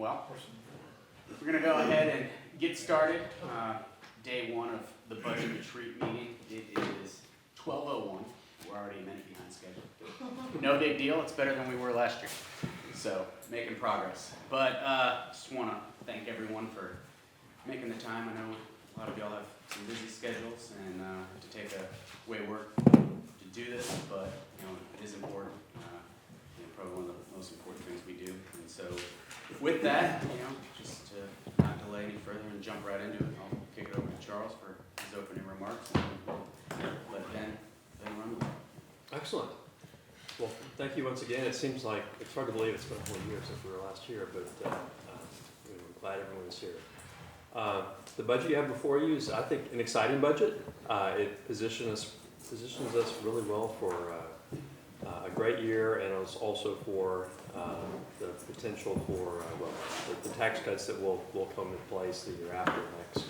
Well, we're going to go ahead and get started. Day one of the budget retreat meeting. It is 12:01. We're already a minute behind schedule. No big deal. It's better than we were last year. So, making progress. But just want to thank everyone for making the time. I know a lot of y'all have some busy schedules and have to take away work to do this, but it is important. Probably one of the most important things we do. And so, with that, just to not delay any further and jump right into it, I'll kick it over to Charles for his opening remarks and let Ben run with it. Excellent. Well, thank you once again. It seems like it's hard to believe it's been a whole year since we were last year, but we're glad everyone's here. The budget you have before you is, I think, an exciting budget. It positions us really well for a great year, and it's also for the potential for the tax cuts that will come into place the year after next.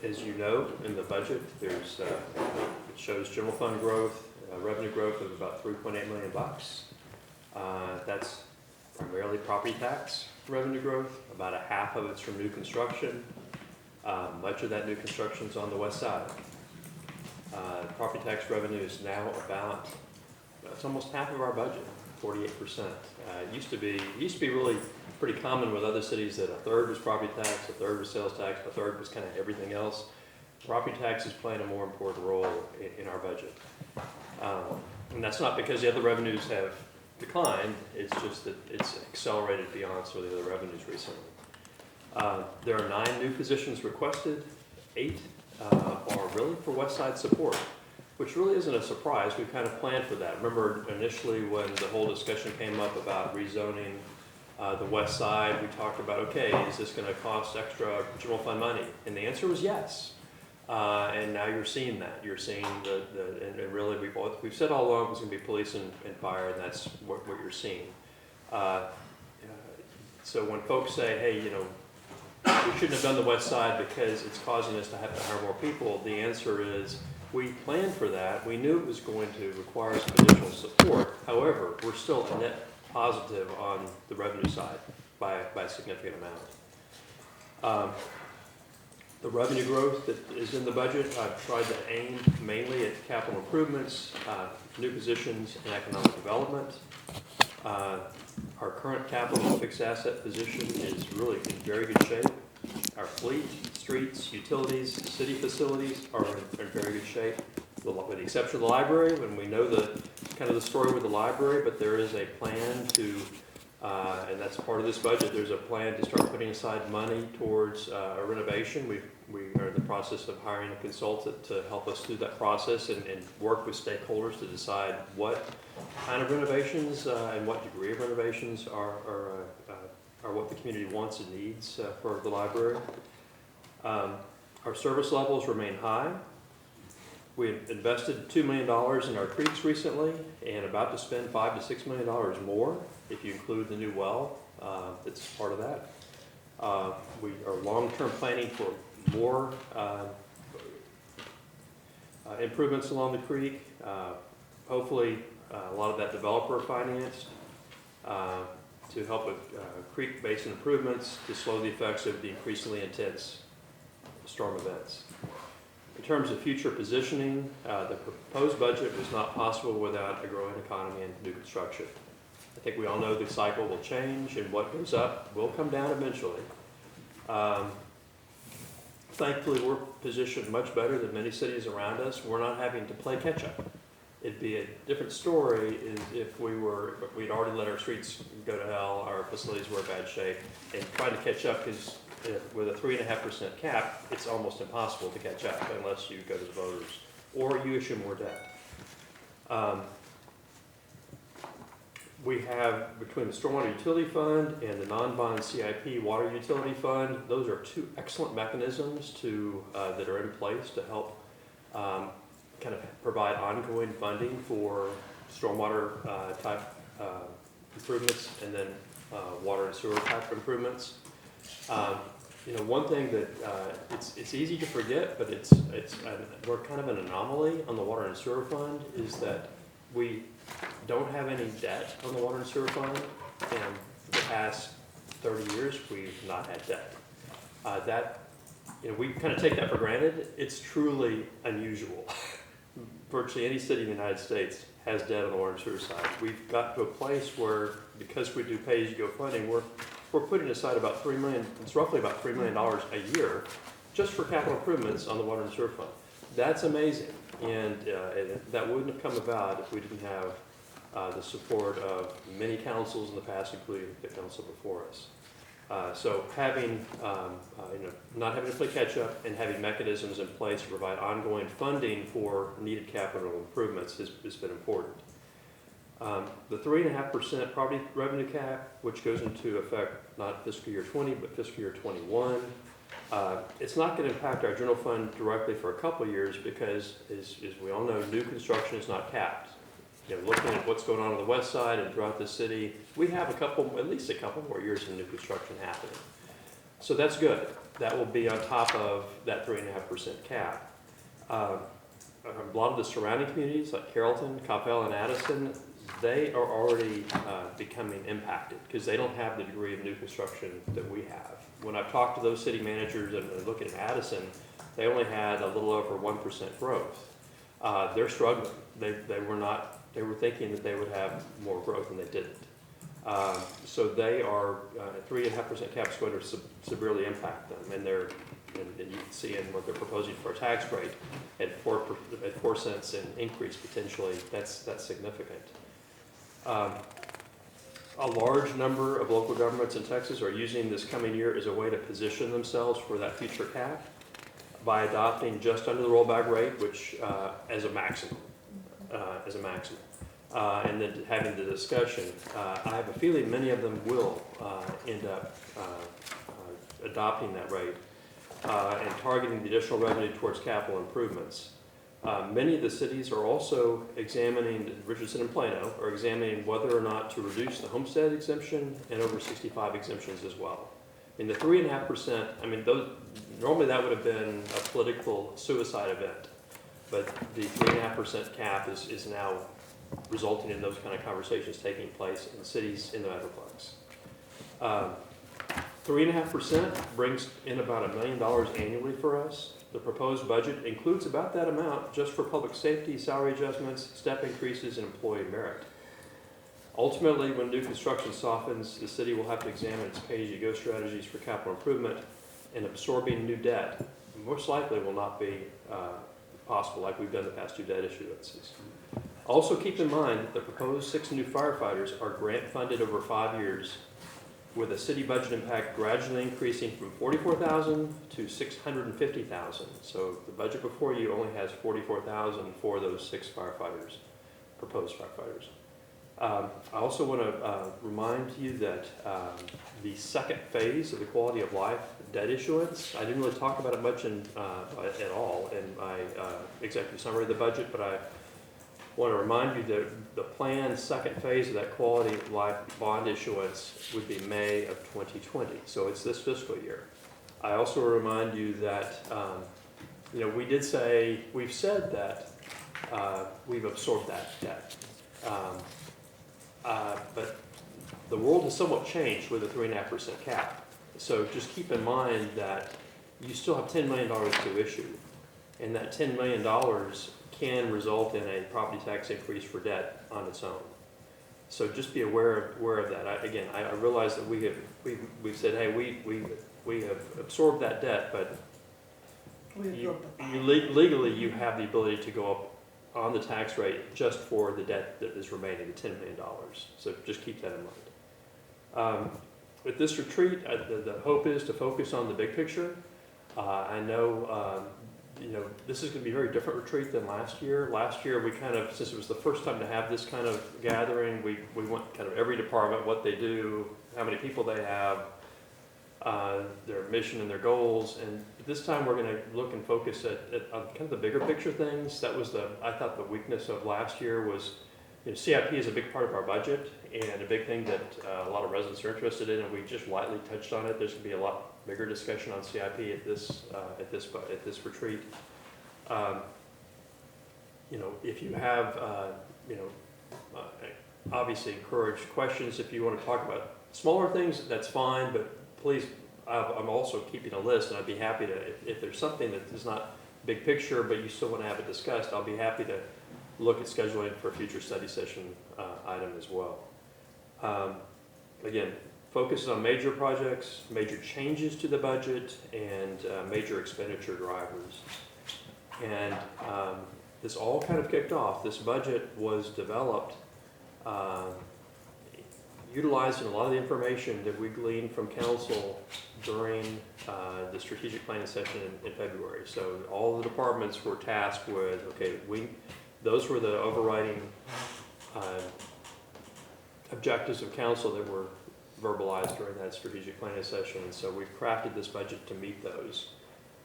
As you know, in the budget, there's it shows general fund growth, revenue growth of about $3.8 million. That's primarily property tax revenue growth. About a half of it's from new construction. Much of that new construction is on the west side. Property tax revenue is now about, it's almost half of our budget, 48%. It used to be really pretty common with other cities that a third was property tax, a third was sales tax, a third was kind of everything else. Property tax is playing a more important role in our budget. And that's not because the other revenues have declined, it's just that it's accelerated beyond some of the other revenues recently. There are 9 new positions requested, 8 are really for West Side support, which really isn't a surprise. We kind of planned for that. Remember initially when the whole discussion came up about rezoning the West Side, we talked about, okay, is this going to cost extra general fund money? And the answer was yes. And now you're seeing that. You're seeing and really we've said all along it was going to be police and fire, and that's what you're seeing. So when folks say, hey, we shouldn't have done the West Side because it's causing us to have to hire more people, the answer is we planned for that. We knew it was going to require some additional support. However, we're still a net positive on the revenue side by a significant amount. The revenue growth that is in the budget, I've tried to aim mainly at capital improvements, new positions, and economic development. Our current capital and fixed asset position is really in very good shape. Our fleet, streets, utilities, city facilities are in very good shape, with the exception of the library, when we know the story with the library, but there is a plan to, and that's part of this budget, there's a plan to start putting aside money towards a renovation. We are in the process of hiring a consultant to help us through that process and work with stakeholders to decide what kind of renovations and what degree of renovations are what the community wants and needs for the library. Our service levels remain high. We have invested $2 million in our creeks recently and about to spend $5 to $6 million more if you include the new well that's part of that. We are long-term planning for more improvements along the creek. Hopefully a lot of that developer financed to help with creek basin improvements to slow the effects of the increasingly intense storm events. In terms of future positioning, the proposed budget was not possible without a growing economy and new construction. I think we all know the cycle will change and what goes up will come down eventually. Thankfully, we're positioned much better than many cities around us. We're not having to play catch up. It'd be a different story if we'd already let our streets go to hell, our facilities were in bad shape, and trying to catch up because with a 3.5% cap, it's almost impossible to catch up unless you go to the voters or you issue more debt. We have, between the Stormwater Utility Fund and the non-bond CIP Water Utility Fund, those are 2 excellent mechanisms that are in place to help kind of provide ongoing funding for stormwater type improvements and then water and sewer type improvements. One thing that it's easy to forget, but we're kind of an anomaly on the water and sewer fund is that we don't have any debt on the water and sewer fund, and the past 30 years, we've not had debt. We kind of take that for granted. It's truly unusual. Virtually any city in the United States has debt on the water and sewer side. We've got to a place where, because we do pay-as-you-go funding, we're putting aside about $3 million, it's roughly about $3 million a year just for capital improvements on the water and sewer fund. That's amazing, and that wouldn't have come about if we didn't have the support of many councils in the past, including the council before us. So having, not having to play catch up and having mechanisms in place to provide ongoing funding for needed capital improvements has been important. The 3.5% property revenue cap, which goes into effect not fiscal year 20, but fiscal year 21, it's not going to impact our general fund directly for a couple of years because, as we all know, new construction is not capped. Looking at what's going on the west side and throughout the city, we have at least a couple more years of new construction happening. So that's good. That will be on top of that 3.5% cap. A lot of the surrounding communities like Carrollton, Coppell, and Addison, they are already becoming impacted because they don't have the degree of new construction that we have. When I've talked to those city managers and looking at Addison, they only had a little over 1% growth. They're struggling. They were thinking that they would have more growth and they didn't. So they are, 3.5% cap is going to severely impact them. And you can see in what they're proposing for a tax rate at 4 cents an increase potentially, that's significant. A large number of local governments in Texas are using this coming year as a way to position themselves for that future cap by adopting just under the rollback rate, which as a maximum. And then having the discussion. I have a feeling many of them will end up adopting that rate and targeting the additional revenue towards capital improvements. Many of the cities are also examining, Richardson and Plano, are examining whether or not to reduce the homestead exemption and over 65 exemptions as well. In the 3.5%, normally that would have been a political suicide event. But the 3.5% cap is now resulting in those kind of conversations taking place in cities in the Metroplex. 3.5% brings in about $1 million annually for us. The proposed budget includes about that amount just for public safety, salary adjustments, step increases, and employee merit. Ultimately, when new construction softens, the city will have to examine its pay-as-you-go strategies for capital improvement, and absorbing new debt most likely will not be possible like we've done the past 2 debt issuances. Also keep in mind that the proposed 6 new firefighters are grant funded over 5 years with a city budget impact gradually increasing from $44,000 to $650,000. So the budget before you only has $44,000 for those 6 firefighters, proposed firefighters. I also want to remind you that the second phase of the quality of life debt issuance, I didn't really talk about it much at all in my executive summary of the budget, but I want to remind you that the planned second phase of that quality of life bond issuance would be May of 2020. So it's this fiscal year. I also remind you that, we've said that we've absorbed that debt. But the world has somewhat changed with a 3.5% cap. So just keep in mind that you still have $10 million to issue. And that $10 million can result in a property tax increase for debt on its own. So just be aware of that. I realize that we've said, hey, we have absorbed that debt, but legally you have the ability to go up on the tax rate just for the debt that is remaining, the $10 million. So just keep that in mind. With this retreat, the hope is to focus on the big picture. I know, this is going to be a very different retreat than last year. Last year, we since it was the first time to have this kind of gathering, we went kind of every department, what they do, how many people they have, their mission and their goals. And this time we're going to look and focus at kind of the bigger picture things. That was I thought the weakness of last year was, CIP is a big part of our budget and a big thing that a lot of residents are interested in, and we just lightly touched on it. There's going to be a lot bigger discussion on CIP at this retreat. If you have, obviously encourage questions. If you want to talk about smaller things, that's fine, but please, I'm also keeping a list, and I'd be happy to, if there's something that is not big picture, but you still want to have it discussed, I'll be happy to look at scheduling for a future study session item as well. Again, focuses on major projects, major changes to the budget, and major expenditure drivers. And this all kind of kicked off. This budget was developed utilizing a lot of the information that we gleaned from council during the strategic planning session in February. So all the departments were tasked with, okay, those were the overriding objectives of council that were verbalized during that strategic planning session. And so we've crafted this budget to meet those.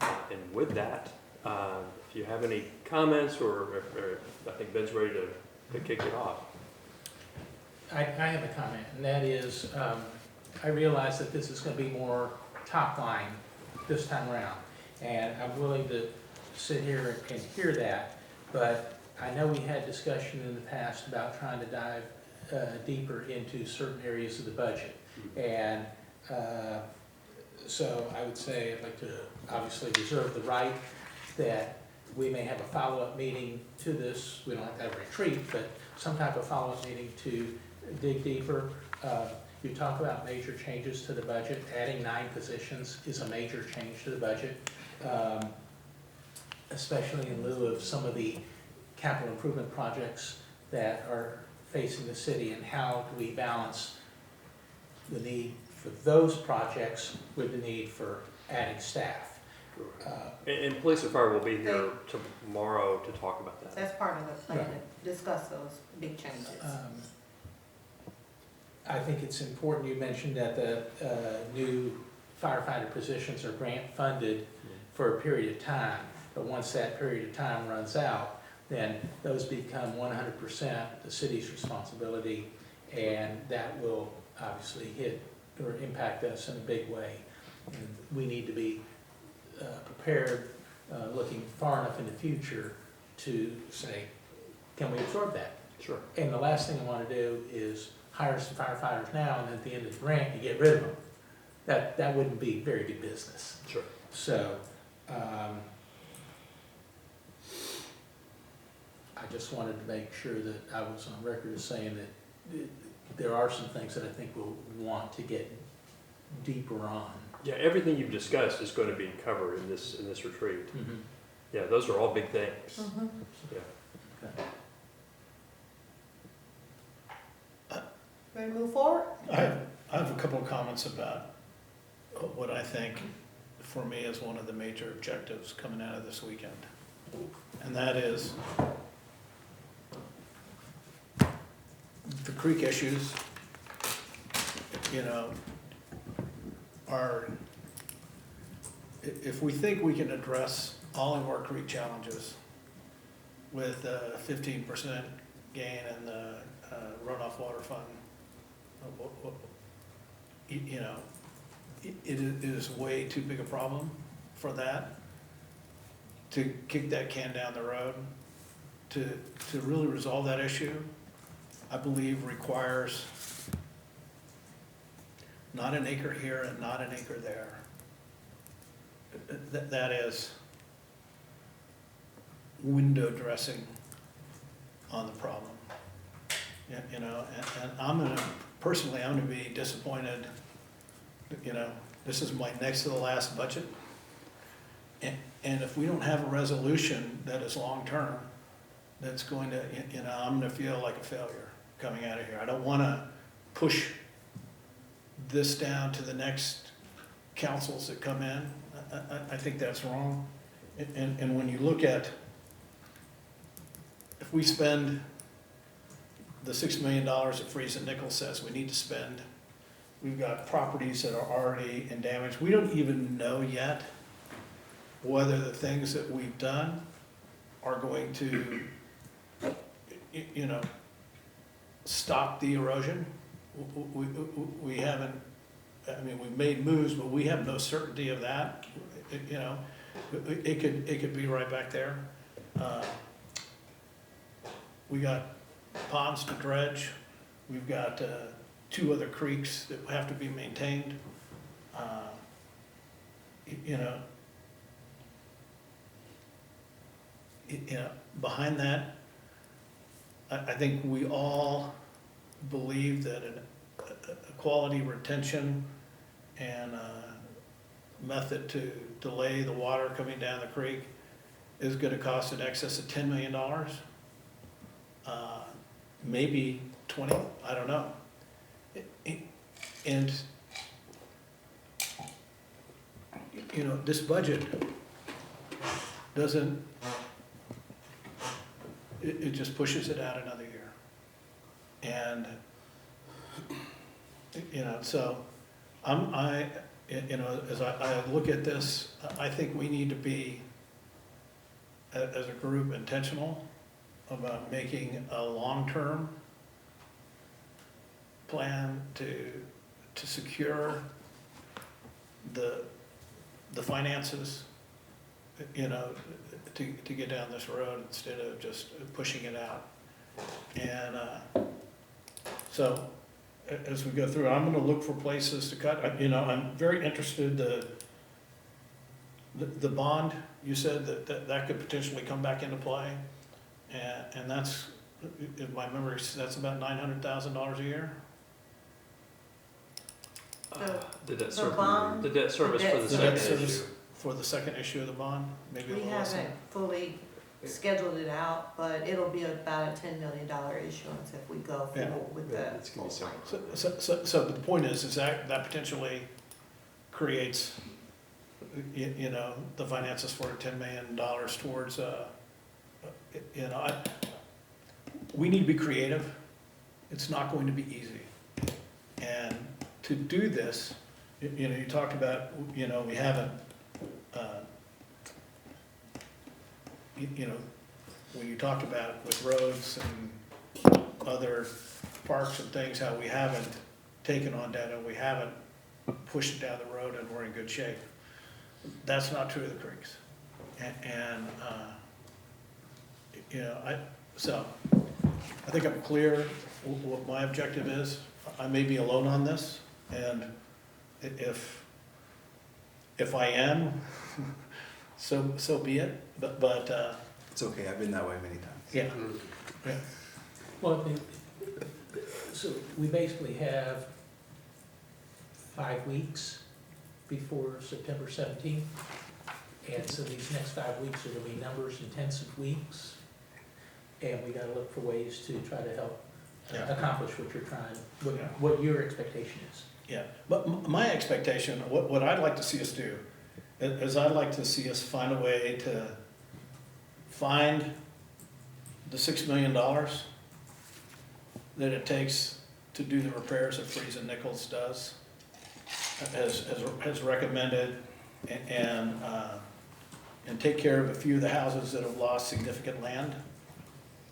And with that, if you have any comments, or I think Ben's ready to kick it off. I have a comment, and that is, I realize that this is gonna be more top line this time around, and I'm willing to sit here and hear that, but I know we had discussion in the past about trying to dive deeper into certain areas of the budget, and so I would say I'd like to obviously reserve the right that we may have a follow-up meeting to this. We don't have to have a retreat, but some type of follow-up meeting to dig deeper. You talk about major changes to the budget. Adding 9 positions is a major change to the budget, especially in lieu of some of the capital improvement projects that are facing the city, and how do we balance the need for those projects with the need for adding staff. And police and fire will be here tomorrow to talk about that. That's part of the plan, to discuss those big changes. I think it's important you mentioned that the new firefighter positions are grant funded for a period of time, but once that period of time runs out, then those become 100% the city's responsibility, and that will obviously hit or impact us in a big way. And we need to be prepared, looking far enough in the future to say, can we absorb that? Sure. And the last thing I want to do is hire some firefighters now, and then at the end of the grant, you get rid of them. That wouldn't be very good business. Sure. So, I just wanted to make sure that I was on record as saying that there are some things that I think we'll want to get deeper on. Yeah, everything you've discussed is going to be covered in this retreat. Mm-hmm. Yeah, those are all big things. Mhm. Yeah. Okay. Ready to move forward? I have a couple of comments about what I think, for me, is one of the major objectives coming out of this weekend. And that is the creek issues, you know, are, if we think we can address all of our creek challenges with 15% gain in the runoff water fund, you know, it is way too big a problem for that, to kick that can down the road. To really resolve that issue, I believe requires not an acre here and not an acre there. That is window dressing on the problem. You know, and personally, I'm gonna be disappointed, you know, this is my next to the last budget. And if we don't have a resolution that is long-term, that's going to, you know, I'm gonna feel like a failure coming out of here. I don't wanna push this down to the next councils that come in. I think that's wrong. And when you look at, if we spend the $6 million that Freeze and Nichols says we need to spend, we've got properties that are already in damage. We don't even know yet whether the things that we've done are going to, you know, stop the erosion. We haven't, I mean, we've made moves, but we have no certainty of that. You know, it could be right back there. We got ponds to dredge. we've got 2 other creeks that have to be maintained. You know, behind that, I think we all believe that a quality retention and method to delay the water coming down the creek is gonna cost in excess of $10 million. Maybe 20, I don't know. And, you know, this budget doesn't, it just pushes it out another year. And, you know, so you know, as I look at this, I think we need to be, as a group, intentional about making a long-term plan to secure the finances, you know, to get down this road instead of just pushing it out. And so as we go through, I'm gonna look for places to cut. You know, I'm very interested, the bond, you said that could potentially come back into play. And that's, if my memory, that's about $900,000 a year. The debt The bond, the debt service for the the The second debt service issue. for the second issue of the bond, maybe a we little less than. haven't fully scheduled it out, but it'll be about a $10 million issuance if we go Yeah. forward with Yeah, the it's gonna be full something. plan. So the point is that potentially creates, you know, the finances for $10 million towards, you know, we need to be creative. It's not going to be easy. And to do this, you know, you talked about, you know, we haven't, you know, when you talked about with roads and other parks and things, how we haven't taken on data, we haven't pushed it down the road and we're in good shape. That's not true of the creeks. And you know, I think I'm clear what my objective is. I may be alone on this, and if I am, so be it, but It's okay, I've been that way many times. yeah. Yeah. Well, so we basically have 5 weeks before September 17th. And so these next 5 weeks are gonna be numbers intensive weeks. And we gotta look for ways to try to help Yeah. accomplish what you're trying, Yeah. what your expectation is. Yeah, but my expectation, what I'd like to see us do, is I'd like to see us find a way to find the $6 million that it takes to do the repairs that Freeze and Nichols does, as recommended, and take care of a few of the houses that have lost significant land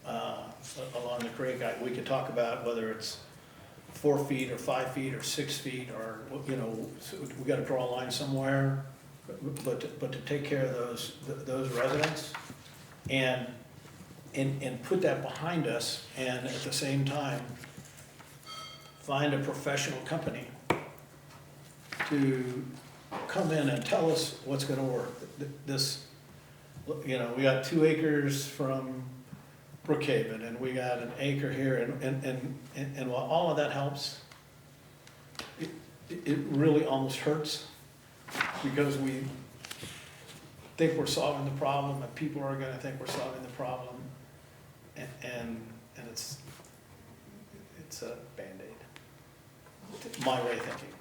along the creek. We could talk about whether it's 4 feet or 5 feet or 6 feet, or, you know, so we gotta draw a line somewhere, but to take care of those residents and put that behind us, and at the same time, find a professional company to come in and tell us what's gonna work. This, you know, we got 2 acres from Brookhaven, and we got an acre here, and while all of that helps, it really almost hurts, because we think we're solving the problem, and people are gonna think we're solving the problem, and it's a Band-Aid, my way of thinking.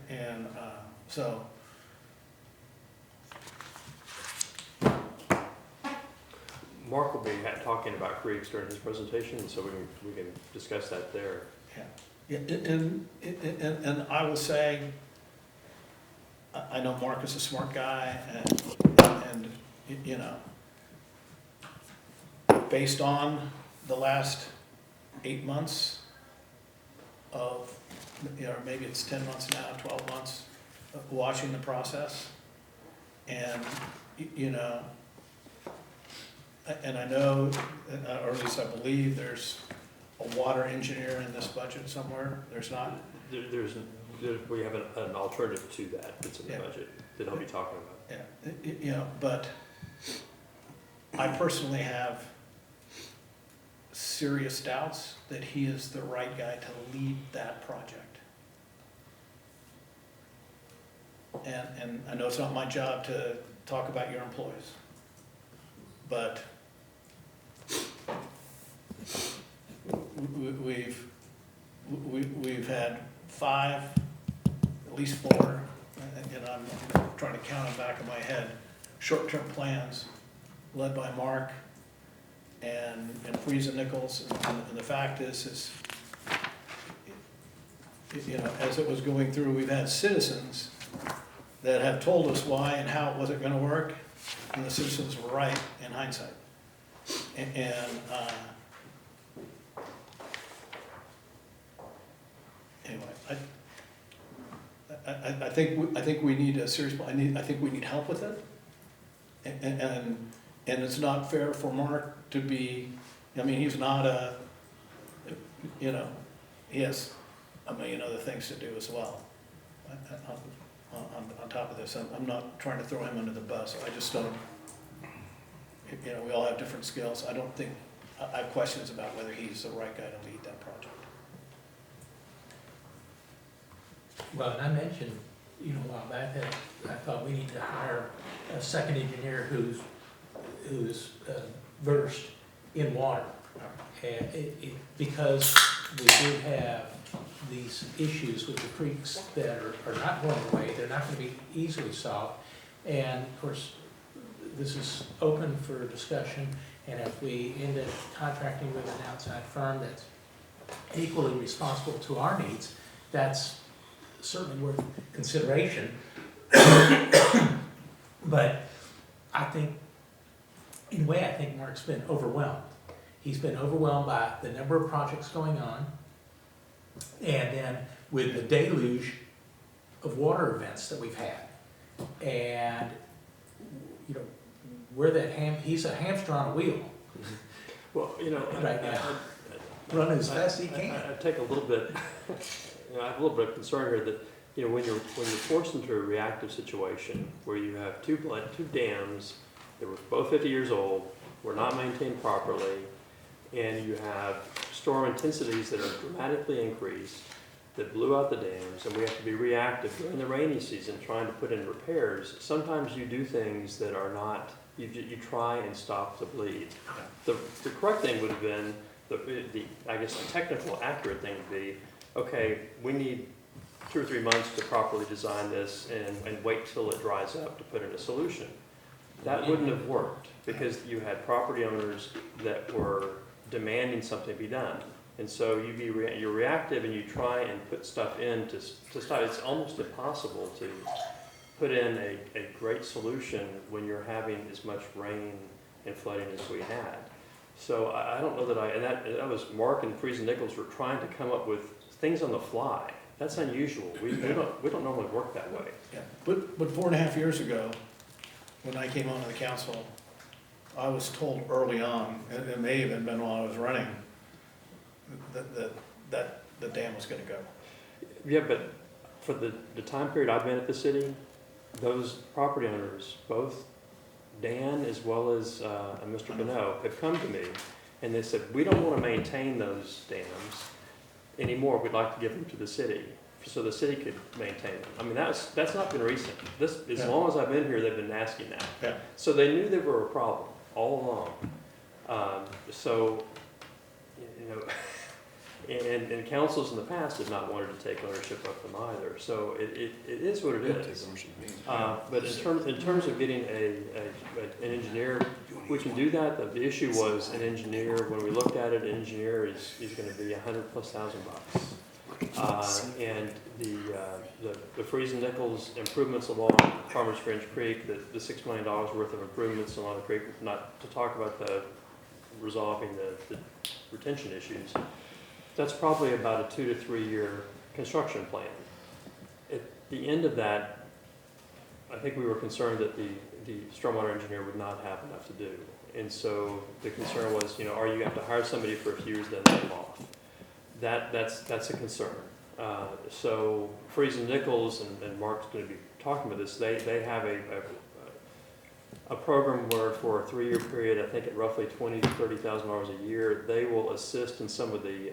And so, Mark will be talking about creeks during his presentation, so we can discuss that there. yeah, and I will say, I know Mark is a smart guy, and you know, based on the last 8 months of, you know, maybe it's 10 months now, 12 months of watching the process, and, you know, and I know, or at least I believe, there's a water engineer in this budget somewhere? There's not? We have an alternative to that that's in the Yeah. budget that I'll be talking about. Yeah, you know, but I personally have serious doubts that he is the right guy to lead that project. And I know it's not my job to talk about your employees, but we've had 5, at least 4, and I'm trying to count them back in my head, short-term plans led by Mark and Friesen Nichols. And the fact is, you know, as it was going through, we've had citizens that have told us why and how it wasn't gonna work, and the citizens were right in hindsight. Anyway, I think we need a serious, I think we need help with it. And it's not fair for Mark to be, I mean, he's not a, you know, he has a million other things to do as well. On top of this, I'm not trying to throw him under the bus, I just don't, you know, we all have different skills. I don't think, I have questions about whether he's the right guy to lead that project. Well, and I mentioned, you know, a while back that I thought we need to hire a second engineer who's versed in water. And because we do have these issues with the creeks that are not going away, they're not gonna be easily solved. And of course, this is open for discussion, and if we end up contracting with an outside firm that's equally responsible to our needs, that's certainly worth consideration. But I think, in a way, I think Mark's been overwhelmed. He's been overwhelmed by the number of projects going on, and then with the deluge of water events that we've had. And, you know, he's a hamster on a wheel Well, you know, right now, running as fast as he can. I take a little bit, you know, I have a little bit of concern here that, you know, when you're forced into a reactive situation where you have two dams that were both 50 years old, were not maintained properly, and you have storm intensities that are dramatically increased, that blew out the dams, and we have to be reactive during the rainy season trying to put in repairs, sometimes you do things that are not, you try and stop the bleed. The correct thing would have been, I guess the technical accurate thing would be, okay, we need 2 or 3 months to properly design this and wait till it dries up to put in a solution. That wouldn't have worked because you had property owners that were demanding something be done. And so you're reactive and you try and put stuff in to stop. It's almost impossible to put in a great solution when you're having as much rain and flooding as we had. So I don't know that and that was Mark and Friesen Nichols were trying to come up with things on the fly. That's unusual. We don't normally work that way. Yeah, but 4.5 years ago, when I came onto the council, I was told early on, and it may have been while I was running, that the dam was gonna go. Yeah, but for the time period I've been at the city, those property owners, both Dan as well as Mr. Bonneau, have come to me and they said, we don't want to maintain those dams anymore. We'd like to give them to the city so the city could maintain them. I mean, that's not been recent. As long as I've been here, they've been asking that. Yeah. So they knew they were a problem all along. So, you know, and councils in the past have not wanted to take ownership of them either. So it is what it is. But in terms of getting an engineer, we can do that. The issue was an engineer. When we looked at it, an engineer is going to be $100,000+. And the Friesen Nichols improvements along Farmers Branch Creek, the $6 million worth of improvements along the creek, not to talk about resolving the retention issues. That's probably about a 2 to 3 year construction plan. At the end of that, I think we were concerned that the stormwater engineer would not have enough to do. And so the concern was, you know, are you going to have to hire somebody for a few years, then let them off? That's a concern. So Freeze and Nichols, and Mark's going to be talking about this, they have a program where for a 3-year period, I think at roughly $20,000 to $30,000 a year, they will assist in some of the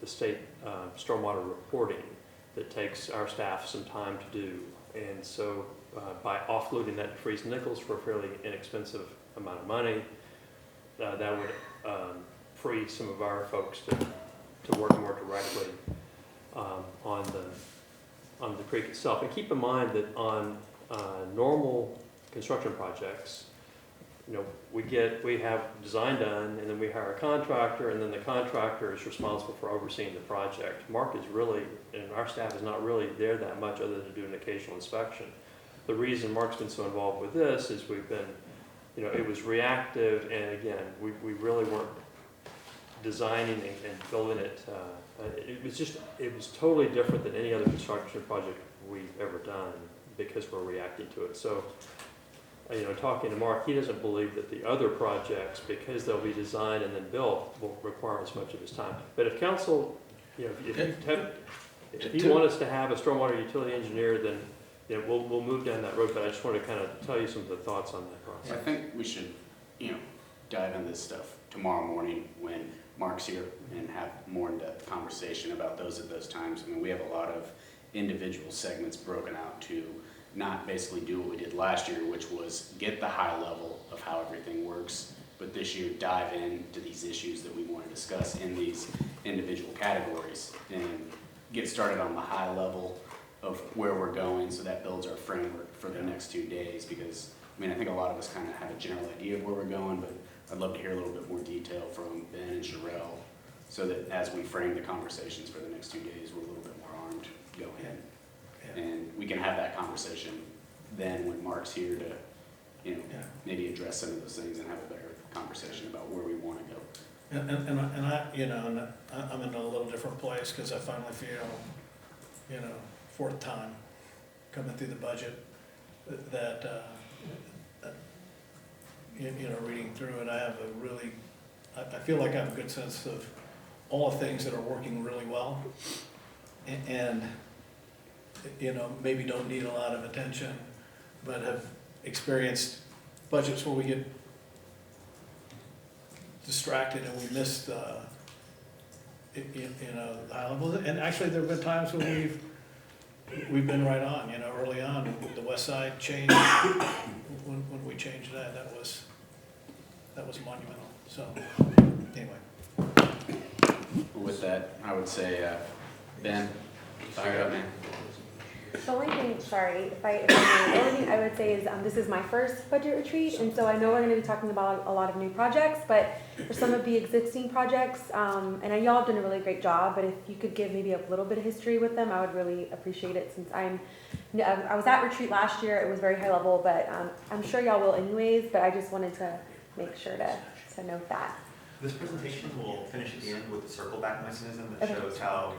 state stormwater reporting that takes our staff some time to do. And so by offloading that to Freeze and Nichols for a fairly inexpensive amount of money, that would free some of our folks to work more directly on the creek itself. And keep in mind that on normal construction projects, you know, we have design done, and then we hire a contractor, and then the contractor is responsible for overseeing the project. Mark is really, and our staff is not really there that much other than to do an occasional inspection. The reason Mark's been so involved with this is we've been, you know, it was reactive, and again, we really weren't designing and building it. It was totally different than any other construction project we've ever done because we're reacting to it. So, you know, talking to Mark, he doesn't believe that the other projects, because they'll be designed and then built, will require as much of his time. But if council, you know, if you want us to have a stormwater utility engineer, then you know, we'll move down that road. But I just want to kind of tell you some of the thoughts on that process. I think we should, you know, dive into this stuff tomorrow morning when Mark's here and have more in-depth conversation about those at those times. I mean, we have a lot of individual segments broken out to not basically do what we did last year, which was get the high level of how everything works, but this year dive into these issues that we want to discuss in these individual categories and get started on the high level of where we're going, so that builds our framework for the next 2 days. Because, I mean, I think a lot of us kind of have a general idea of where we're going, but I'd love to hear a little bit more detail from Ben and Sherelle, so that as we frame the conversations for the next 2 days, we're a little bit more armed to go ahead. And we can have that conversation then when Mark's here to, you know, maybe address some of those things and have a better conversation about where we want to go. And I, you know, and I'm in a little different place because I finally feel, you know, 4th time coming through the budget that, you know, reading through it, I have a really, I feel like I have a good sense of all the things that are working really well. And you know, maybe don't need a lot of attention, but have experienced budgets where we get distracted and we missed, you know, the high level. And actually, there have been times when we've been right on, you know, early on. The west side changed, when we changed that, that was monumental. So, anyway. With that, I would say, Ben, fire up, man. The only thing, sorry, if I may, the only thing I would say is this is my first budget retreat, and so I know we're going to be talking about a lot of new projects, but for some of the existing projects, and y'all have done a really great job, but if you could give maybe a little bit of history with them, I would really appreciate it, since I was at retreat last year. It was very high level, but I'm sure y'all will anyways, but I just wanted to make sure to note that. This presentation will finish at the end with the circle back mechanism that Okay. shows how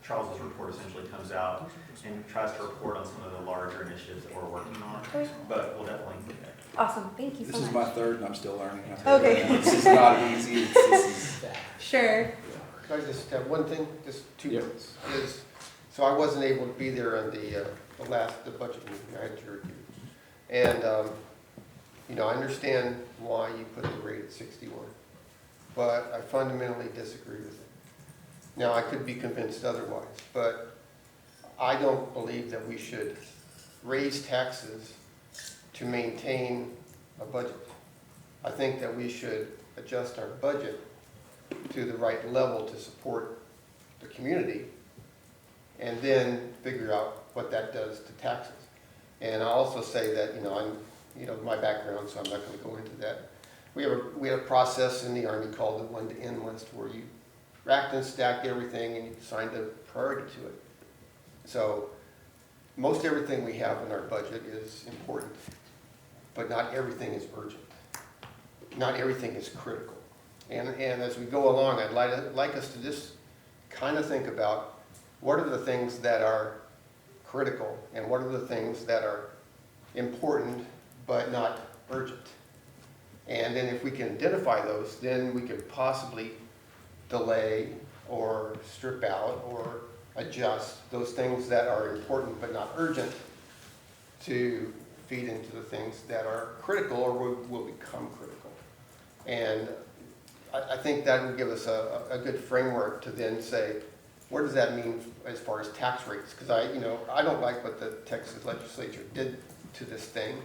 Charles's report essentially comes out and tries to report on some of the larger initiatives that we're working on. Okay. But we'll definitely. Awesome, thank you so This much. is my 3rd and I'm still learning. Okay. This is not easy. This is, Sure. Can I just have one thing, just 2 Yep. minutes? So I wasn't able to be there on the budget meeting, I had to review. And, you know, I understand why you put the rate at 61, but I fundamentally disagree with it. Now, I could be convinced otherwise, but I don't believe that we should raise taxes to maintain a budget. I think that we should adjust our budget to the right level to support the community, and then figure out what that does to taxes. And I'll also say that, you know, my background, so I'm not going to go into that. We have a process in the Army called the one-to-end list, where you racked and stacked everything and you assigned a priority to it. So most everything we have in our budget is important, but not everything is urgent. Not everything is critical. And as we go along, I'd like us to just kind of think about what are the things that are critical and what are the things that are important but not urgent. And then if we can identify those, then we could possibly delay or strip out or adjust those things that are important but not urgent to feed into the things that are critical or will become critical. And I think that would give us a good framework to then say, what does that mean as far as tax rates? Because I don't like what the Texas legislature did to this thing,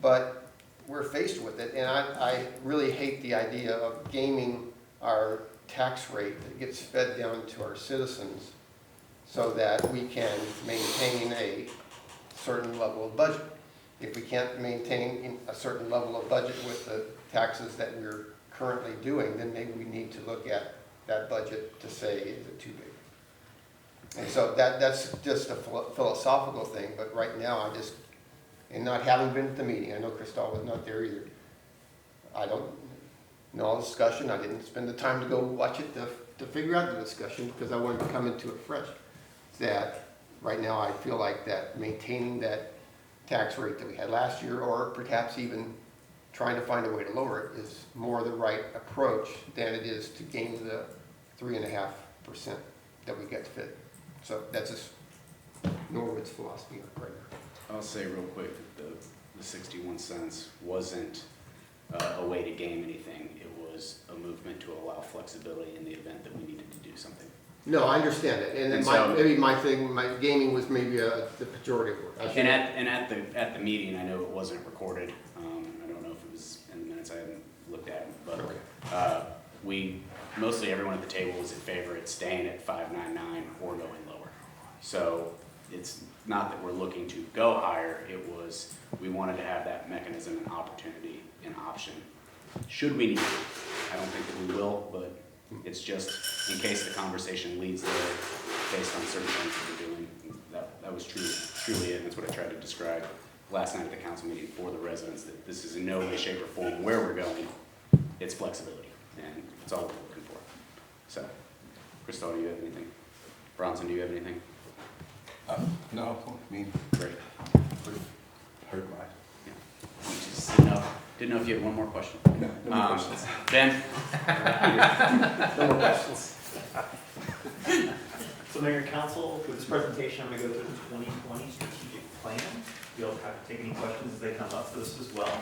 but we're faced with it. And I really hate the idea of gaming our tax rate that gets fed down to our citizens so that we can maintain a certain level of budget. If we can't maintain a certain level of budget with the taxes that we're currently doing, then maybe we need to look at that budget to say, is it too big? And so that's just a philosophical thing, but right now and not having been at the meeting, I know Cristal was not there either. I don't know all the discussion, I didn't spend the time to go watch it to figure out the discussion because I wanted to come into it fresh. That right now I feel like that maintaining that tax rate that we had last year, or perhaps even trying to find a way to lower it, is more the right approach than it is to gain the 3.5% that we get fit. So that's just Norwood's philosophy right now. I'll say real quick that the 61 cents wasn't a way to game anything. It was a movement to allow flexibility in the event that we needed to do something. No, I understand it, and then maybe my gaming was maybe the pejorative word. And at the meeting, I know it wasn't recorded. I don't know if it was in the minutes. I haven't looked at it, but mostly everyone at the table was in favor of staying at 599 or going lower. So it's not that we're looking to go higher. It was we wanted to have that mechanism and opportunity and option. Should we need it? I don't think that we will, but it's just in case the conversation leads there based on certain things that we're doing. That was truly it, and that's what I tried to describe last night at the council meeting for the residents, that this is in no way, shape, or form where we're going. It's flexibility, and it's all we're looking for. So, Cristal, do you have anything? Bronson, do you have anything? No, I mean, Great. heard my. Yeah. Just didn't know if you had one more question. No more questions. Ben? No more questions. So Mayor and Council, for this presentation, I'm going to go through the 2020 strategic plan. You'll have to take any questions as they come up for this as well.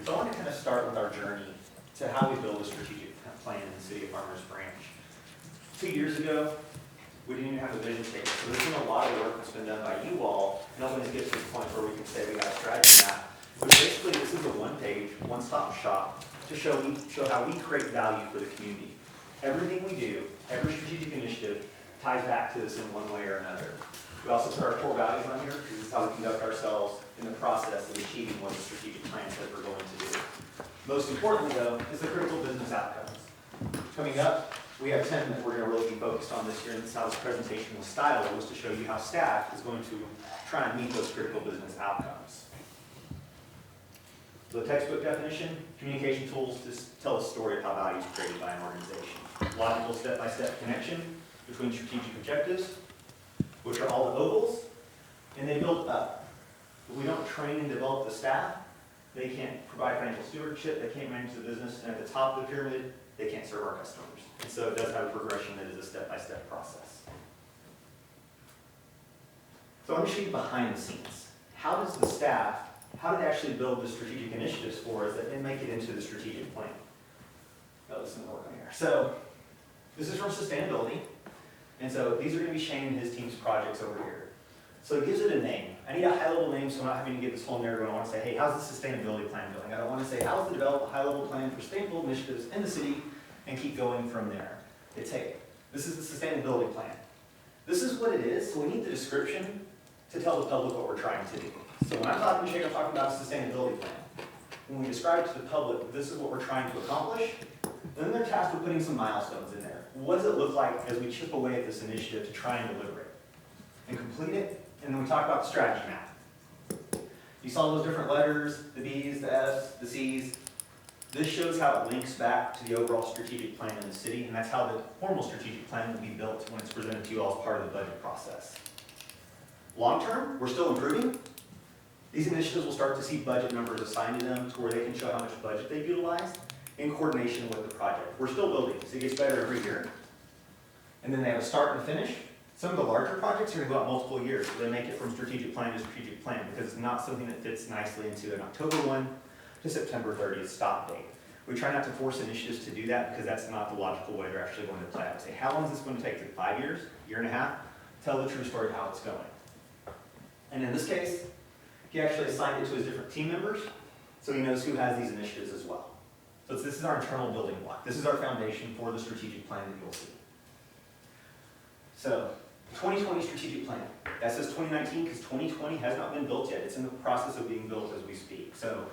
So I want to kind of start with our journey to how we build a strategic plan in the city of Farmers Branch. 2 years ago, we didn't even have a vision statement. So there's been a lot of work that's been done by you all. Nobody's get to the point where we can say we got a strategy map. But basically, this is a one-page, one-stop shop to show how we create value for the community. Everything we do, every strategic initiative, ties back to this in one way or another. We also put our core values on here, because this is how we conduct ourselves in the process of achieving what the strategic plan says we're going to do. Most importantly, though, is the critical business outcomes. Coming up, we have 10 that we're going to really be focused on this year, and this is how this presentation was styled, was to show you how staff is going to try and meet those critical business outcomes. So the textbook definition, communication tools to tell a story of how value is created by an organization. Logical step-by-step connection between strategic objectives, which are all the ovals, and they build up. If we don't train and develop the staff, they can't provide financial stewardship, they can't manage the business, and at the top of the pyramid, they can't serve our customers. And so it does have a progression that is a step-by-step process. So I'm going to show you behind the scenes. How does the staff, how do they actually build the strategic initiatives for us that then make it into the strategic plan? Oh, this isn't working here. So this is from sustainability. And so these are going to be Shane and his team's projects over here. So it gives it a name. I need a high-level name so I'm not having to get this whole narrative. I want to say, hey, how's the sustainability plan going? I don't want to say, how's the develop a high-level plan for sustainable initiatives in the city, and keep going from there. It's, hey, this is the sustainability plan. This is what it is, so we need the description to tell the public what we're trying to do. So when I'm talking to Shane, I'm talking about a sustainability plan. When we describe to the public, this is what we're trying to accomplish, then they're tasked with putting some milestones in there. What does it look like as we chip away at this initiative to try and deliver it and complete it? And then we talk about the strategy map. You saw those different letters, the B's, the F's, the C's. This shows how it links back to the overall strategic plan in the city, and that's how the formal strategic plan will be built when it's presented to you all as part of the budget process. Long term, we're still improving. These initiatives will start to see budget numbers assigned to them to where they can show how much budget they've utilized in coordination with the project. We're still building, so it gets better every year. And then they have a start and finish. Some of the larger projects are gonna go out multiple years, so they make it from strategic plan to strategic plan, because it's not something that fits nicely into an October 1 to September 30th stop date. We try not to force initiatives to do that, because that's not the logical way they're actually going to play out. Say, how long is this going to take? Like 5 years, year and a half? Tell the true story of how it's going. And in this case, he actually assigned it to his different team members, so he knows who has these initiatives as well. So this is our internal building block. This is our foundation for the strategic plan that you'll see. So, 2020 strategic plan. That says 2019 because 2020 has not been built yet. It's in the process of being built as we speak. So,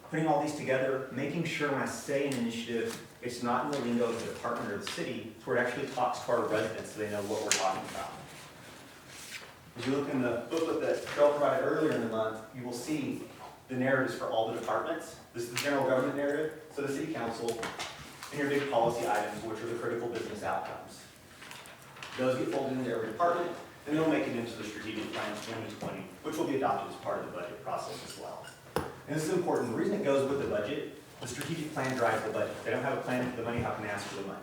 putting all these together, making sure when I say an initiative, it's not in the lingo of the department or the city, it's where it actually talks to our residents so they know what we're talking about. As you look in the booklet that Cheryl provided earlier in the month, you will see the narratives for all the departments. This is the general government narrative, so the city council, and your big policy items, which are the critical business outcomes. Those get folded into every department, and they'll make it into the strategic plan 2020, which will be adopted as part of the budget process as well. And this is important. The reason it goes with the budget, the strategic plan drives the budget. If they don't have a plan for the money, how can they ask for the money?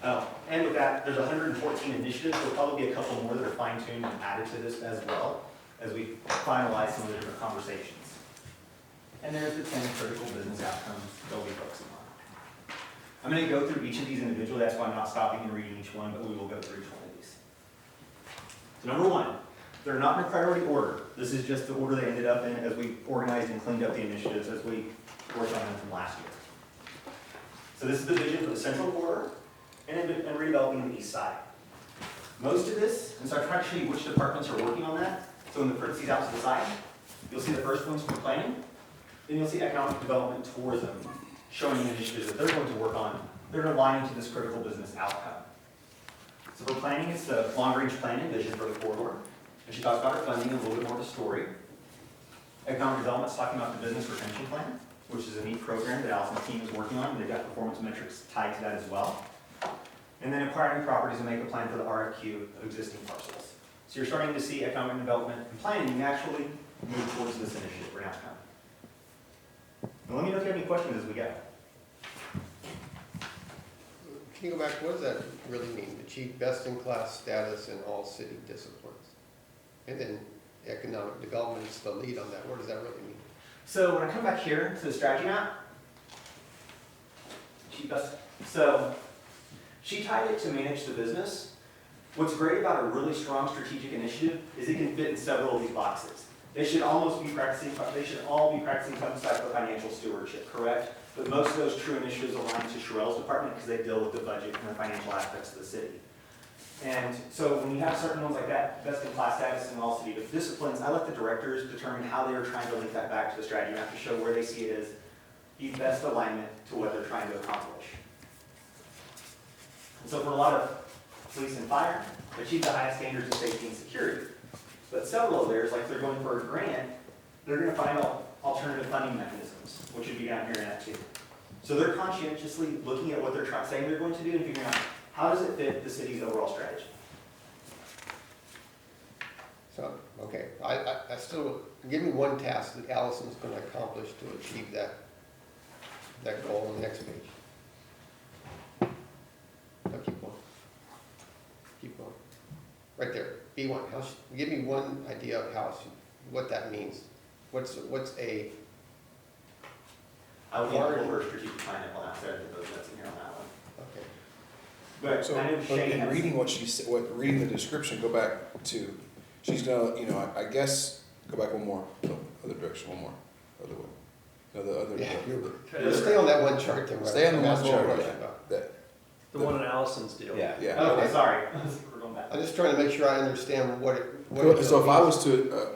Oh, and with that, there's 114 initiatives. There'll probably be a couple more that are fine-tuned and added to this as well, as we finalize some of the different conversations. And there's the 10 critical business outcomes they'll be focusing on. I'm going to go through each of these individually. That's why I'm not stopping and reading each one, but we will go through each one of these. So number one, they're not in a priority order. This is just the order they ended up in as we organized and cleaned up the initiatives as we worked on them from last year. So this is the vision for the central corridor and redeveloping the east side. Most of this, and so I tried to show you which departments are working on that. So in the parentheses out to the side, you'll see the first one's from planning, then you'll see economic development, tourism, showing the initiatives that they're going to work on. They're aligning to this critical business outcome. So for planning, it's the long-range planning vision for the corridor. And she talks about her funding and a little bit more of the story. Economic development's talking about the business retention plan, which is a neat program that Allison's team is working on, and they've got performance metrics tied to that as well. And then acquiring properties and make a plan for the RFQ of existing parcels. So you're starting to see economic development and planning naturally move towards this initiative for now. And let me know if you have any questions as we go. Can you go back, what does that really mean? Achieve best-in-class status in all city disciplines? And then economic development is the lead on that. What does that really mean? So when I come back here to the strategy map, so she tied it to manage the business. What's great about a really strong strategic initiative is it can fit in several of these boxes. They should almost be practicing, they should all be practicing some type of financial stewardship, correct? But most of those true initiatives align to Sherelle's department because they deal with the budget and the financial aspects of the city. And so when you have certain ones like that, best in class status in all city disciplines, I let the directors determine how they are trying to link that back to the strategy map to show where they see it as the best alignment to what they're trying to accomplish. And so for a lot of police and fire, achieve the highest standards of safety and security. But several of theirs, like they're going for a grant, they're going to find alternative funding mechanisms, which would be down here in that too. So they're conscientiously looking at what they're saying they're going to do and figuring out how does it fit the city's overall strategy. So, okay, I still, give me one task that Allison's gonna accomplish to achieve that goal on the next page. No, keep going. Keep going. Right there, B1, give me one idea of what that means. What's a, I would want to over strategic plan on that side of those that's in here on that one. okay. But So, I know but Shane in has, reading what she said, reading the description, go back to, she's gonna, I guess, go back one more, no, other direction, one more, other way. No, the other. Yeah, you're stay on that one chart there. Stay on the That's one what chart, we're yeah. talking about. That, The one in Allison's deal. yeah. okay, sorry. We're going back. I'm just trying to make sure I understand what it So if I means. was to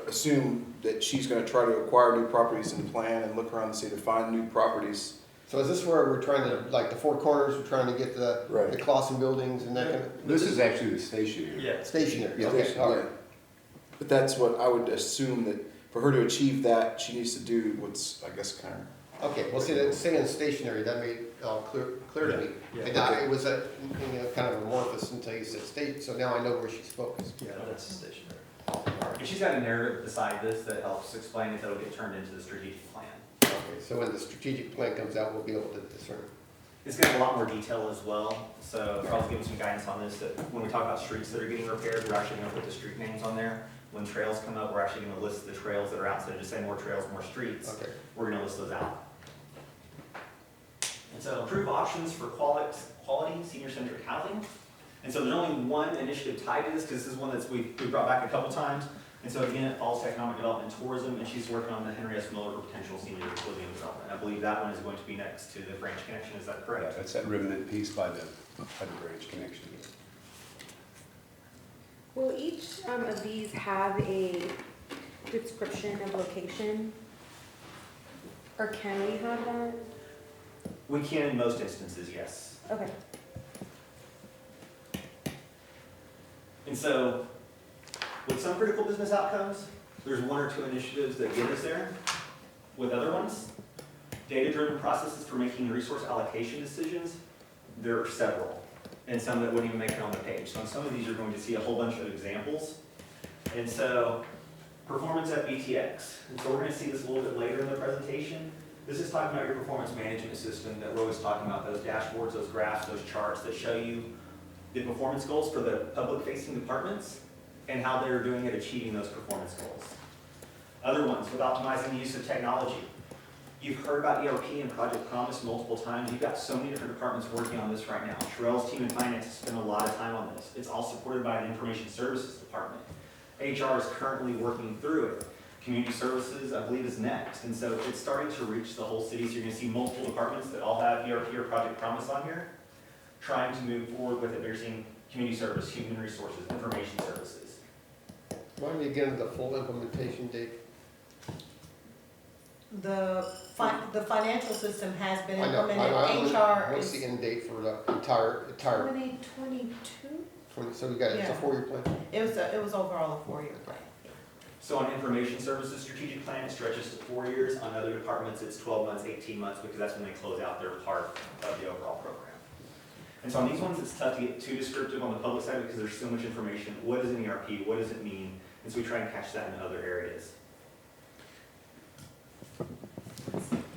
assume that she's gonna try to acquire new properties and plan and look around the city to find new properties. So is this where we're trying to, like the Four Corners, we're trying to get the Right. Clausen buildings and that kind of, This is actually the station here. Yeah. stationary, Yeah, okay, all right. But that's what I would assume, that for her to achieve that, she needs to do what's, I guess, kind of. Okay, well, see, that saying stationary, that made it all clear to me. Yeah. And it was kind of amorphous until you said state, so now I know where she's focused. Yeah, that's stationary. All right. And she's got a narrative beside this that helps explain it, that'll get turned into the strategic plan. Okay, so when the strategic plan comes out, we'll be able to discern. It's gonna have a lot more detail as well, so Carl's giving some guidance on this, that when we talk about streets that are getting repaired, we're actually gonna put the street names on there. When trails come up, we're actually gonna list the trails that are out, instead of just saying more trails, more streets, Okay. we're gonna list those out. And so improve options for quality senior-centric housing. And so there's only one initiative tied to this, because this is one that's we brought back a couple times. And so again, it falls to economic development and tourism, and she's working on the Henry S. Miller potential senior living development. I believe that one is going to be next to the Branch Connection, is that Yeah, correct? that's that remnant piece by the branch connection. Will each of these have a description of location? Or can we have that? We can in most instances, yes. Okay. And so, with some critical business outcomes, there's one or two initiatives that get us there. With other ones, data-driven processes for making resource allocation decisions, there are several, and some that wouldn't even make it on the page. So on some of these, you're going to see a whole bunch of examples. And so, performance at BTX. And so we're gonna see this a little bit later in the presentation. This is talking about your performance management system that Roy was talking about, those dashboards, those graphs, those charts that show you the performance goals for the public-facing departments and how they're doing at achieving those performance goals. Other ones, with optimizing the use of technology. You've heard about ERP and Project Promise multiple times. You've got so many different departments working on this right now. Sherelle's team in finance has spent a lot of time on this. It's all supported by the Information Services Department. HR is currently working through it. Community Services, I believe, is next. And so it's starting to reach the whole city. So you're gonna see multiple departments that all have ERP or Project Promise on here, trying to move forward with it. They're seeing community service, human resources, information services. Remind me again of the full implementation date. The financial system has been I know, implemented, HR what's the is, end date for the entire, 2022? so we got, it's a Yeah. 4-year plan? it was overall a 4-year plan. So on information services strategic plan, it stretches to 4 years. On other departments, it's 12 months, 18 months, because that's when they close out their part of the overall program. And so on these ones, it's tough to get too descriptive on the public side because there's so much information. What is an ERP? What does it mean? And so we try and catch that in other areas.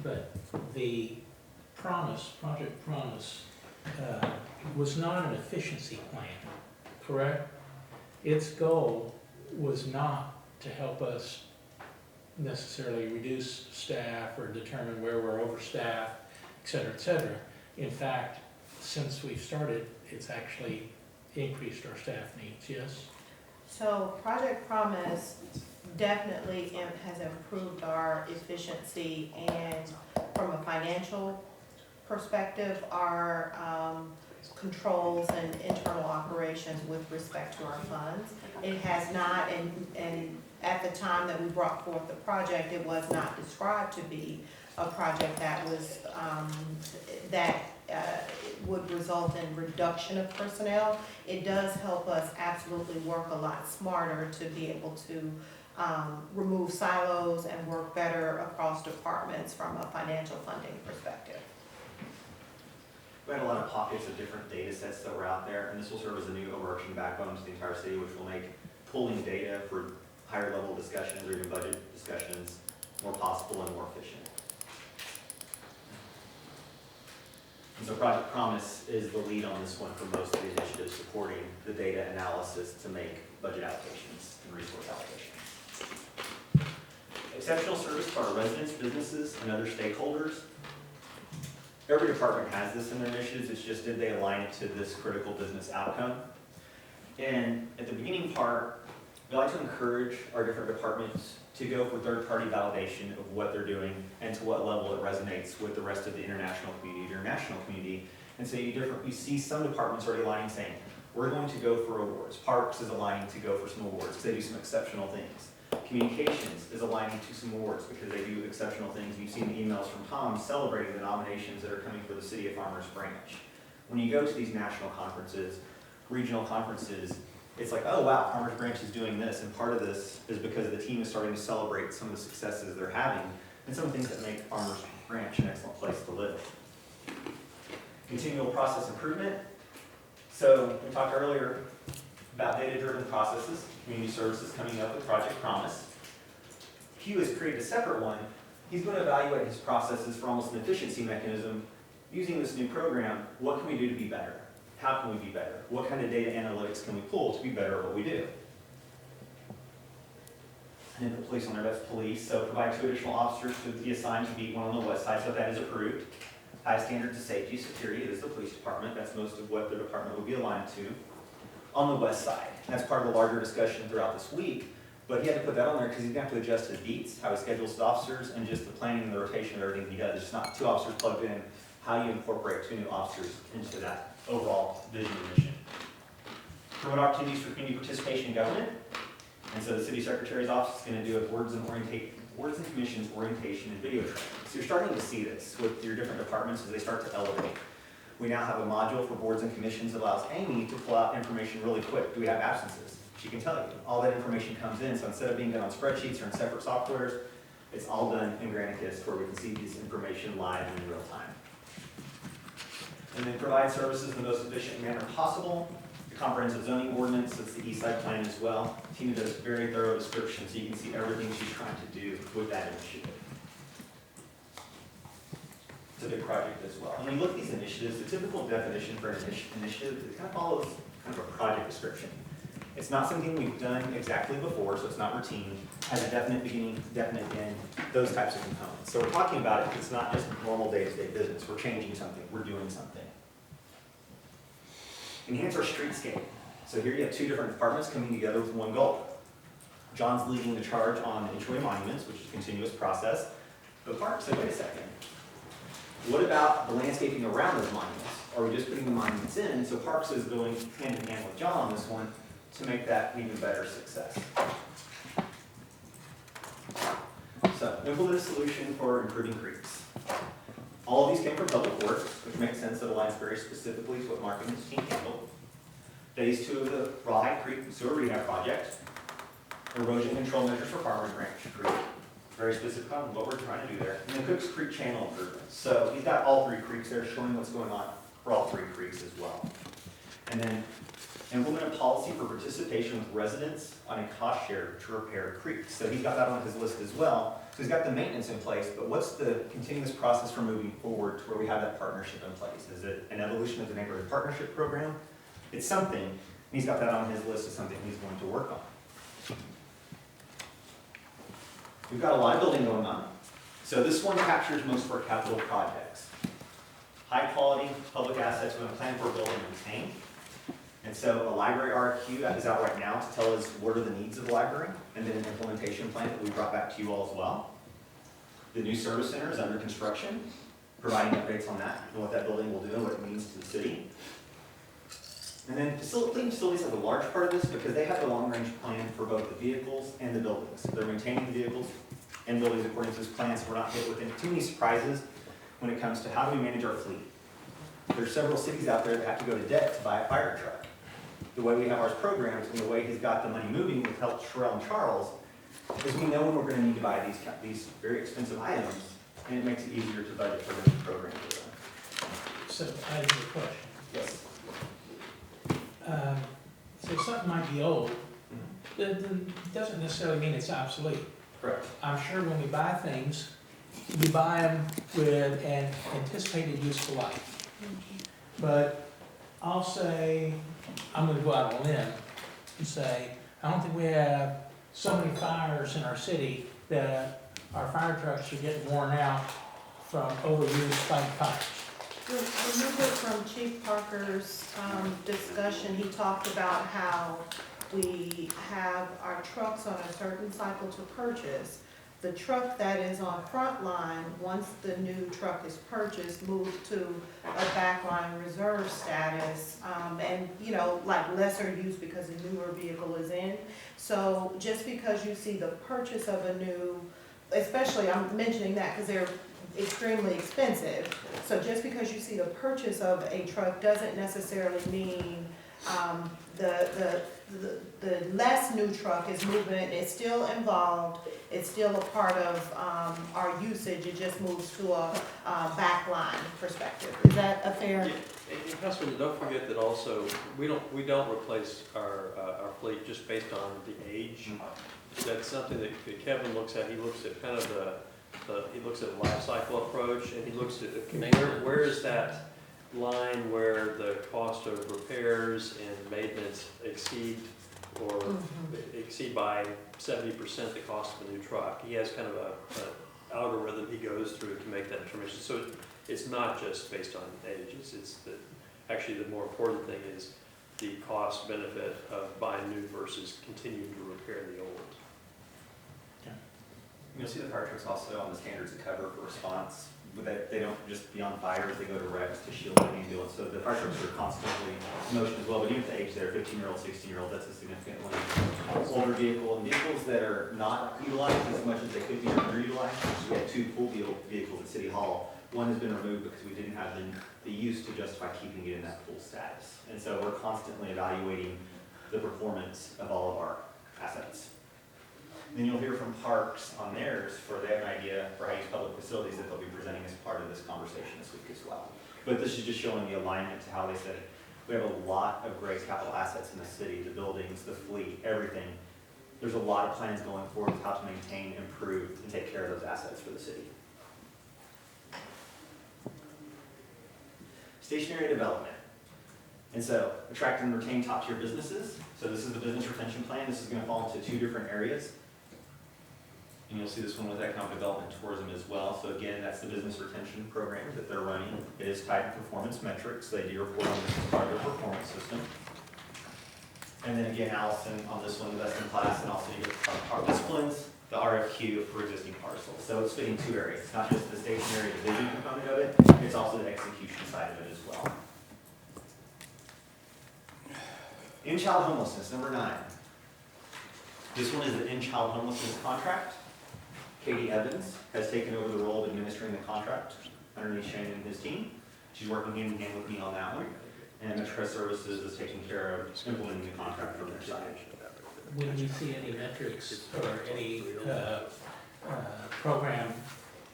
But the Project Promise, was not an efficiency plan, correct? Its goal was not to help us necessarily reduce staff or determine where we're overstaffed, et cetera, et cetera. In fact, since we've started, it's actually increased our staff needs, yes? So Project Promise definitely has improved our efficiency, and from a financial perspective, our controls and internal operations with respect to our funds. It has not, and at the time that we brought forth the project, it was not described to be a project that was, would result in reduction of personnel. It does help us absolutely work a lot smarter to be able to remove silos and work better across departments from a financial funding perspective. We had a lot of pockets of different data sets that were out there, and this will serve as a new overarching backbone to the entire city, which will make pulling data for higher level discussions or even budget discussions more possible and more efficient. And so Project Promise is the lead on this one for most of the initiatives supporting the data analysis to make budget allocations and resource allocations. Exceptional service to our residents, businesses, and other stakeholders. Every department has this in their initiatives, it's just did they align it to this critical business outcome? And at the beginning part, we like to encourage our different departments to go for third-party validation of what they're doing and to what level it resonates with the rest of the international community or national community. And so you see some departments already aligning saying, we're going to go for awards. Parks is aligning to go for some awards because they do some exceptional things. Communications is aligning to some awards because they do exceptional things. And you've seen the emails from Tom celebrating the nominations that are coming for the City of Farmers Branch. When you go to these national conferences, regional conferences, it's like, oh wow, Farmers Branch is doing this, and part of this is because the team is starting to celebrate some of the successes they're having and some things that make Farmers Branch an excellent place to live. Continual process improvement. So we talked earlier about data data-driven processes, community services coming up with Project Promise. Hugh has created a separate one. He's going to evaluate his processes for almost an efficiency mechanism. Using this new program, what can we do to be better? How can we be better? What kind of data analytics can we pull to be better at what we do? And then put police on there, that's police. So provide 2 additional officers to be assigned to be one on the west side, so that is approved. High standards of safety, security, it is the police department. That's most of what the department would be aligned to. On the west side, that's part of the larger discussion throughout this week. But he had to put that on there because he's going to have to adjust his beats, how he schedules his officers, and just the planning and the rotation of everything he does. It's not 2 officers plugged in, how you incorporate 2 new officers into that overall vision and mission. Promote opportunities for community participation in government. And so the city secretary's office is going to do a boards and commissions orientation and video training. So you're starting to see this with your different departments as they start to elevate. We now have a module for boards and commissions that allows Amy to pull out information really quick. Do we have absences? She can tell you. All that information comes in, so instead of being done on spreadsheets or in separate softwares, it's all done in Granicus where we can see this information live and in real time. And then provide services in the most efficient manner possible. The comprehensive zoning ordinance, that's the east side plan as well. Tina does a very thorough description so you can see everything she's trying to do with that initiative. It's a big project as well. And when you look at these initiatives, the typical definition for an initiative, it kind of follows kind of a project description. It's not something we've done exactly before, so it's not routine, has a definite beginning, definite end, those types of components. So we're talking about it, it's not just normal day-to-day business. We're changing something, we're doing something. Enhance our streetscape. So here you have 2 different departments coming together with one goal. John's leading the charge on the HOA monuments, which is a continuous process. But Park said, wait a second. What about the landscaping around those monuments? Are we just putting the monuments in? So Parks is going hand in hand with John on this one to make that even better success. So, implement a solution for improving creeks. All of these came from Public Works, which makes sense, that aligns very specifically to what Mark and his team handled. Phase 2 of the Rawhide Creek Sewer Rehab Project. Erosion control measures for Farmers Ranch Creek. Very specific on what we're trying to do there. And the Cooks Creek channel improvements. So he's got all 3 creeks there, showing what's going on for all 3 creeks as well. And then implement a policy for participation with residents on a cost share to repair creeks. So he's got that on his list as well. So he's got the maintenance in place, but what's the continuous process for moving forward to where we have that partnership in place? Is it an evolution of the neighborhood partnership program? It's something, and he's got that on his list as something he's going to work on. We've got a lot of building going on. So this one captures most of our capital projects. High quality public assets we're going to plan for, build, and maintain. And so a library RFQ that is out right now to tell us what are the needs of the library, and then an implementation plan that we brought back to you all as well. The new service center is under construction, providing updates on that and what that building will do and what it means to the city. And then clean facilities have a large part of this because they have the long-range plan for both the vehicles and the buildings. They're maintaining the vehicles and buildings according to this plan, so we're not hit with too many surprises when it comes to how do we manage our fleet. There's several cities out there that have to go to debt to buy a fire truck. The way we have ours programmed and the way he's got the money moving with help Sherelle and Charles is we know when we're going to need to buy these very expensive items, and it makes it easier to budget for them and program for them. So I have a question. Yes. So something might be old, that doesn't necessarily mean it's obsolete. Correct. I'm sure when we buy things, we buy them with an anticipated useful life. But I'll say, I'm gonna go out on a limb and say, I don't think we have so many fires in our city that our fire trucks are getting worn out from overused fighting fires. Remember from Chief Parker's discussion, he talked about how we have our trucks on a certain cycle to purchase. The truck that is on Frontline, once the new truck is purchased, moves to a backline reserve status, and, you know, like lesser use because a newer vehicle is in. So just because you see the purchase of a new, especially I'm mentioning that because they're extremely expensive. So just because you see the purchase of a truck doesn't necessarily mean the less new truck is moving. It's still involved. It's still a part of our usage. It just moves to a backline perspective. Is that a fair? Yeah, and Councilman, don't forget that also we don't replace our fleet roughly, just based on the age. That's something that Kevin looks at. He looks at kind of he looks at a life cycle approach, and he looks at, where is that line where the cost of repairs and maintenance exceed by 70% the cost of a new truck. He has kind of a algorithm he goes through to make that determination. So it's not just based on age. Actually the more important thing is the cost benefit of buying new versus continuing to repair the old. You'll see the fire trucks also on the standards of cover for response. They don't just be on fires, they go to wrecks to shield an ambulance. So the fire trucks are constantly in motion as well, but even at the age there, 15-year-old, 16-year-old, that's a significant one. Older vehicle, and vehicles that are not utilized as much as they could be or underutilized. We had 2 pool vehicles at City Hall. One has been removed because we didn't have the use to justify keeping it in that pool status. And so we're constantly evaluating the performance of all of our assets. Then you'll hear from Parks on theirs, for they have an idea for how to use public facilities that they'll be presenting as part of this conversation this week as well. But this is just showing the alignment to how they said we have a lot of great capital assets in the city, the buildings, the fleet, everything. There's a lot of plans going forward with how to maintain, improve, and take care of those assets for the city. Stationary development. And so attract and retain top-tier businesses. So this is the business retention plan. This is going to fall into 2 different areas. And you'll see this one with economic development and tourism as well. So again, that's the business retention program that they're running. It is tied to performance metrics. They do report on this as part of their performance system. And then again, Allison on this one, the best in class, and also you get our disciplines, the RFQ for existing parcels. So it's fitting 2 areas. It's not just the stationary division component of it, it's also the execution side of it as well. In-child homelessness, number 9. This one is the in-child homelessness contract. Katie Evans has taken over the role of administering the contract underneath Shane and his team. She's working hand in hand with me on that one. And Metro Services is taking care of implementing the contract from their side. Will we see any metrics or any program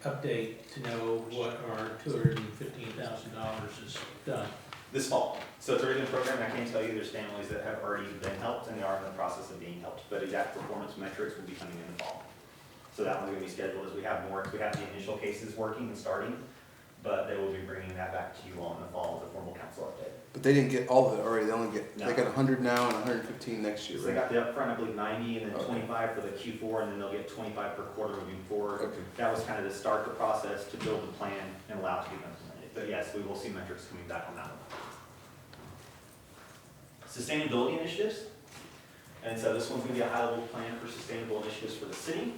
update to know what our $215,000 is done? This fall. So it's already been programmed. I can tell you there's families that have already been helped and they are in the process of being helped. But exact performance metrics will be coming in the fall. So that one's going to be scheduled as we have more. We have the initial cases working and starting, but they will be bringing that back to you all in the fall with a formal council update. But they didn't get all of it already, they only get, No. they got 100 now and 115 next year, So they right? got the upfront, I believe 90 and then Okay. 25 for the Q4 and then they'll get 25 per quarter moving forward. Okay. That was kind of to start the process to build the plan and allow it to be implemented. But yes, we will see metrics coming back on that one. Sustainability initiatives. And so this one's going to be a high-level plan for sustainable initiatives for the city.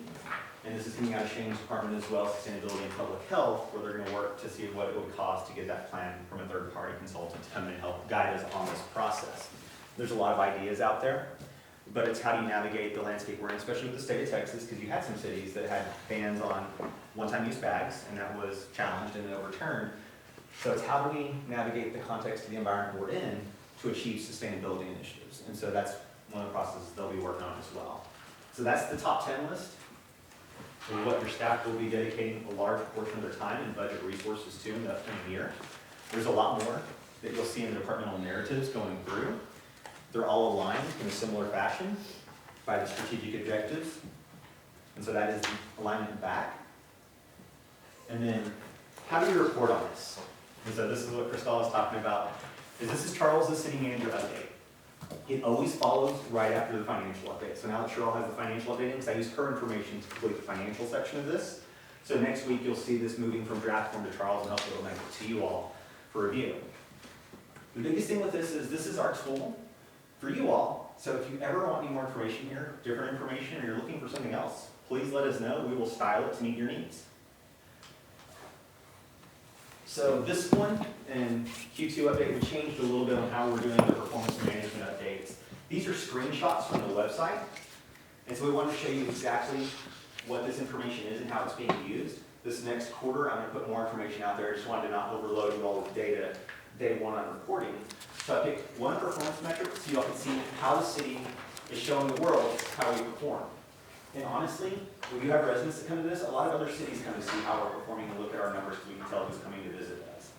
And this is coming out of Shane's department as well, sustainability and public health, where they're going to work to see what it would cost to get that plan from a third-party consultant to come and help guide us on this process. There's a lot of ideas out there, but it's how do you navigate the landscape we're in, especially with the state of Texas, because you had some cities that had bans on one-time use bags, and that was challenged and then overturned. So it's how do we navigate the context of the environment we're in to achieve sustainability initiatives. And so that's one of the processes they'll be working on as well. So that's the top 10 list. And what your staff will be dedicating a large portion of their time and budget resources to in the upcoming year. There's a lot more that you'll see in the departmental narratives going through. They're all aligned in a similar fashion by the strategic objectives. And so that is the alignment back. And then, how do you report on this? And so this is what Crystal is talking about. This is Charles, the city manager update. It always follows right after the financial update. So now that Cheryl has the financial update, because I used her information to complete the financial section of this. So next week, you'll see this moving from draft form to Charles, and hopefully it'll make it to you all for review. The biggest thing with this is our tool for you all. So if you ever want any more information here, different information, or you're looking for something else, please let us know. We will style it to meet your needs. So this one and Q2 update, we changed a little bit on how we're doing the performance management updates. These are screenshots from the website. And so we wanted to show you exactly what this information is and how it's being used. This next quarter, I'm going to put more information out there. I just wanted to not overload you all with data day one on reporting. So I picked one performance metric so you all can see how the city is showing the world how we perform. And honestly, when you have residents that come to this, a lot of other cities come to see how we're performing and look at our numbers so we can tell who's coming to visit us.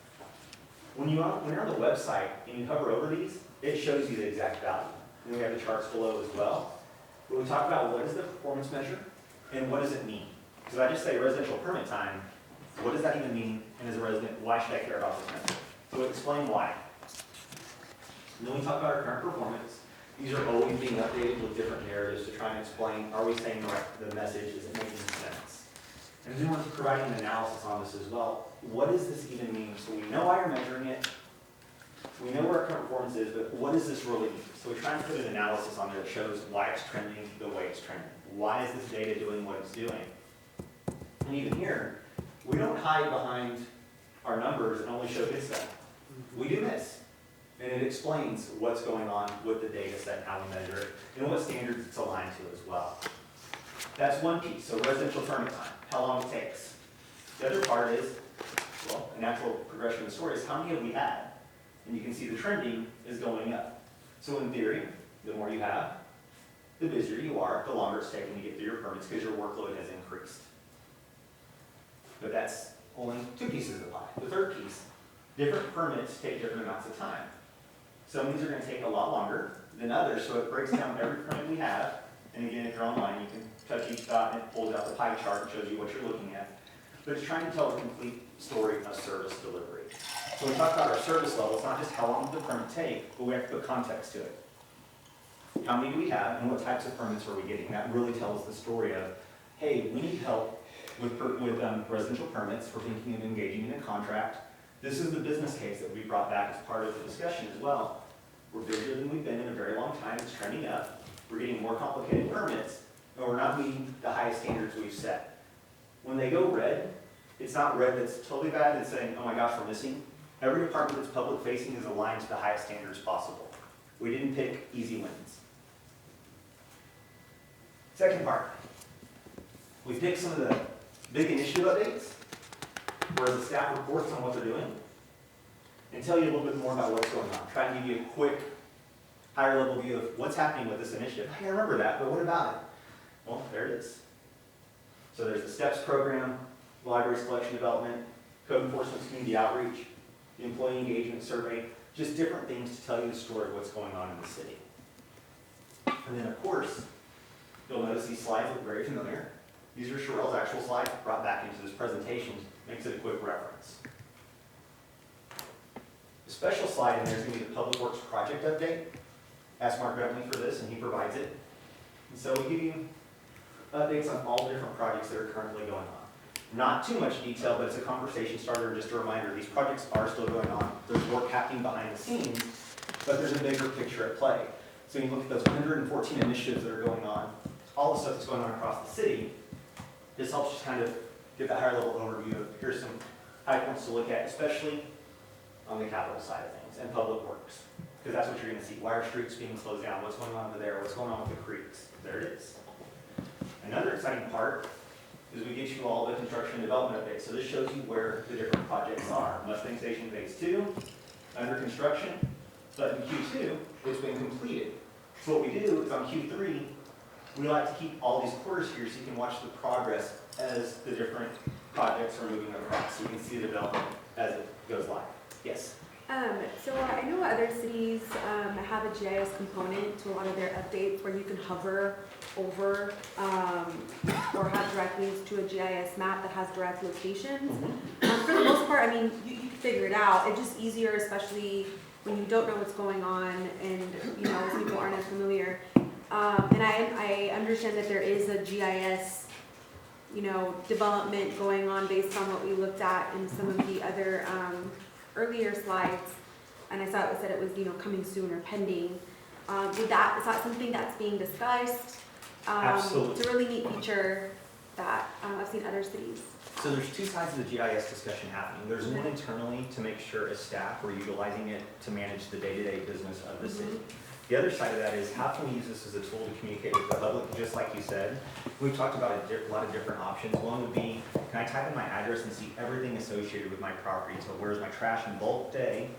When you're on the website and you hover over these, it shows you the exact value. And then we have the charts below as well. But we talk about what is the performance measure and what does it mean? Because I just say residential permit time, what does that even mean? And as a resident, why should I care about this measure? So we'll explain why. And then we talk about our current performance. These are always being updated with different narratives to try and explain, are we saying the message, is it making sense? And then we're providing an analysis on this as well. What does this even mean? So we know why you're measuring it, we know where our current performance is, but what does this really mean? So we try and put an analysis on there that shows why it's trending the way it's trending. Why is this data doing what it's doing? And even here, we don't hide behind our numbers and only show good stuff. We do this. And it explains what's going on with the data set, how we measure it, and what standards it's aligned to as well. That's one piece. So residential permit time, how long it takes. The other part is, well, a natural progression of the story is how many have we had? And you can see the trending is going up. So in theory, the more you have, the busier you are, the longer it's taking to get through your permits because your workload has increased. But that's only two pieces of the pie. The third piece, different permits take different amounts of time. Some of these are going to take a lot longer than others, so it breaks down every permit we have. And again, if you're online, you can touch each dot and it pulls out the pie chart and shows you what you're looking at. But it's trying to tell the complete story of service delivery. So when we talk about our service level, it's not just how long does the permit take, but we have to put context to it. How many do we have and what types of permits are we getting? That really tells the story of, hey, we need help with residential permits. We're thinking of engaging in a contract. This is the business case that we brought back as part of the discussion as well. We're busier than we've been in a very long time. It's trending up. We're getting more complicated permits, and we're not meeting the highest standards we've set. When they go red, it's not red that's totally bad. It's saying, oh my gosh, we're missing. Every department that's public facing is aligned to the highest standards possible. We didn't pick easy wins. Second part, we picked some of the big initiative updates, where the staff reports on what they're doing, and tell you a little bit more about what's going on. Try and give you a quick, higher level view of what's happening with this initiative. I remember that, but what about it? Well, there it is. So there's the STEPS program, library selection development, code enforcement community outreach, the employee engagement survey, just different things to tell you the story of what's going on in the city. And then of course, you'll notice these slides look very familiar. These are Sherelle's actual slides brought back into this presentation, makes it a quick reference. The special slide in there is going to be the Public Works project update. Ask Mark Bentley for this and he provides it. And so we give you updates on all the different projects that are currently going on. Not too much detail, but it's a conversation starter and just a reminder, these projects are still going on. There's work happening behind the scenes, but there's a bigger picture at play. So you look at those 114 initiatives that are going on, all the stuff that's going on across the city. This helps just kind of give that higher level overview of here's some high points to look at, especially on the capital side of things and public works. Because that's what you're going to see. Why are streets being closed down? What's going on over there? What's going on with the creeks? There it is. Another exciting part is we get you all the construction and development updates. So this shows you where the different projects are. Mustang Station Phase 2, under construction, but in Q2, it's been completed. So what we do is on Q3, we like to keep all these quarters here so you can watch the progress as the different projects are moving across. So you can see the development as it goes live. Yes? So I know other cities have a GIS component to a lot of their updates where you can hover over or have direct links to a GIS map that has direct locations. For the most part, I mean, you can figure it out. It's just easier, especially when you don't know what's going on and, you know, people aren't as familiar. And I understand that there is a GIS, you know, development going on based on what we looked at in some of the other earlier slides, and I saw it said it was, you know, coming soon or pending. Is that something that's being discussed? Absolutely. It's a really neat feature that I've seen other cities. So there's two sides of the GIS discussion happening. There's one internally to make sure as staff we're utilizing it to manage the day-to-day business of the city. The other side of that is how can we use this as a tool to communicate with the public, just like you said. We've talked about a lot of different options. One would be, can I type in my address and see everything associated with my property? So where's my trash and bulk day?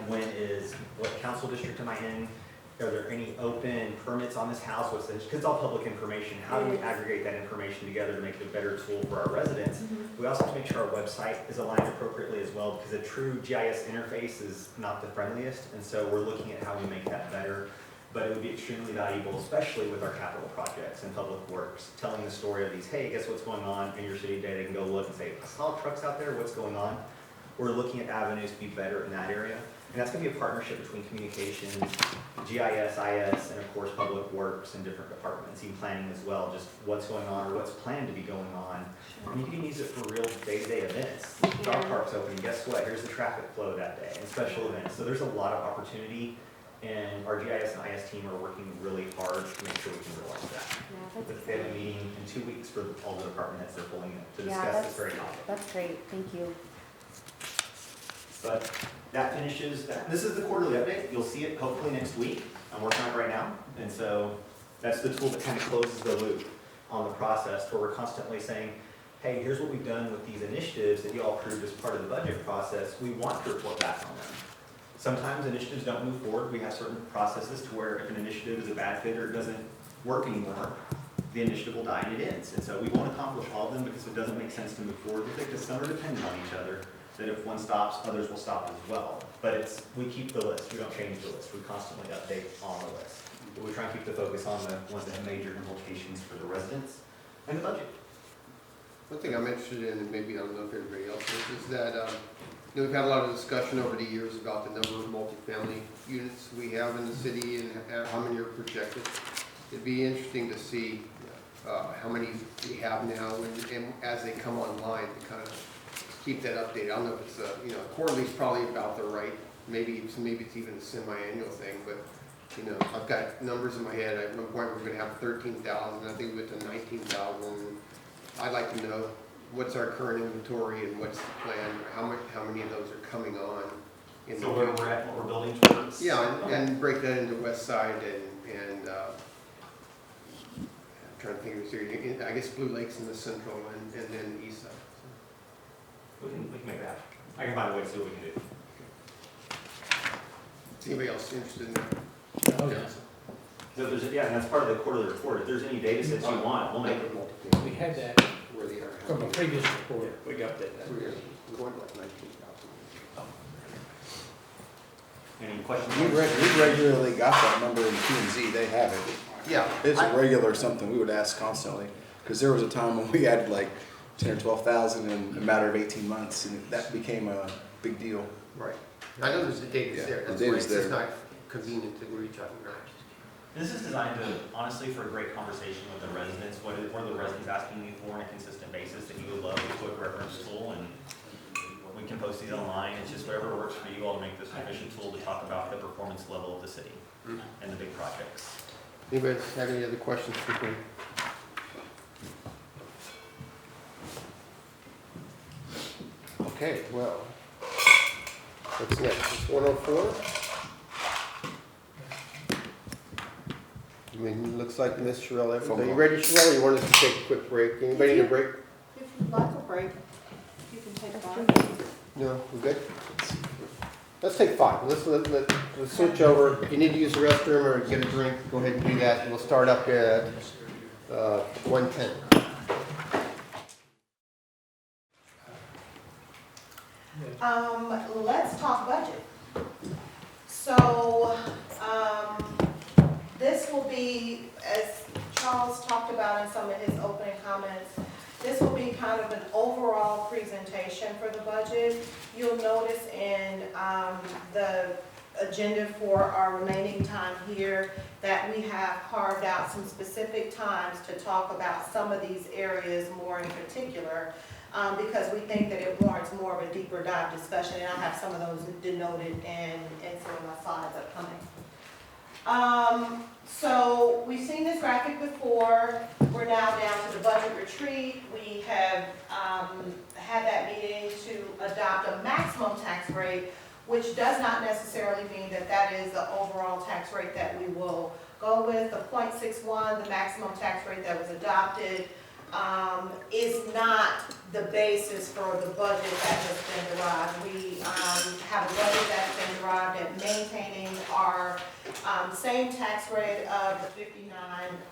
What council district am I in? Are there any open permits on this house? Because it's all public information. How do we aggregate that information together to make it a better tool for our residents? We also have to make sure our website is aligned appropriately as well, because a true GIS interface is not the friendliest, and so we're looking at how we make that better. but it would be extremely valuable, especially with our capital projects and public works, telling the story of these, hey, guess what's going on in your city today? They can go look and say, I saw trucks out there, what's going on? We're looking at avenues to be better in that area. And that's gonna be a partnership between communications, GIS, IS, and of course, public works and different departments, even planning as well, just what's going on or what's planned to be going on. And you can use it for real day-to-day events. Dog park's open, guess what? Here's the traffic flow that day, and special events. So there's a lot of opportunity, and our GIS and IS team are working really hard to make sure we can realize that. Yeah, that's They have a exciting. meeting in 2 weeks for all the department heads they're pulling in to Yeah, discuss this very topic. That's great, thank you. But that finishes, this is the quarterly update. You'll see it hopefully next week. I'm working on it right now. And so that's the tool that kind of closes the loop on the process where we're constantly saying, hey, here's what we've done with these initiatives that you all approved as part of the budget process. We want to report back on them. Sometimes initiatives don't move forward. We have certain processes to where if an initiative is a bad fit or it doesn't work anymore, the initiative will die and it ends. And so we won't accomplish all of them because it doesn't make sense to move forward with it because some are dependent on each other. That if one stops, others will stop as well. But we keep the list, we don't change the list, we constantly update on the list. But we try and keep the focus on the ones that have major implications for the residents and the budget. One thing I'm interested in, and maybe I don't know if everybody else is that, we've had a lot of discussion over the years about the number of multifamily units we have in the city and how many are projected. It'd be interesting to see how many we have now and as they come online to kind of keep that updated. I don't know if it's quarterly is probably about the right, maybe it's even a semi-annual thing, but I've got numbers in my head. At one point we're gonna have 13,000, I think we went to 19,000. I'd like to know what's our current inventory and what's the plan, how many of those are coming on. In So the where future. we're at, what we're building towards? Yeah, and break that into west side and I'm trying to think of it, I guess Blue Lake's in the central and then east side. We can make that happen. I can find a way to see what we can do. Is anybody else interested in that? Oh, yes. So if there's, yeah, and that's part of the quarterly report. If there's any data sets you want, we'll make it. We had that Where they are. from a previous report. We got that. We're going to like 19,000. Any questions? We regularly got that number in P and Z, they have it. Yeah. It's a regular something we would ask constantly, because there was a time when we had like 10 or 12,000 in a matter of 18 months, and that became a big deal. Right. I know there's the data's Yeah, there, the that's why data's it's just there. not convenient to reach out and grab. This is designed to, honestly, for a great conversation with the residents. What are the residents asking you for on a consistent basis that you would love a quick reference tool? And we can post these online. It's just whatever works for you all to make this an efficient tool to talk about the performance level of the city and the big projects. Anybody have any other questions for me? Okay, well, what's next? It's 104? I mean, it looks like Miss Sherelle Evans. Are you ready, Sherelle, or you want us to take a quick break? Anybody need a break? If you'd like a break, you can take That's 5. No, we're good? Let's take 5. Let's switch over. If you need to use the restroom or get a drink, go ahead and do that. And we'll start up at 1:10. Let's talk budget. So, this will be, as Charles talked about in some of his opening comments, this will be kind of an overall presentation for the budget. You'll notice in the agenda for our remaining time here that we have carved out some specific times to talk about some of these areas more in particular, because we think that it warrants more of a deeper dive discussion, and I have some of those denoted in some of my slides upcoming. So we've seen this graphic before. We're now down to the budget retreat. We have had that meeting to adopt a maximum tax rate, which does not necessarily mean that that is the overall tax rate that we will go with. The 0.61, the maximum tax rate that was adopted, is not the basis for the budget that has been derived. We have a budget that's been derived at maintaining our same tax rate of the 59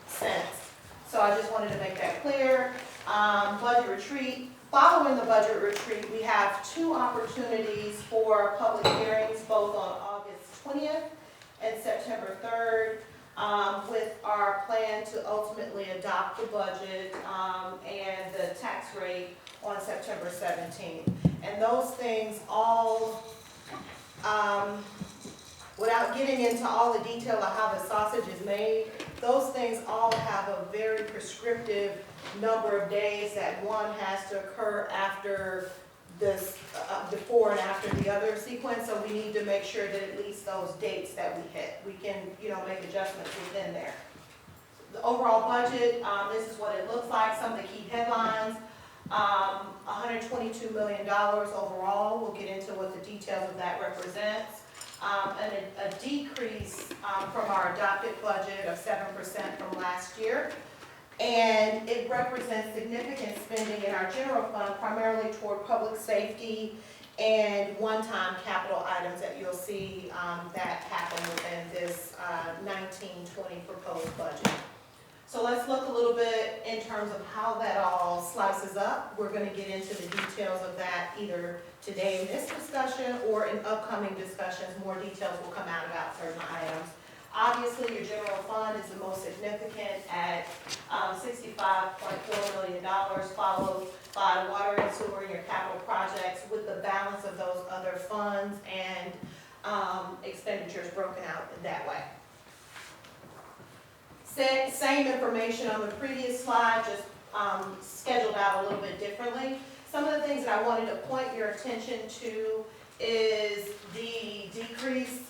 cents. So I just wanted to make that clear. Budget retreat. Following the budget retreat, we have 2 opportunities for public hearings, both on August 20th and September 3rd. with our plan to ultimately adopt the budget, and the tax rate on September 17th. And those things all, without getting into all the detail of how the sausage is made, those things all have a very prescriptive number of days that one has to occur after this, before and after the other sequence, so we need to make sure that at least those dates that we hit, we can, make adjustments within there. The overall budget, this is what it looks like, some of the key headlines. $122 million overall, we'll get into what the details of that represents. And a decrease from our adopted budget of 7% from last year. And it represents significant spending in our general fund, primarily toward public safety and one-time capital items that you'll see that happen within this 19-20 proposed budget. So let's look a little bit in terms of how that all slices up. We're going to get into the details of that either today in this discussion or in upcoming discussions. More details will come out about certain items. Obviously, your general fund is the most significant at $65.4 million, followed by water and sewer and your capital projects, with the balance of those other funds and expenditures broken out that way. Same information on the previous slide, just scheduled out a little bit differently. Some of the things that I wanted to point your attention to is the decrease,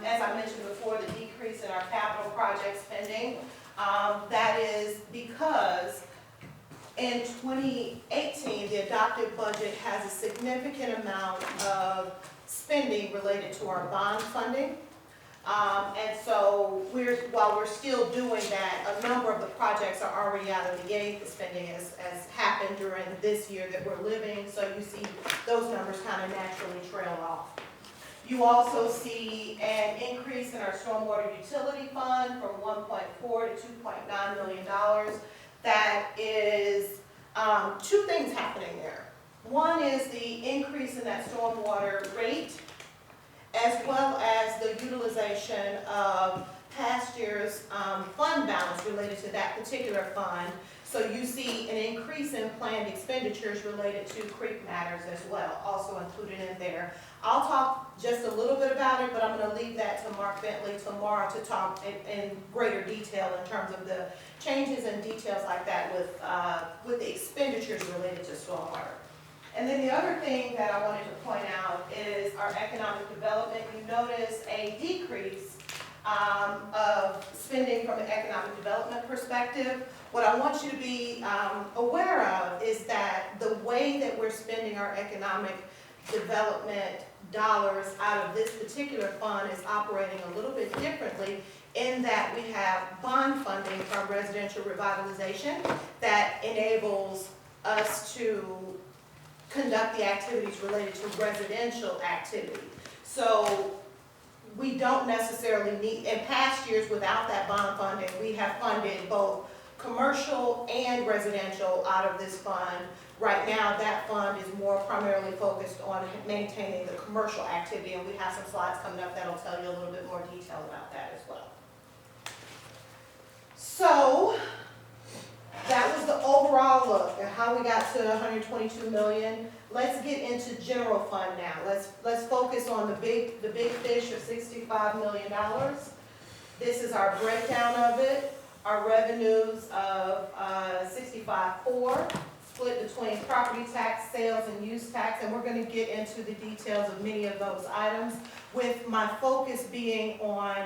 as I mentioned before, the decrease in our capital project spending. That is because in 2018, the adopted budget has a significant amount of spending related to our bond funding. And so while we're still doing that, a number of the projects are already out of the gate. The spending has happened during this year that we're living, so you see those numbers kind of naturally trail off. You also see an increase in our stormwater utility fund from 1.4 to $2.9 million. That is two things happening there. One is the increase in that stormwater rate, as well as the utilization of past year's fund balance related to that particular fund. So you see an increase in planned expenditures related to creek matters as well, also included in there. I'll talk just a little bit about it, but I'm going to leave that to Mark Bentley tomorrow to talk in greater detail in terms of the changes and details like that with the expenditures related to stormwater. And then the other thing that I wanted to point out is our economic development. You notice a decrease of spending from an economic development perspective. What I want you to be aware of is that the way that we're spending our economic development dollars out of this particular fund is operating a little bit differently, in that we have bond funding from residential revitalization that enables us to conduct the activities related to residential activity. So we don't necessarily need, in past years without that bond funding, we have funded both commercial and residential out of this fund. Right now, that fund is more primarily focused on maintaining the commercial activity, and we have some slides coming up that'll tell you a little bit more detail about that as well. So that was the overall look at how we got to 122 million. Let's get into general fund now. Let's focus on the big fish of $65 million. This is our breakdown of it. Our revenues of 65.4, split between property tax, sales, and use tax, and we're going to get into the details of many of those items, with my focus being on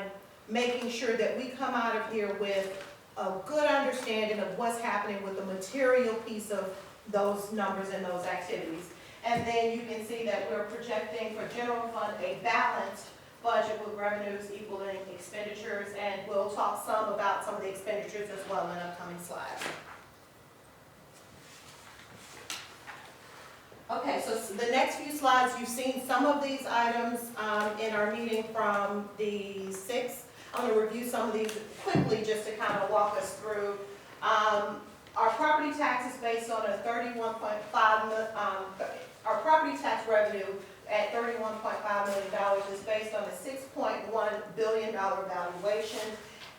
making sure that we come out of here with a good understanding of what's happening with the material piece of those numbers and those activities. And then you can see that we're projecting for general fund a balanced budget with revenues equaling expenditures, and we'll talk some about some of the expenditures as well in upcoming slides. Okay, so the next few slides, you've seen some of these items in our meeting from the 6th. I'm going to review some of these quickly just to kind of walk us through. Our property tax is based on a 31.5 million, our property tax revenue at $31.5 million is based on a $6.1 billion valuation.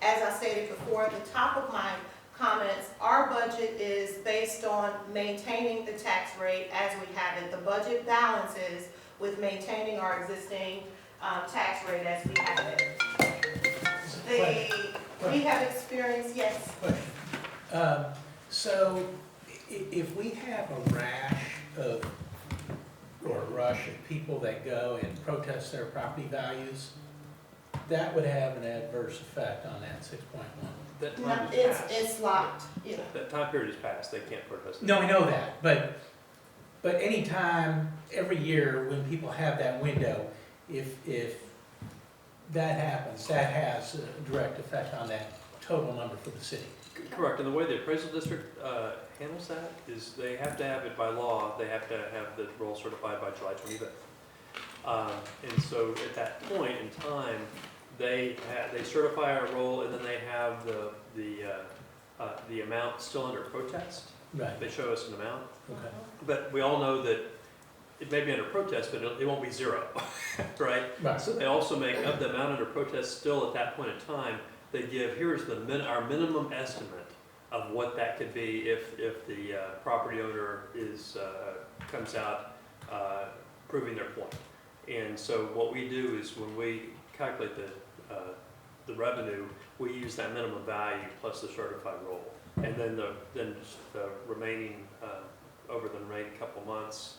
as I stated before, at the top of my comments, our budget is based on maintaining the tax rate as we have it. The budget balances with maintaining our existing tax rate as we have it. We have experienced, yes. So if we have a rash of, or a rush of people that go and protest their property values, that would have an adverse effect on that 6.1. That No, time is passed. it's locked, yeah. That time period is passed, they can't protest. No, I know that, but anytime, every year, when people have that window, if that happens, that has a direct effect on that total number for the city. Correct, and the way the appraisal district handles that is they have to have it by law, they have to have the roll certified by July 25th. And so at that point in time, they certify our roll, and then they have the amount still under protest. Right, They show us an amount, okay. but we all know that it may be under protest, but it won't be zero, right? Right. So they also make, of the amount under protest still at that point in time, they give, here's our minimum estimate of what that could be if the property owner comes out proving their point. And so what we do is when we calculate the revenue, we use that minimum value plus the certified roll. And then the remaining, over the remaining couple months,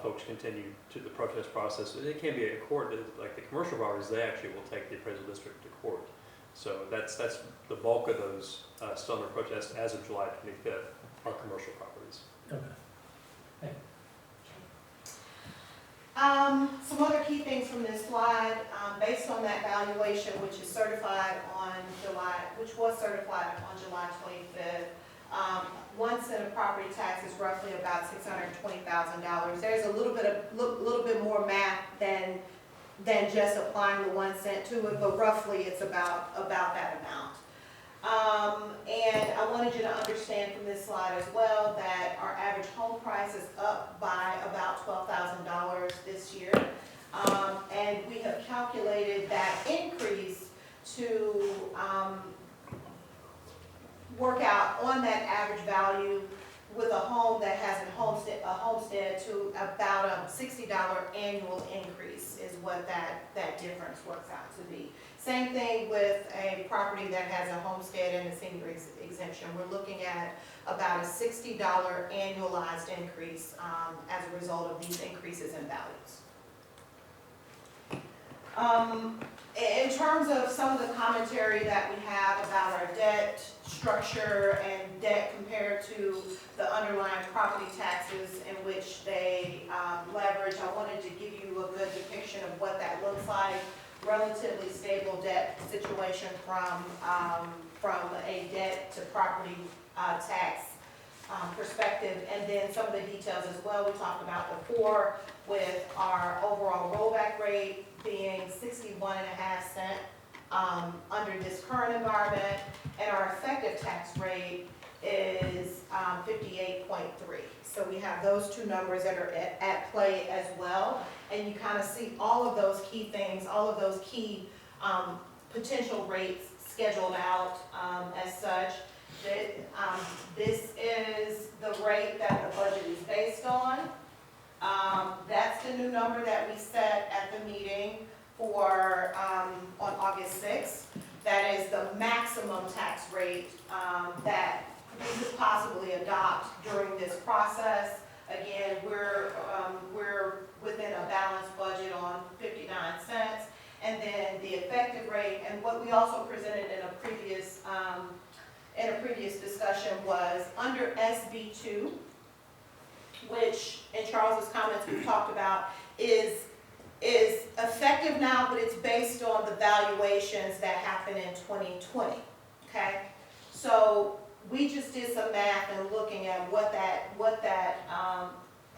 folks continue to the protest process. It can be a court, like the commercial properties, they actually will take the appraisal district to court. So that's the bulk of those still under protest as of July 25th are commercial properties. Okay. Some other key things from this slide, based on that valuation, which was certified on July 25th, 1 cent of property tax is roughly about $620,000. There's a little bit more math than just applying the 1 cent to it, but roughly it's about that amount. And I wanted you to understand from this slide as well that our average home price is up by about $12,000 this year. And we have calculated that increase to work out on that average value with a home that has a homestead to about a $60 annual increase is what that difference works out to be. Same thing with a property that has a homestead and a senior exemption. We're looking at about a $60 annualized increase as a result of these increases in values. In terms of some of the commentary that we have about our debt structure and debt compared to the underlying property taxes in which they leverage, I wanted to give you a good depiction of what that looks like. Relatively stable debt situation from a debt to property tax perspective, and then some of the details as well we talked about before, with our overall rollback rate being 61.5 cents under this current environment, and our effective tax rate is 58.3. So we have those two numbers that are at play as well, and you kind of see all of those key things, all of those key potential rates scheduled out as such. This is the rate that the budget is based on. That's the new number that we set at the meeting for on August 6th. That is the maximum tax rate that we could possibly adopt during this process. Again, we're within a balanced budget on 59 cents. And then the effective rate, and what we also presented in a previous discussion was under SB2, which in Charles's comments we talked about is effective now, but it's based on the valuations that happened in 2020. Okay, so we just did some math and looking at what that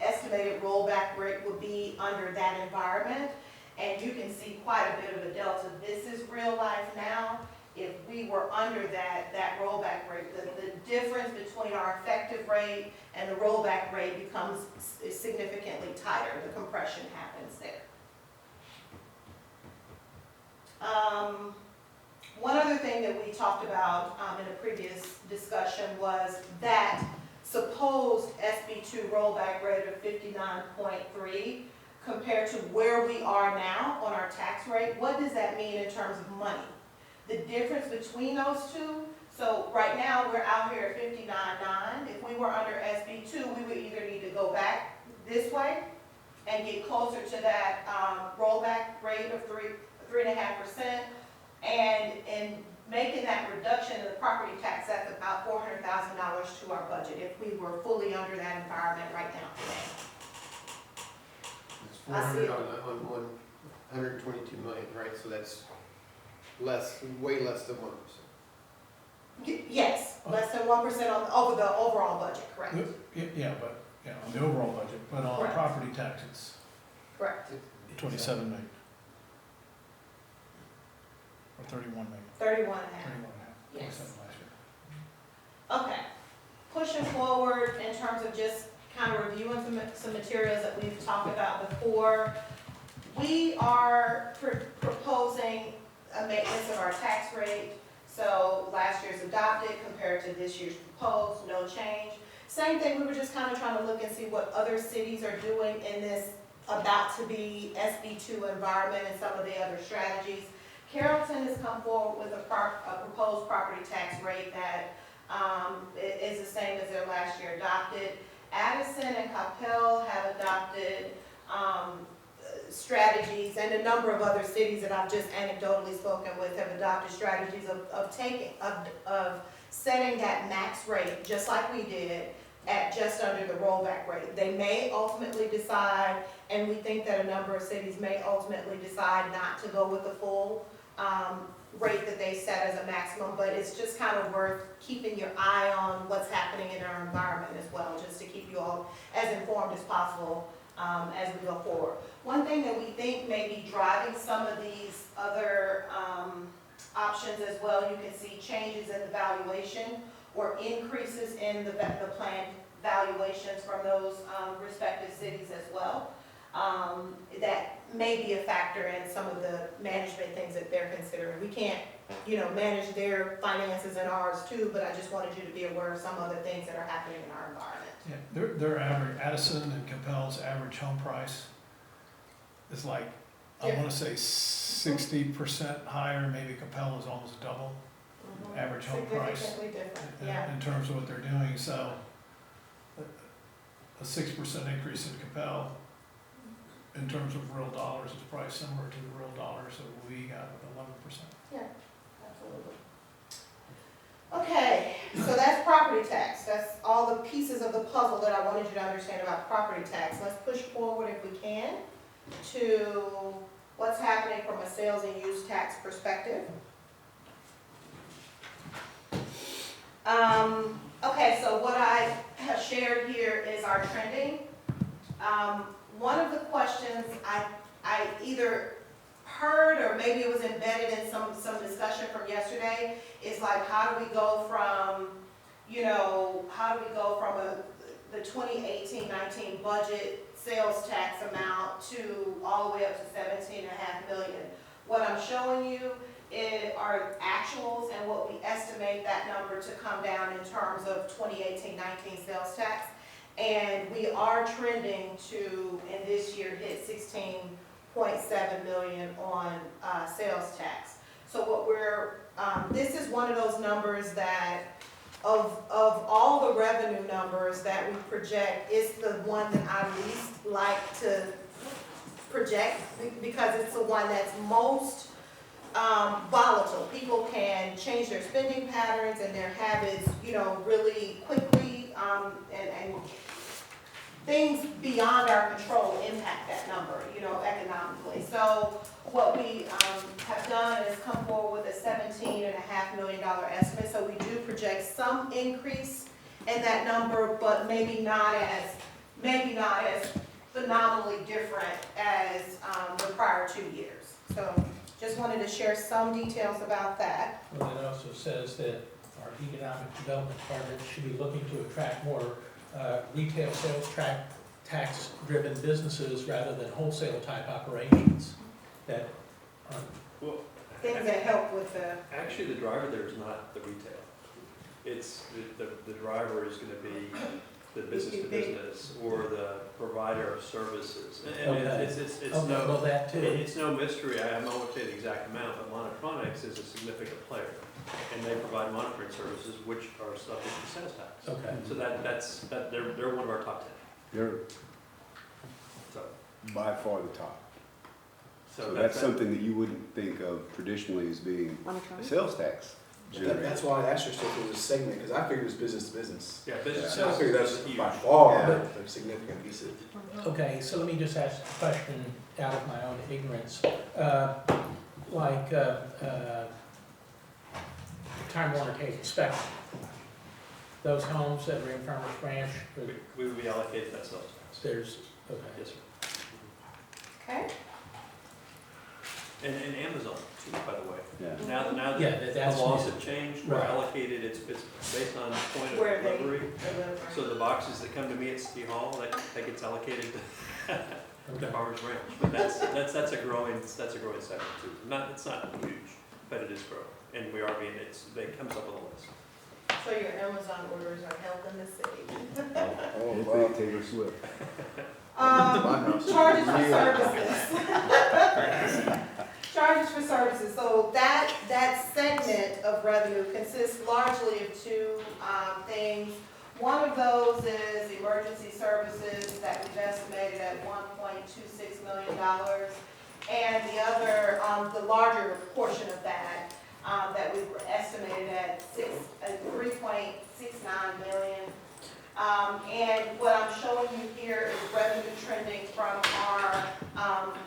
estimated rollback rate would be under that environment, and you can see quite a bit of a delta. This is real life now. If we were under that rollback rate, the difference between our effective rate and the rollback rate becomes significantly tighter. The compression happens there. One other thing that we talked about in a previous discussion was that supposed SB2 rollback rate of 59.3 compared to where we are now on our tax rate. What does that mean in terms of money? The difference between those two, so right now we're out here at 59.9. If we were under SB2, we would either need to go back this way and get closer to that rollback rate of 3.5%. And in making that reduction in the property tax, that's about $400,000 to our budget if we were fully under that environment right now today. It's I see 400 on 122 million, right? So that's less, way less than 1%. Yes, less than 1% over the overall budget, correct? Yeah, but, on the overall budget, but on Correct. property taxes, Correct. 27 million. Or 31 million, 31 and a half. 31 and a half, Yes. 27 last year. Okay. Pushing forward in terms of just kind of reviewing some materials that we've talked about before. We are proposing a maintenance of our tax rate. So last year's adopted compared to this year's proposed, no change. Same thing, we were just kind of trying to look and see what other cities are doing in this about to be SB2 environment and some of the other strategies. Carrollton has come forward with a proposed property tax rate that is the same as their last year adopted. Addison and Coppell have adopted strategies, and a number of other cities that I've just anecdotally spoken with have adopted strategies of setting that max rate, just like we did, at just under the rollback rate. They may ultimately decide, and we think that a number of cities may ultimately decide not to go with the full rate that they set as a maximum, but it's just kind of worth keeping your eye on what's happening in our environment as well, just to keep you all as informed as possible as we go forward. One thing that we think may be driving some of these other options as well, you can see changes in the valuation or increases in the planned valuations from those respective cities as well. That may be a factor in some of the management things that they're considering. We can't, manage their finances and ours too, but I just wanted you to be aware of some other things that are happening in our environment. Yeah, their average, Addison and Capel's average home price is like, I wanna say 60% higher, maybe Capel is almost double average home price Significantly different, yeah. in terms of what they're doing, so a 6% increase in Capel in terms of real dollars is probably similar to the real dollars that we got with 11%. Yeah, absolutely. Okay, so that's property tax. That's all the pieces of the puzzle that I wanted you to understand about property tax. Let's push forward if we can to what's happening from a sales and use tax perspective. Okay, so what I have shared here is our trending. One of the questions I either heard or maybe it was embedded in some discussion from yesterday is like, how do we go from, the 2018-19 budget sales tax amount to all the way up to 17.5 million. What I'm showing you are actuals and what we estimate that number to come down in terms of 2018-19 sales tax. And we are trending to, in this year, hit 16.7 million on sales tax. So what this is one of those numbers that, of all the revenue numbers that we project, is the one that I least like to project because it's the one that's most volatile. People can change their spending patterns and their habits, really quickly, and things beyond our control impact that number, economically. So what we have done is come forward with a $17.5 million estimate. So we do project some increase in that number, but maybe not as phenomenally different as the prior 2 years. So just wanted to share some details about that. Well, it also says that our economic development department should be looking to attract more retail sales tax-driven businesses rather than wholesale type operations that are. Well, things that help with the, Actually, the driver there is not the retail. It's, the driver is gonna be the business to business or the provider of services. And Okay. it's Okay, well, no, that too. it's no mystery, I won't say the exact amount, but Monotronics is a significant player. And they provide monitoring services which are subject to sales tax. Okay. So they're one of our top 10. They're So, by far the top. so So that's something that you wouldn't think of traditionally as being a Monotronic? sales tax generator. That's why I asked you if it was a segment, because I figured it was business to business. Yeah, business. I figured that's is huge. by far Yeah. a significant piece of it. Okay, so let me just ask a question out of my own ignorance. Like, Time Warner Cable Spectrum, those homes that are in Farmers Branch, We would be allocated that sales tax. there's, okay. Yes, sir. okay? And Amazon too, by the way. Yeah. Now Yeah, that that's the laws new. have changed, we're Right. allocated, it's based on point of Where they delivery. deliver. So the boxes that come to me at City Hall, that gets allocated to Okay. Farmers Branch. But that's a growing segment too. It's not huge, but it is growing. And we are being, it comes up on the list. So your Amazon orders are held in the city. Oh, Anthony wow. Taylor Swift. Charges for services. Charges for services, so that segment of revenue consists largely of two things. One of those is emergency services that we've estimated at $1.26 million. And the other, the larger portion of that, that we've estimated at $3.69 million. And what I'm showing you here is revenue trending from our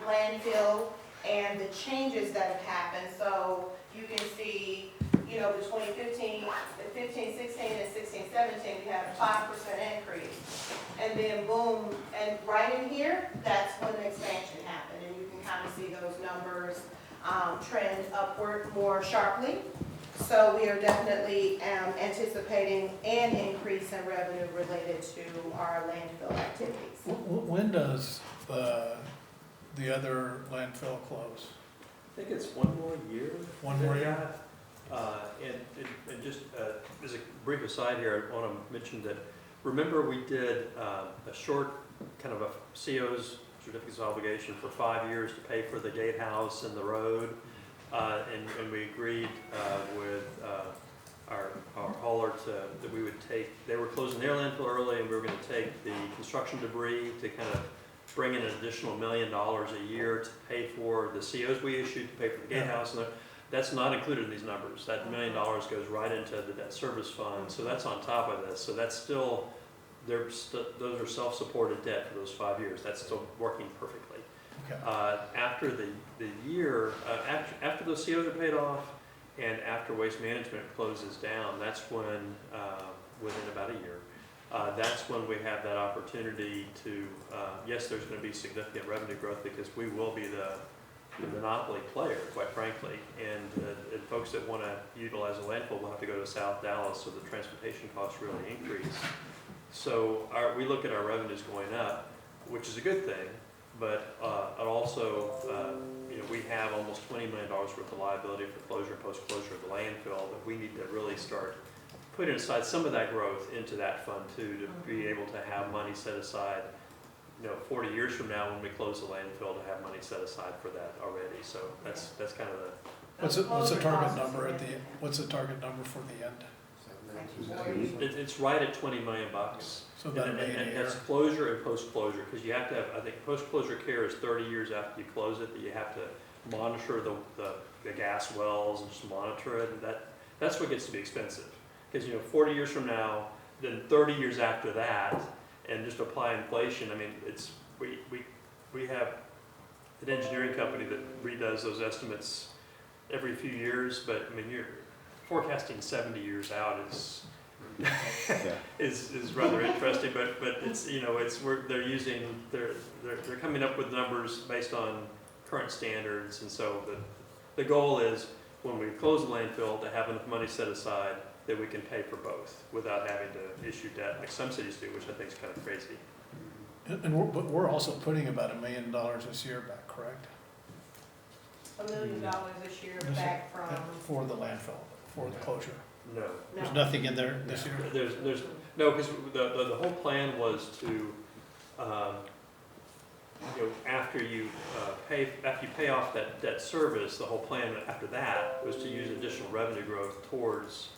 landfill and the changes that have happened. So you can see, you know, between 16, and 16, 17, we had a 5% increase. And then boom, and right in here, that's when the expansion happened. And you can kind of see those numbers trend upward more sharply. So we are definitely anticipating an increase in revenue related to our landfill activities. When does the other landfill close? I think it's one more year. One more year? And just as a brief aside here, I want to mention that, remember we did a short kind of a CO's, certificates of obligation, for 5 years to pay for the gatehouse and the road. And we agreed with our hauler that we would take, they were closing their landfill early, and we were going to take the construction debris to kind of bring in an additional $1 million a year to pay for the COs we issued, to pay for the gatehouse. And that's not included in these numbers. That $1 million goes right into the debt service fund, so that's on top of this. So that's still, those are self-supported debt for those 5 years. That's still working perfectly. Okay. After the year, after those COs are paid off and after Waste Management closes down, that's when, within about a year, that's when we have that opportunity to, yes, there's going to be significant revenue growth because we will be the monopoly player, quite frankly. And folks that want to utilize a landfill will have to go to South Dallas, so the transportation costs really increase. So we look at our revenues going up, which is a good thing. But it also, you know, we have almost $20 million worth of liability for closure and post-closure of the landfill, but we need to really start putting aside some of that growth into that fund too, to be able to have money set aside, you know, 40 years from now when we close the landfill, to have money set aside for that already. So that's kind of the. What's the target number what's the target number for the end? It's right at $20 million. So about $1 million a And year. that's closure and post-closure, because you have to have, I think post-closure care is 30 years after you close it, that you have to monitor the gas wells and just monitor it. And that's what gets to be expensive. Because, you know, 40 years from now, then 30 years after that, and just apply inflation, I mean, we have an engineering company that redoes those estimates every few years, but I mean, you're forecasting 70 years out is rather interesting, but it's, you know, they're coming up with numbers based on current standards, and so the goal is when we close the landfill to have enough money set aside that we can pay for both without having to issue debt like some cities do, which I think is kind of crazy. But we're also putting about $1 million this year back, correct? $1 million this year This is- back from, For the landfill, for the closure. No. There's no. nothing in there this year? There's, no, because the whole plan was to, after you pay off that debt service, the whole plan after that was to use additional revenue growth towards,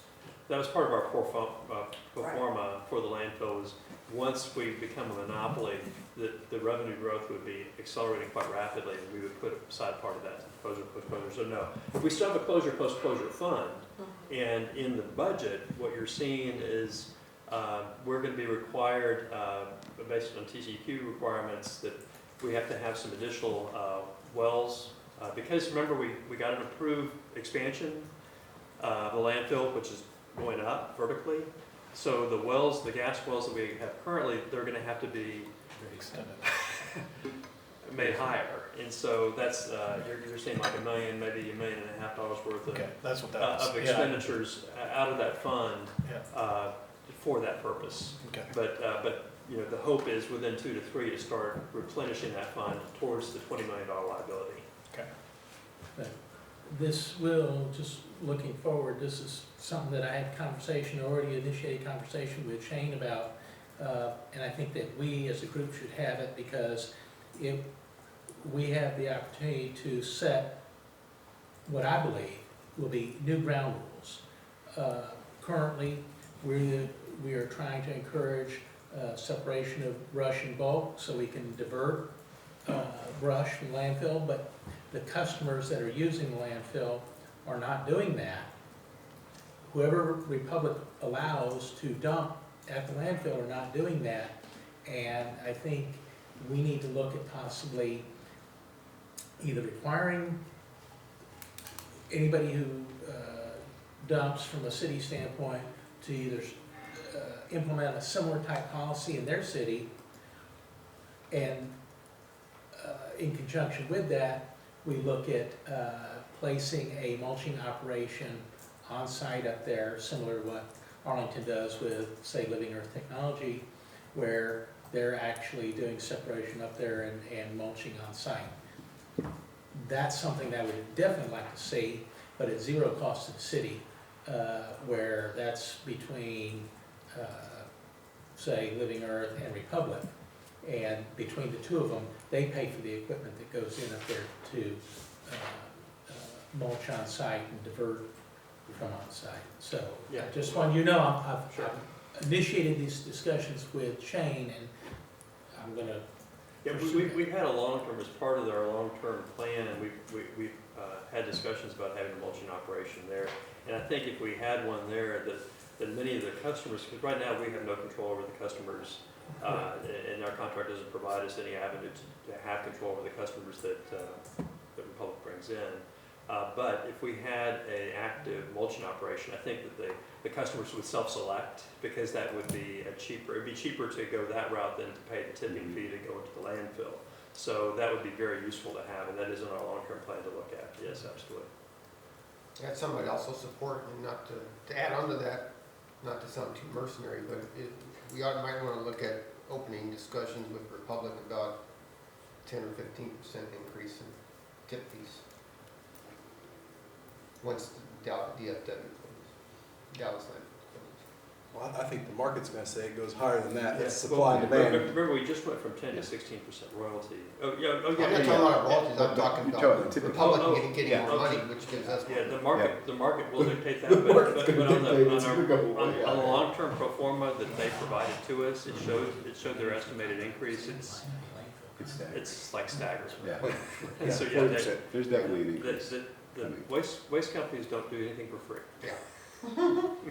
that was part of our pro forma for the landfill, was once we become a monopoly, the revenue growth would be accelerating quite rapidly, and we would put aside part of that to closure, post-closure. So no, we still have a closure, post-closure fund, and in the budget, what you're seeing is we're going to be required, based on TCEQ requirements, that we have to have some additional wells, because remember, we got an approved expansion of the landfill, which is going up vertically. So the wells, the gas wells that we have currently, they're going to have to be Extended. made higher. And so that's, you're seeing like $1 million, maybe $1.5 million worth Okay, that's what that of is. expenditures out of that fund Yeah, for that purpose. okay. But the hope is within 2 to 3 to start replenishing that fund towards the $20 million liability. This will, just looking forward, this is something that I had already initiated conversation with Shane about, and I think that we as a group should have it, because we have the opportunity to set what I believe will be new ground rules. Currently, we are trying to encourage separation of brush and bulk so we can divert brush from landfill, but the customers that are using the landfill are not doing that. Whoever Republic allows to dump at the landfill are not doing that, and I think we need to look at possibly either requiring anybody who dumps from a city standpoint to either implement a similar type policy in their city, and in conjunction with that, we look at placing a mulching operation on site up there, similar to what Arlington does with, say, Living Earth Technology, where they're actually doing separation up there and mulching on site. That's something that I would definitely like to see, but at zero cost to the city, where that's between, say, Living Earth and Republic. And between the two of them, they pay for the equipment that goes in up there to mulch on site and divert from on site. So, Yeah. I just want you to know, Sure. I've initiated these discussions with Shane, and I'm gonna, Yeah, we've had a long-term, as part of our long-term plan, and we've had discussions about having a mulching operation there. And I think if we had one there, that many of the customers, because right now we have no control over the customers, and our contract doesn't provide us any avenue to have control over the customers that Republic brings in. But if we had an active mulching operation, I think that the customers would self-select, because that would be it'd be cheaper to go that route than to pay the tipping fee to go into the landfill. So that would be very useful to have, and that is in our long-term plan to look at. Yes, absolutely. That's something I'd also support, and not to add on to that, not to sound too mercenary, but we might want to look at opening discussions with Republic about 10 or 15% increase in tip fees. Once the DFW closes, Dallas Land closes. Well, I think the market's gonna say it goes higher than that, it's Well, supply and demand. Remember, we just went from 10 to 16% royalty. Oh, yeah, I'm not talking about royalties, I'm talking You're talking about typical. Republic getting yeah, more money, which gives us more. Yeah, the market will dictate that, but market's gonna on dictate the, it's gonna go way on the higher. long-term pro forma that they provided to us, it showed their estimated increase. It's like staggering. Yeah, And so, yeah, 40%. there's definitely an increase. the waste companies don't do anything for free. Yeah.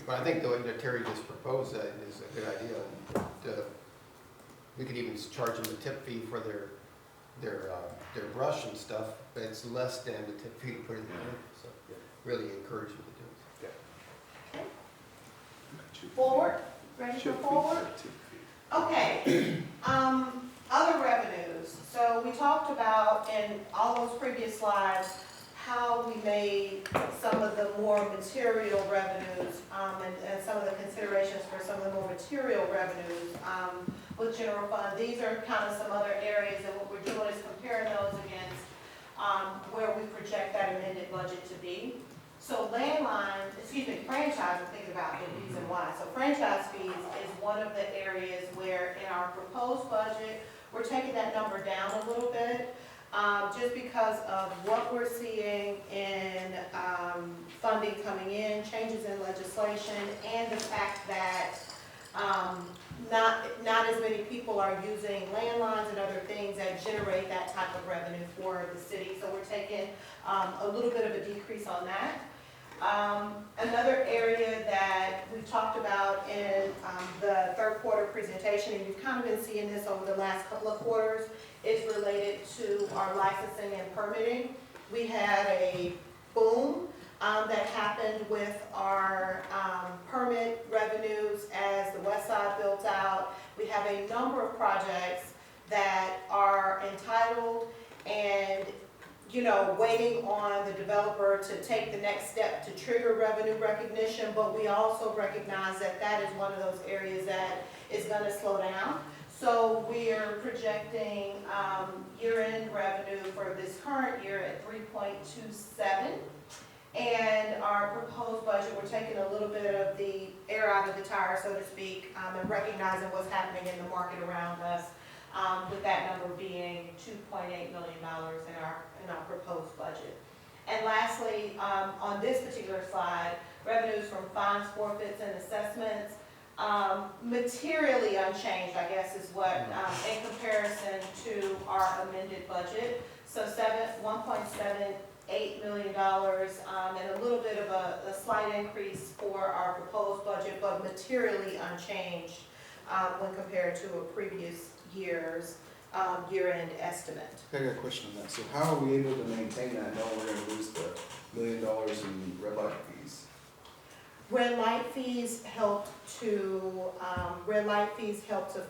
But I think the way that Terry just proposed that is a good idea. We could even charge them a tip fee for their brush and stuff, but it's less than the tip fee to put in the landfill, so really encourage them to do it. forward, ready for forward? Okay, other revenues. So we talked about in all those previous slides, how we made some of the more material revenues, and some of the considerations for some of the more material revenues, with general fund. These are kind of some other areas, and what we're doing is comparing those against, where we project that amended budget to be. So franchise, I'm thinking about the reason why. So franchise fees is one of the areas where in our proposed budget, we're taking that number down a little bit, just because of what we're seeing in, funding coming in, changes in legislation, and the fact that, not as many people are using landlines and other things that generate that type of revenue for the city. So we're taking, a little bit of a decrease on that. Another area that we talked about in the third quarter presentation, and you've kind of been seeing this over the last couple of quarters, is related to our licensing and permitting. We had a boom that happened with our permit revenues as the west side built out. We have a number of projects that are entitled and waiting on the developer to take the next step to trigger revenue recognition, but we also recognize that that is one of those areas that is gonna slow down. So we are projecting year-end revenue for this current year at 3.27. And our proposed budget, we're taking a little bit of the air out of the tire, so to speak, and recognizing what's happening in the market around us, with that number being $2.8 million in our proposed budget. And lastly, on this particular slide, revenues from fines, forfeits, and assessments, materially unchanged, I guess is what, in comparison to our amended budget. So $1.78 million, and a little bit of a slight increase for our proposed budget, but materially unchanged when compared to a previous year's year-end estimate. I got a question on that. So how are we able to maintain that knowing we're gonna lose the $1 million in red light fees? Red light fees help to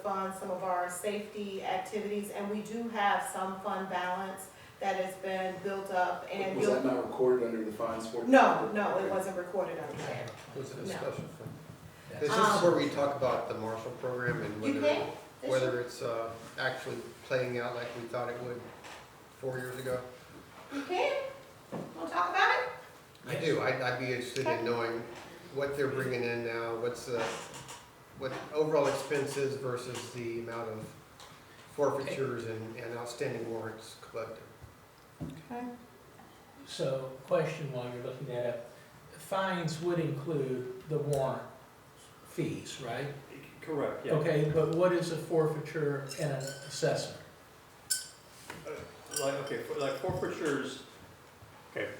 fund some of our safety activities, and we do have some fund balance that has been built up, and Was that not recorded under the fines for? No, it wasn't recorded under there. Was it a No. special fund? Is this where we talk about the Marshall program and You whether, can? This whether it's actually playing out like we thought it would 4 years ago? You can? Wanna talk about it? I do. I'd be interested in knowing what they're bringing in now, what overall expenses versus the amount of forfeitures and outstanding warrants collected. Okay. So, question while you're looking that up, fines would include the warrant fees, right? Correct, yeah. Okay, but what is a forfeiture and an assessment? Like forfeitures,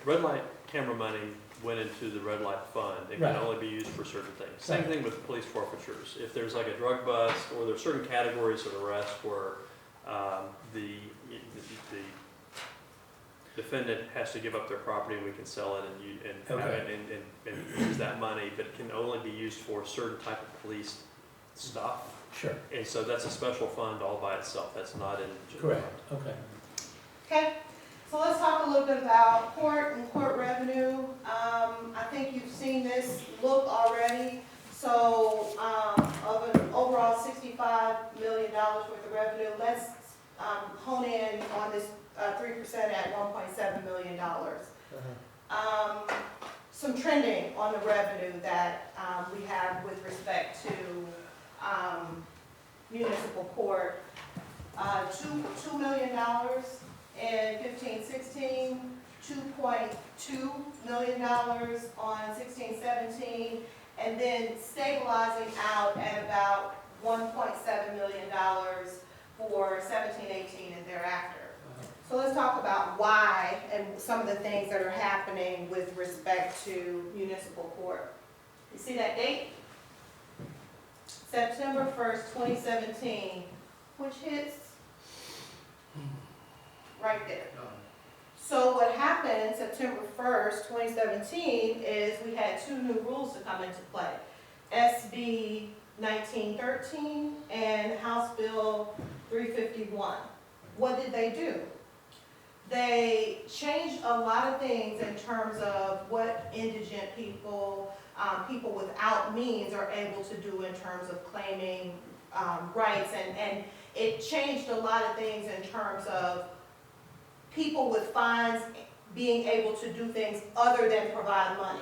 red light camera money went into the red light fund. It Right. can only be used for certain things. Same Right. thing with police forfeitures. If there's like a drug bust, or there's certain categories of arrest where the defendant has to give up their property and we can sell it and use that money, but it can only be used for certain type of police stuff. Sure, And so that's a special fund all by itself. That's not in the general correct, fund. okay. Okay, so let's talk a little bit about court and court revenue. I think you've seen this look already. So, of an overall $65 million worth of revenue, let's hone in on this 3% at $1.7 million. Some trending on the revenue that we have with respect to municipal court. $2 million in 15-16, $2.2 million on 16-17, and then stabilizing out at about $1.7 million for 17-18 and thereafter. So let's talk about why and some of the things that are happening with respect to municipal court. You see that date? September 1st, 2017, which hits right there. So what happened September 1st, 2017 is we had two new rules to come into play. SB 1913 and House Bill 351. What did they do? They changed a lot of things in terms of what indigent people, people without means are able to do in terms of claiming rights. And it changed a lot of things in terms of people with funds being able to do things other than provide money.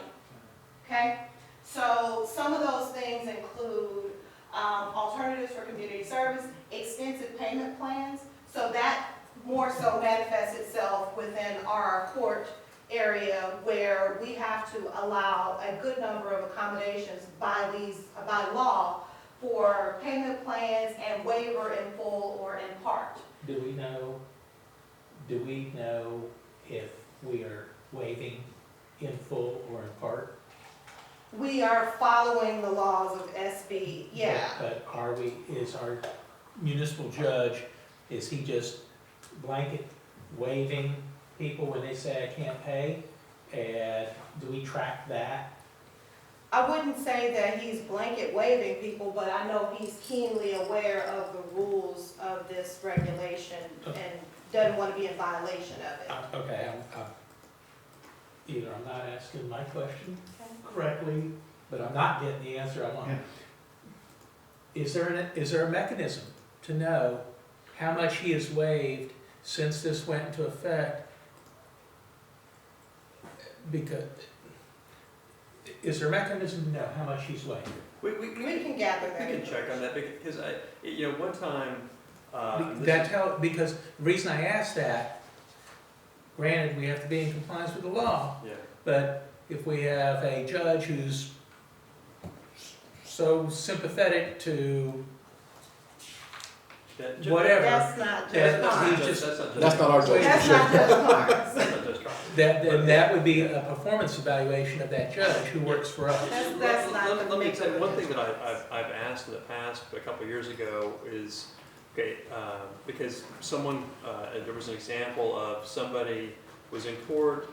Okay? So some of those things include alternatives for community service, extensive payment plans. So that more so manifests itself within our court area where we have to allow a good number of accommodations by law for payment plans and waiver in full or in part. Do we know if we are waiving in full or in part? We are following the laws of SB, yeah. But is our municipal judge, is he just blanket waiving people when they say I can't pay? And do we track that? I wouldn't say that he's blanket waiving people, but I know he's keenly aware of the rules of this regulation and doesn't want to be in violation of it. Okay, either I'm not asking my question correctly, but I'm not getting the answer I want. Yeah. Is there a mechanism to know how much he has waived since this went into effect? Because, is there a mechanism to know how much he's waived? We can gather that. We can check on that, because one time, Because the reason I asked that, granted, we have to be in compliance with the law, yeah. but if we have a judge who's so sympathetic to whatever, That's not that just he's Marks. just, That's not our judge. That's not just Marks. that would be a performance evaluation of that judge who works for us. That's not the Let me tell you, one thing big that I've asked in the past, a couple of years ago, is, okay, because there was an example of somebody was in court,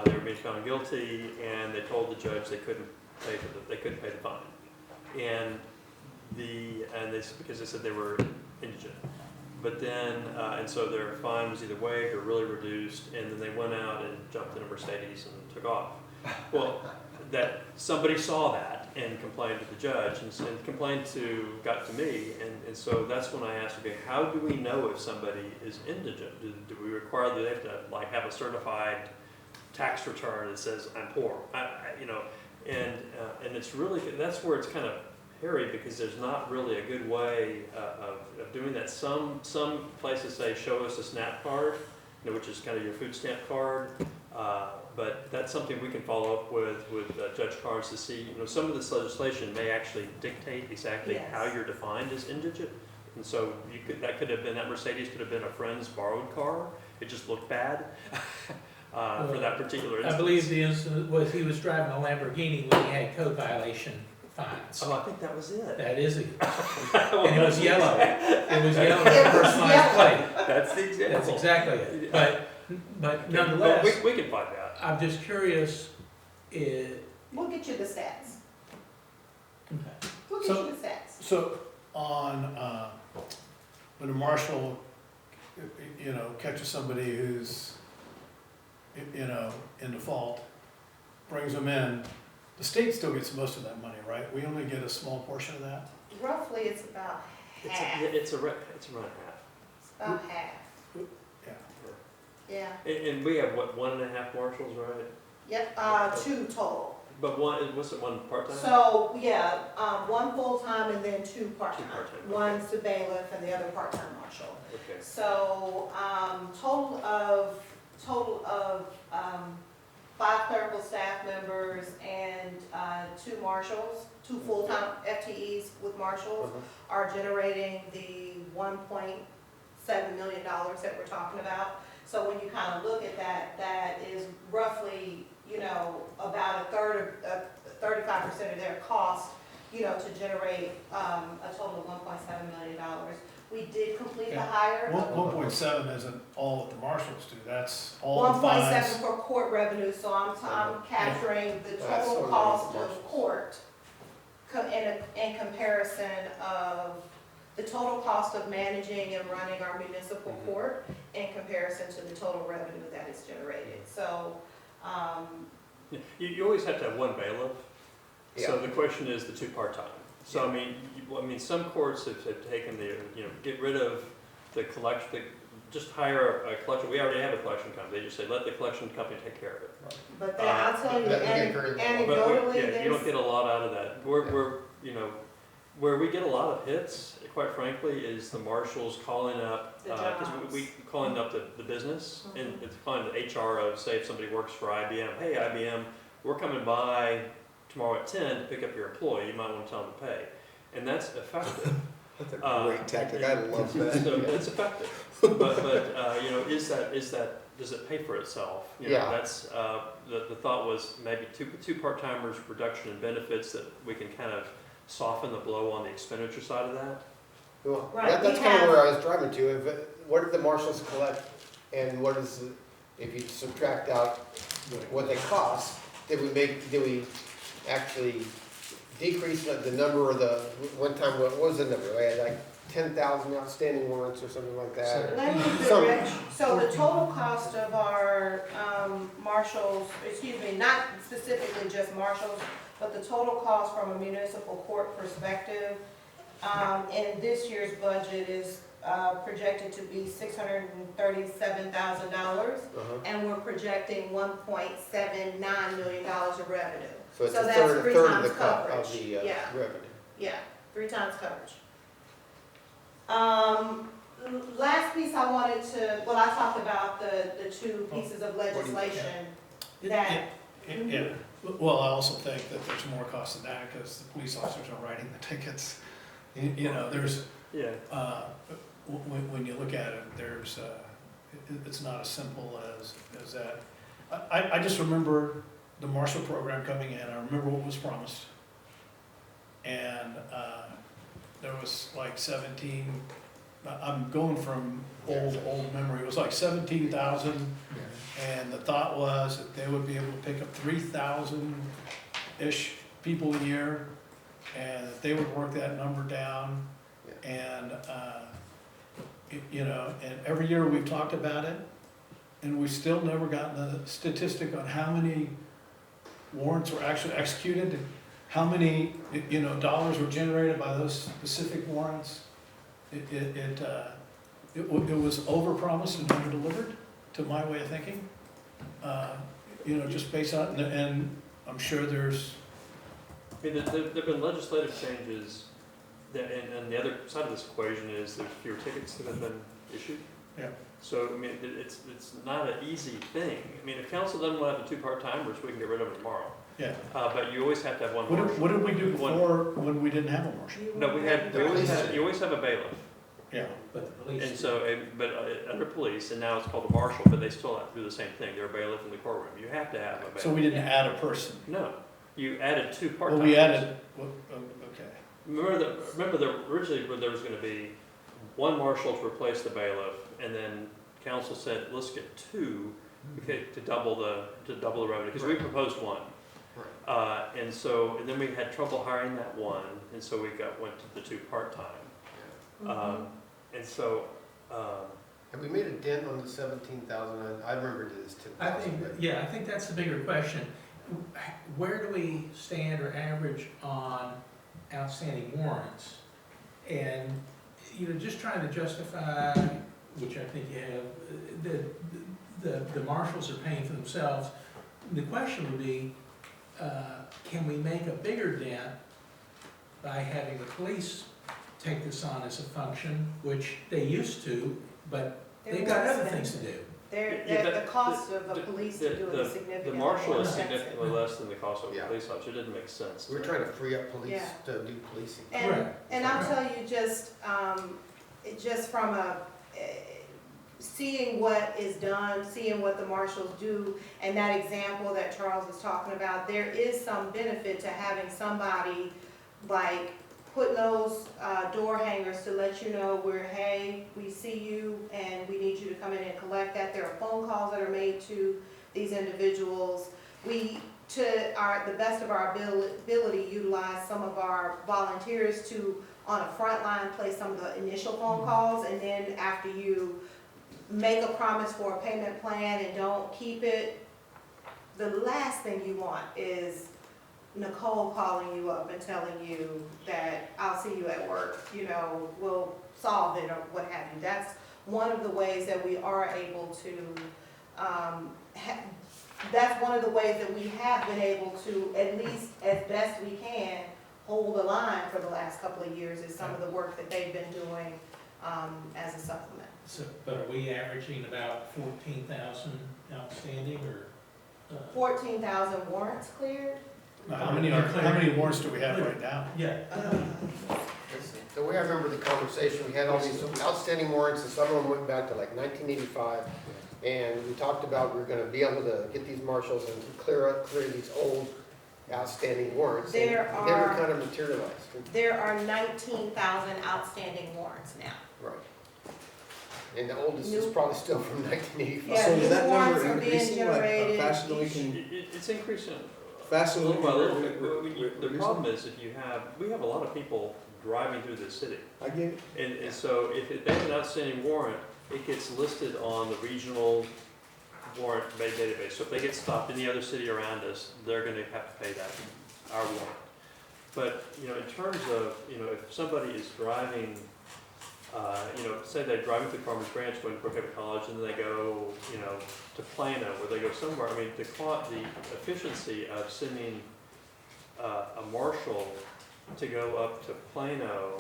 they were being found guilty, and they told the judge they couldn't pay the fine. Because they said they were indigent. But then, and so their fine was either waived or really reduced, and then they went out and jumped in a Mercedes and took off. Well, that somebody saw that and complained to the judge, and got to me, and so that's when I asked, okay, how do we know if somebody is indigent? Do we require that they have to have a certified tax return that says I'm poor? And it's really, that's where it's kind of hairy, because there's not really a good way of doing that. Some places say show us a SNAP card, which is kind of your food stamp card. But that's something we can follow up with Judge Carnes to see. Some of this legislation may actually dictate exactly Yes. how you're defined as indigent. And so that Mercedes could have been a friend's borrowed car. It just looked bad for that particular instance. I believe the incident was he was driving a Lamborghini when he had code violation fines. Oh, I think that was it. That is it. And it was yellow. It was yellow, personalized plate. That's the example. That's exactly it. But But nonetheless, we can find out. I'm just curious, We'll get you the stats. okay. We'll get you the stats. So on, when a marshal, catches somebody who's, in default, brings them in, the state still gets most of that money, right? We only get a small portion of that? Roughly, it's about half. It's around half. It's about half. Yeah. Yeah. And we have, 1.5 marshals, right? Yep, 2 total. But was it one part-time? So, yeah, 1 full-time and then 2 Two part-time. part-time, okay. One's the bailiff and the other part-time marshal. Okay. So, total of 5 clerical staff members and 2 marshals, 2 full-time FTEs with marshals are generating the $1.7 million that we're talking about. So when you kind of look at that, that is roughly, about a third of, 35% of their cost, to generate a total of $1.7 million. We did complete the hire. 1.7 isn't all that the marshals do, that's all the 1.7 fines. for court revenue, so I'm capturing the That's total what cost the of court in comparison of the total cost of managing and running our municipal court in comparison to the total revenue that is generated. So, You always have to have one bailiff. So Yeah. the question is the 2 part-time. So some courts have taken get rid of the collection, just hire a collection, we already have a collection company, they just say, let the collection company take care of it. But then I'll tell you, That we get very little. But we, anecdotally, yeah, you don't there's, get a lot out of that. We're, you know, where we get a lot of hits, quite frankly, is the marshals calling up, The because jobs. we calling up the business, and it's calling the HR of, say, if somebody works for IBM, hey, IBM, we're coming by tomorrow at 10 to pick up your employee, you might want to tell them to pay. And that's effective. That's a great tactic, I love that. So it's effective. But, you know, is that, does it pay for itself? You know, Yeah. That's, the thought was maybe two part-timers, reduction in benefits, that we can kind of soften the blow on the expenditure side of that. Well, Right, that's we kind of have- where I was driving to. What did the marshals collect, and what is, if you subtract out what they cost, did we actually decrease the number of the, one time, what was the number? We had like 10,000 outstanding warrants or something like that. let me Some- direct, so the total cost of our, marshals, excuse me, not specifically just marshals, but the total cost from a municipal court perspective, in this year's budget is, projected to be $637,000. Uh-huh. And we're projecting $1.79 million of revenue. So it's So a that's third three of times the cut of coverage. the Yeah. revenue. Yeah, 3 times coverage. Last piece I wanted to, well, I talked about the 2 pieces of legislation that, Yeah, well, I also think that there's more cost to that, because the police officers are writing the tickets. You know, there's, Yeah. when you look at it, there's, it's not as simple as that. I just remember the Marshall program coming in, I remember what was promised. And, there was like 17, I'm going from old memory, it was like 17,000. And the thought was that they would be able to pick up 3,000-ish people a year, and that they would work that number down. And, you know, and every year we've talked about it, and we've still never gotten a statistic on how many warrants were actually executed, and how many, you know, dollars were generated by those specific warrants. It was overpromised and underdelivered, to my way of thinking. You know, just based on, and I'm sure there's, I mean, there've been legislative changes, that, and the other side of this equation is there's fewer tickets that have been issued. Yeah. So, I mean, it's not an easy thing. I mean, if council doesn't want to have the 2 part-timers, we can get rid of them tomorrow. yeah. But you always have to have one What marshal. did we do One- before, when we didn't have a marshal? No, you always have a bailiff. Yeah, But the police. And so, under police, and now it's called a marshal, but they still have to do the same thing. They're a bailiff in the courtroom. You have to have a bailiff. so we didn't add a person. No, you added 2 Well, part-timers. we added, okay. Remember originally there was gonna be 1 marshal to replace the bailiff, and then council said, let's get 2, okay, to double the revenue, because we proposed 1. And so, and then we had trouble hiring that 1, and so we went to the 2 part-time. And so, Have we made a dent on the 17,000? I remember it as 10,000. I think, yeah, I think that's the bigger question. Where do we stand or average on outstanding warrants? And, you know, just trying to justify, which I think you have, the marshals are paying for themselves. The question would be, can we make a bigger dent by having the police take this on as a function, which they used to, but they've got other things to do. the cost of the police to do it is significantly the marshal more is expensive. significantly less than the cost of a Yeah. police officer. It didn't make sense. to We're me. trying to free up police Yeah. to do policing. And I'll tell you, just from seeing what is done, seeing what the marshals do, and that example that Charles was talking about, there is some benefit to having somebody like putting those door hangers to let you know hey, we see you and we need you to come in and collect that. There are phone calls that are made to these individuals. We, to the best of our ability, utilize some of our volunteers to, on a front line, place some of the initial phone calls, and then after you make a promise for a payment plan and don't keep it, the last thing you want is Nicole calling you up and telling you that I'll see you at work, you know, we'll solve it or what have you. That's one of the ways that we are able to, that's one of the ways that we have been able to, at least as best we can, hold the line for the last couple of years is some of the work that they've been doing as a supplement. So, but are we averaging about 14,000 outstanding or? 14,000 warrants cleared? Now, how many warrants do we have right now? Yeah. The way I remember the conversation, we had all these outstanding warrants, and some of them went back to like 1985. And we talked about we were gonna be able to get these marshals and clear these old outstanding warrants. And There they never are- kind of materialized. There are 19,000 outstanding warrants now. Right. And the oldest is probably still from 1985. Yeah, So is new that number warrants are being increasing, like, generated faster than we each- can, It's increasing faster than we little by little. can? The problem is if you have, we have a lot of people driving through the city. I get it. And so if they have an outstanding warrant, it gets listed on the regional warrant database. So if they get stopped in any other city around us, they're gonna have to pay that, our warrant. But, in terms of, if somebody is driving, say they're driving through Farmers Branch going to Brookhaven College and then they go, to Plano, or they go somewhere, I mean, the efficiency of sending a marshal to go up to Plano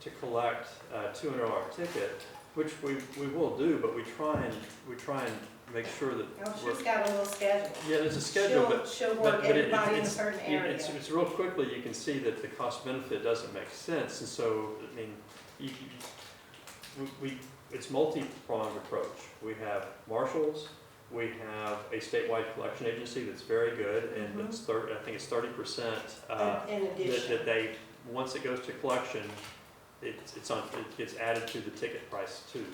to collect a $200 ticket, which we will do, but we try and make sure that Oh, we're, she's got a little schedule. yeah, there's a schedule, but She'll but work it- everybody in a it's- certain area. it's real quickly, you can see that the cost benefit doesn't make sense, and so, I mean, it's multi-pronged approach. We have marshals, we have a statewide collection agency that's very good, and it's I think it's 30%, In addition. that they, once it goes to collection, it gets added to the ticket price too.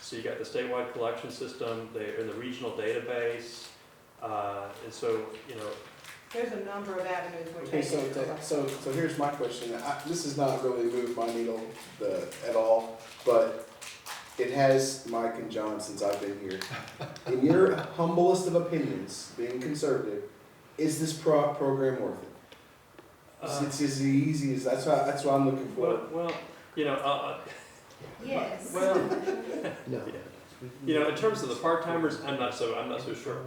So you got the statewide collection system, they're in the regional database, and so, There's a number of avenues we're Okay, taking. so here's my question. This has not really moved my needle at all, but it has Mike and John since I've been here. In your humblest of opinions, being conservative, is this program worth it? It's as easy as, that's what I'm looking for. well, Yes. well, No. in terms of the part-timers, I'm not so sure.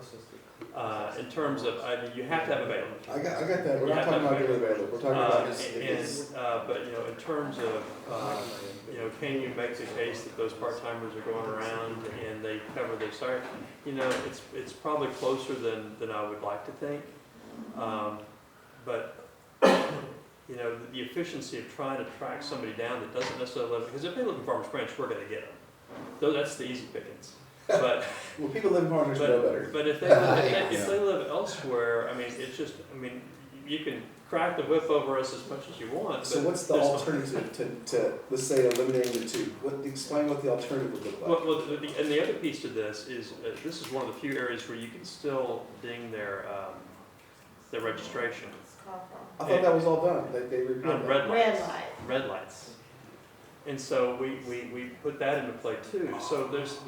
In terms of, you have to have a bailiff. I got that. We're not talking about daily bailiff. We're talking about But, in terms of, can you make the case that those part-timers are going around and they cover their salary? It's probably closer than I would like to think. But, the efficiency of trying to track somebody down that doesn't necessarily live, because if they live in Farmers Branch, we're gonna get them. Though that's the easy pickings. But, well, people live in Farmers know better. but if they live elsewhere, I mean, you can crack the whip over us as much as you want. So but what's the there's- alternative to, let's say, eliminating the two? Explain what the alternative would look like. Well, and the other piece to this is one of the few areas where you can still ding their registration I thought that was all done. They repealed on that. red lights. Red light. Red lights. And so we put that into play too. So there's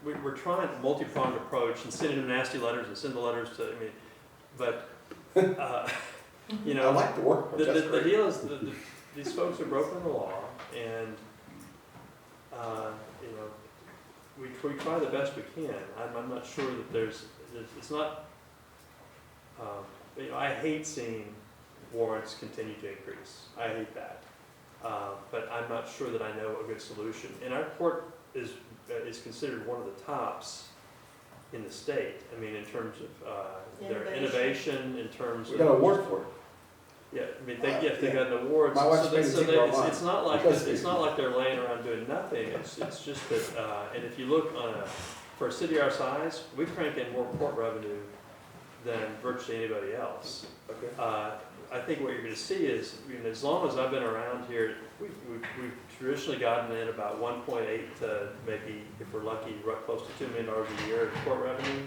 we're trying a multi-pronged approach and sending them nasty letters and send the letters to, but, I like the work. That's the great. deal is these folks are broken the law and, we try the best we can. I'm not sure that it's not, I hate seeing warrants continue to increase. I hate that. But I'm not sure that I know a good solution. And our court is considered one of the tops in the state. I mean, in terms of their innovation, in terms We of. got an award for it. Yeah, I mean, they got an award. My wife's So they- paying so the they- ticket it's online. not like, Because- it's not like they're laying around doing nothing. It's just that, and if you look for a city our size, we crank in more court revenue than virtually anybody else. Okay. I think what you're gonna see is, as long as I've been around here, we've traditionally gotten in about 1.8 to maybe, if we're lucky, right close to $2 million a year in court revenue.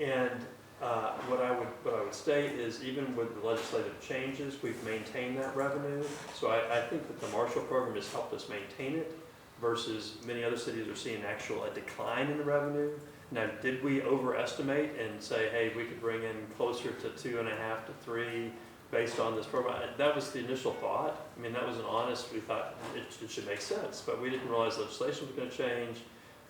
And what I would state is, even with the legislative changes, we've maintained that revenue. So I think that the Marshall program has helped us maintain it, versus many other cities are seeing a decline in the revenue. Now, did we overestimate and say, hey, we could bring in closer to 2.5 to 3 based on this program. That was the initial thought. I mean, that was an honest, we thought it should make sense, but we didn't realize legislation was gonna change.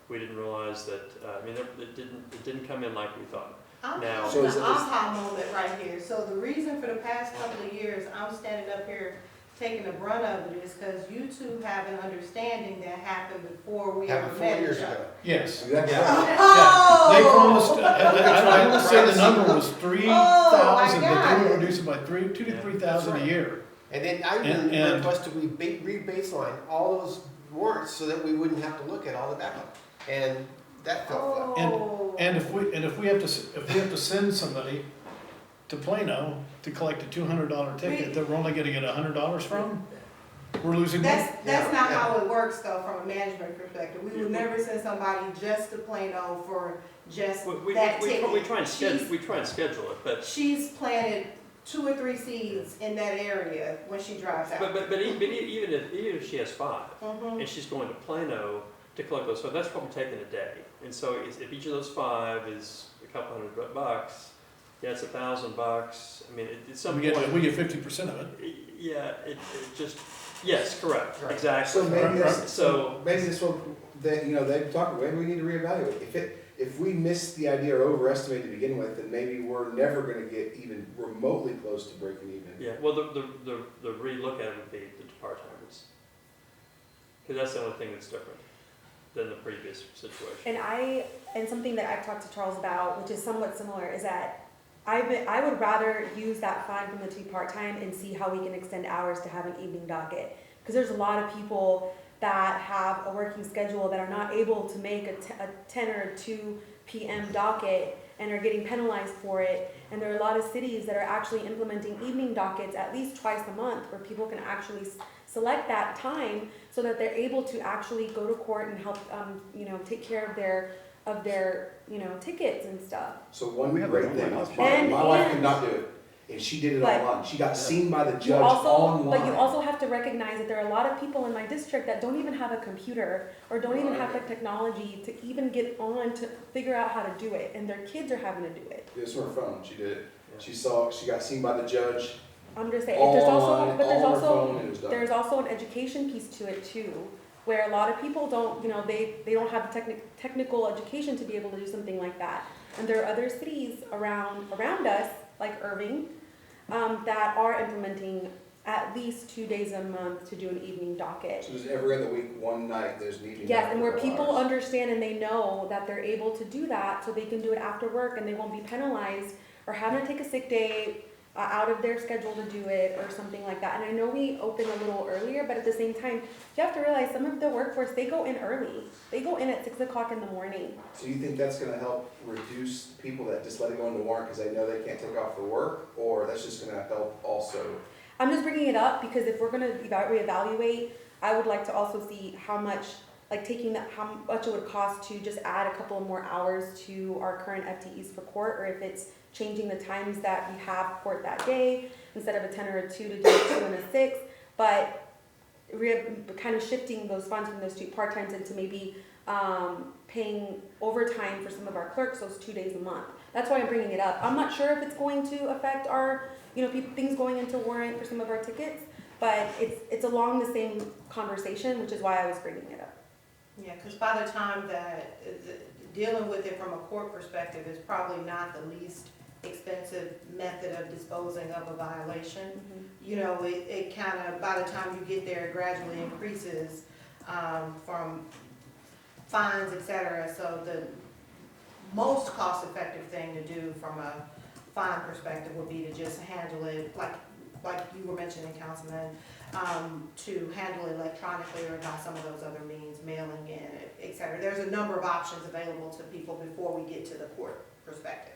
We didn't realize that, I mean, it didn't come in like we thought. I'm Now- having an aha moment right here. So the reason for the past couple of years, I'm standing up here taking the brunt of it is because you two have an understanding that happened before we ever Happened 4 met years each other. ago. Yes. Exactly. Oh! They promised, I want to say the number was 3,000, Oh, that my they would God. reduce it by 2,000 to 3,000 a year. And then I even And- requested we re-baseline all those warrants so that we wouldn't have to look at all the backup. And that fell flat. Oh. And if we have to send somebody to Plano to collect a $200 ticket that we're only gonna get $100 from, we're losing money. That's not Yeah. how it works though, from a management perspective. We would never send somebody just to Plano for just We that try ticket. and schedule it, but She's planted 2 or 3 seeds in that area when she drives out. But even if she has 5, Mhm. and she's going to Plano to collect those, so that's probably taking a day. And so if each of those 5 is a couple $100, yeah, it's $1,000. I mean, at some We point. get 50% of it. Yeah, it just, yes, correct, Right. exactly. So maybe this, So- maybe this will, that, you know, they've talked, maybe we need to reevaluate. If we missed the idea or overestimated to begin with, then maybe we're never gonna get even remotely close to breaking even. Yeah, well, the re-look at it would be the part-timers. Because that's the only thing that's different than the previous situation. And something that I've talked to Charles about, which is somewhat similar, is that I would rather use that fund from the 2 part-time and see how we can extend hours to have an evening docket. Because there's a lot of people that have a working schedule that are not able to make a 10 or 2 p.m. docket and are getting penalized for it. And there are a lot of cities that are actually implementing evening dockets at least twice a month where people can actually select that time so that they're able to actually go to court and help, take care of their tickets and stuff. So one We have great an thing, online is option. my wife could not do it, and she did it But- online. She got seen by the You judge also, online. but you also have to recognize that there are a lot of people in my district that don't even have a computer or don't even have the technology to even get on to figure out how to do it, and their kids are having to do it. It was her phone, she did it. She got seen by the judge, I'm just saying, all there's also, online, but there's all on her also, phone, and it was done. there's also an education piece to it too, where a lot of people don't, they don't have the technical education to be able to do something like that. And there are other cities around us, like Irving, that are implementing at least 2 days a month to do an evening docket. So there's every other week, one night, there's an evening. Yes, and where docket for people hours. understand and they know that they're able to do that, so they can do it after work and they won't be penalized or having to take a sick day out of their schedule to do it or something like that. And I know we open a little earlier, but at the same time, you have to realize some of the workforce, they go in early. They go in at 6 o'clock in the morning. So you think that's gonna help reduce people that just let it go into warrant because they know they can't take off for work? Or that's just gonna help also? I'm just bringing it up because if we're gonna reevaluate, I would like to also see how much, how much it would cost to just add a couple of more hours to our current FTEs for court, or if it's changing the times that we have court that day, instead of a 10 or a 2 to do a 2 and a 6, but kind of shifting those funds from those 2 part-times into maybe paying overtime for some of our clerks those 2 days a month. That's why I'm bringing it up. I'm not sure if it's going to affect our, things going into warrant for some of our tickets, but it's along the same conversation, which is why I was bringing it up. Yeah, because by the time that, dealing with it from a court perspective is probably not the least expensive method of disposing of a violation. It kind of, by the time you get there, it gradually increases from fines, et cetera. So the most cost-effective thing to do from a fine perspective would be to just handle it, like you were mentioning, Councilman, to handle it electronically or by some of those other means, mailing in, et cetera. There's a number of options available to people before we get to the court perspective.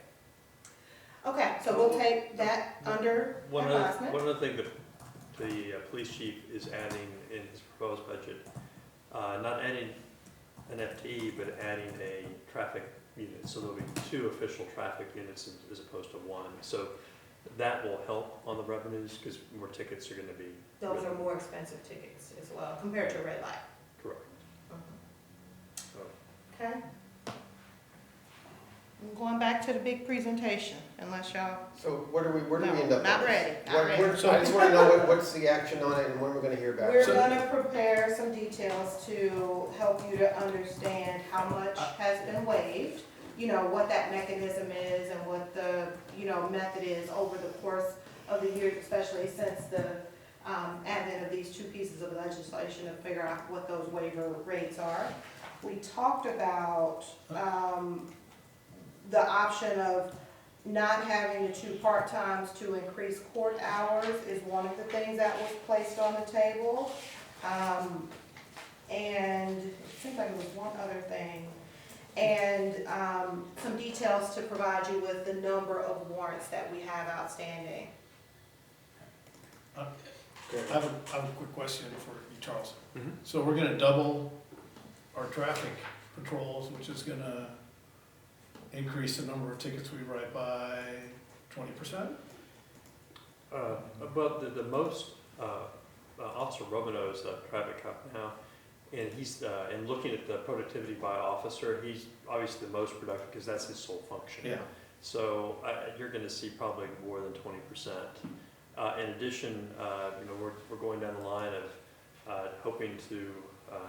Okay, so we'll take that under One advisement. other thing that the police chief is adding in his proposed budget, not adding an FTE, but adding a traffic unit. So there'll be 2 official traffic units as opposed to 1. So that will help on the revenues because more tickets are going to be. Those are more expensive tickets as well compared to a red light. Correct. Okay. I'm going back to the big presentation, unless y'all, So where do we no, end up? not on this? ready, not What- ready. what- I just wanna know what's the action on it and when we're gonna hear back. We're So- gonna prepare some details to help you to understand how much has been waived, you know, what that mechanism is and what the, you know, method is over the course of the years, especially since the advent of these two pieces of legislation to figure out what those waiver rates are. We talked about the option of not having the two part-times to increase court hours is one of the things that was placed on the table. And it seems like it was one other thing. And some details to provide you with the number of warrants that we have outstanding. I have a quick question for you, Charles. Mhm. So we're gonna double our traffic patrols, which is gonna increase the number of tickets we write by 20%? But the most, Officer Robino is a traffic cop now, and he's, and looking at the productivity by officer, he's obviously the most productive because that's his sole function. Yeah. So you're gonna see probably more than 20%. In addition, you know, we're going down the line of hoping to,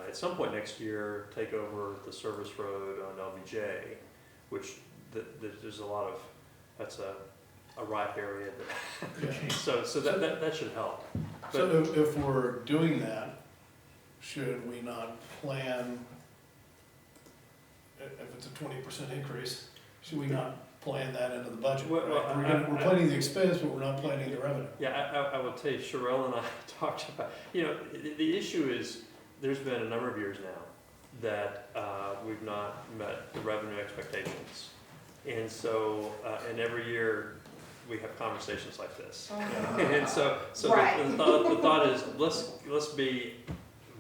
at some point next year, take over the service road on LBJ, which there's a lot of, that's a ripe area. Yeah. So that should help. So if we're doing that, should we not plan, if it's a 20% increase, should we not plan that into the budget? Well, Right? We're planning the expense, but we're not planning the revenue. Yeah, I will tell you, Sherelle and I talked about, you know, the issue is, there's been a number of years now that we've not met the revenue expectations. And so, and every year, we have conversations like this. And so Right. the thought is, let's be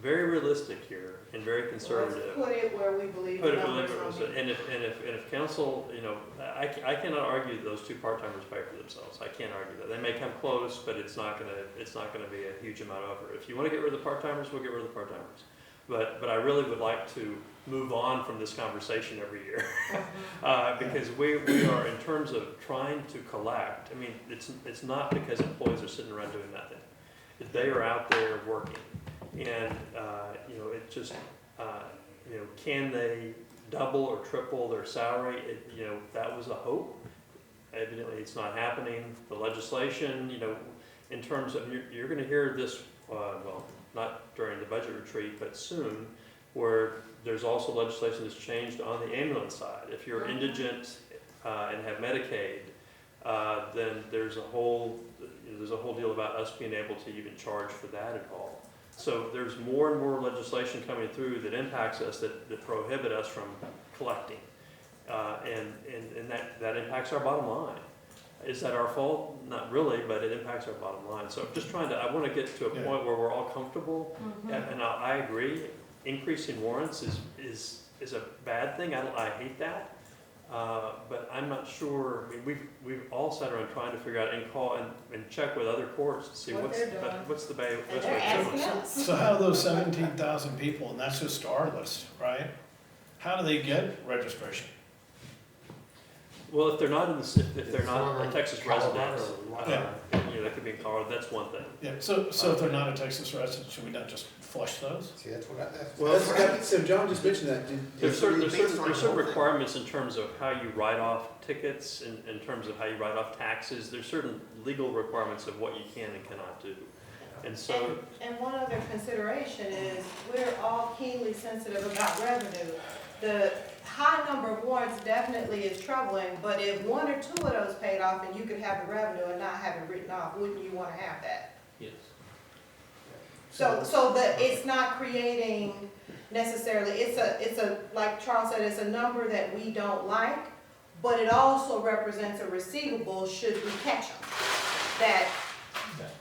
very realistic here and very conservative. Let's put it where we believe Put the it, numbers will be. and if council, you know, I cannot argue that those two part-timers pay for themselves. I can't argue that. They may come close, but it's not gonna be a huge amount over. If you wanna get rid of the part-timers, we'll get rid of the part-timers. But I really would like to move on from this conversation every year. Because we are, in terms of trying to collect, I mean, it's not because employees are sitting around doing nothing. They are out there working. And, you know, it just, you know, can they double or triple their salary? You know, that was a hope. Evidently, it's not happening. The legislation, you know, in terms of, you're gonna hear this, well, not during the budget retreat, but soon, where there's also legislation that's changed on the ambulance side. If you're indigent and have Medicaid, then there's a whole deal about us being able to even charge for that at all. So there's more and more legislation coming through that impacts us, that prohibit us from collecting. And that impacts our bottom line. Is that our fault? Not really, but it impacts our bottom line. So I'm just I want to get to a point where we're all comfortable. And I agree, increasing warrants is a bad thing. I hate that. But I'm not sure, I mean, we've all sat around trying to figure out and call and check with other courts to see What they're doing. what's the best And way they're to do asking it. us. So how do those 17,000 people, and that's just our list, right? How do they get registration? Well, if they're not if they're not a Texas resident, Yeah. you know, they could be in Colorado, that's one thing. Yeah, so if they're not a Texas resident, should we not just flush those? See, that's what I, Well, so John just mentioned that. There's certain based on the whole thing. requirements in terms of how you write off tickets, in terms of how you write off taxes. There's certain legal requirements of what you can and cannot do. And so, And one other consideration is, we're all keenly sensitive about revenue. The high number of warrants definitely is troubling, but if one or two of those paid off and you could have the revenue and not have it written off, wouldn't you wanna have that? yes. So that it's not creating necessarily, it's a, like Charles said, it's a number that we don't like, but it also represents a receivable should we catch them. That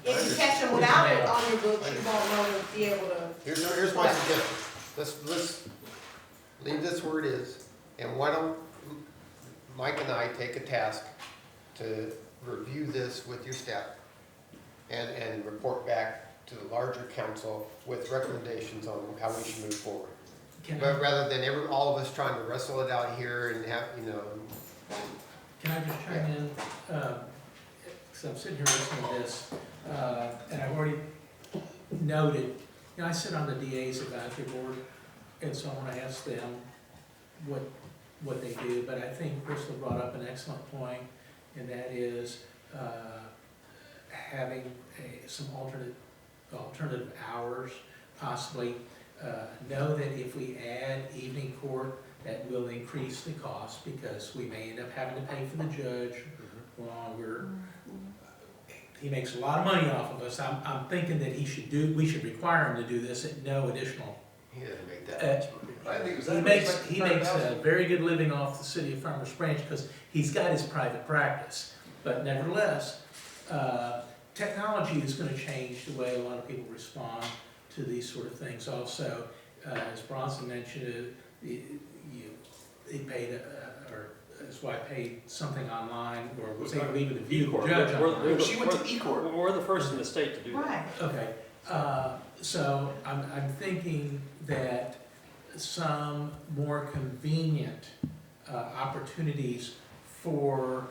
if you catch them without it on your books, you won't know to be able to. here's my suggestion. Let's leave this where it is, and why don't Mike and I take a task to review this with your staff and report back to the larger council with recommendations on how we should move forward. But rather than all of us trying to wrestle it out here and have, you know, Can I just chime in? Because I'm sitting here listening to this, and I've already noted, I sit on the DA's advisory board, and so I want to ask them what they do, but I think Crystal brought up an excellent point, and that is having some alternative hours, possibly. Know that if we add evening court, that will increase the cost, because we may end up having to pay for the judge longer. He makes a lot of money off of us. I'm thinking that we should require him to do this at no additional. He doesn't make that much money. I think it was He makes a very good living off the city of Farmers Branch, because he's got his private practice. But nevertheless, technology is gonna change the way a lot of people respond to these sort of things. Also, as Bronson mentioned, he paid, or his wife paid something online, or was able even to view the judge online. She went to E-court. We're the first in the state to do that. Right. Okay, so I'm thinking that some more convenient opportunities for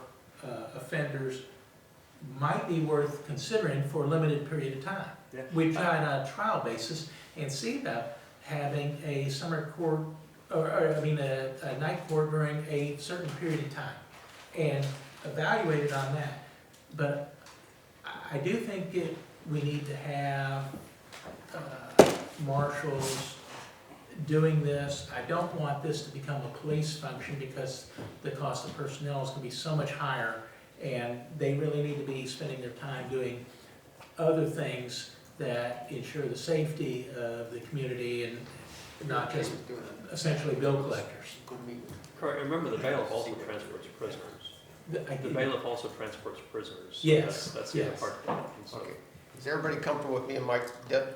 offenders might be worth considering for a limited period of time. Yeah. We try on a trial basis and see about having a summer court, a night court during a certain period of time, and evaluate it on that. But I do think we need to have marshals doing this. I don't want this to become a police function, because the cost of personnel is gonna be so much higher, and they really need to be spending their time doing other things that ensure the safety of the community, and not just essentially bill collectors. Correct, remember the bailiff also transports prisoners. The bailiff also transports prisoners. Yes, That's the other yes. part of that. So- Okay, is everybody comfortable with me and Mike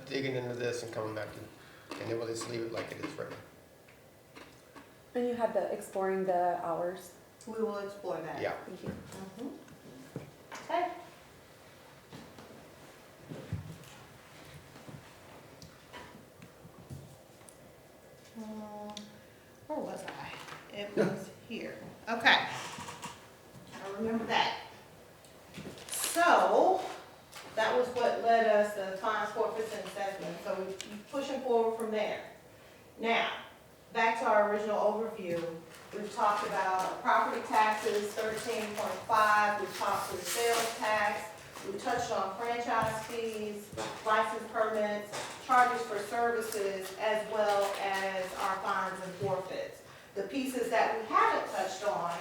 digging into this and coming back to, and then we'll just leave it like it is right now? And you had the exploring the hours. We will explore that. Yeah. Thank you. Mhm. Okay. Where was I? It was here. Okay. I remember that. So, that was what led us to fines, forfeits, and assessments. So we're pushing forward from there. Now, back to our original overview. We've talked about property taxes, 13.5, we've talked through sales tax, we touched on franchise fees, license permits, charges for services, as well as our fines and forfeits. The pieces that we haven't touched on,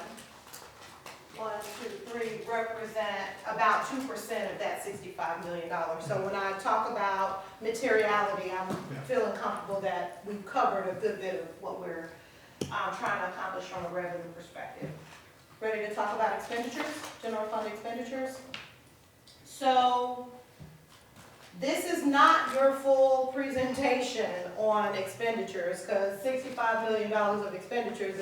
1, 2, 3, represent about 2% of that $65 million. So when I talk about materiality, I'm feeling comfortable that we've covered a good bit of what we're trying to accomplish from a revenue perspective. Ready to talk about expenditures, general fund expenditures? So this is not your full presentation on expenditures, because $65 million of expenditures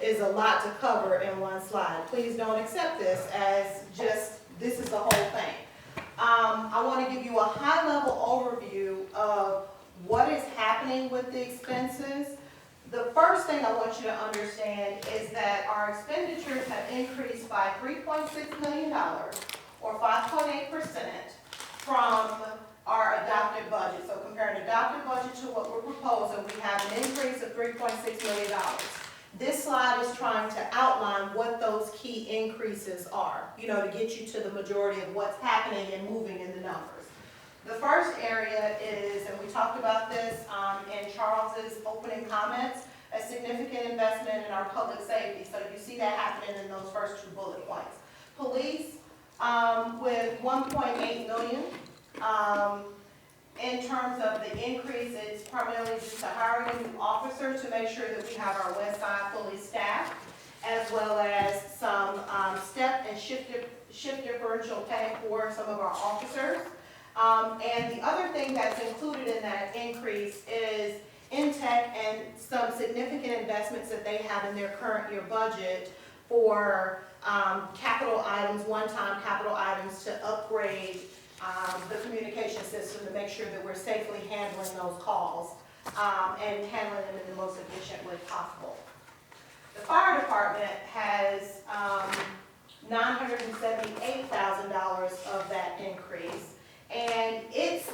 is a lot to cover in one slide. Please don't accept this as just, this is the whole thing. I want to give you a high-level overview of what is happening with the expenses. The first thing I want you to understand is that our expenditures have increased by $3.6 million, or 5.8%, from our adopted budget. So comparing adopted budget to what we're proposing, we have an increase of $3.6 million. This slide is trying to outline what those key increases are, to get you to the majority of what's happening and moving in the numbers. The first area is, and we talked about this in Charles's opening comments, a significant investment in our public safety. So you see that happening in those first 2 bullet points. Police, with $1.8 million. In terms of the increase, it's primarily due to hiring a new officer to make sure that we have our west side fully staffed, as well as some step and shift differential pay for some of our officers. And the other thing that's included in that increase is Intech and some significant investments that they have in their current year budget for capital items, one-time capital items to upgrade the communication system to make sure that we're safely handling those calls and handling them in the most efficient way possible. The fire department has, $978,000 of that increase. And it's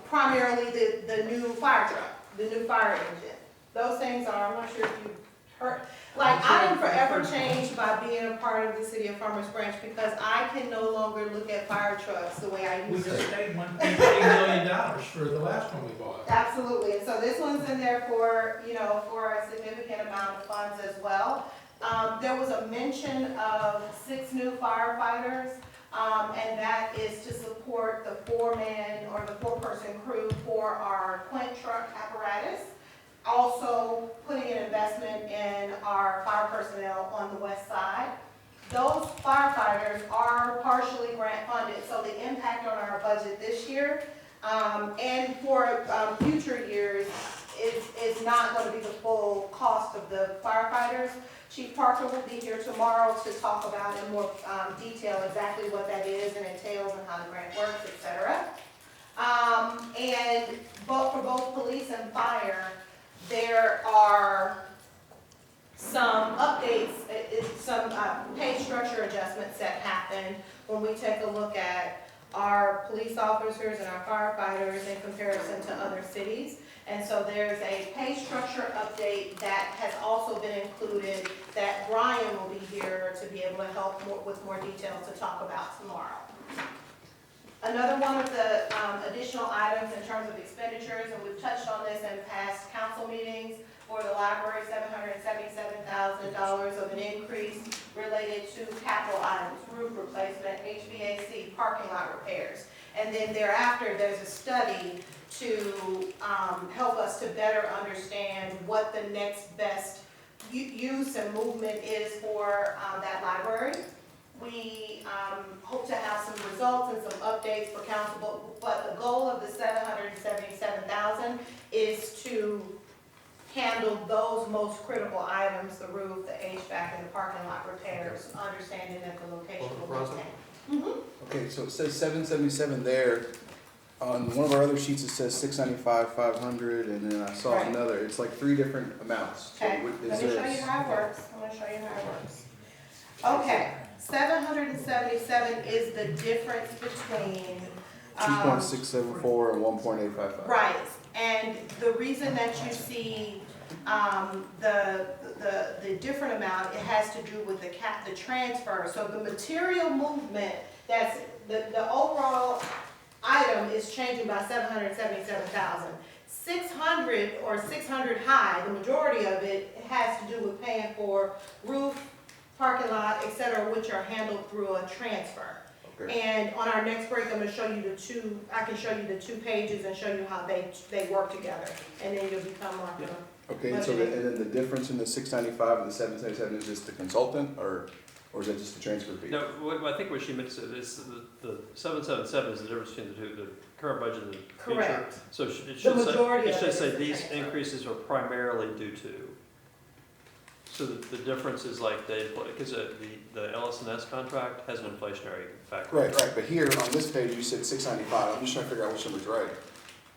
primarily the new fire truck, the new fire engine. Those things are, I'm not sure if you heard, like, I am forever changed by being a part of the city of Farmers Branch because I can no longer look at fire trucks the way I We used just to. paid $1.8 million for the last one we bought. Absolutely, and so this one's in there for, you know, for a significant amount of funds as well. There was a mention of 6 new firefighters, and that is to support the 4-man or the 4-person crew for our Quint truck apparatus. Also putting an investment in our fire personnel on the west side. Those firefighters are partially grant funded, so the impact on our budget this year, and for, future years is not gonna be the full cost of the firefighters. Chief Parker will be here tomorrow to talk about in more, detail exactly what that is and entails and how the grant works, et cetera. And for both police and fire, there are some updates, some pay structure adjustments that happen when we take a look at our police officers and our firefighters in comparison to other cities. And so there's a pay structure update that has also been included that Brian will be here to be able to help with more details to talk about tomorrow. Another one of the additional items in terms of expenditures, and we've touched on this in past council meetings, for the library, $777,000 of an increase related to capital items, roof replacement, HVAC, parking lot repairs. And then thereafter, there's a study to help us to better understand what the next best use and movement is for that library. We hope to have some results and some updates for council, but the goal of the $777,000 is to handle those most critical items, the roof, the HVAC, and the parking lot repairs, understanding that the location will maintain. Okay, so it says 777 there. On one of our other sheets, it says 695, 500, and then I saw Right. another. It's like 3 different amounts. So Okay, what is let me show this? you how it works. I'm gonna show you how it works. Okay, 777 is the difference between, 2.674 and 1.855. right, and the reason that you see, the different amount, it has to do with the transfer. So the material movement, that's, the overall item is changing by 777,000. 600 or 600 high, the majority of it has to do with paying for roof, parking lot, et cetera, which are handled through a transfer. Okay. And on our next break, I'm gonna show you I can show you the 2 pages and show you how they work together. And then you'll become like Okay, and so and then the difference in the 695 and the 777 is just the consultant, or is that just the transfer fee? No, I think what she meant to say is the 777 is the difference between the current budget and the future. Correct. So it The should majority say, of it is the these transfer. increases are primarily due to. So the difference is like because the LS&S contract has an inflationary factor. Right, but here on this page, you said 695. I'm just trying to figure out which number's right.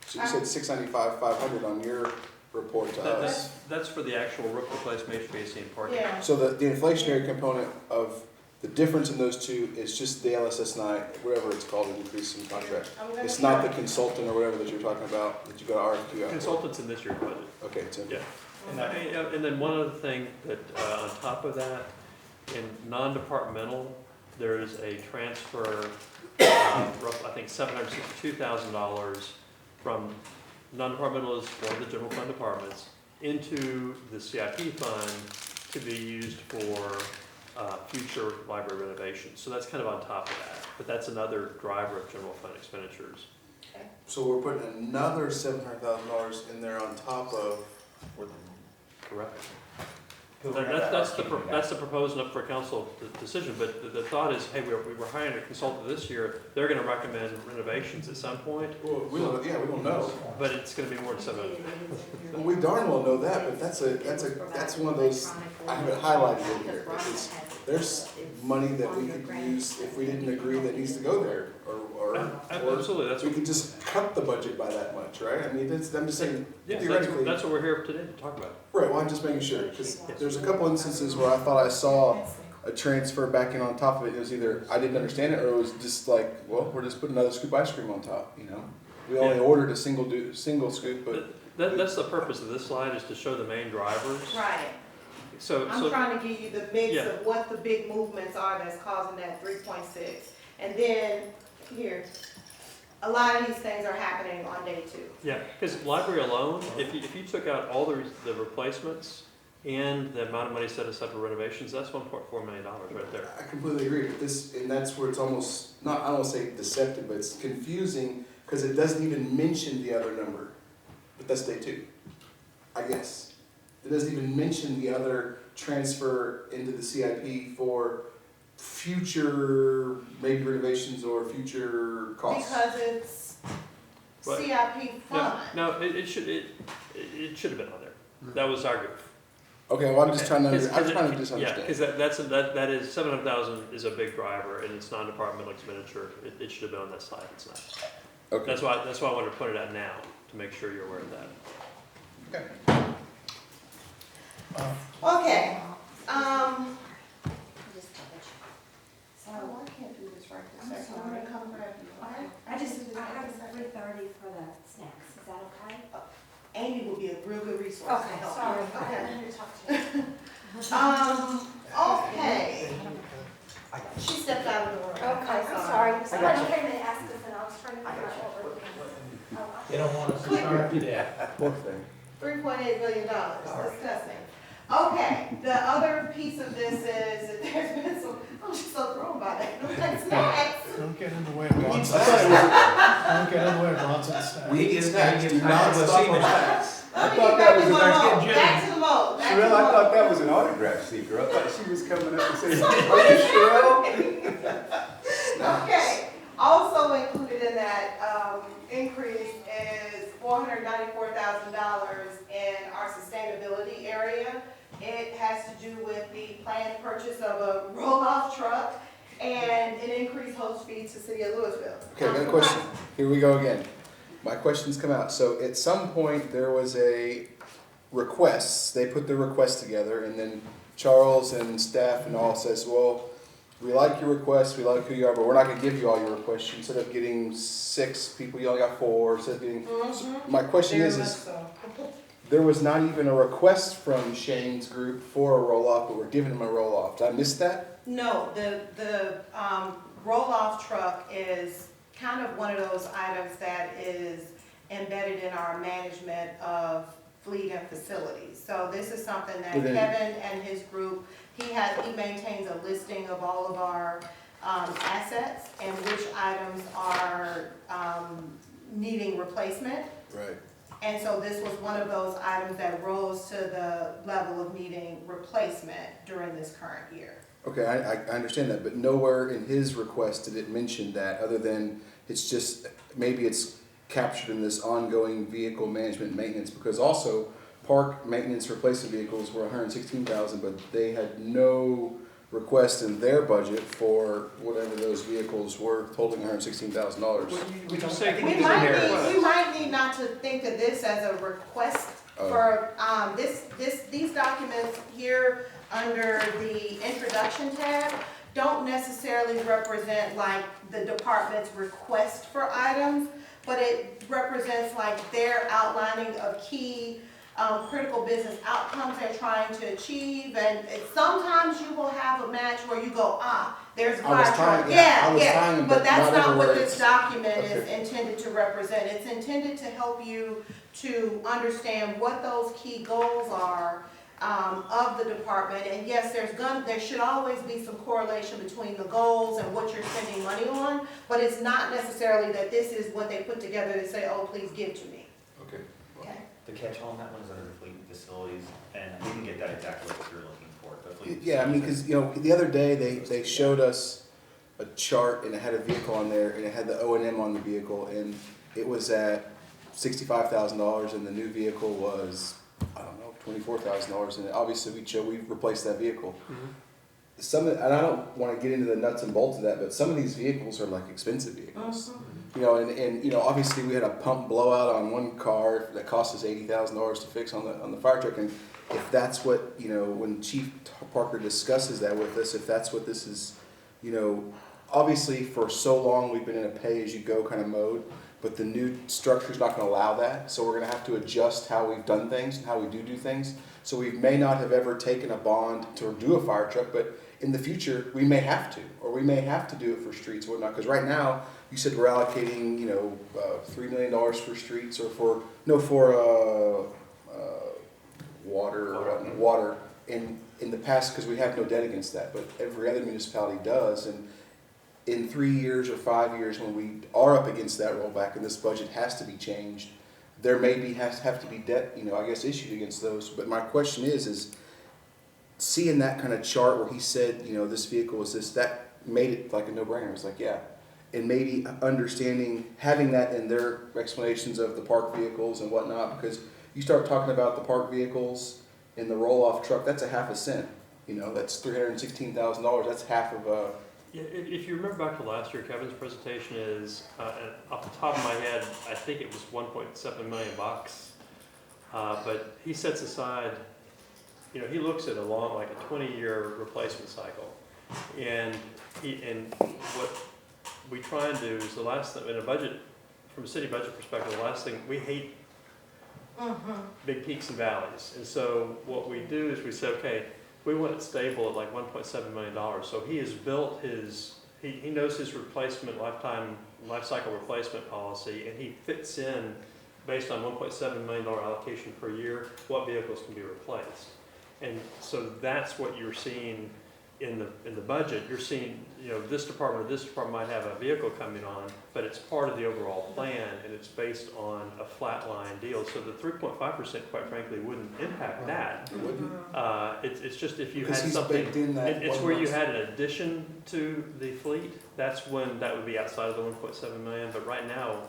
So you said 695, 500 on your report to us. That's for the actual roof replacement, HVAC and parking. Yeah, So the inflationary component of the difference in those two is just the LSS9, whatever it's called, an increase in contract. I'm gonna It's not the try. consultant or whatever that you're talking about, that you got RFQ out for. Consultants in this year's budget. Okay, it's in. Yeah. And then one other thing that, on top of that, in non-departmental, there is a transfer, roughly, I think $762,000 from non-departmental is one of the general fund departments into the CIP fund to be used for future library renovations. So that's kind of on top of that, but that's another driver of general fund expenditures. So we're putting another $700,000 in there on top of, Correct. That's the proposal up for council decision, but the thought is, hey, we were hiring a consultant this year, they're gonna recommend renovations at some point, well, we don't know. but it's gonna be more than $700,000. Well, we darn well know that, but that's one of those, I have it highlighted in here. There's money that we could use if we didn't agree that needs to go there, or Absolutely, that's we what, could just cut the budget by that much, right? I mean, I'm just saying, yeah, theoretically. that's what we're here today to talk about. Right, well, I'm just making sure, because there's a couple instances where I thought I saw a transfer back in on top of it. It was either I didn't understand it, or it was just like, well, we're just putting another scoop of ice cream on top, you know? We only ordered a single scoop, but That's the purpose of this slide, is to show the main drivers. Right. So, I'm trying to give you the mix Yeah. of what the big movements are that's causing that 3.6. And then, here, a lot of these things are happening on day 2. yeah, because library alone, if you took out all the replacements and the amount of money set aside for renovations, that's $1.4 million right there. I completely agree with this, and that's where it's almost, not, I don't wanna say deceptive, but it's confusing, because it doesn't even mention the other number. But that's day 2, I guess. It doesn't even mention the other transfer into the CIP for future, maybe renovations or future costs. Because it's But- CIP fund. No, it should have been on there. That was our goof. Okay, well, I'm just trying to, I'm 'Cause trying to it- just Yeah, understand. because that is, 700,000 is a big driver, and it's non-departmental expenditure. It should have been on that slide, it's not. Okay. That's why I wanted to point it out now, to make sure you're aware of that. Okay, so I can't do this right this second. I'm gonna come grab you. Okay? I have 3:30 for the snacks, is that okay? Amy will be a real good resource to Okay, help sorry, you. I Okay. didn't hear you talk to you. Okay. She stepped out of the room. Okay, I'm sorry, somebody came and asked us and I was trying to figure out what we're doing. They don't want us to charge you that. Poor thing. $3.8 million, disgusting. Okay, the other piece of this is that there's been some, I'm just so thrown by that, I'm like, snacks. Don't get in the way of Bronson. I Don't get in the way of Bronson stuff. We eat snacks, do not stop on snacks. Let me thought get that back was to a my Thanksgiving mode, back to the mode, back to the Sherelle, I thought mode. that was an autograph seeker. I thought she was coming up and saying, are you Sherelle? Okay, also included in that, increase is $494,000 in our sustainability area. It has to do with the planned purchase of a roll-off truck and an increased host fee to City of Louisville. Okay, I got a question. Here we go again. My questions come out. So at some point, there was a request, they put the request together, and then Charles and staff and all says, well, we like your request, we like who you are, but we're not gonna give you all your requests. Instead of getting 6 people, you only got 4, instead of getting. So my question Very is, much so. there was not even a request from Shane's group for a roll-off, but we're giving him a roll-off. Did I miss that? No, the roll-off truck is kind of one of those items that is embedded in our management of fleet and facilities. So this is something that Within- Kevin and his group, he maintains a listing of all of our assets and which items are needing replacement. Right. And so this was one of those items that rose to the level of needing replacement during this current year. Okay, I understand that, but nowhere in his request did it mention that, other than it's just, maybe it's captured in this ongoing vehicle management maintenance, because also park maintenance replacement vehicles were $116,000, but they had no request in their budget for whatever those vehicles were, totaling $116,000. We just say, We might need not to think of this as a request for, these documents here under the introduction tab don't necessarily represent like the department's request for items, but it represents like their outlining of key critical business outcomes they're trying to achieve, and sometimes you will have a match where you go, there's a fire truck. Yeah, but that's not what this document is intended to represent. It's intended to help you to understand what those key goals are of the department. And yes, there should always be some correlation between the goals and what you're spending money on, but it's not necessarily that this is what they put together to say, oh, please give to me. Okay. Okay. The catch-all on that one is under the fleet and facilities, and we can get that exactly what you're looking for, the fleet. and Yeah, I mean, facilities. because, you know, the other day, they showed us a chart, and it had a vehicle on there, and it had the O&M on the vehicle, and it was at $65,000, and the new vehicle was, I don't know, $24,000, and obviously we replaced that vehicle. and I don't wanna get into the nuts and bolts of that, but some of these vehicles are like expensive vehicles. You know, and, you know, obviously we had a pump blowout on one car that cost us $80,000 to fix on the fire truck, and if that's what, you know, when Chief Parker discusses that with us, if that's what this is, you know, obviously for so long we've been in a pay-as-you-go kind of mode, but the new structure's not gonna allow that, so we're gonna have to adjust how we've done things and how we do things. So we may not have ever taken a bond to do a fire truck, but in the future, we may have to, or we may have to do it for streets and whatnot, because right now, you said we're allocating, you know, $3 million for streets, or for water in the past, because we have no debt against that, but every other municipality does, and in 3 years or 5 years, when we are up against that rollback and this budget has to be changed, there may have to be debt, you know, I guess, issued against those. But my question is seeing that kind of chart where he said, you know, this vehicle was this, that made it like a no-brainer. It was like, yeah. And maybe understanding, having that in their explanations of the park vehicles and whatnot, because you start talking about the park vehicles in the roll-off truck, that's a half a cent. You know, that's $316,000. That's half of a. Yeah, if you remember back to last year, Kevin's presentation is, and off the top of my head, I think it was $1.7 million. But he sets aside, you know, he looks at like a 20-year replacement cycle. And what we try and do is the last thing, in a budget, from a city budget perspective, the last thing, we hate big peaks and valleys. And so what we do is we say, okay, we want it stable at like $1.7 million. So he has built he knows his life cycle replacement policy, and he fits in, based on $1.7 million allocation per year, what vehicles can be replaced. And so that's what you're seeing in the budget. You're seeing, you know, this department or this department might have a vehicle coming on, but it's part of the overall plan, and it's based on a flat line deal. So the 3.5%, quite frankly, wouldn't impact that. It wouldn't. It's just if you had Because he's something, baked in that it's 1 where you month. had an addition to the fleet, that's when that would be outside of the 1.7 million. But right now,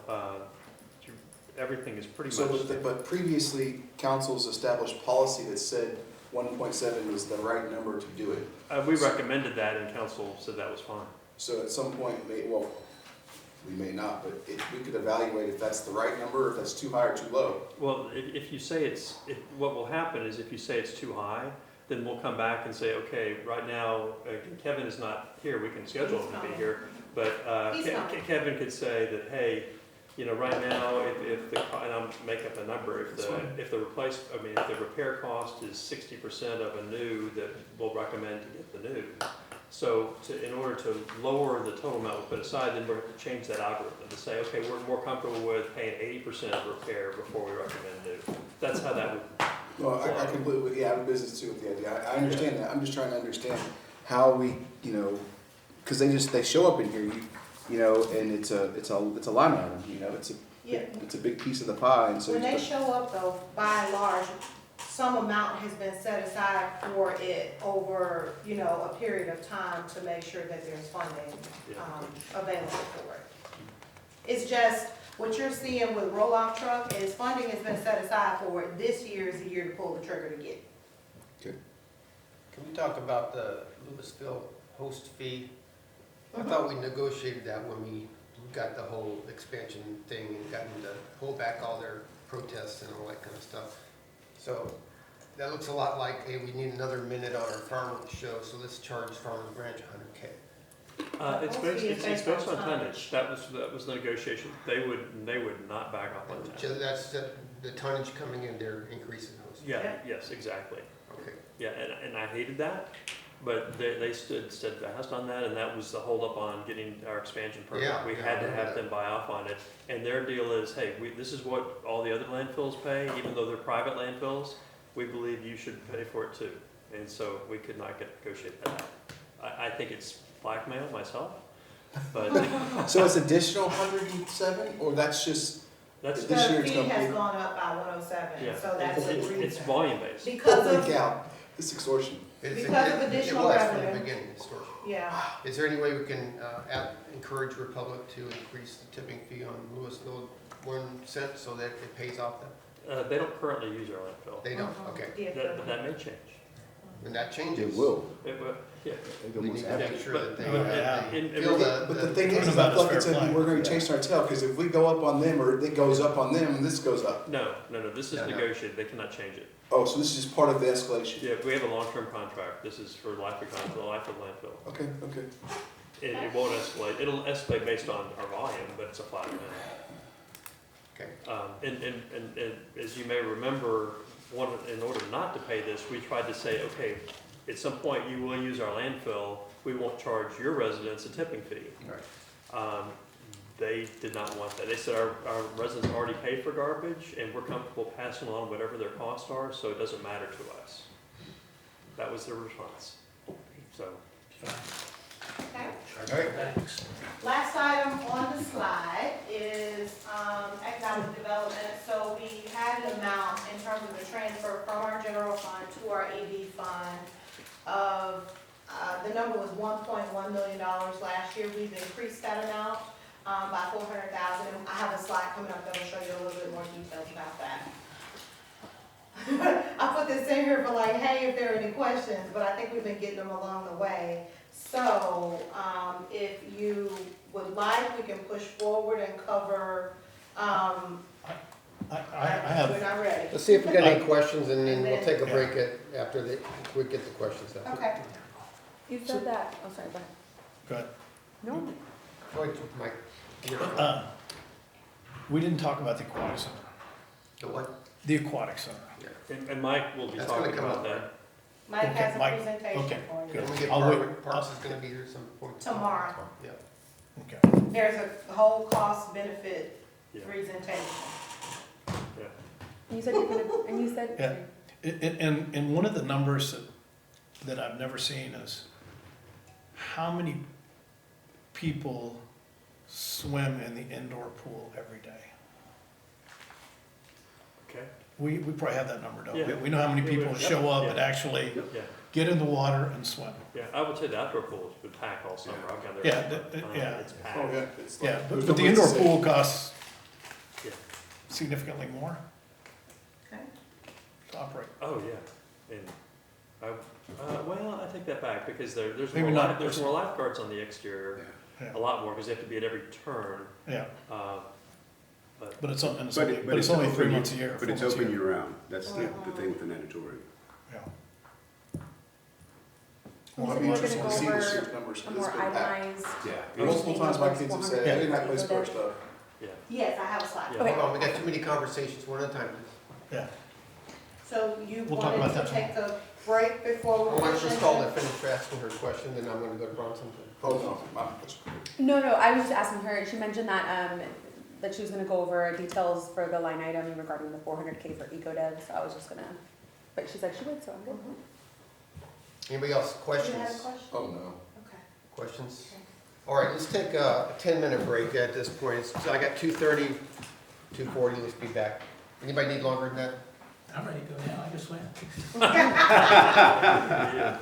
everything is pretty much. But previously, council's established policy that said 1.7 was the right number to do it. We recommended that, and council said that was fine. So at some point, we may not, but we could evaluate if that's the right number, or if that's too high or too low. Well, if you say what will happen is if you say it's too high, then we'll come back and say, okay, right now, Kevin is not here, we can schedule him to be here, but Kevin could say that, hey, you know, right now, and I'll make up a number, if the repair cost is 60% of a new, that we'll recommend to get the new. So in order to lower the total amount we put aside, then we're going to change that algorithm to say, okay, we're more comfortable with paying 80% of repair before we recommend new. That's how that would. Well, I completely, I'm in business too with the idea. I understand that. I'm just trying to understand how we, you know, because they show up in here, you know, and it's a line item, you know, it's a big piece of the pie, and so. When they show up though, by and large, some amount has been set aside for it over, you know, a period of time to make sure that there's funding, available for it. It's just, what you're seeing with roll-off truck is funding has been set aside for it. This year is the year to pull the trigger to get it. Can we talk about the Louisville host fee? I thought we negotiated that when we got the whole expansion thing and got them to pull back all their protests and all that kind of stuff. So that looks a lot like, hey, we need another minute on our farmers show, so let's charge Farmers Branch $100K. It's based on tonnage. That was the negotiation. They would not back off on that. So that's the tonnage coming in, they're increasing host fee. Yeah. Yes. Exactly. Okay. Yeah, and I hated that, but they stood steadfast on that, and that was the holdup on getting our expansion permit. Yeah, We had to have them buy off on it, and their deal is, hey, this is what all the other landfills pay, even though they're private landfills. We believe you should pay for it too, and so we could not negotiate that. I think it's blackmail myself, but So it's additional 107, or that's just, that's This year The it's fee gonna has be- gone up by 107, yeah. so that's the It's reason. volume based. Because holy of, cow, this extortion. Because of additional It was from revenue. the beginning, extortion. yeah, Is there any way we can encourage Republic to increase the tipping fee on Louisville 1 cent so that it pays off them? They don't currently use our landfill. They don't, okay. yeah. But that may change. when that changes. It will. It will, yeah. It We almost need to have make to. sure that they Yeah. feel the. But the thing is, Talking I about feel like is fair play. we're gonna be chasing our tail, because if we go up on them, or it goes up on them, this goes up. No, this is No, no. negotiated, they cannot change it. Oh, so this is just part of the escalation? Yeah, we have a long-term contract, this is for life of contract, the life of landfill. Okay, okay. It won't escalate, it'll escalate based on our volume, but it's a flat amount. Okay. And as you may remember, in order not to pay this, we tried to say, okay, at some point you will use our landfill, we won't charge your residents a tipping fee. Right. They did not want that. They said our residents already pay for garbage and we're comfortable passing along whatever their costs are, so it doesn't matter to us. That was their response. So, Okay. All right. Thanks. Last item on the slide is economic development. So we had an amount in terms of the transfer from our general fund to our ED fund of, the number was $1.1 million last year. We've increased that amount by $400,000. I have a slide coming up that'll show you a little bit more details about that. I put this in here for like, hey, if there are any questions, but I think we've been getting them along the way. So, if you would like, we can push forward and cover, I we're have, not ready. Let's see if we got any questions, and then And we'll then- take a break after we get the questions out. Okay. You said that, oh, sorry, go ahead. go ahead. No, Go ahead, Mike. We didn't talk about the aquatic center. The what? The aquatic center. and Mike will be That's gonna talking come about up, that. Mike Okay, has a Mike, presentation okay, for you. good. Can we get I'll wait. Parks is gonna be here at some point? Tomorrow. Yeah. Okay. There's a whole cost benefit Yeah. presentation. and you said you're gonna, and you said. Yeah. And one of the numbers that I've never seen is how many people swim in the indoor pool every day? Okay? We probably have that number, don't we? Yeah. We know how many people Yep. show up Yeah. and actually Yeah, get in the water and swim. yeah. I would say the outdoor pool has been packed all summer. I've gone there. Yeah, yeah. It's packed. Oh, yeah. It's like- Yeah, there's but no the place indoor to sit. pool costs Yeah. significantly more Okay. to operate. Oh, yeah. And well, I take that back because there's Maybe more, not there's more lifeguards on the exterior, Yeah, a lot more because they have to be at every turn. yeah. But But it's, and it's But only, it- but it's only open 3 year- months a year. But it's 4 months a open year. year-round, that's the thing with the natatorium. Yeah. Well, You I'd be said interested you to were see gonna the go super over numbers, a because more it's been packed. itemized. Yeah. Multiple times my kids have said, hey, that place first up. yeah. Yes, I have a slide. Yeah. Okay. Hold on, we got too many conversations, one at a time. Yeah. So you We'll talk wanted about to that take a break before I'll we wait push for into? Stall to finish asking her question, then I'm gonna go to Bronson. Oh, no, that's No, I was just asking her, she mentioned that, that she was gonna go over details for the line item regarding the 400K for EcoDev, so I was just gonna, but she said she would, so I'm good. Anybody else, You had a questions? question? Oh, no. Okay. Questions? All right, let's take a 10-minute break at this point. I got 2:30, 2:40, let's be back. Anybody need longer than that? I'm ready to go now, I just went.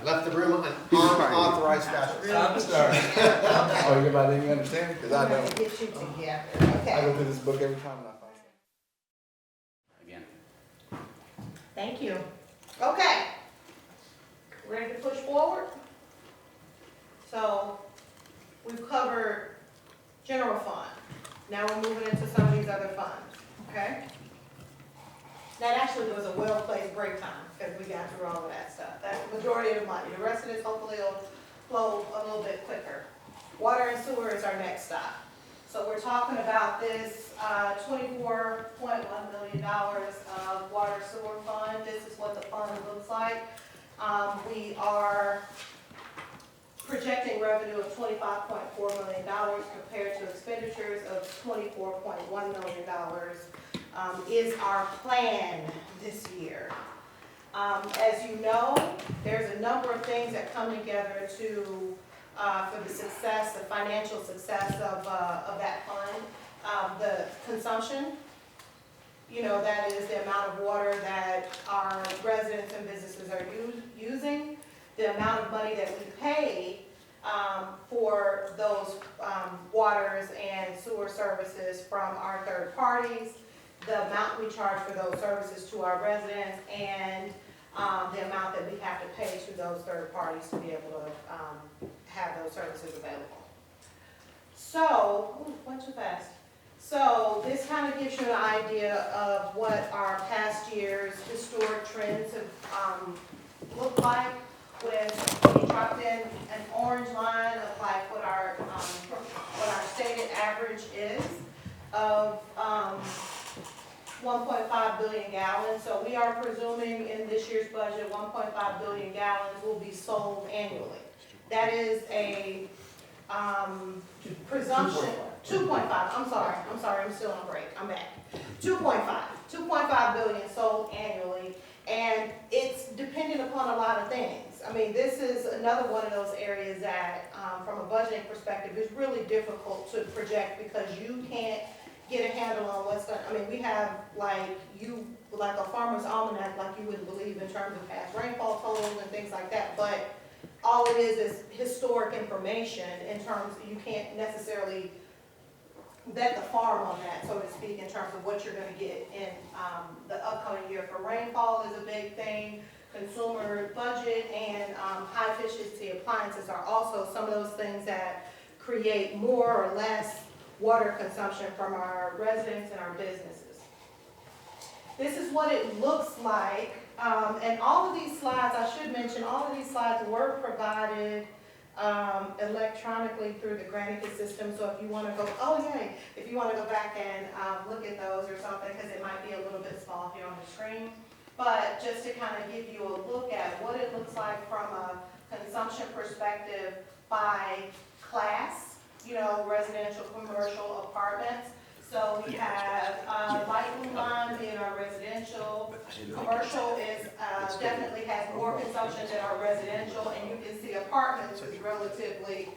Left the room on unauthorized fashion. I'm sorry. Oh, you didn't even understand? Because I We're know. gonna get you together, I okay. go through this book every time and I find it. Again. Thank you. Okay. Ready to push forward? So, we've covered general fund. Now we're moving into some of these other funds, okay? That actually was a well-placed break time, because we got through all of that stuff. That's the majority of the money. The rest of this hopefully will flow a little bit quicker. Water and sewer is our next stop. So we're talking about this $24.1 million of water sewer fund. This is what the fund looks like. We are projecting revenue of $25.4 million compared to expenditures of $24.1 million is our plan this year. As you know, there's a number of things that come together to for the success, the financial success of that fund. The consumption, that is the amount of water that our residents and businesses are using, the amount of money that we pay for those waters and sewer services from our third parties, the amount we charge for those services to our residents, and the amount that we have to pay to those third parties to be able to, have those services available. So, went too fast. So this kind of gives you an idea of what our past year's historic trends have, looked like with, we dropped in an orange line of like what our stated average is of, 1.5 billion gallons. So we are presuming in this year's budget, 1.5 billion gallons will be sold annually. That is a, presumption, 2.5, I'm sorry, I'm still on break, I'm back. 2.5 billion sold annually, and it's dependent upon a lot of things. I mean, this is another one of those areas that, from a budgeting perspective, is really difficult to project because you can't get a handle on what's going, I mean, we have like a farmer's almanac like you wouldn't believe in terms of past rainfall totals and things like that, but all it is historic information in terms, you can't necessarily bet the farm on that, so to speak, in terms of what you're gonna get in, the upcoming year. For rainfall is a big thing, consumer budget and, high efficiency appliances are also some of those things that create more or less water consumption from our residents and our businesses. This is what it looks like, and all of these slides, I should mention, all of these slides were provided electronically through the Granicus system, so if you want to go, if you want to go back and look at those or something, because it might be a little bit small here on the screen, but just to kind of give you a look at what it looks like from a consumption perspective by class, you know, residential, commercial, apartments. So we have light blue line being our residential. Commercial is definitely has more consumption than our residential, and you can see apartments is relatively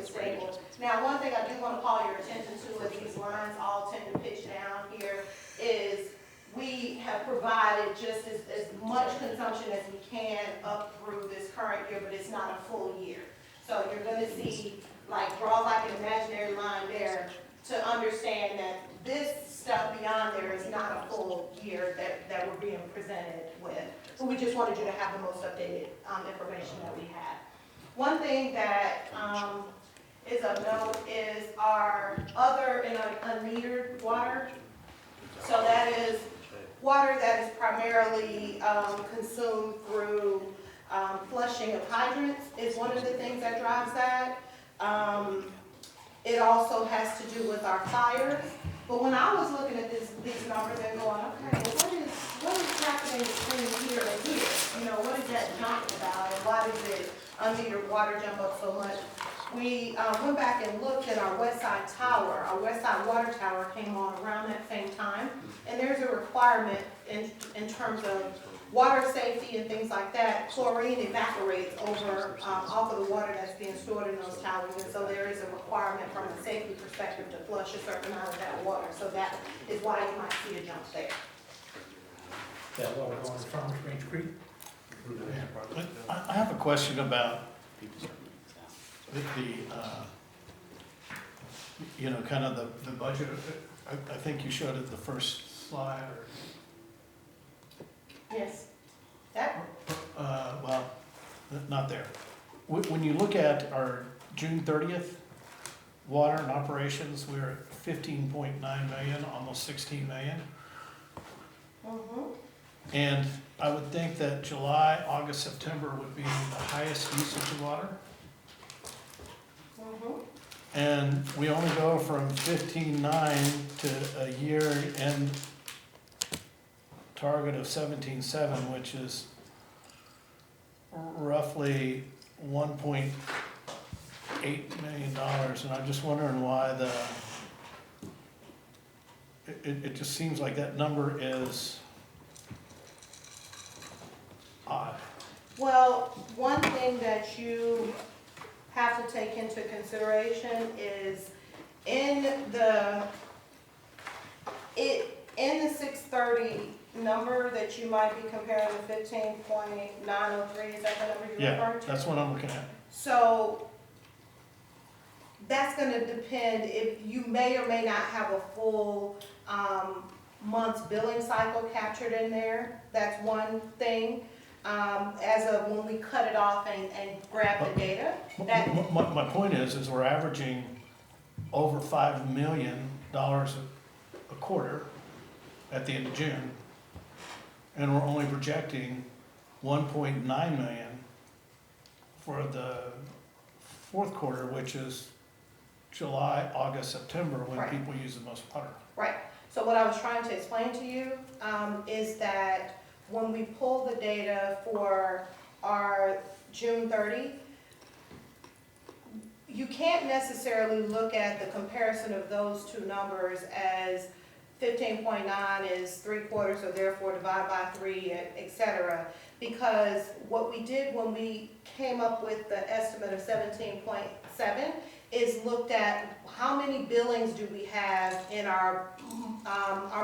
stable. Now, one thing I do want to call your attention to is these lines all tend to pitch down here is we have provided just as much consumption as we can up through this current year, but it's not a full year. So you're going to see, like, draw like an imaginary line there to understand that this stuff beyond there is not a full year that we're being presented with. But we just wanted you to have the most updated information that we had. One thing that is of note is our other and unmetered water. So that is water that is primarily consumed through flushing of hydrants is one of the things that drives that. It also has to do with our fires. But when I was looking at these numbers and going, okay, well, what is happening between here and here? You know, what is that jumping about, and why does it unmetered water jump up so much? We went back and looked at our West Side Tower. Our West Side Water Tower came on around that same time, and there's a requirement in terms of water safety and things like that. Chlorine evaporates over off of the water that's being stored in those towers, and so there is a requirement from a safety perspective to flush a certain amount of that water. So that is why you might see a jump there. That water going from Range Creek? I have a question about you know, kind of the budget. I think you showed it the first slide, or Yes. That? well, not there. When you look at our June 30th water and operations, we're at 15.9 million, almost 16 million. Mm-hmm. And I would think that July, August, September would be the highest usage of water. Mm-hmm. And we only go from 15.9 to a year-end target of 17.7, which is roughly $1.8 million. And I'm just wondering why it just seems like that number is odd. Well, one thing that you have to take into consideration is in the 630 number that you might be comparing the 15.903, is that the number you're Yeah, referring to? that's what I'm looking at. So that's gonna depend, if you may or may not have a full month's billing cycle captured in there. That's one thing. As of when we cut it off and grab the data, that, My point is we're averaging over $5 million a quarter at the end of June. And we're only projecting 1.9 million for the fourth quarter, which is July, August, September, when Right. people use the most water. right. So what I was trying to explain to you, is that when we pull the data for our June 30, you can't necessarily look at the comparison of those two numbers as 15.9 is 3/4, so therefore divide by 3, et cetera. Because what we did when we came up with the estimate of 17.7 is looked at how many billings do we have in our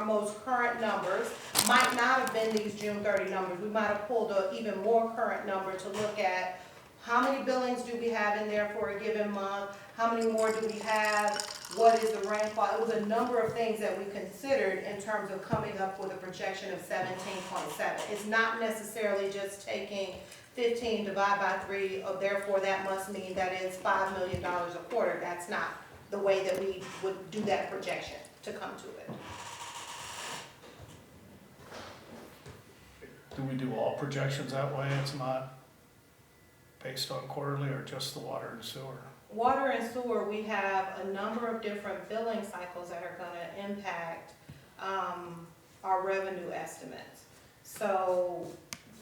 most current numbers. Might not have been these June 30 numbers. We might have pulled an even more current number to look at how many billings do we have in there for a given month, how many more do we have, what is the rainfall. It was a number of things that we considered in terms of coming up with a projection of 17.7. It's not necessarily just taking 15 divided by 3, therefore that must mean that it's $5 million a quarter. That's not the way that we would do that projection to come to it. Do we do all projections that way? It's not based on quarterly or just the water and sewer? Water and sewer, we have a number of different billing cycles that are gonna impact, our revenue estimates. So,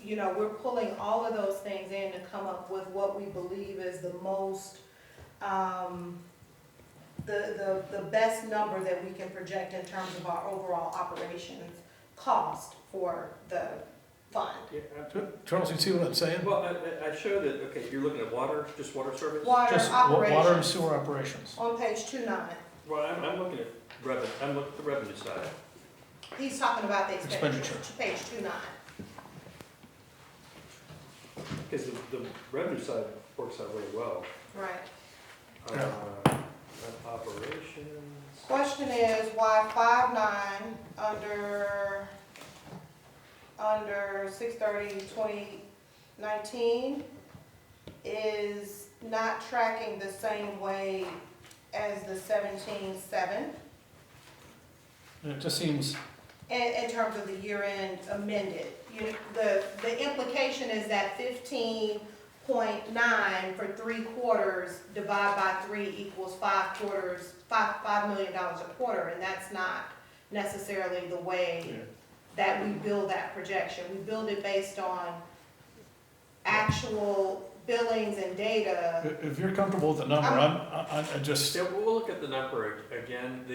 you know, we're pulling all of those things in to come up with what we believe is the most, the best number that we can project in terms of our overall operations cost for the fund. Charles, you see what I'm saying? Well, I showed it, okay, you're looking at water, just water service? Water Just water and operations, sewer operations. on page 29. Well, I'm looking at revenue, I'm looking at the revenue side. He's talking about the expenditure, Expenditures. page 29. Because the revenue side works out really well. Right. Operations. Question is why 5.9 under 6/30/2019 is not tracking the same way as the 17.7 It just seems, in terms of the year-end amended. The implication is that 15.9 for 3/4 divided by 3 equals 5 quarters, $5 million a quarter, and that's not necessarily the way that we build that projection. We build it based on actual billings and data. if you're comfortable with the number, I just, Yeah, we'll look at the number again,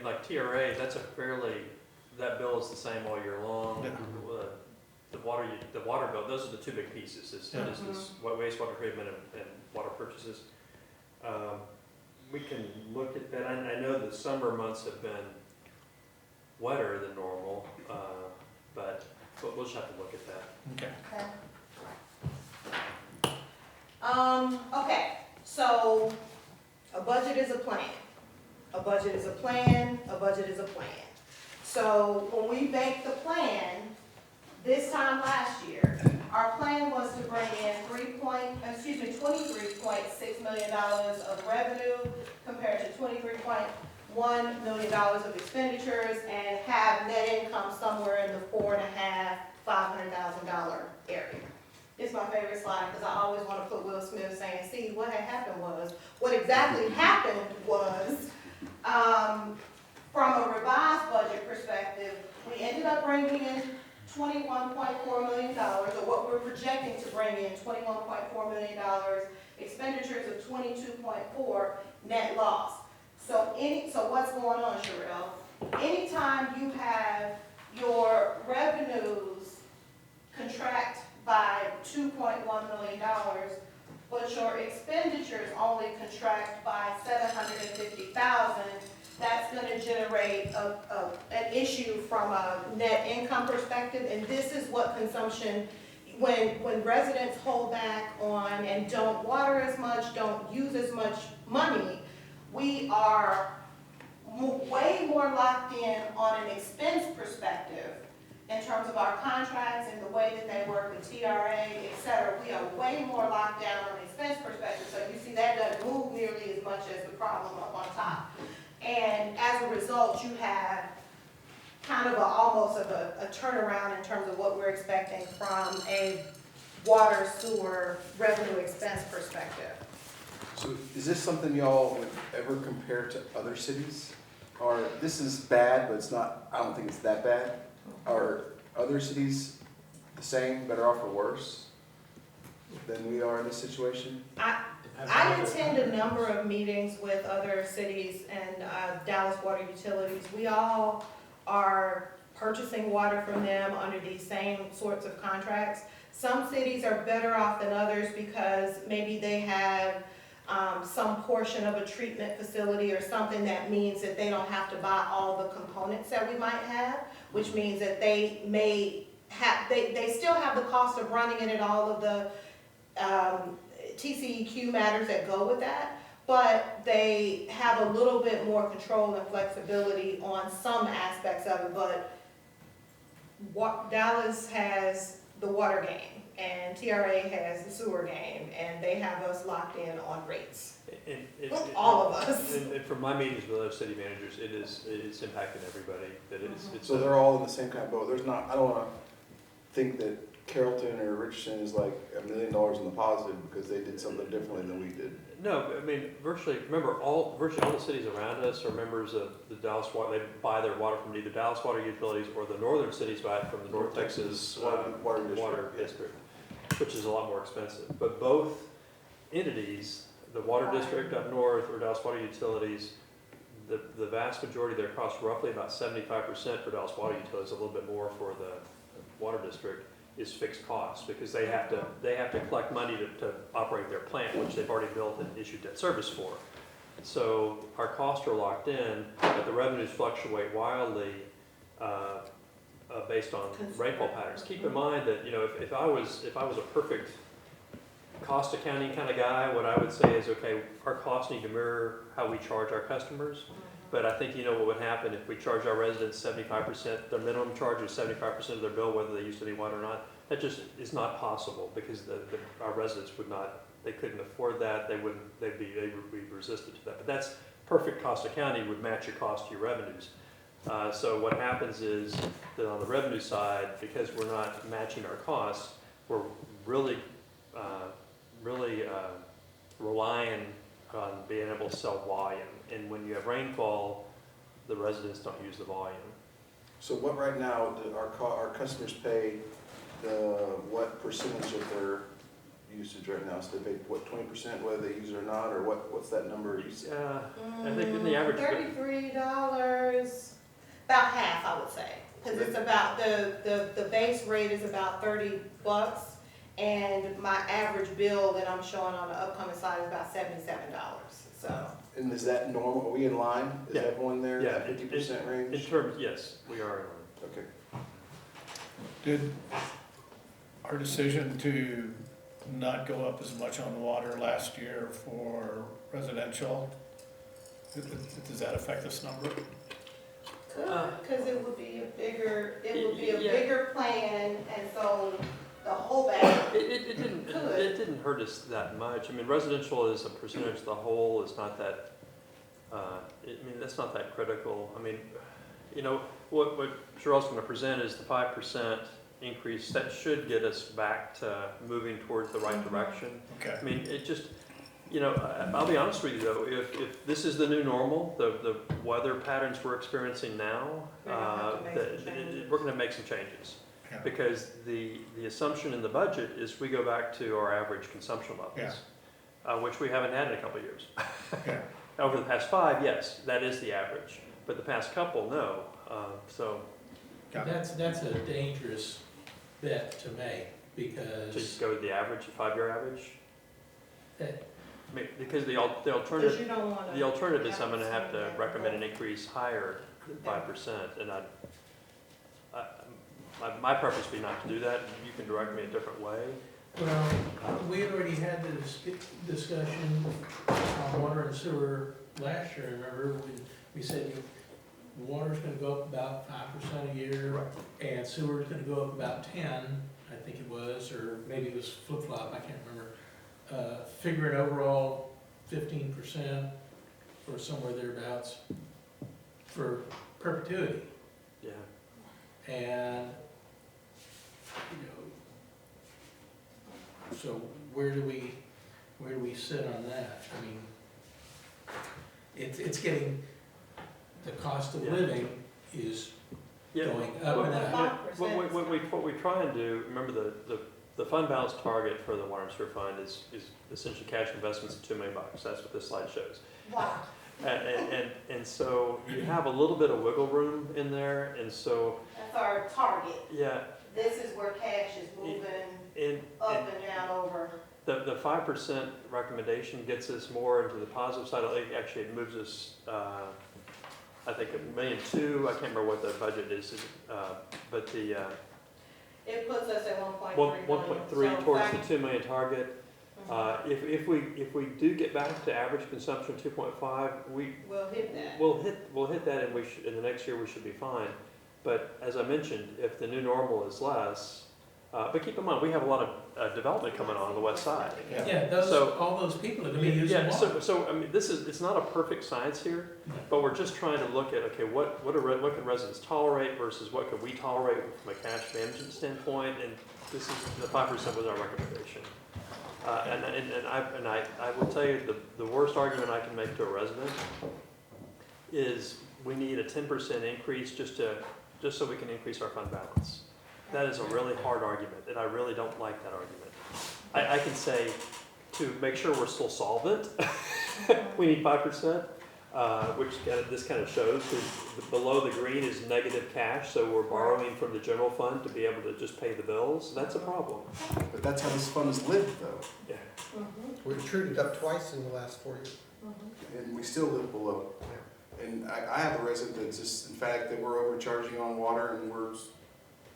like TRA, that's a fairly, that bill is the same all year long. Yeah. The water bill, those are the two big pieces, is Yeah. this wastewater treatment and water purchases. We can look at that, I know the summer months have been wetter than normal, but we'll just have to look at that. okay. Okay, so a budget is a plan. A budget is a plan, a budget is a plan. So when we make the plan, this time last year, our plan was to bring in $23.6 million of revenue compared to $23.1 million of expenditures and have net income somewhere in the $500,000 area. It's my favorite slide because I always want to put Will Smith saying, see, what had happened was, what exactly happened was, from a revised budget perspective, we ended up bringing in $21.4 million, or what we're projecting to bring in, $21.4 million, expenditures of $22.4, net loss. So what's going on, Sherelle? Anytime you have your revenues contract by $2.1 million, but your expenditures only contract by $750,000, that's gonna generate an issue from a net income perspective, and this is what consumption, when residents hold back on and don't water as much, don't use as much money, we are way more locked in on an expense perspective in terms of our contracts and the way that they work with TRA, et cetera. We are way more locked down on an expense perspective, so you see that doesn't move nearly as much as the problem up on top. And as a result, you have kind of almost of a turnaround in terms of what we're expecting from a water sewer revenue expense perspective. So is this something y'all would ever compare to other cities? Or this is bad, but it's not, I don't think it's that bad. Are other cities the same, better off, or worse than we are in this situation? I attend a number of meetings with other cities and Dallas Water Utilities. We all are purchasing water from them under these same sorts of contracts. Some cities are better off than others because maybe they have some portion of a treatment facility or something that means that they don't have to buy all the components that we might have, which means that they may have, they still have the cost of running it and all of the TCEQ matters that go with that, but they have a little bit more control and flexibility on some aspects of it. But Dallas has the water game and TRA has the sewer game, and they have us locked in on rates. All of us. And from my meetings with other city managers, it's impacting everybody, that it's. So they're all in the same kind of boat. There's not, I don't wanna think that Carrollton or Richardson is like $1 million in the positive because they did something differently than we did. No, I mean, virtually all the cities around us are members of the Dallas Water. They buy their water from either Dallas Water Utilities or the northern cities buy it from the North Texas Water District, which is a lot more expensive. But both entities, the Water District up north or Dallas Water Utilities, the vast majority of their costs, roughly about 75% for Dallas Water Utilities, a little bit more for the Water District, is fixed costs because they have to collect money to operate their plant, which they've already built and issued debt service for. So our costs are locked in, but the revenues fluctuate wildly based on rainfall patterns. Keep in mind that, you know, if I was a perfect cost accounting kind of guy, what I would say is, okay, our costs need to mirror how we charge our customers. But I think you know what would happen if we charge our residents 75%, their minimum charge is 75% of their bill, whether they use city water or not. That just is not possible because our residents would not, they couldn't afford that. They'd be resistant to that. But that's perfect cost accounting would match your cost to your revenues. So what happens is that on the revenue side, because we're not matching our costs, we're really relying on being able to sell volume. And when you have rainfall, the residents don't use the volume. So what right now, do our customers pay what percentage of their usage right now? So they pay, what, 20% whether they use it or not, or what's that number you said? I think in the average. $33, about half, I would say. Because it's about, the base rate is about $30, and my average bill that I'm showing on the upcoming slide is about $77, so. And is that normal? Are we in line? Is Yeah. everyone there, Yeah, that 50% range? In terms, yes, we are in line. Okay. Did our decision to not go up as much on water last year for residential, does that affect this number? Because it would be a bigger, Yeah. bigger plan, and so the whole bag. It didn't hurt us that much. I mean, residential is a percentage of the whole. It's not that, that's not that critical. I mean, you know, what Cheryl's going to present is the 5% increase. That should get us back to moving towards the right direction. Okay. I mean, it just, you know, I'll be honest with you though, if this is the new normal, the weather patterns we're experiencing now, we're going to make some changes. Yeah. Because the assumption in the budget is we go back to our average consumption levels, which we haven't had in a couple of years. Yeah. Over the past 5, yes, that is the average, but the past couple, no. That's a dangerous bet to make To because just go with the average, 5-year average. that, I mean, because the alternative, Because you don't want to. the alternative is I'm going to have to recommend an increase higher than 5%, and my preference would be not to do that. You can direct me a different way. well, we had already had the discussion on water and sewer last year, remember? we said water's gonna go up about 5% a year, and sewer's gonna go up about 10, I think it was, or maybe it was flip-flop, I can't remember. Figuring overall 15% or somewhere thereabouts for perpetuity. Yeah. And, you know, so where do we sit on that? I mean, it's getting, the cost of Yeah. living is Yeah. going up and up. What we try and do, remember the fund balance target for the water and sewer fund is essentially cash investments of $2 million. That's what this slide shows. Wow. And so you have a little bit of wiggle room in there, and so, That's our target. yeah, This is where cash is moving and up and down over. the 5% recommendation gets us more into the positive side. I think actually it moves us, I think $1.2 million. I can't remember what the budget is, but the It puts us at 1.3 million. 1.3 So towards back- the $2 million target. If we do get back to average consumption 2.5, We'll hit that. we'll hit that, and in the next year we should be fine. But as I mentioned, if the new normal is less, but keep in mind, we have a lot of development coming on the west side. Yeah, So- all those people are gonna be using Yeah, water. so I mean, it's not a perfect science here, but we're just trying to look at, okay, what can residents tolerate versus what could we tolerate from a cash management standpoint, and this is, the 5% was our recommendation. And I will tell you, the worst argument I can make to a resident is we need a 10% increase just so we can increase our fund balance. That is a really hard argument, and I really don't like that argument. I can say, to make sure we're still solvent, we need 5%, this kind of shows, because below the green is negative cash, so we're borrowing from the general fund to be able to just pay the bills. That's a problem. But that's how this fund has lived, though, Yeah. We've treated up twice in the last 4 years. and we still live below. And I have a resident that's just, in fact, that we're overcharging on water, and we're,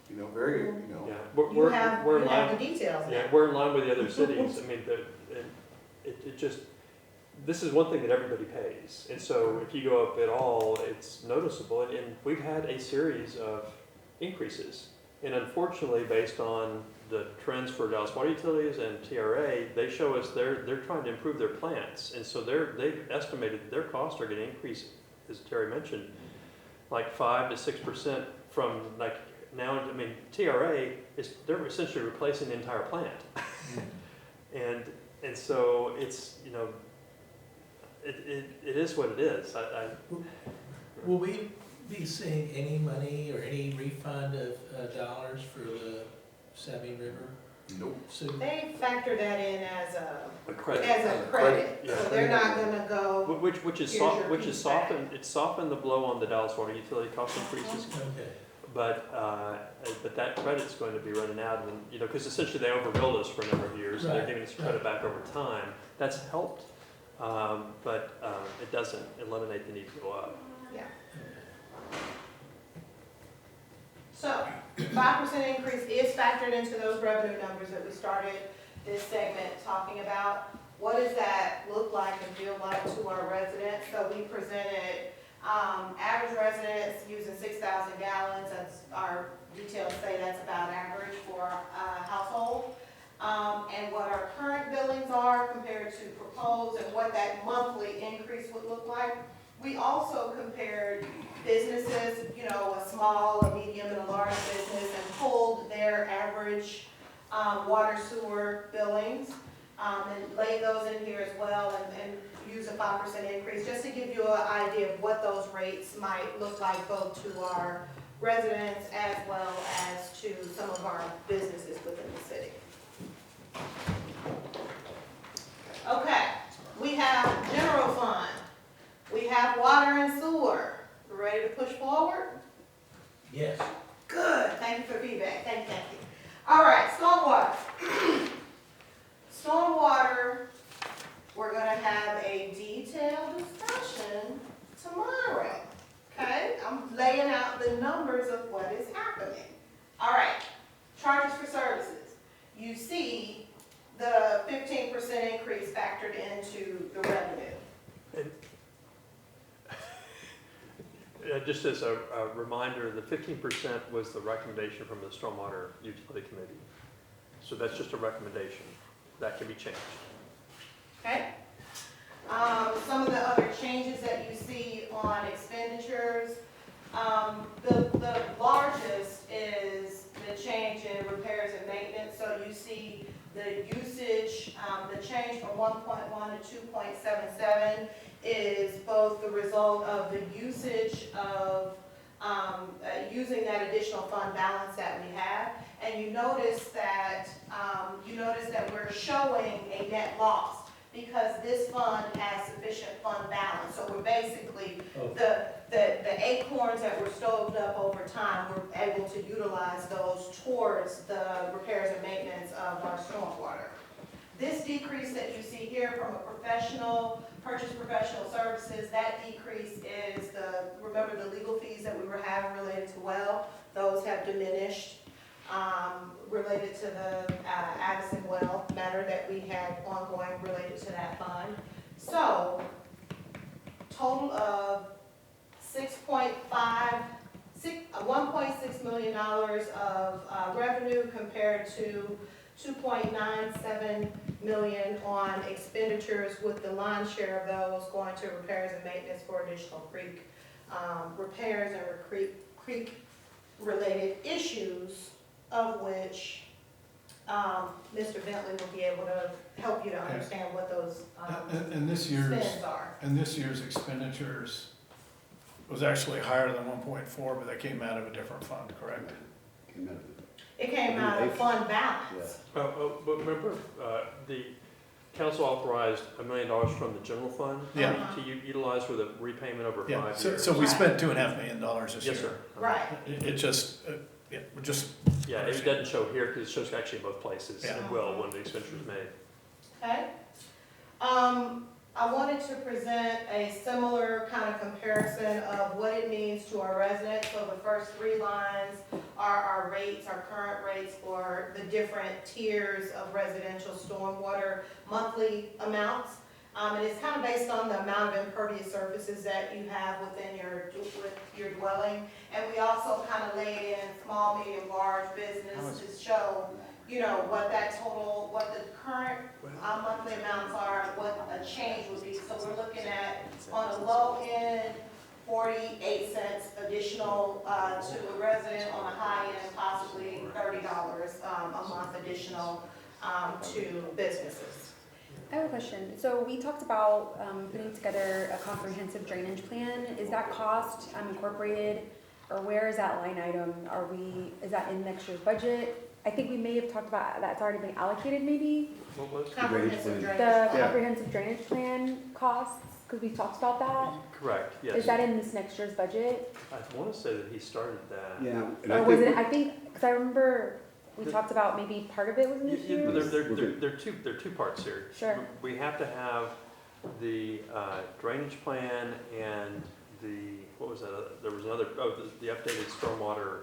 you know, very, you know. Yeah, You we're have in the line. details now. Yeah, we're in line with the other cities. I mean, it just, this is one thing that everybody pays. And so if you go up at all, it's noticeable. And we've had a series of increases. And unfortunately, based on the trends for Dallas Water Utilities and TRA, they show us they're trying to improve their plants. And so they've estimated their costs are going to increase, as Terry mentioned, like 5 to 6% from like now. I mean, TRA they're essentially replacing the entire plant. And so it's, you know, it is what it is. Will we be seeing any money or any refund of dollars for the Sabine River? Nope. So, They factor that in as A credit. a credit, Yeah. so they're not gonna go, Which is Here's your piece back. softened, it's softened the blow on the Dallas Water Utility cost increases, okay. but that credit's going to be running out, and, you know, because essentially they overbilled us for a number of years, and they're Right, giving us credit back over time. That's helped, but it doesn't eliminate the need to go up. yeah. So, 5% increase is factored into those revenue numbers that we started this segment talking about. What does that look like and feel like to our residents? So we presented, average residents using 6,000 gallons, that's our details say that's about average for a household. And what our current billings are compared to proposed and what that monthly increase would look like. We also compared businesses, you know, a small, a medium, and a large business, and pulled their average water sewer billings, and laid those in here as well, and use a 5% increase, just to give you an idea of what those rates might look like, both to our residents as well as to some of our businesses within the city. Okay, we have general fund. We have water and sewer. We ready to push forward? Yes. Good, thank you for feedback, thank you. All right, stormwater. Stormwater, we're gonna have a detailed discussion tomorrow, okay? I'm laying out the numbers of what is happening. All right, charges for services. You see the 15% increase factored into the revenue. Just as a reminder, the 15% was the recommendation from the Stormwater Utility Committee. So that's just a recommendation. That can be changed. Okay. Some of the other changes that you see on expenditures, the largest is the change in repairs and maintenance. So you see the usage, the change from 1.1 to 2.77 is both the result of the usage of, using that additional fund balance that we have. And you notice that we're showing a net loss because this fund has sufficient fund balance. So we're basically, the acorns that were stoved up over time, we're able to utilize those towards the repairs and maintenance of our stormwater. This decrease that you see here from a purchase professional services, that decrease is remember the legal fees that we were having related to well, those have diminished. Related to the Addison well matter that we had ongoing related to that fund. So, total of $1.6 million of revenue compared to $2.97 million on expenditures, with the lion's share of those going to repairs and maintenance for additional creek repairs and creek related issues, of which Mr. Bentley will be able to help you to understand what those And this year's, spends are. and this year's expenditures was actually higher than 1.4, but that came out of a different fund, correct? It came out of fund balance. But remember, the council authorized $1 million from the general fund Yeah. to utilize for the repayment over Yeah, 5 years. so we spent $2.5 million this year. Yes, sir. Right. It just, Yeah, it doesn't show here because it shows actually both places. Yeah. It will when the expenditure is made. Okay. I wanted to present a similar kind of comparison of what it means to our residents. So the first 3 lines are our rates, our current rates for the different tiers of residential stormwater monthly amounts. And it's kind of based on the amount of impervious surfaces that you have within your dwelling. And we also kind of laid in small, medium, large business to show, what that total, what the current monthly amounts are, what a change would be. So we're looking at, on a low end, 48 cents additional to a resident, on a high end, possibly $30 a month additional to businesses. I have a question. So we talked about putting together a comprehensive drainage plan. Is that cost incorporated, or where is that line item? Is that in next year's budget? I think we may have talked about that's already been allocated, maybe? What was? Comprehensive drainage. The comprehensive drainage plan costs, because we talked about that. Correct, yes. Is that in this next year's budget? I want to say that he started that. Yeah. And Or was it, because I remember we talked about maybe part of it was in this Yeah, year's? there are two parts here. Sure. We have to have the drainage plan and what was that? There was another, the updated stormwater.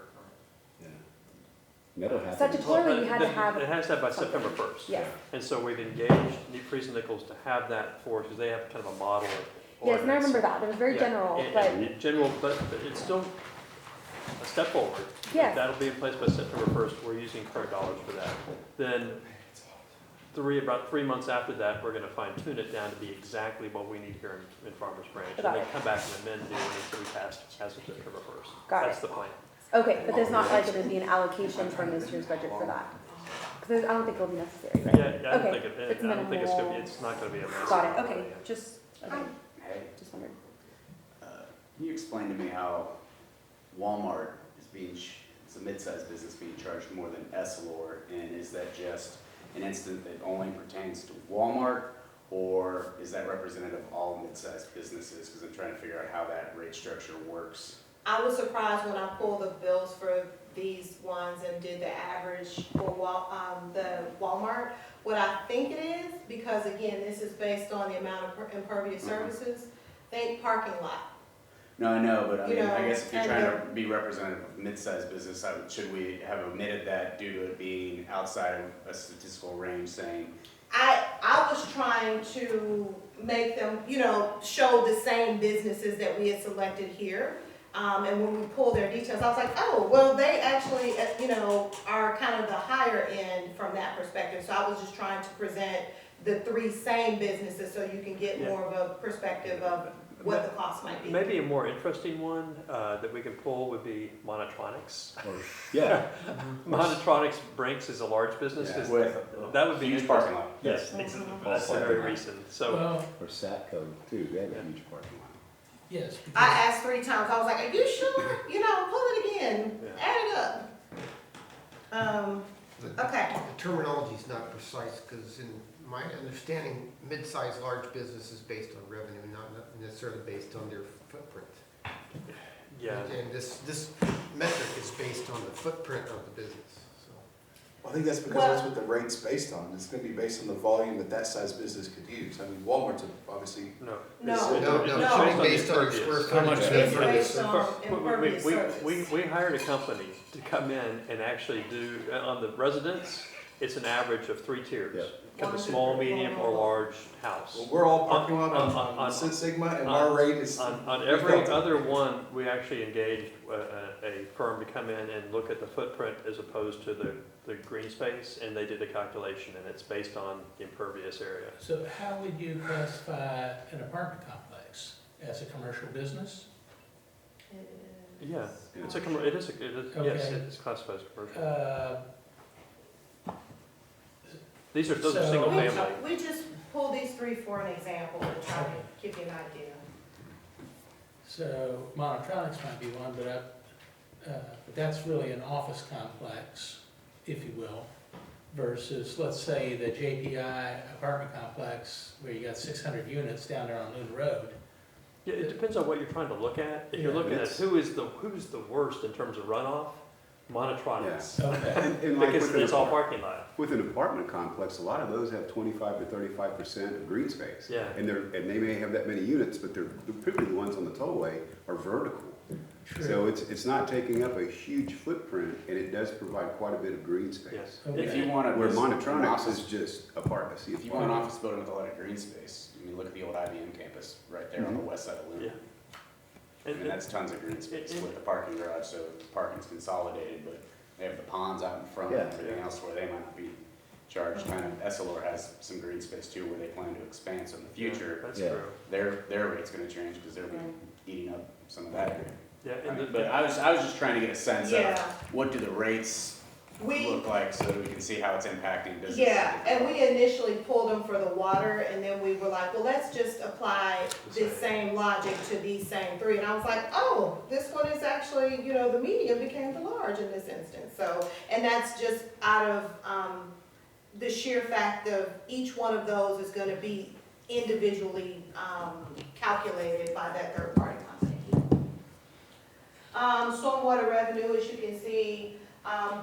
Statutorily, we had to have. It has to have by September 1st. Yes. And so we've engaged Freeze and Nichols to have that for us, because they have kind of a model. Yes, and I ordinance. remember that. It was very Yeah, general, and- but and general, but it's still a step forward. Yes. That'll be in place by September 1st. We're using current dollars for that. Then about 3 months after that, we're going to fine tune it down to be exactly what we need here in Farmers Branch. And Got then it. come back and amend the ordinance that we passed as of September 1st. Got That's it. the plan. okay, but there's not like going to be an allocation from this year's budget for that? Because I don't think it'll be necessary, right? Yeah, I don't Okay, think it's I don't think it's going to minimal. be, it's not going to be a mess. Got it, okay, okay, Hey, just wondered. can you explain to me how Walmart is it's a mid-sized business being charged more than Essilor, and is that just an incident that only pertains to Walmart, or is that representative of all mid-sized businesses? Because I'm trying to figure out how that rate structure works. I was surprised when I pulled the bills for these ones and did the average for the Walmart. What I think it is, because again, this is based on the amount of impervious surfaces, think parking lot. No, I know, but I You mean, know, I guess if you're and trying to be representative of mid-sized business, should we have omitted that due to it being outside of a statistical range, saying, I was trying to make them, show the same businesses that we had selected here. And when we pulled their details, I was like, oh, well, they actually, are kind of the higher end from that perspective. So I was just trying to present the three same businesses so you can get Yeah. more of a perspective of what the cost might be. Maybe a more interesting one that we can pull would be Monotronics. Yeah. Monotronics Brinks is a large business, Yeah. 'cause With that would be huge interesting. parking lot. Yes, Mhm. exactly. That's very recent, so. Well, Or Satco too, they have a huge parking lot. yes, I because, asked 3 times, I was like, are you sure? Pull it again, Yeah. add it up. Okay, The terminology's not precise, because in my understanding, mid-sized, large business is based on revenue, not necessarily based on their footprint. Yeah, And this metric is based on the footprint of the business, so. I think that's because that's what the rate's based on. It's gonna be based on the volume that size business could use. I mean, Walmart's obviously, no. No. It's- No, it's no, based on based on impervious. square How much footage. it's based on impervious surface. We hired a company to come in and actually do, on the residents, it's an average of 3 tiers. Yeah. Kind of 1, 2, small, 3, medium, 4. or large house. well, we're all parking lot on- on Six Sigma, and on- our rate is. On every other one, we actually engaged a firm to come in and look at the footprint as opposed to the green space, and they did a calculation, and it's based on the impervious area. so how would you classify an apartment complex? As a commercial business? Yeah, it's it is, yes, Okay. it's classified as commercial. Uh, Those are so- single We family. we just pulled these 3 for an example to try to give you an idea. So Monotronics might be one, but that's really an office complex, if you will, versus, let's say, the JPI apartment complex, where you got 600 units down there on Loon Road. Yeah, it depends on what you're trying to look at. If you're Yeah. looking at who's the worst in terms of runoff, Monotronics. Okay, And like Because with an it's all apart- parking lot. with an apartment complex, a lot of those have 25 to 35% of green space. Yeah. And they may have that many units, but particularly the ones on the tollway are vertical. So true. it's not taking up a huge footprint, and it does provide quite a bit of green space. Yes. If you want Where an Monotronics office, is just a part, a sea if of you want an parking. office building with a lot of green space, I mean, look at the old IBM campus right there on the west side of Yeah. Loon. I mean, that's tons of green space and- with the parking garage, so parking's consolidated, but they have the ponds out in front Yeah. and everything else where they might not be charged. Kind of, Essilor has some green space too, where they plan to expand, so in the future, That's Yeah. true. their rate's gonna change, because they're gonna be eating up some of that area. Yeah, I and mean, But I was just trying to get a sense of Yeah, what do the rates we, look like, so that we can see how it's impacting business. yeah, and we initially pulled them for the water, and then we were like, well, let's just apply this same logic to these same 3. And I was like, oh, this one is actually, the medium became the large in this instance. So, and that's just out of, the sheer fact of each one of those is gonna be individually, calculated by that third-party company. Stormwater revenue, as you can see,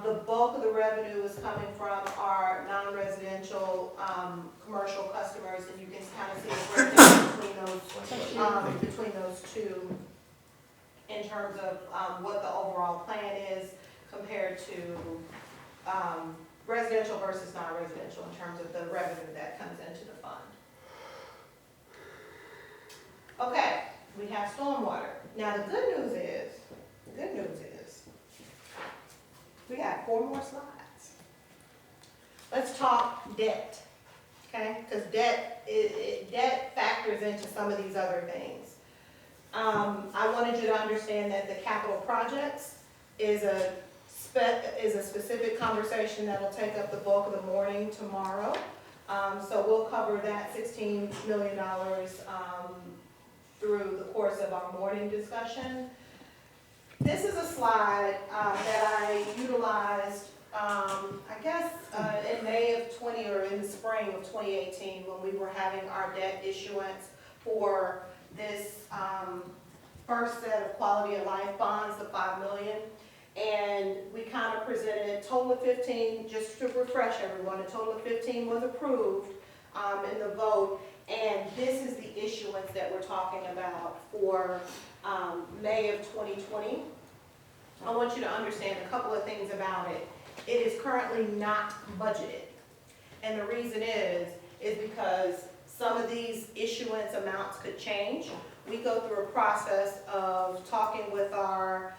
the bulk of the revenue is coming from our non-residential, commercial customers, and you can kind of see a breakdown between those two in terms of, what the overall plan is compared to, residential versus non-residential in terms of the revenue that comes into the fund. Okay, we have stormwater. Now, the good news is, we got 4 more slides. Let's talk debt, okay? Because debt factors into some of these other things. I wanted you to understand that the capital projects is a specific conversation that'll take up the bulk of the morning tomorrow. So we'll cover that $16 million through the course of our morning discussion. This is a slide that I utilized, in May of 20, or in the spring of 2018, when we were having our debt issuance for this first set of quality of life bonds, the $5 million. And we kind of presented a total of 15, just to refresh everyone, a total of 15 was approved in the vote. And this is the issuance that we're talking about for May of 2020. I want you to understand a couple of things about it. It is currently not budgeted. And the reason is because some of these issuance amounts could change. we go through a process of talking with our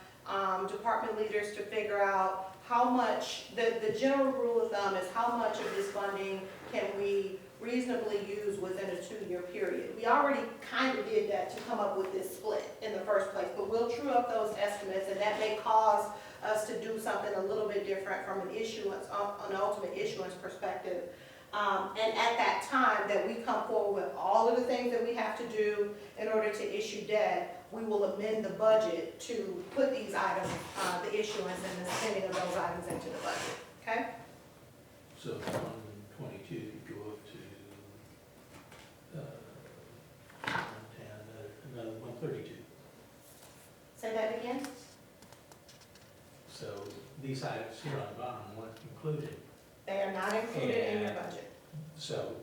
department leaders to figure out how much, the general rule of thumb is how much of this funding can we reasonably use within a 2-year period. We already kind of did that to come up with this split in the first place, but we'll true up those estimates, and that may cause us to do something a little bit different from an issuance, an ultimate issuance perspective. And at that time that we come forward with all of the things that we have to do in order to issue debt, we will amend the budget to put these items, the issuance and the spending of those items into the budget, okay? So from 22, you go up to 110, another 132. Say that again? So these items here on the bottom weren't included. They are not included in your budget. So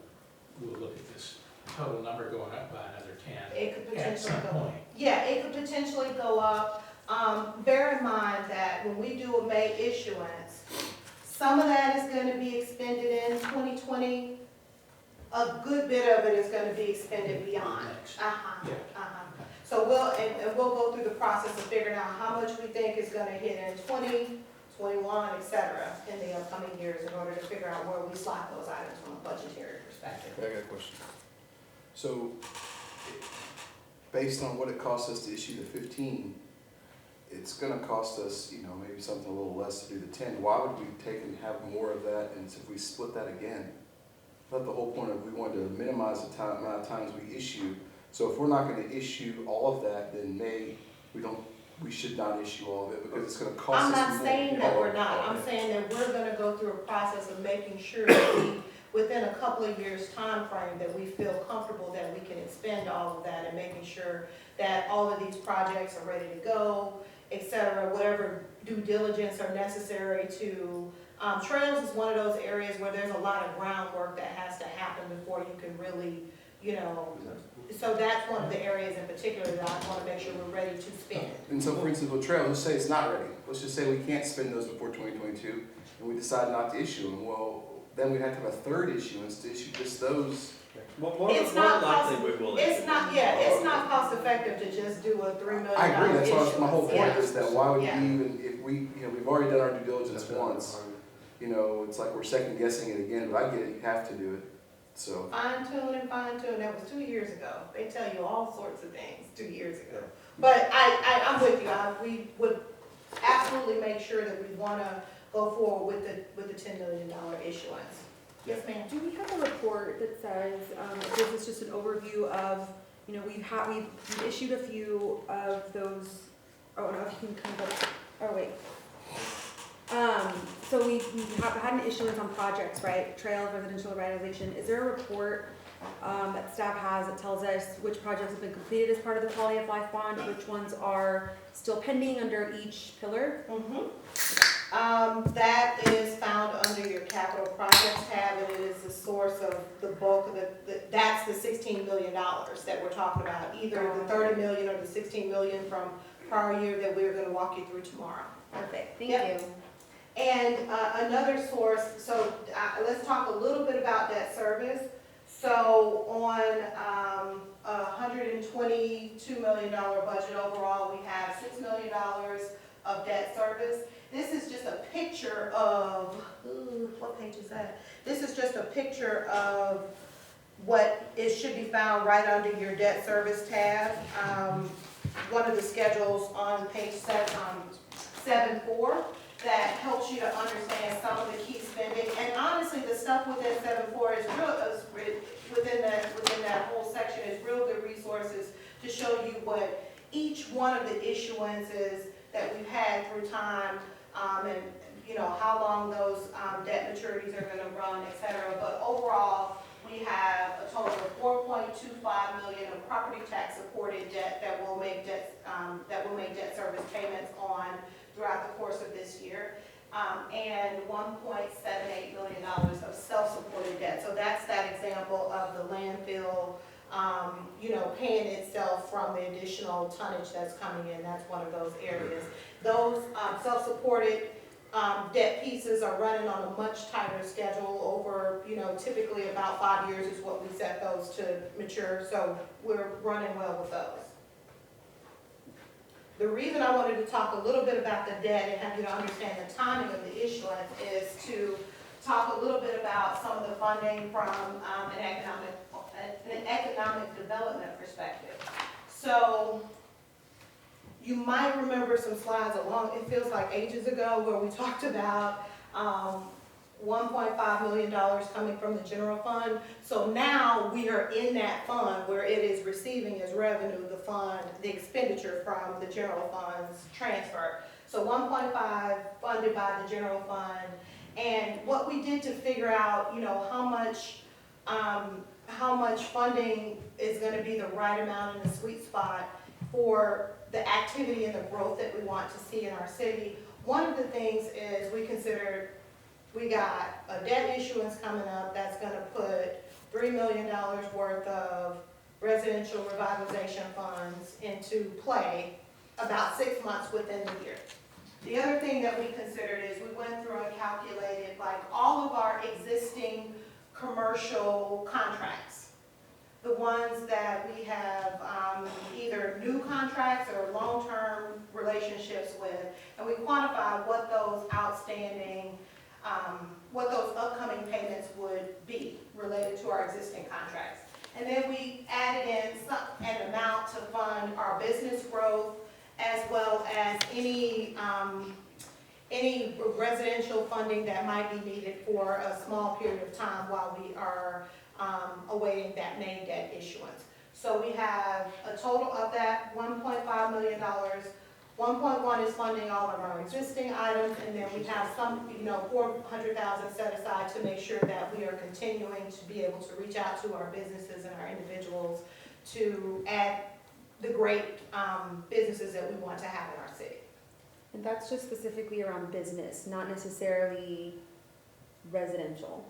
we'll look at this total number going up by another 10 It could at potentially some go, point. yeah, it could potentially go up. Bear in mind that when we do a May issuance, some of that is gonna be expended in 2020. A good bit of it is gonna be expended beyond. Next. Uh-huh, Yeah. uh-huh. So we'll go through the process of figuring out how much we think is gonna hit in 20, 21, et cetera, in the upcoming years in order to figure out where we slot those items from a budgetary perspective. Okay, I got a question. So, based on what it costs us to issue the 15, it's gonna cost us, you know, maybe something a little less to do the 10. Why would we take and have more of that, and if we split that again? I thought the whole point of, we wanted to minimize the amount of times we issue. So if we're not gonna issue all of that, then we should not issue all of it, because it's gonna cost I'm us more. not saying that we're not, I'm Okay. saying that we're gonna go through a process of making sure that we, within a couple of years' time frame, that we feel comfortable that we can expend all of that, and making sure that all of these projects are ready to go, et cetera, whatever due diligence are necessary to, trails is one of those areas where there's a lot of groundwork that has to happen before you can really, you know, so that's one of the areas in particular that I wanna make sure we're ready to spend. And so, for instance, with trail, let's say it's not ready. Let's just say we can't spend those before 2022, and we decide not to issue them. Well, then we'd have to have a third issuance to issue just those. It's not It's not, yeah, it's not cost effective to just do a $3 million I agree, that's why my whole point issuance, is that why would we Yeah. even, if we, you know, we've already done our due diligence once, you know, it's like we're second guessing it again, but I get it, you have to do it, so. Fine tune and fine tune, that was 2 years ago. They tell you all sorts of things 2 years ago. But I'm with you, we would absolutely make sure that we wanna go forward with the $10 million issuance. Yes, ma'am? Do we have a report that says, this is just an overview of, you know, we've issued a few of those, oh no, if you can come back, oh wait. So we have had an issuance on projects, right, trails, residential revitalization. Is there a report that staff has that tells us which projects have been completed as part of the Quality of Life Bond, which ones are still pending under each pillar? That is found under your capital projects tab, and it is the source of the bulk of that's the $16 million that we're talking about, either the 30 million or the 16 million from prior year that we're gonna walk you through tomorrow. Perfect, thank Yep. you. And another source, so let's talk a little bit about debt service. So on $122 million budget overall, we have $6 million of debt service. This is just a picture of, what page is that? This is just a picture of what it should be found right under your debt service tab. One of the schedules on page 7.4 that helps you to understand some of the key spending. And honestly, the stuff within 7.4 is within that whole section is real good resources to show you what each one of the issuances that we've had through time, and you know, how long those debt maturities are gonna run, et cetera. But overall, we have a total of $4.25 million of property tax supported debt that will make debt service payments on throughout the course of this year, and $1.78 million of self-supported debt. So that's that example of the landfill, you know, paying itself from the additional tonnage that's coming in. That's one of those areas. Those self-supported debt pieces are running on a much tighter schedule over, you know, typically about 5 years is what we set those to mature. So we're running well with those. The reason I wanted to talk a little bit about the debt and have you to understand the timing of the issuance is to talk a little bit about some of the funding from an economic development perspective. So you might remember some slides it feels like ages ago, where we talked about $1.5 million coming from the general fund. So now we are in that fund where it is receiving as revenue the expenditure from the general fund's transfer. So 1.5 funded by the general fund. And what we did to figure out, how much funding is going to be the right amount in the sweet spot for the activity and the growth that we want to see in our city. One of the things is we got a debt issuance coming up that's gonna put $3 million worth of residential revitalization funds into play about 6 months within the year. The other thing that we considered is we went through and calculated all of our existing commercial contracts, the ones that we have either new contracts or long-term relationships with, and we quantified what those upcoming payments would be related to our existing contracts. And then we added in an amount to fund our business growth, as well as any residential funding that might be needed for a small period of time while we are awaiting that main debt issuance. So we have a total of that $1.5 million. 1.1 is funding all of our existing items, and then we have some, $400,000 set aside to make sure that we are continuing to be able to reach out to our businesses and our individuals to add the great businesses that we want to have in our city. And that's just specifically around business, not necessarily residential.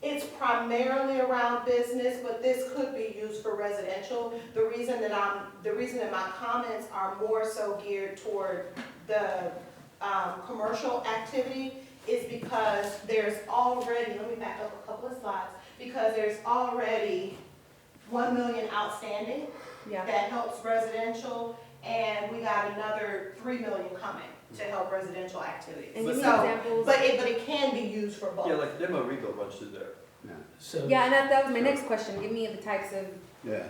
It's primarily around business, but this could be used for residential. The reason that my comments are more so geared toward the commercial activity is because there's already, let me back up a couple of slides, because there's already 1 million outstanding Yeah. that helps residential, and we got another 3 million coming to help residential activities. And give me So, examples. but it can be used for both. Yeah, like demo rebuild runs through there. So. Yeah, and that was my next question. Give me the types of. Yeah.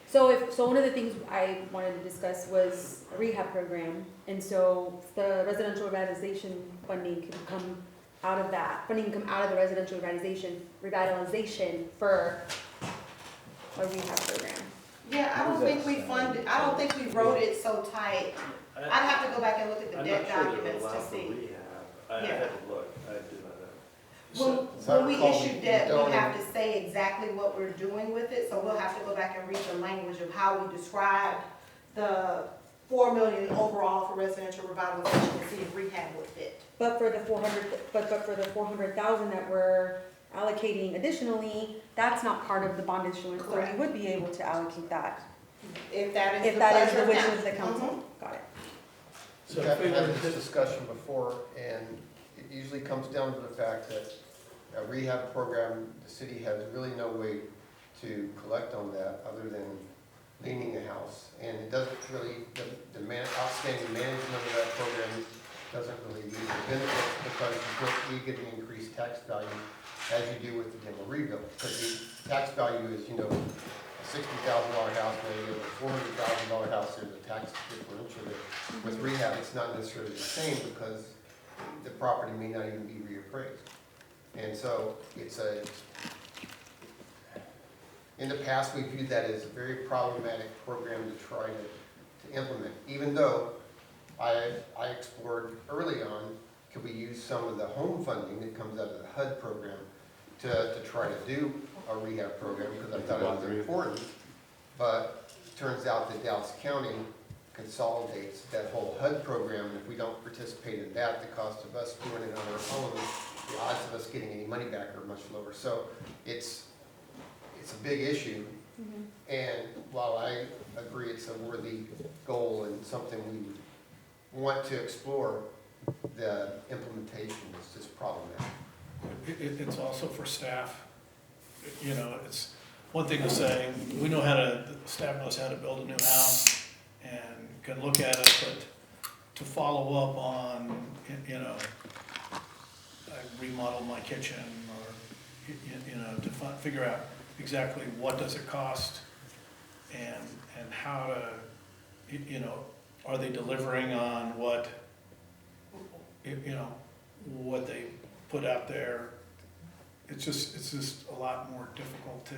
So one of the things I wanted to discuss was a rehab program, and so the residential revitalization funding can come out of that. Funding can come out of the residential revitalization for a rehab program. Yeah, I don't think we wrote it so tight. I'd have to go back and look at the debt documents to see. I Yeah. had to look, I do not know. When we issue debt, we don't- have to say exactly what we're doing with it, so we'll have to go back and read the language of how we described the 4 million overall for residential revitalization and see if rehab would fit. But for the 400,000 that we're allocating additionally, that's not part of the bond issuance, so Correct. we would be able to allocate that. If that is If the that is pleasure the of wishes council. of the council. Got it. So We've if we had were this to, discussion before, and it usually comes down to the fact that a rehab program, the city has really no way to collect on that other than leaning a house. And it doesn't really, the outstanding management of that program doesn't really lead to benefits because you get an increased tax value as you do with the demo rebuild. Because the tax value is, a $60,000 house, maybe a $400,000 house, there's a tax differential there. With rehab, it's not necessarily the same because the property may not even be reappraised. And so in the past, we viewed that as a very problematic program to try to implement, even though I explored early on, could we use some of the home funding that comes out of the HUD program to try to do a rehab program, because I thought it was important. But it turns out that Dallas County consolidates that whole HUD program, and if we don't participate in that, the cost of us doing it on our own, the odds of us getting any money back are much lower. So it's a big issue, and while I agree it's a worthy goal and something we want to explore, the implementation is just problematic. It's also for staff. It's one thing to say, the staff knows how to build a new house and can look at it, but to follow up on, you know, I remodeled my kitchen, or, you know, to figure out exactly what does it cost, and how to, you know, are they delivering on what, you know, what they put out there. It's just a lot more difficult to,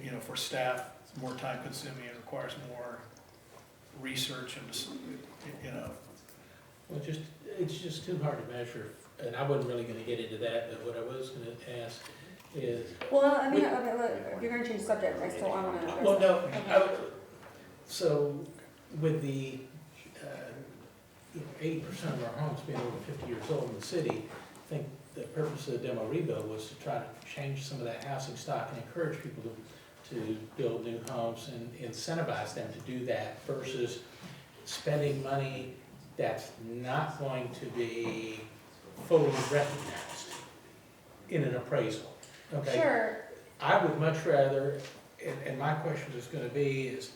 you know, for staff, it's more time consuming, it requires more research and, you know. Well, it's just too hard to measure, and I wasn't really gonna get into that, but what I was gonna ask is, Well, I mean, okay, look, if you're gonna change the subject, I still, I wanna. well, no, so with the, 80% of our homes being over 50 years old in the city, I think the purpose of the demo rebuild was to try to change some of that housing stock and encourage people to build new homes and incentivize them to do that versus spending money that's not going to be fully recognized in an appraisal, okay? Sure, I would much rather, and my question is gonna be is,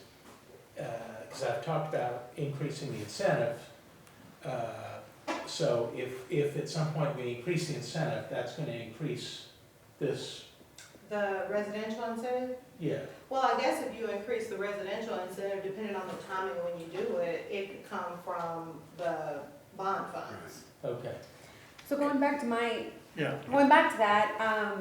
because I've talked about increasing the incentive, so if at some point we increase the incentive, that's gonna increase this, The residential incentive? yeah. Well, I guess if you increase the residential incentive, depending on the timing when you do it, it could come from the bond funds. Okay. so going back to Yeah. that,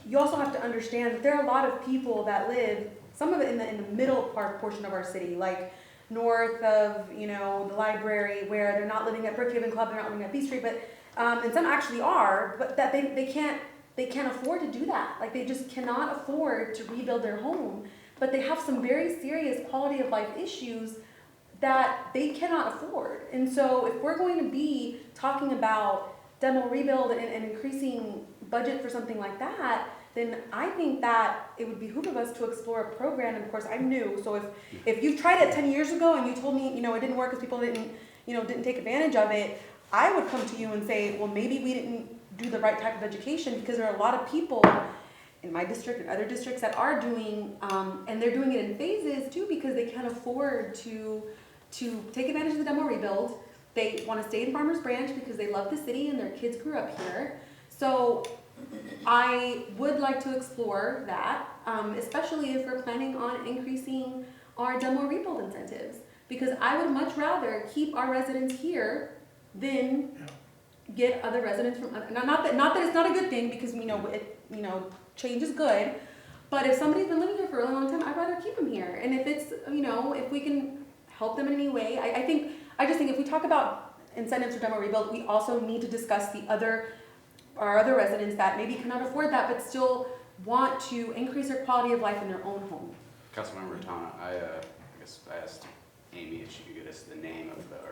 you also have to understand that there are a lot of people that live, some of it in the middle portion of our city, like north of, you know, the library, where they're not living at Brookhaven Club, they're not living at B Street, but, and some actually are, but that they can't afford to do that. Like, they just cannot afford to rebuild their home, but they have some very serious quality of life issues that they cannot afford. And so if we're going to be talking about demo rebuild and increasing budget for something like that, then I think that it would behoove of us to explore a program. And of course, I'm new, so if you've tried it 10 years ago and you told me, you know, it didn't work because people didn't take advantage of it, I would come to you and say, well, maybe we didn't do the right type of education, because there are a lot of people in my district and other districts that are doing, and they're doing it in phases too, because they can't afford to take advantage of the demo rebuild. They want to stay in Farmers Branch because they love the city and their kids grew up here. So I would like to explore that, especially if we're planning on increasing our demo rebuild incentives, because I would much rather keep our residents here than get other residents from, not that it's not a good thing, because change is good, but if somebody's been living here for a really long time, I'd rather keep them here. And if it's, if we can help them in any way, I just think if we talk about incentives for demo rebuild, we also need to discuss our other residents that maybe cannot afford that, but still want to increase their quality of life in their own home. Councilmember Ratana, I guess I asked Amy if she could get us the name of our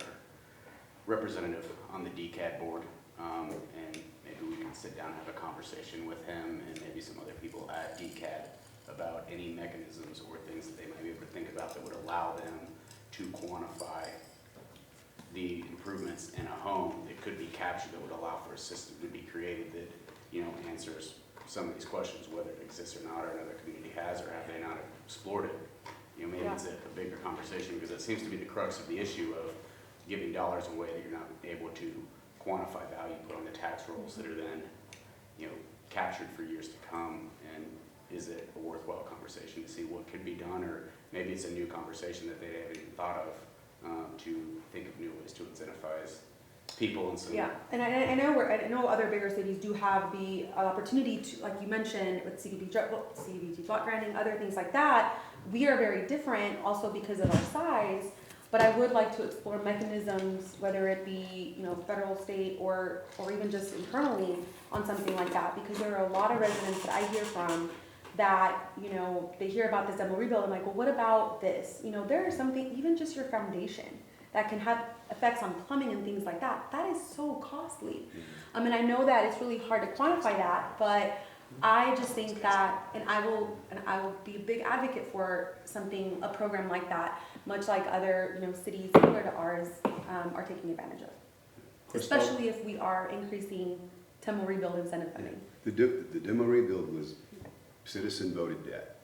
representative on the DCAT board, and maybe we can sit down and have a conversation with him and maybe some other people at DCAT about any mechanisms or things that they might be able to think about that would allow them to quantify the improvements in a home that could be captured, that would allow for a system to be created that, answers some of these questions, whether it exists or not, or another community has, or have they not explored it. Maybe it's a bigger conversation, because it seems to be the crux of the issue of giving dollars away that you're not able to quantify value, put on the tax rolls that are then, captured for years to come. And is it a worthwhile conversation to see what could be done, or maybe it's a new conversation that they haven't even thought of, to think of new ways to incentivize people and some. Yeah, and I know other bigger cities do have the opportunity to, like you mentioned, with CDBG block granting, other things like that. We are very different also because of our size, but I would like to explore mechanisms, whether it be, federal, state, or even just internally on something like that, because there are a lot of residents that I hear from that, they hear about this demo rebuild. I'm like, well, what about this? There is something, even just your foundation, that can have effects on plumbing and things like that. That is so costly. And I know that it's really hard to quantify that, but I just think that, and I will be a big advocate for a program like that, much like other, cities similar to ours are taking advantage of. Especially if we are increasing demo rebuild incentive funding. The demo rebuild was citizen voted debt.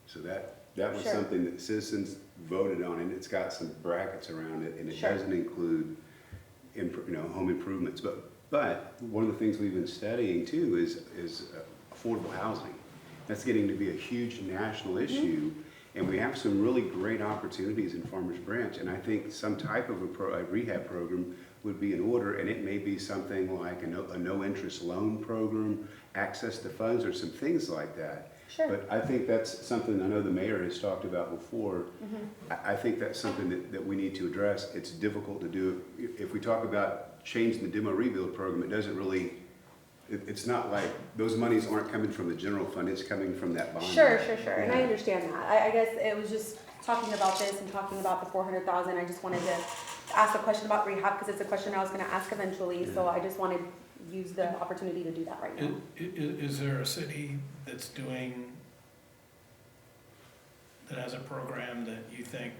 So that was Sure. something that citizens voted on, and it's got some brackets around it, and it Sure. doesn't include, home improvements. But one of the things we've been studying too is affordable housing. That's getting to be a huge national issue, and we have some really great opportunities in Farmers Branch, and I think some type of a rehab program would be in order, and it may be something like a no-interest loan program, access to funds, or some things like that. Sure. But I think that's something I know the mayor has talked about before. I think that's something that we need to address. It's difficult to do. If we talk about changing the demo rebuild program, it doesn't really, it's not like, those monies aren't coming from the general fund, it's coming from that bond. Sure, and I Yeah. understand that. I guess it was just talking about this and talking about the 400,000, I just wanted to ask a question about rehab, because it's a question I was gonna ask eventually, so I just wanted to use the opportunity to do that right now. Is there a city that's doing, that has a program that you think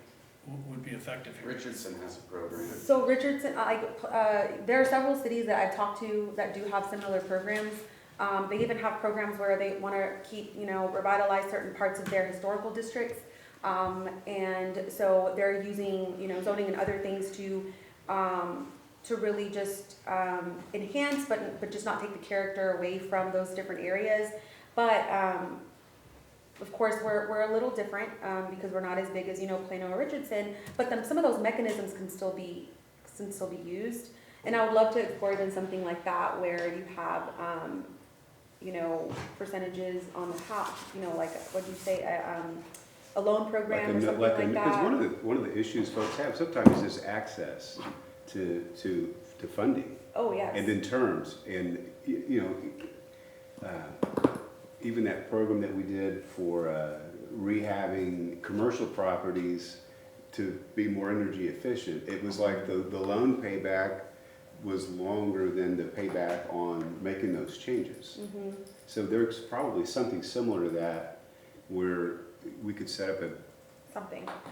would be effective here? Richardson has a program. So Richardson, there are several cities that I've talked to that do have similar programs. They even have programs where they wanna keep, revitalize certain parts of their historical districts. And so they're using, zoning and other things to really just enhance, but just not take the character away from those different areas. But of course, we're a little different because we're not as big as Plano or Richardson. But then some of those mechanisms can still be used. And I would love to explore even something like that where you have percentages on the house. Like what do you say? A loan program or something like that. Because one of the issues folks have sometimes is just access to funding. Oh, yes. And then terms, and, even that program that we did for rehabbing commercial properties to be more energy efficient, it was like the loan payback was longer than the payback on making those changes. So there's probably something similar to that where we could set up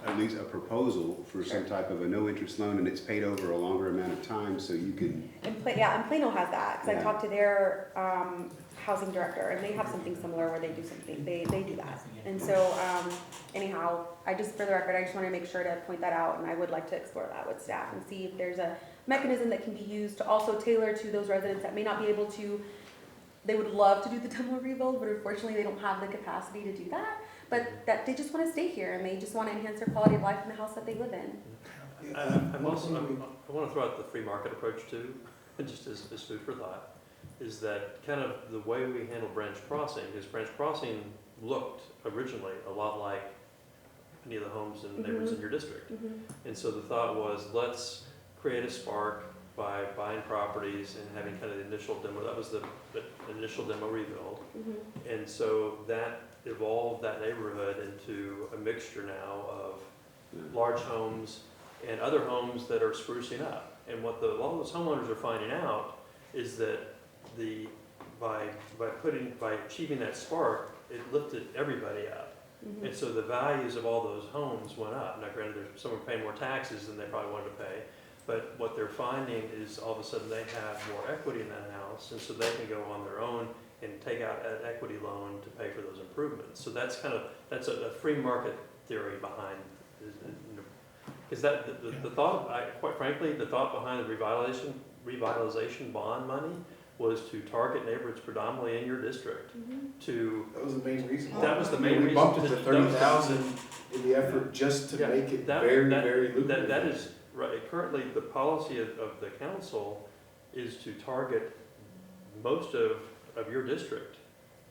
at least a proposal for some type of a no-interest loan, and it's paid over a longer amount of time, so you can. And Plano has that, because I Yeah. talked to their housing director, and they have something similar where they do something, they do that. And so, anyhow, for the record, I just want to make sure to point that out, and I would like to explore that with staff and see if there's a mechanism that can be used to also tailor to those residents that may not be able to, they would love to do the demo rebuild, but unfortunately they don't have the capacity to do that. But that they just want to stay here and they just want to enhance their quality of life in the house that they live in. I want to throw out the free market approach too, just as food for thought, is that kind of the way we handle Branch Crossing, because Branch Crossing looked originally a lot like any of the homes and neighborhoods in your district. And so the thought was, let's create a spark by buying properties and having kind of the initial demo, that was the initial demo rebuild. And so that evolved that neighborhood into a mixture now of large homes and other homes that are sprucing up. And what a lot of those homeowners are finding out is that by achieving that spark, it lifted everybody up. And so the values of all those homes went up. Now granted, some are paying more taxes than they probably wanted to pay, but what they're finding is all of a sudden they have more equity in that house, and so they can go on their own and take out an equity loan to pay for those improvements. So that's a free market theory behind, is that the thought, quite frankly, the thought behind the revitalization bond money was to target neighborhoods predominantly in your district. That was the main reason. That was the main reason. We bumped it to 30,000 in the effort just to make it very lucrative. That is right. Currently, the policy of the council is to target most of your district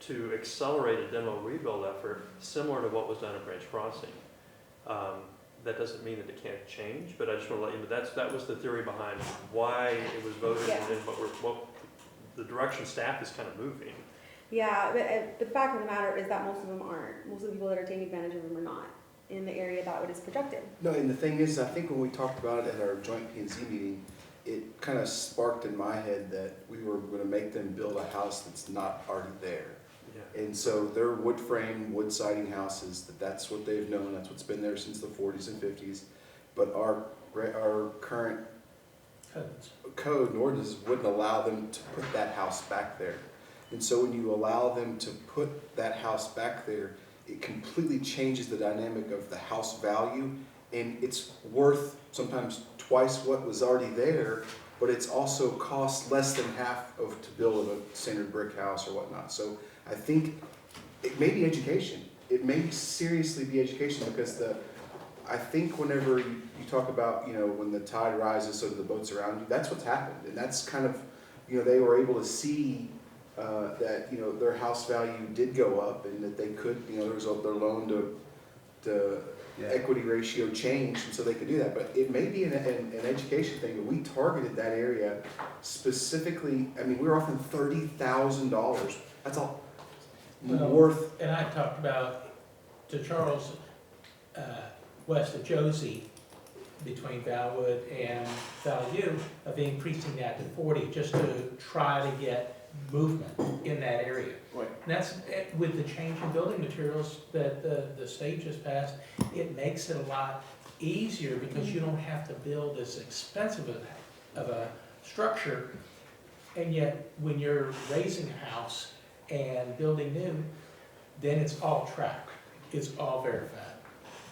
to accelerate a demo rebuild effort similar to what was done at Branch Crossing. That doesn't mean that it can't change, but I just want to let you know that was the theory behind why it was voted and what the direction staff is kind of moving. Yeah, but the fact of the matter is that most of them aren't. Most of the people that are taking advantage of them are not in the area that it is projected. No, and the thing is, I think when we talked about it at our joint P&Z meeting, it kind of sparked in my head that we were going to make them build a house that's not already there. Yeah. And so their wood frame, wood siding houses, that's what they've known, that's what's been there since the 40s and 50s. But our current code and ordinances wouldn't allow them to put that house back there. And so when you allow them to put that house back there, it completely changes the dynamic of the house value, and it's worth sometimes twice what was already there, but it's also cost less than half of to build a standard brick house or whatnot. So I think it may be education. It may seriously be education, because I think whenever you talk about, when the tide rises, so the boats around you, that's what's happened. And that's kind of, they were able to see that, their house value did go up, and that they could, there was their loan to equity ratio changed, and so they could do that. But it may be an education thing, but we targeted that area specifically. I mean, we were offering $30,000. That's all worth. And I talked about, to Charles, west of Josie, between Valwood and Value, of increasing that to 40, just to try to get movement in that area. Right. And that's, with the change in building materials that the state just passed, it makes it a lot easier, because you don't have to build as expensive of a structure. And yet, when you're raising a house and building new, then it's all tracked, it's all verified.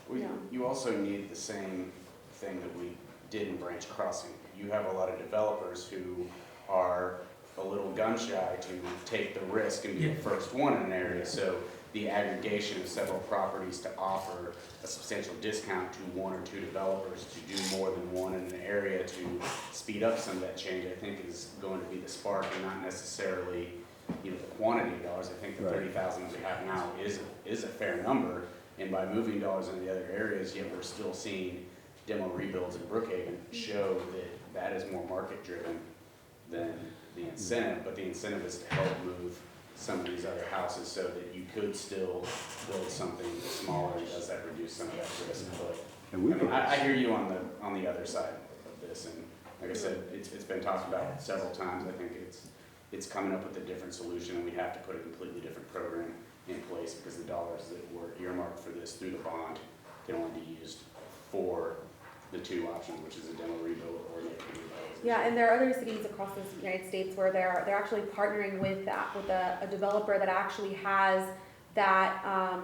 We, Yeah. you also need the same thing that we did in Branch Crossing. You have a lot of developers who are a little gun shy to take the risk and be the first one in an area. So the aggregation of several properties to offer a substantial discount to one or two developers to do more than one in an area to speed up some of that change, I think is going to be the spark, and not necessarily, the quantity of dollars. I think the Right. 30,000 that we have now is a fair number. And by moving dollars into the other areas, yet we're still seeing demo rebuilds in Brookhaven show that is more market driven than the incentive, but the incentive is to help move some of these other houses so that you could still build something smaller, and does that reduce some of that risk? But And we I hear you on the other side of this, and like I said, it's been talked about several times. I think it's coming up with a different solution, and we have to put a completely different program in place, because the dollars that were earmarked for this through the bond can only be used for the two options, which is a demo rebuild or an equity revitalization. Yeah, and there are other cities across the United States where they're actually partnering with a developer that actually has that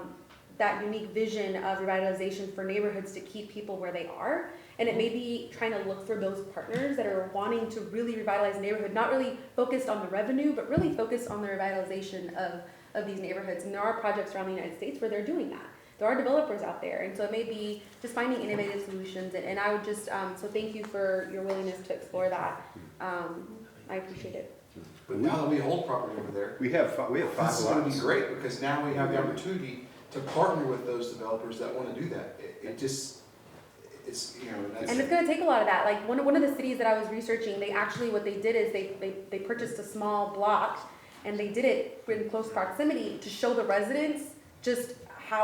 that unique vision of revitalization for neighborhoods to keep people where they are. And it may be trying to look for those partners that are wanting to really revitalize neighborhood, not really focused on the revenue, but really focused on the revitalization of these neighborhoods. And there are projects around the United States where they're doing that. There are developers out there, and so it may be just finding innovative solutions. And I would just, so thank you for your willingness to explore that. I appreciate it. But now that we hold property over there, We have 5 this is gonna be lots. great, because now we have the opportunity to partner with those developers that wanna do that. It just, it's, that's. And it's gonna take a lot of that. Like one of the cities that I was researching, they actually, what they did is they purchased a small block, and they did it in close proximity to show the residents just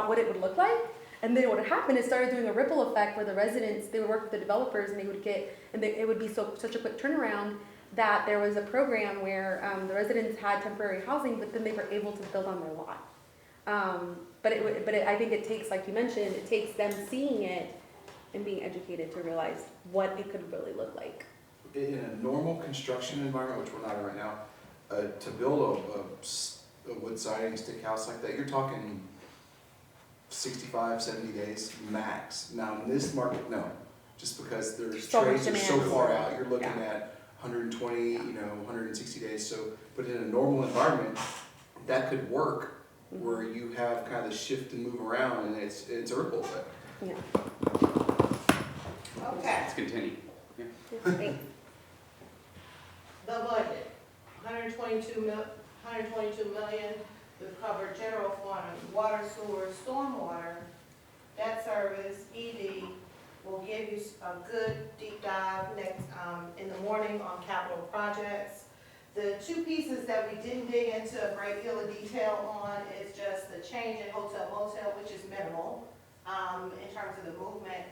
what it would look like. And then what would happen is started doing a ripple effect where the residents, they would work with the developers, and they would get, and it would be such a quick turnaround that there was a program where the residents had temporary housing, but then they were able to build on their lot. I think it takes, like you mentioned, it takes them seeing it and being educated to realize what it could really look like. In a normal construction environment, which we're not in right now, to build a wood siding stick house like that, you're talking 65, 70 days max. Now in this market, no, just because there's So much trades are so demand. far out, you're looking at 120, 160 days. So, but in a normal environment, that could work, where you have kind of the shift and move around, and it's a ripple effect. Yeah. Okay, Let's continue. Thanks. the budget, 122 million, we've covered general fund, water, sewer, stormwater, debt service, ED. We'll give you a good deep dive next, in the morning on capital projects. The two pieces that we didn't dig into a great deal of detail on is just the change in hotel motel, which is minimal, in terms of the movement.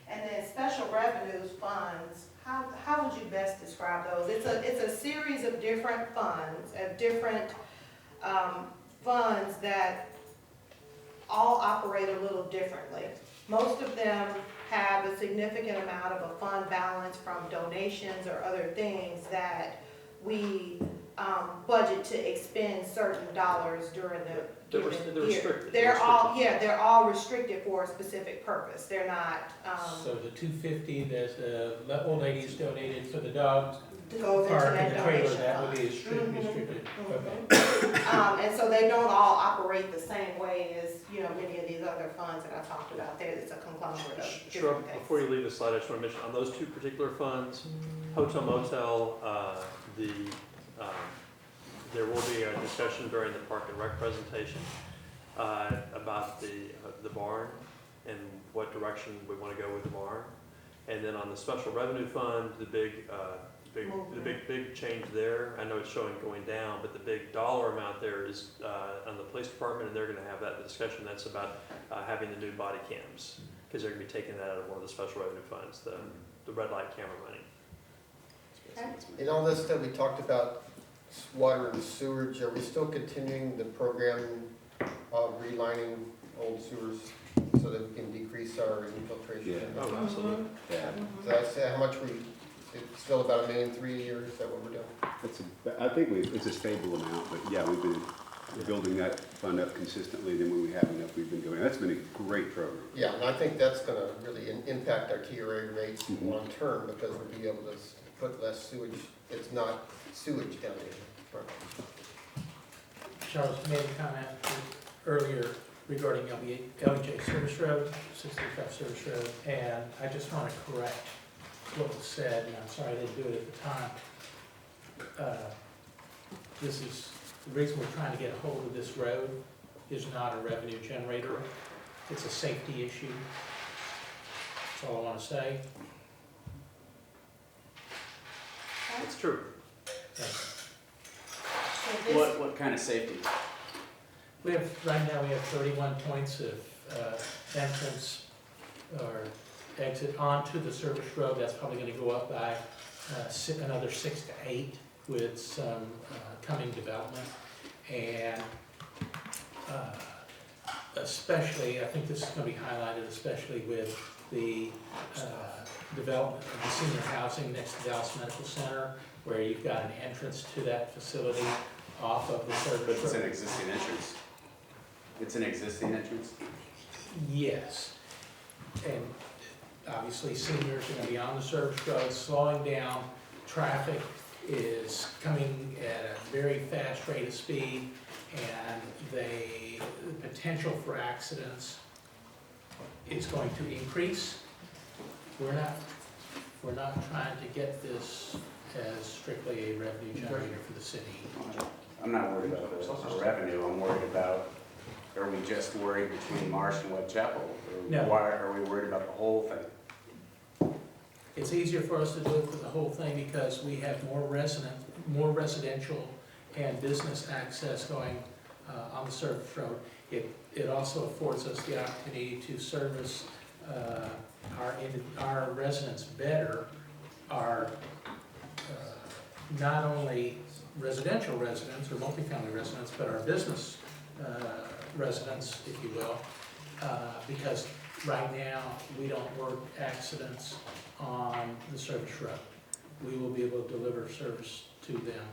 And then special revenues funds, how would you best describe those? It's a series of different funds, funds that all operate a little differently. Most of them have a significant amount of a fund balance from donations or other things that we budget to expend certain dollars during the They're given they're year. restricted. They're all restricted for a specific purpose. They're not, So the 250 that the old ladies donated for the dog goes into park that and the trailer, donation that would fund. be restricted, Mhm. restricted, Mhm. okay. And so they don't all operate the same way as, many of these other funds that I talked about. It's a conglomerate of Sure, different things. before you leave the slide, I just want to mention, on those two particular funds, hotel motel, there will be a discussion during the Park and Rec presentation about the barn and what direction we want to go with the barn. And then on the special revenue fund, the big change there, I know it's showing going down, but the big dollar amount there is on the police department, and they're gonna have that discussion, that's about having the new body cams, because they're gonna be taking that out of one of the special revenue funds, the red light camera money. In all this that we talked about, water and sewage, are we still continuing the program of relining old sewers so that we can decrease our infiltration? Yeah. Oh, absolutely. Yeah, So that's how much it's still about $1.3 million a year, is that what we're doing? I think it's a stable amount, but yeah, we've been building that fund up consistently. Then when we have enough, we've been doing it. That's been a great program. Yeah, and I think that's gonna really impact our TRA rates long term, because we'll be able to put less sewage, it's not sewage down there. Charles made a comment earlier regarding LBJ Service Road, 65 Service Road, and I just want to correct what was said, and I'm sorry I didn't do it at the time. This is, the reason we're trying to get a hold of this road is not a revenue generator. It's a safety issue. That's all I want to say. It's true. Thanks. So this- What kind of safety? Right now, we have 31 points of entrance or exit onto the service road. That's probably gonna go up by another 6 to 8 with some coming development. And especially, I think this is gonna be highlighted, especially with the development of the senior housing next to Dallas Medical Center, where you've got an entrance to that facility off of the But service it's an road. existing entrance. It's an existing entrance? Yes, and obviously seniors are gonna be on the service road, slowing down. Traffic is coming at a very fast rate of speed, and the potential for accidents is going to increase. We're not trying to get this as strictly a revenue generator for the city. I'm not worried about the revenue, I'm worried about, are we just worried between Marsh and Webb Chapel? Or No. why are we worried about the whole thing? It's easier for us to do it for the whole thing because we have more residential and business access going on the service road. It also affords us the opportunity to service our residents better, our not only residential residents or multifamily residents, but our business residents, if you will, because right now, we don't work accidents on the service road. We will be able to deliver service to them.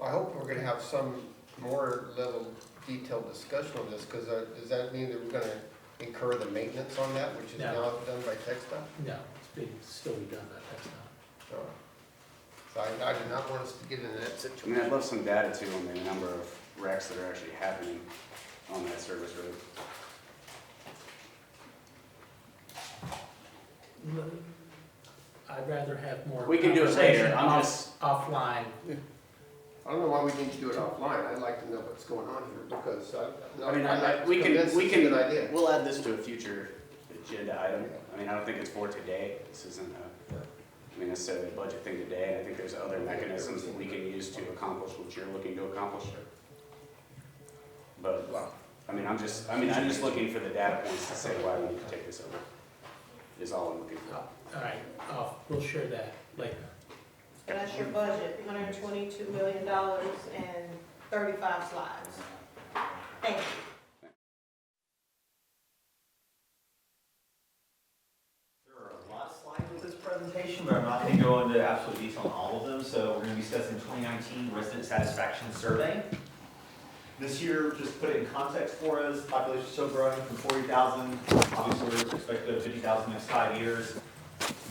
I hope we're gonna have some more level detailed discussion on this, because does that mean that we're gonna incur the maintenance on that, which is No. now done by TechStop? No, it's still be done by TechStop. No. So I do not want us to get into that I mean, I'd situation. love some data too on the number of wrecks that are actually happening on that service road. I'd rather have more We can do it later, conversation I'm just, offline. I don't know why we need to do it offline, I'd like to know what's going on here, because I mean, I'm not we convinced can, it's a good idea. we'll add this to a future agenda item. I mean, I don't think it's for today, this isn't necessarily a budget thing today, and I think there's other mechanisms that we can use to accomplish what you're looking to accomplish. But, I'm just looking for the data points to say why we need to take this over, is all I'm looking for. All right, we'll share that later. So that's your budget, $122 million and 35 slides. Thank you. There are a lot of slides with this presentation, but I'm not going to go into absolute detail on all of them. so we're gonna be discussing 2019 resident satisfaction survey. This year, just to put it in context for us, population is still growing from 40,000, obviously we're expected to have 50,000 next 5 years.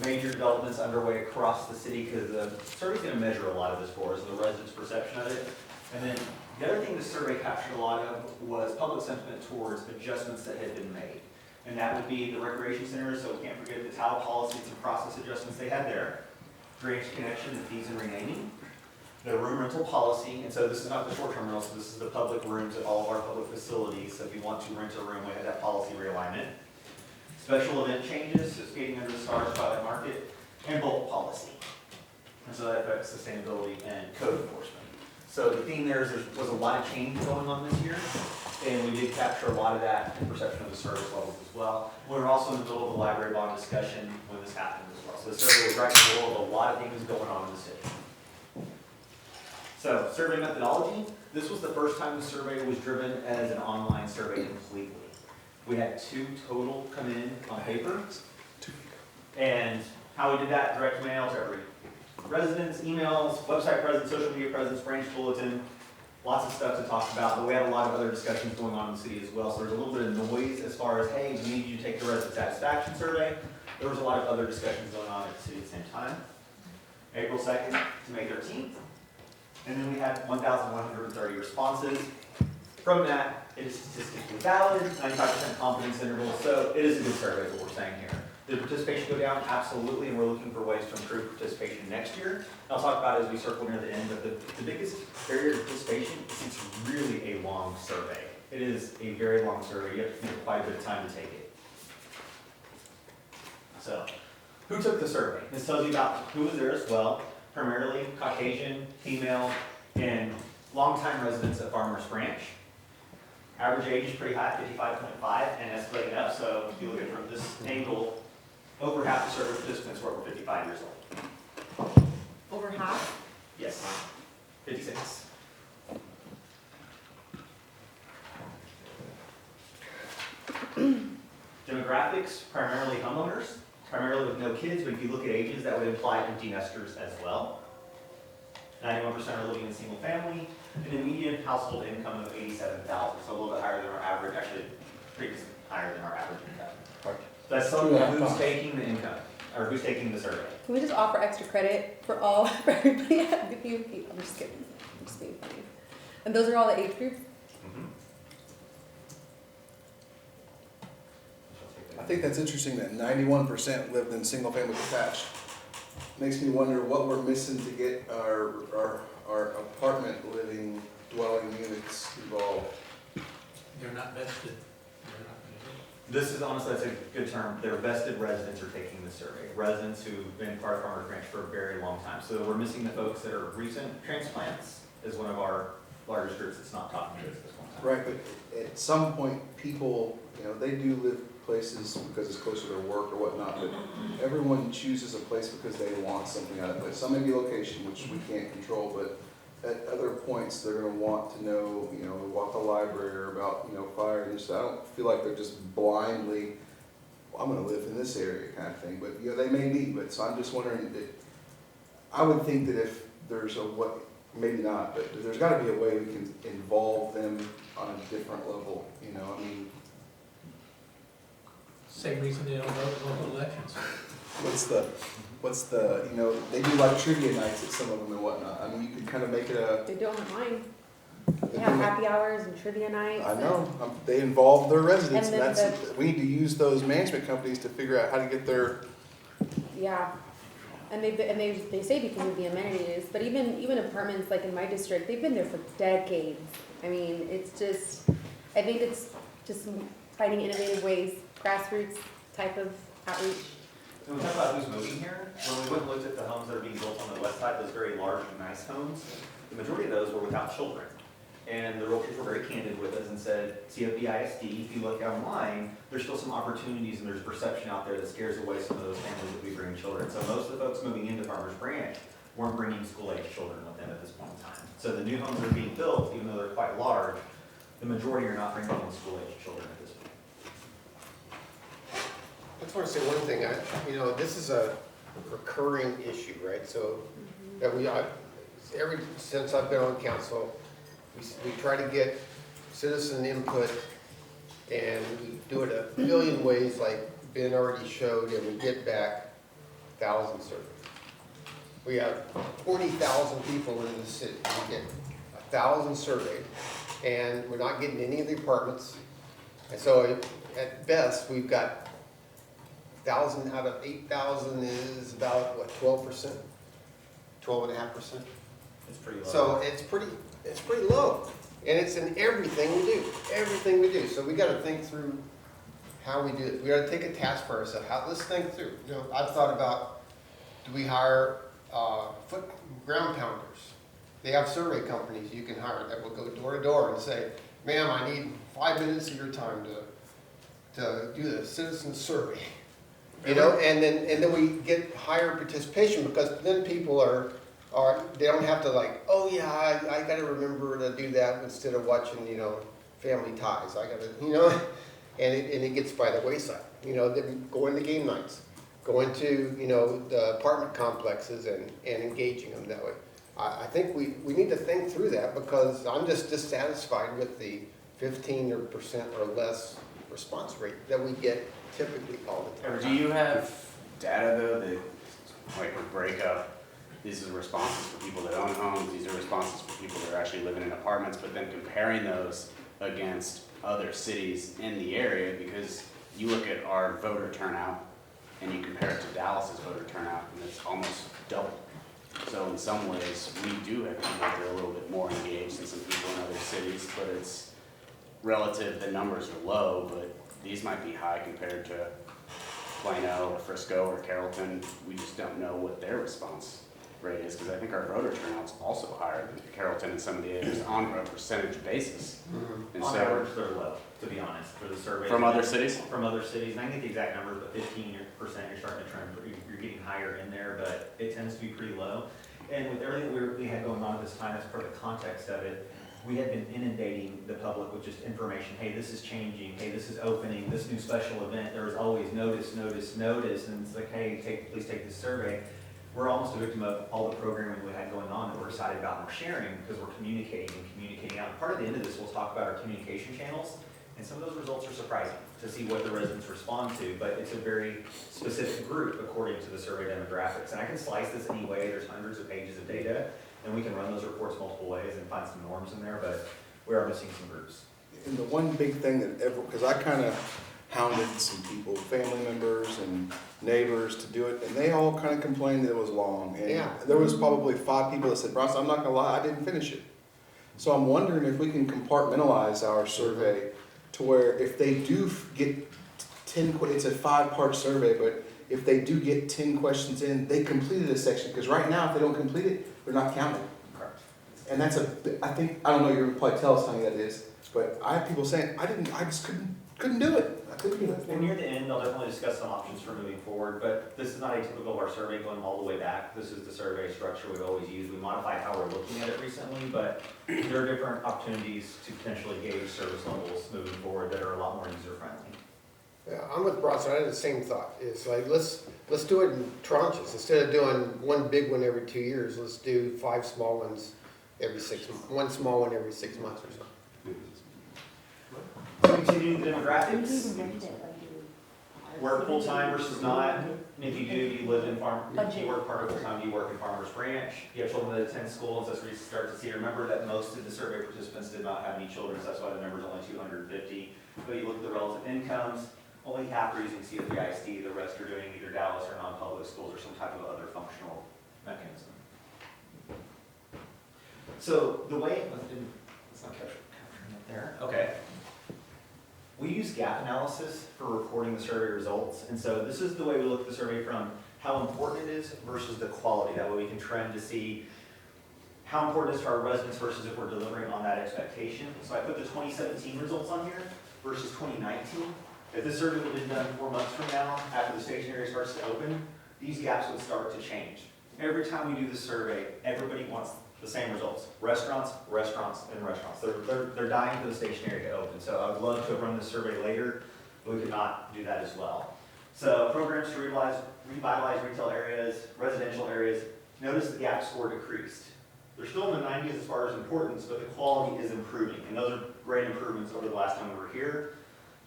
Major developments underway across the city, because the survey's gonna measure a lot of this for us, the residents' perception of it. And then the other thing the survey captured a lot of was public sentiment towards adjustments that had been made. And that would be the recreation centers, so we can't forget the TAL policies and process adjustments they had there. Drainage connection, the fees and renaming, the room rental policy, and so this is not the short-term rental, so this is the public rooms at all of our public facilities. So if you want to rent a room, we have that policy realignment. Special event changes, so skating under the stars, Twilight Market, and bulk policy. And so that affects sustainability and code enforcement. So the theme there is there was a lot of change going on this year, and we did capture a lot of that in perception of the service levels as well. We were also in the middle of the library bond discussion when this happened as well. So the survey was right in the middle of a lot of things going on in the city. So survey methodology, this was the first time the survey was driven as an online survey completely. We had 2 total come in on paper. And how we did that, direct mail to every residents, emails, website presence, social media presence, branch bulletin, lots of stuff to talk about, but we had a lot of other discussions going on in the city as well, so there's a little bit of noise as far as, hey, we need you to take the resident satisfaction survey. There was a lot of other discussions going on at the city at the same time. April 2nd to May 13th. And then we had 1,130 responses. From that, it is statistically valid, 95% confidence interval, so it is a good survey is what we're saying here. Did participation go down? Absolutely, and we're looking for ways to improve participation next year. And I'll talk about it as we circle near the end, but the biggest barrier to participation is it's really a long survey. It is a very long survey. You have to think quite a bit of time to take it. So, who took the survey? This tells you about who was there as well, primarily Caucasian, female, and longtime residents of Farmers Branch. Average age is pretty high, 55.5, and escalating up, so if you look at it from this angle, over half the survey participants were over 55 years old. Over half? Yes, 56. Demographics, primarily homeowners, primarily with no kids, but if you look at ages, that would imply empty nesters as well. 91% are living in single family, and a median household income of 87,000, so a little bit higher than our average, actually pretty higher than our average income. Right. That's telling you who's taking the income, or who's taking the survey. Can we just offer extra credit for everybody at the PUP? I'm just kidding. I'm just being funny. And those are all the age groups? I think that's interesting that 91% lived in single-family detached. Makes me wonder what we're missing to get our apartment living dwelling units involved. They're not vested. This is honestly, that's a good term. Their vested residents are taking the survey. Residents who've been part of Farmers Branch for a very long time. So we're missing the folks that are recent transplants is one of our largest groups that's not talking to us at this one time. Right, but at some point, people, they do live places because it's closer to their work or whatnot, but everyone chooses a place because they want something out of it. Some may be location, which we can't control, but at other points, they're gonna want to know, about the library or about, fire, and just, I don't feel like they're just blindly, I'm gonna live in this area kind of thing, but, they may be, but, so I'm just wondering that, I would think that if there's maybe not, but there's gotta be a way we can involve them on a different level, Same reason they don't vote in local elections. What's the, they do like trivia nights at some of them and whatnot. I mean, you could kind of make it a. They do on mine. They have happy hours and trivia nights. I know, they involve their residents, And and then we need to use those management companies to figure out how to get their. Yeah, and they say because of the amenities, but even apartments like in my district, they've been there for decades. I mean, I think it's just finding innovative ways, grassroots type of outreach. When we talk about who's moving here, when we went and looked at the homes that are being built on the west side, those very large and nice homes, the majority of those were without children. And the realtors were very candid with us and said, CFB-ISD, if you look online, there's still some opportunities and there's perception out there that scares away some of those families that we bring children. So most of the folks moving into Farmers Branch weren't bringing school-age children with them at this point in time. So the new homes that are being built, even though they're quite large, the majority are not bringing in school-age children at this point. I just want to say one thing, this is a recurring issue, right? So that since I've been on council, we try to get citizen input, and we do it a million ways, like Ben already showed, and we get back 1,000 surveys. We have 40,000 people in the city, we get 1,000 surveyed, and we're not getting any of the apartments. And so at best, we've got 1,000 out of 8,000 is about, what, 12%? 12.5%? It's pretty low. So it's pretty low. And it's in everything we do, So we gotta think through how we do it. We gotta take a task for ourselves. Let's think through. You know, I've thought about, do we hire, ground pounders? They have survey companies you can hire that will go door to door and say, ma'am, I need 5 minutes of your time to do the citizen survey. You know, and then we get higher participation, because then people they don't have to like, oh yeah, I gotta remember to do that instead of watching, you know, Family Ties. I gotta, you know, and it gets by the wayside. You know, then going to game nights, going to, you know, the apartment complexes and engaging them that way. I think we need to think through that, because I'm just dissatisfied with the 15% or less response rate that we get typically all the time. Or do you have data though that like would break up, these are responses for people that own homes, these are responses for people that are actually living in apartments, but then comparing those against other cities in the area? Because you look at our voter turnout and you compare it to Dallas's voter turnout, and it's almost double. So in some ways, we do have people that are a little bit more engaged than some people in other cities, but it's relative, the numbers are low, but these might be high compared to Plano or Frisco or Carrollton. We just don't know what their response rate is, because I think our voter turnout's also higher than Carrollton and some of the others on a percentage basis. And On so, average, they're low, to be honest, for the survey. from other cities? From other cities, and I can get the exact numbers, but 15%, you're starting to trend, you're getting higher in there, but it tends to be pretty low. And with everything we had going on at this time, that's part of the context of it, we had been inundating the public with just information. Hey, this is changing. Hey, this is opening. This new special event. There was always notice, notice, notice. And it's like, hey, please take this survey. We're almost a victim of all the programming we had going on that we're excited about and we're sharing, because we're communicating and communicating out. Part of the end of this, we'll talk about our communication channels. And some of those results are surprising to see what the residents respond to, but it's a very specific group according to the survey demographics. And I can slice this any way. There's hundreds of pages of data. And we can run those reports multiple ways and find some norms in there, but we are missing some groups. And the one big thing because I kind of hounded some people, family members and neighbors to do it, and they all kind of complained that it was long. And Yeah. there was probably 5 people that said, Bronson, I'm not gonna lie, I didn't finish it. So I'm wondering if we can compartmentalize our survey to where if they do get 10, it's a 5-part survey, but if they do get 10 questions in, they completed a section, because right now, if they don't complete it, they're not counted. Correct. And that's I don't know, you're gonna probably tell us how that is, but I have people saying, I just couldn't do it. I couldn't do And it. near the end, I'll definitely discuss some options for moving forward, but this is not atypical of our survey going all the way back. This is the survey structure we've always used. We modified how we're looking at it recently, but there are different opportunities to potentially gauge service levels moving forward that are a lot more user-friendly. Yeah, I'm with Bronson. I had the same thought. It's like, let's do it in tranches. Instead of doing one big one every 2 years, let's do 5 small ones every 6 months, one small one every 6 months or so. Continuing the demographics, work full-time versus not, and if you do, you live in you work part of the time, you work in Farmers Branch, you have children that attend school, and so that's where you start to see, remember that most of the survey participants did not have any children, so that's why the number's only 250. But you look at the relative incomes, only half are using CWI ISD, the rest are doing either Dallas or non-public schools or some type of other functional mechanism. So the way, let's not capture it there, okay. We use gap analysis for reporting the survey results, and so this is the way we look at the survey from how important it is versus the quality. That way we can trend to see how important it is to our residents versus if we're delivering on that expectation. So I put the 2017 results on here versus 2019. If this survey would have been done 4 months from now, after the station area starts to open, these gaps would start to change. Every time we do the survey, everybody wants the same results. Restaurants, restaurants, and restaurants. They're dying for the station area to open. So I would love to have run this survey later, but we could not do that as well. So programs to revitalize retail areas, residential areas, notice the gap score decreased. They're still in the 90s as far as importance, but the quality is improving, and those are great improvements over the last time we were here.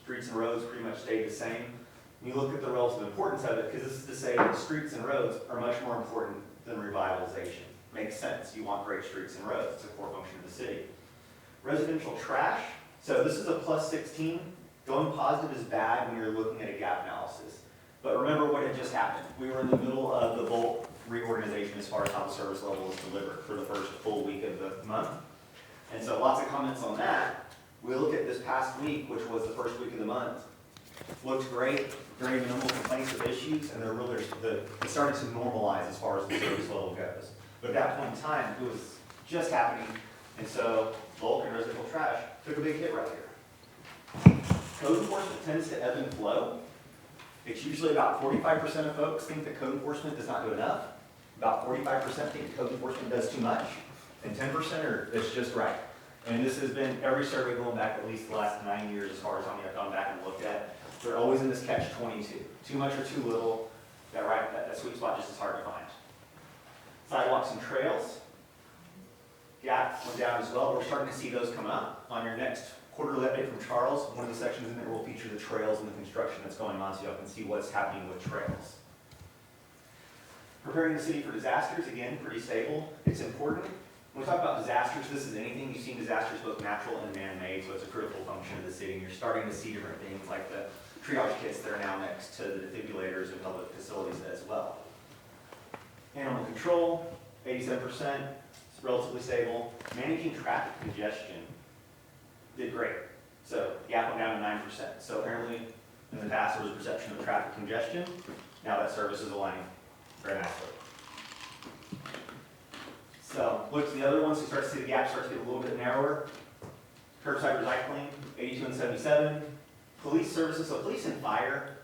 Streets and roads pretty much stayed the same. When you look at the relative importance of it, because this is to say that streets and roads are much more important than revitalization. Makes sense. You want great streets and roads. It's a core function of the city. Residential trash. So this is a plus 16. Going positive is bad when you're looking at a gap analysis. But remember what had just happened. We were in the middle of the Volt reorganization as far as how the service level is delivered for the first full week of the month. And so lots of comments on that. We look at this past week, which was the first week of the month. Looked great, very minimal complaints or issues, and it started to normalize as far as the service level goes. But at that point in time, it was just happening, and so bulk and residential trash took a big hit right here. Code enforcement tends to ebb and flow. It's usually about 45% of folks think that code enforcement does not do enough. About 45% think code enforcement does too much, and 10% are it's just right. And this has been every survey going back at least the last 9 years as far as how many I've gone back and looked at. They're always in this catch-22. Too much or too little, that sweet spot just is hard to find. Sidewalks and trails. Gap went down as well. We're starting to see those come up. On your next quarterly update from Charles, one of the sections in there will feature the trails and the construction that's going on so y'all can see what's happening with trails. Preparing the city for disasters, again, pretty stable. It's important. When we talk about disasters, this is anything. You've seen disasters both natural and man-made, so it's a critical function of the city. And you're starting to see different things like the triage kits that are now next to the defibrillators in public facilities as well. Animal control, 87%, it's relatively stable. Managing traffic congestion did great. So gap went down to 9%. So apparently in the past there was a perception of traffic congestion. Now that service is aligning very nicely. So look to the other ones, you start to see the gap start to get a little bit narrower. Curbside recycling, 82 and 77. Police services, so police and fire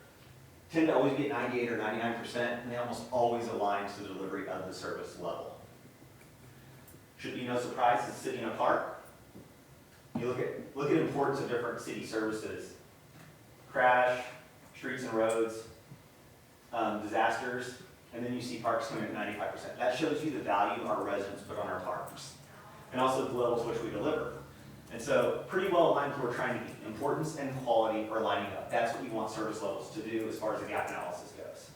tend to always be at 98 or 99%, and they almost always align to the delivery of the service level. Should be no surprise, it's sitting in a park. You look at importance of different city services. Crash, streets and roads, disasters, and then you see parks coming at 95%. That shows you the value our residents put on our parks, and also the levels which we deliver. And so pretty well aligned to where we're trying to be. Importance and quality are lining up. That's what you want service levels to do as far as the gap analysis goes.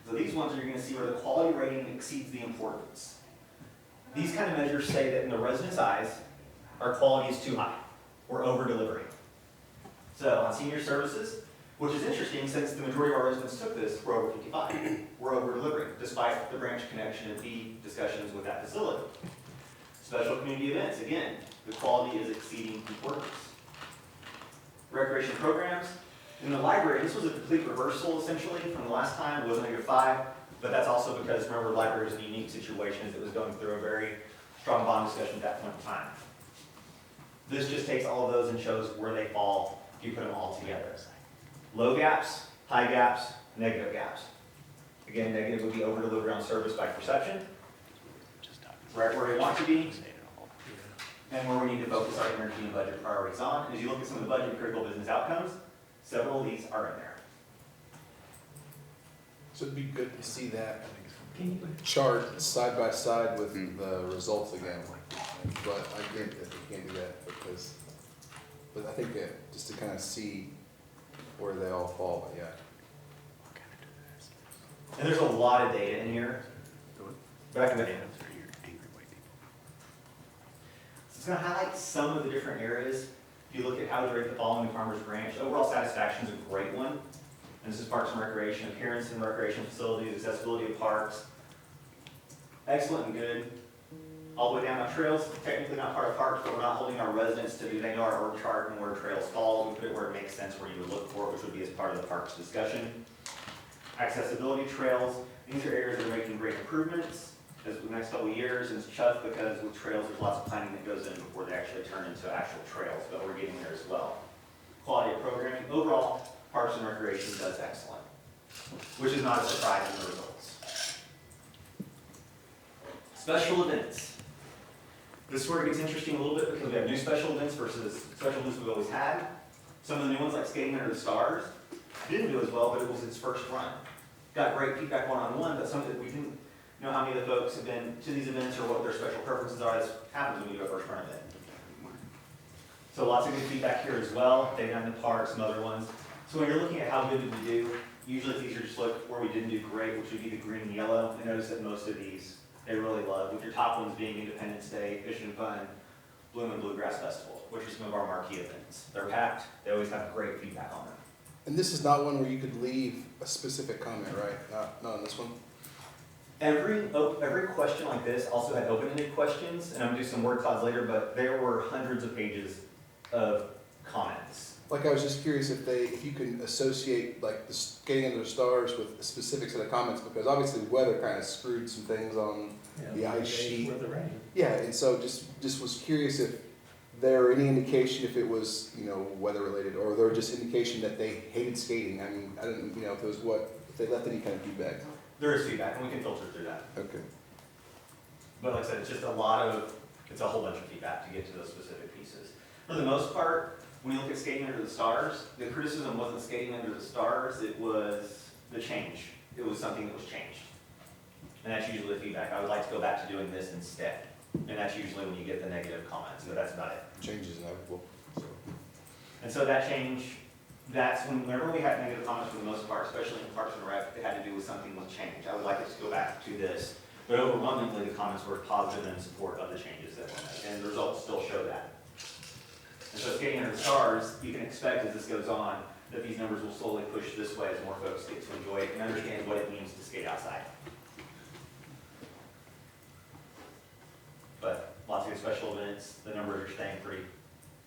So these ones are you're going to see where the quality rating exceeds the importance. These kind of measures say that in the residents' eyes, our quality is too high. We're over-delivering. So on senior services, which is interesting since the majority of our residents took this, we're over 55. We're over-delivering, despite the branch connection and fee discussions with that facility. Special community events, again, the quality is exceeding importance. Recreation programs. In the library, this was a complete reversal, essentially, from the last time. It was a -5, but that's also because, remember, the library is in a unique situation as it was going through a very strong bond discussion at that point in time. This just takes all of those and shows where they fall if you put them all together. Low gaps, high gaps, negative gaps. Again, negative would be over delivery on service by perception. Right where we want to be, and where we need to focus our energy and budget priorities on. And as you look at some of the budget and critical business outcomes, several of these are in there. So it'd be good to see that chart side by side with the results again. But I get that they can't do that but I think that just to kind of see where they all fall, but yeah. And there's a lot of data in here. But I can It's going to highlight some of the different areas. If you look at how we rate the following Farmers Branch, overall satisfaction is a great one. And this is Parks and Recreation, appearance in recreation facilities, accessibility of parks. Excellent and good. All the way down on trails, technically not part of parks, but we're not holding our residents to do. They know our org chart and where trails fall. We put it where it makes sense, where you would look for it, which would be as part of the parks discussion. Accessibility trails, these are areas that are making great improvements as the next couple of years, and it's tough because with trails there's lots of planning that goes in before they actually turn into actual trails, but we're getting there as well. Quality of programming, overall, Parks and Recreation does excellent, which is not a surprise in the results. Special events. This is where it gets interesting a little bit because we have new special events versus special events we've always had. Some of the new ones like Skating Under the Stars didn't do as well, but it was its first run. Got great feedback one-on-one, but some that we didn't know how many of the folks have been to these events or what their special preferences are. This happens when you do a first run event. So lots of good feedback here as well. Dave Down in the Park, some other ones. So when you're looking at how good did we do, usually it's easier to just look where we didn't do great, which would be the green and yellow. And notice that most of these, they really love, with your top ones being Independence Day, Fish and Fun, Bloom and Bluegrass Festival, which are some of our marquee events. They're packed. They always have great feedback on them. And this is not one where you could leave a specific comment, right? Not on this one? Every question like this also had open-ended questions, and I'm gonna do some word clouds later, but there were hundreds of pages of comments. Like, I was just curious if you can associate like the skating under the stars with a specific set of comments, because obviously the weather kind of screwed some things on the ice sheet. With the rain. Yeah, and so just was curious if there were any indication if it was, weather related, or there were just indication that they hated skating. I mean, I didn't, if it was if they left any kind of feedback. There is feedback, and we can filter through that. Okay. But like I said, it's just it's a whole bunch of feedback to get to those specific pieces. For the most part, when you look at skating under the stars, the criticism wasn't skating under the stars, it was the change. It was something that was changed. And that's usually the feedback. I would like to go back to doing this instead. And that's usually when you get the negative comments, but that's about it. Change is inevitable. So. And so that change, that's whenever we had negative comments for the most part, especially in Parks and Rec, it had to do with something with change. I would like us to go back to this. But overwhelmingly, the comments were positive and in support of the changes that were made, and the results still show that. And so skating under the stars, you can expect as this goes on, that these numbers will slowly push this way as more folks get to enjoy it and understand what it means to skate outside. But lots of special events, the numbers are staying pretty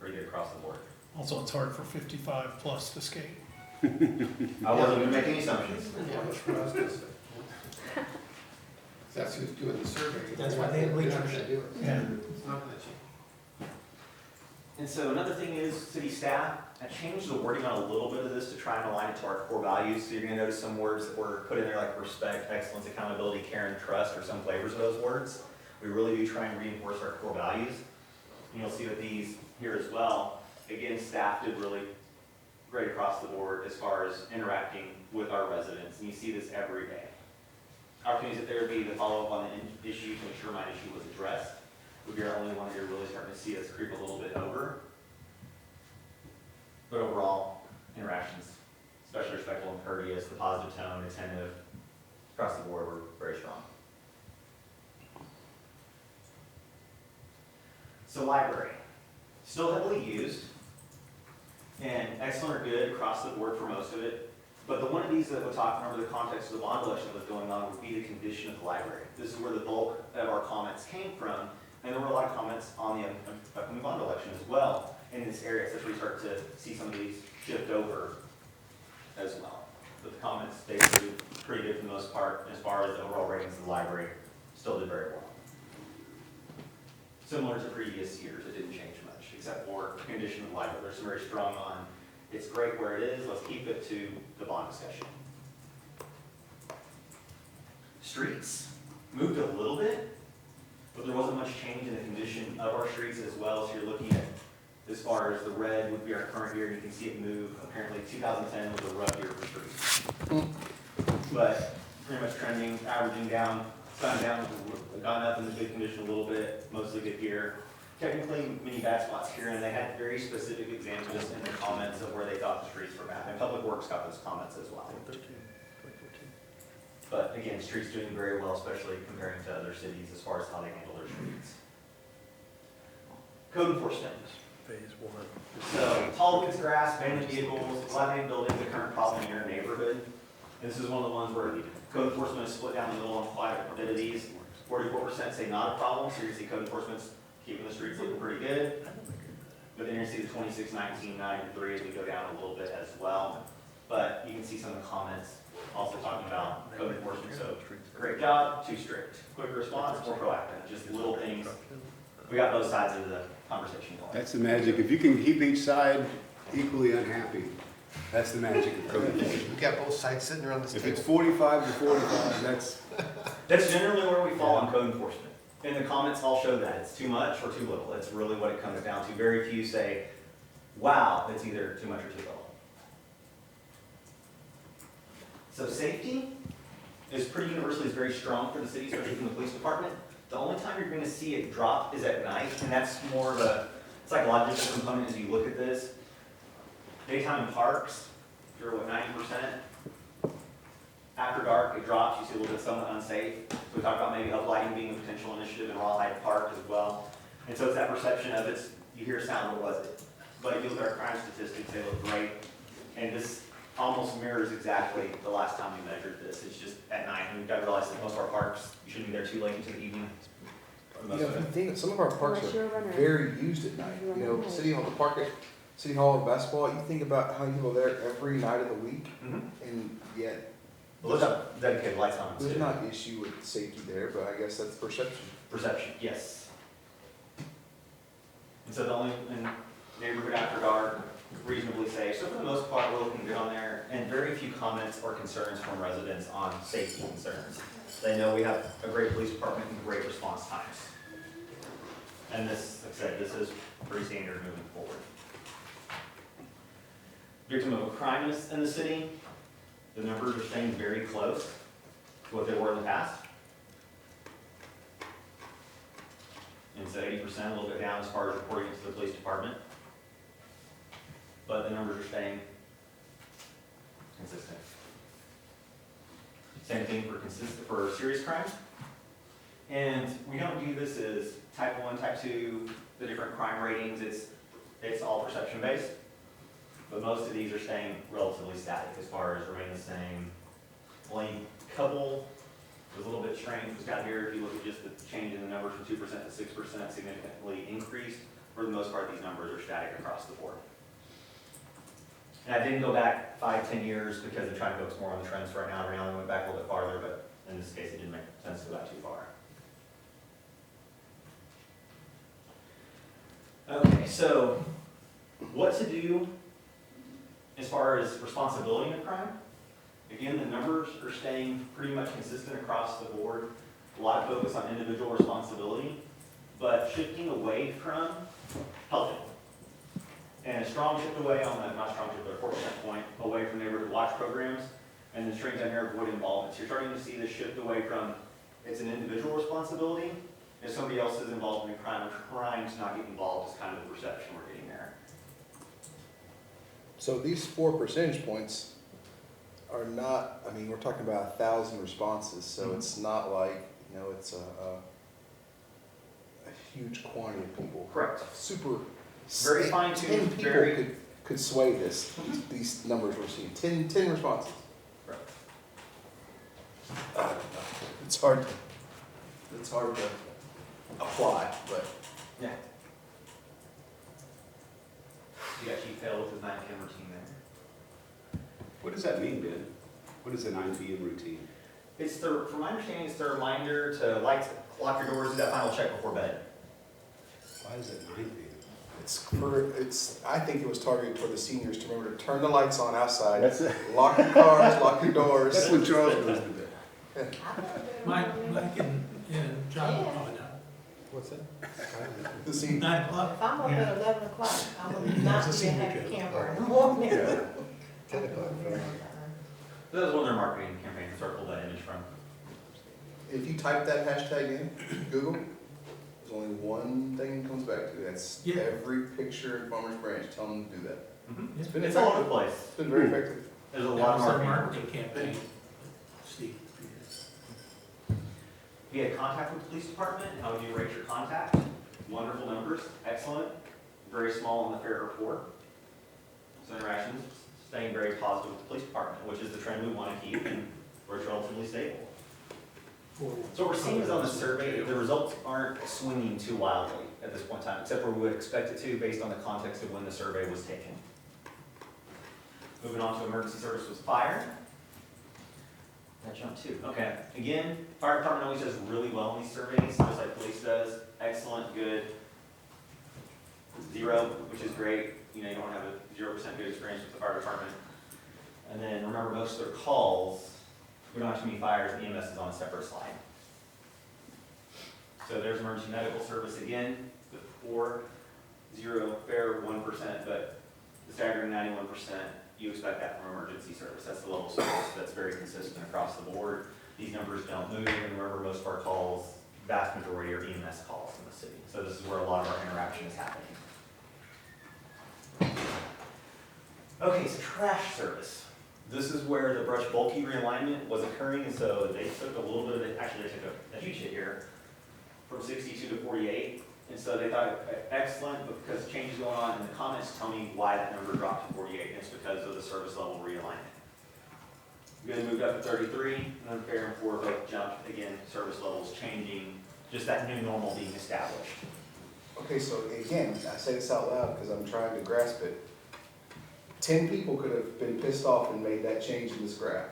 good across the board. Also, it's hard for 55 plus to skate. I wasn't gonna make any assumptions. That's who's doing the survey. That's why they have bleachers. Yeah. It's not gonna change. And so another thing is city staff, I changed the wording on a little bit of this to try and align it to our core values. So you're gonna notice some words that were put in there like respect, excellence, accountability, care, and trust, or some flavors of those words. We really do try and reinforce our core values. And you'll see with these here as well. Again, staff did really great across the board as far as interacting with our residents, and you see this every day. Opportunities that there would be to follow up on the issue to ensure my issue was addressed would be our only one that you're really starting to see us creep a little bit over. But overall, interactions, especially respectful and courteous, the positive tone, attentive, across the board were very strong. So library, still heavily used, and excellent or good across the board for most of it. But the one of these that we'll talk, remember the context of the bond election that was going on, would be the condition of the library. This is where the bulk of our comments came from, and there were a lot of comments on the upcoming bond election as well in this area. So that's where you start to see some of these shift over as well. But the comments basically pretty good for the most part as far as the overall ratings of the library still did very well. Similar to previous years, it didn't change much, except for condition of the library. There's some very strong on, it's great where it is, let's keep it to the bond discussion. Streets, moved a little bit, but there wasn't much change in the condition of our streets as well. So you're looking at, as far as the red would be our current year, you can see it move. Apparently 2010 was a rough year for streets. But pretty much trending, averaging down, gone up in the good condition a little bit, mostly good year. Technically, many bad spots here, and they had very specific examples in their comments of where they thought the streets were bad. And Public Works got those comments as well. But again, streets doing very well, especially comparing to other cities as far as how they handle their streets. Code enforcement. Phase one. So, tall woods, grass, abandoned vehicles, dilapidated buildings, the current problem in your neighborhood. And this is one of the ones where code enforcement is split down the middle on quite a bit of these. 44% say not a problem, so you see code enforcement's keeping the streets looking pretty good. But then you see the 26, 19, 9, and 3 as we go down a little bit as well. But you can see some of the comments also talking about code enforcement. So, great job, too strict. Quick response, more proactive. Just little things. We got both sides of the conversation going. That's the magic. If you can keep each side equally unhappy, that's the magic of code enforcement. We got both sides sitting around this If table. it's 45 to 45, That's generally where we fall on code enforcement. And the comments all show that. It's too much or too little. It's really what it comes down to. Very few say, wow, it's either too much or too little. So safety, is pretty universally is very strong for the city, especially from the police department. The only time you're gonna see it drop is at night, and that's more of a psychological component as you look at this. Daytime in parks, you're what, 90%? After dark, it drops, you see a little bit somewhat unsafe. So we talked about maybe uplighting being a potential initiative in Rawhide Park as well. And so it's that perception of it's, you hear sound, what was it? But if you look at our crime statistics, they look great. And this almost mirrors exactly the last time we measured this. It's just at night, and we've got to realize that most of our parks, you shouldn't be there too late into the evening. For You most know, of if you it. think, some of our parks Unless you're a are runner. very used at night. You're a You know, runner. City Hall, the park at City Hall of basketball, you think about how people are there every night of the week, Mhm. and yet Well, those have dedicated lights on them there's too. not an issue with safety there, but I guess that's perception. Perception, yes. And so the only in neighborhood after dark, reasonably safe. So for the most part, we're looking good on there, and very few comments or concerns from residents on safety concerns. They know we have a great police department and great response times. And this, like I said, this is pretty standard moving forward. Victim of a crime in the city, the numbers are staying very close to what they were in the past. And so 80%, a little bit down as far as reporting it to the police department. But the numbers are staying consistent. Same thing for serious crime. And we don't view this as type 1, type 2, the different crime ratings. It's all perception based. But most of these are staying relatively static as far as remaining the same. Only a couple was a little bit strange was down here. If you look at just the change in the numbers from 2% to 6% significantly increased. For the most part, these numbers are static across the board. And I didn't go back 5-10 years because I'm trying to focus more on the trends right now. Right now, I went back a little bit farther, but in this case, it didn't make sense to go back too far. Okay, so what to do as far as responsibility in a crime? Again, the numbers are staying pretty much consistent across the board. A lot of focus on individual responsibility, but shifting away from helping. And a strong shift away on the, not strong shift, but a 4% point away from neighborhood watch programs, and then strings down here avoid involvement. So you're starting to see this shift away from it's an individual responsibility. If somebody else is involved in a crime, trying to not get involved is kind of the perception we're getting there. So these 4 percentage points are not, I mean, we're talking about 1,000 responses, so Mhm. it's not like, you know, it's a huge quantity of people. Correct. Super. Very fine-tuned, 10 people very- could sway these numbers we're seeing, 10 responses. Correct. I don't know. It's hard to apply, but. Yeah. You got Chief Hale with his 9 PM routine there. What does that mean, Ben? What is a 9 PM routine? It's the, from my understanding, it's the reminder to lock your doors, do that final check before bed. Why is it 9 PM? I think it was targeted for the seniors to remember to turn the lights on outside, That's it. lock your cars, lock your doors. That's when Charles goes to bed. Mike and John, oh, no. What's that? The seniors. 9 o'clock? If I'm up at 11 o'clock, I will Yeah, not it's a be a senior happy joke. camper in the morning. 10 o'clock. That was one of their marketing campaigns, that's where I pulled that image from. If you type that hashtag in Google, there's only one thing it comes back to. That's Yeah. every picture in Farmers Branch. Tell them to do that. It's been It's all over the effective. place. It's been very effective. There's a That lot of was their marketing. marketing campaign, Steve. We had contact with the police department. How would you rate your contact? Wonderful numbers, excellent, very small on the fair report. So interactions staying very positive with the police department, which is the trend we want to keep and where it's relatively stable. So what we're seeing is on the survey, the results aren't swinging too wildly at this point in time, except where we would expect it to based on the context of when the survey was taken. Moving on to emergency service was fire. That jumped too. Okay, again, fire department always does really well in these surveys, just like police does. Excellent, good. 0, which is great. You know, you don't have a 0% good experience with the fire department. And then remember, most of their calls, we don't have too many fires, EMS is on a separate slide. So there's emergency medical service again, the 4, 0, fair 1%, but the staggering 91%, you expect that from emergency service. That's the level of service that's very consistent across the board. These numbers don't move, and remember, most of our calls, vast majority are EMS calls in the city. So this is where a lot of our interaction is happening. Okay, so trash service. This is where the brush bulky realignment was occurring, and so they took a little bit of it, actually they took a huge hit here, from 62 to 48. And so they thought, excellent, but because changes going on in the comments, tell me why that number dropped to 48, and it's because of the service level realignment. You guys moved up to 33, and then fair and forward both jumped, again, service levels changing, just that new normal being established. Okay, so again, I say this out loud because I'm trying to grasp it. 10 people could have been pissed off and made that change in this graph.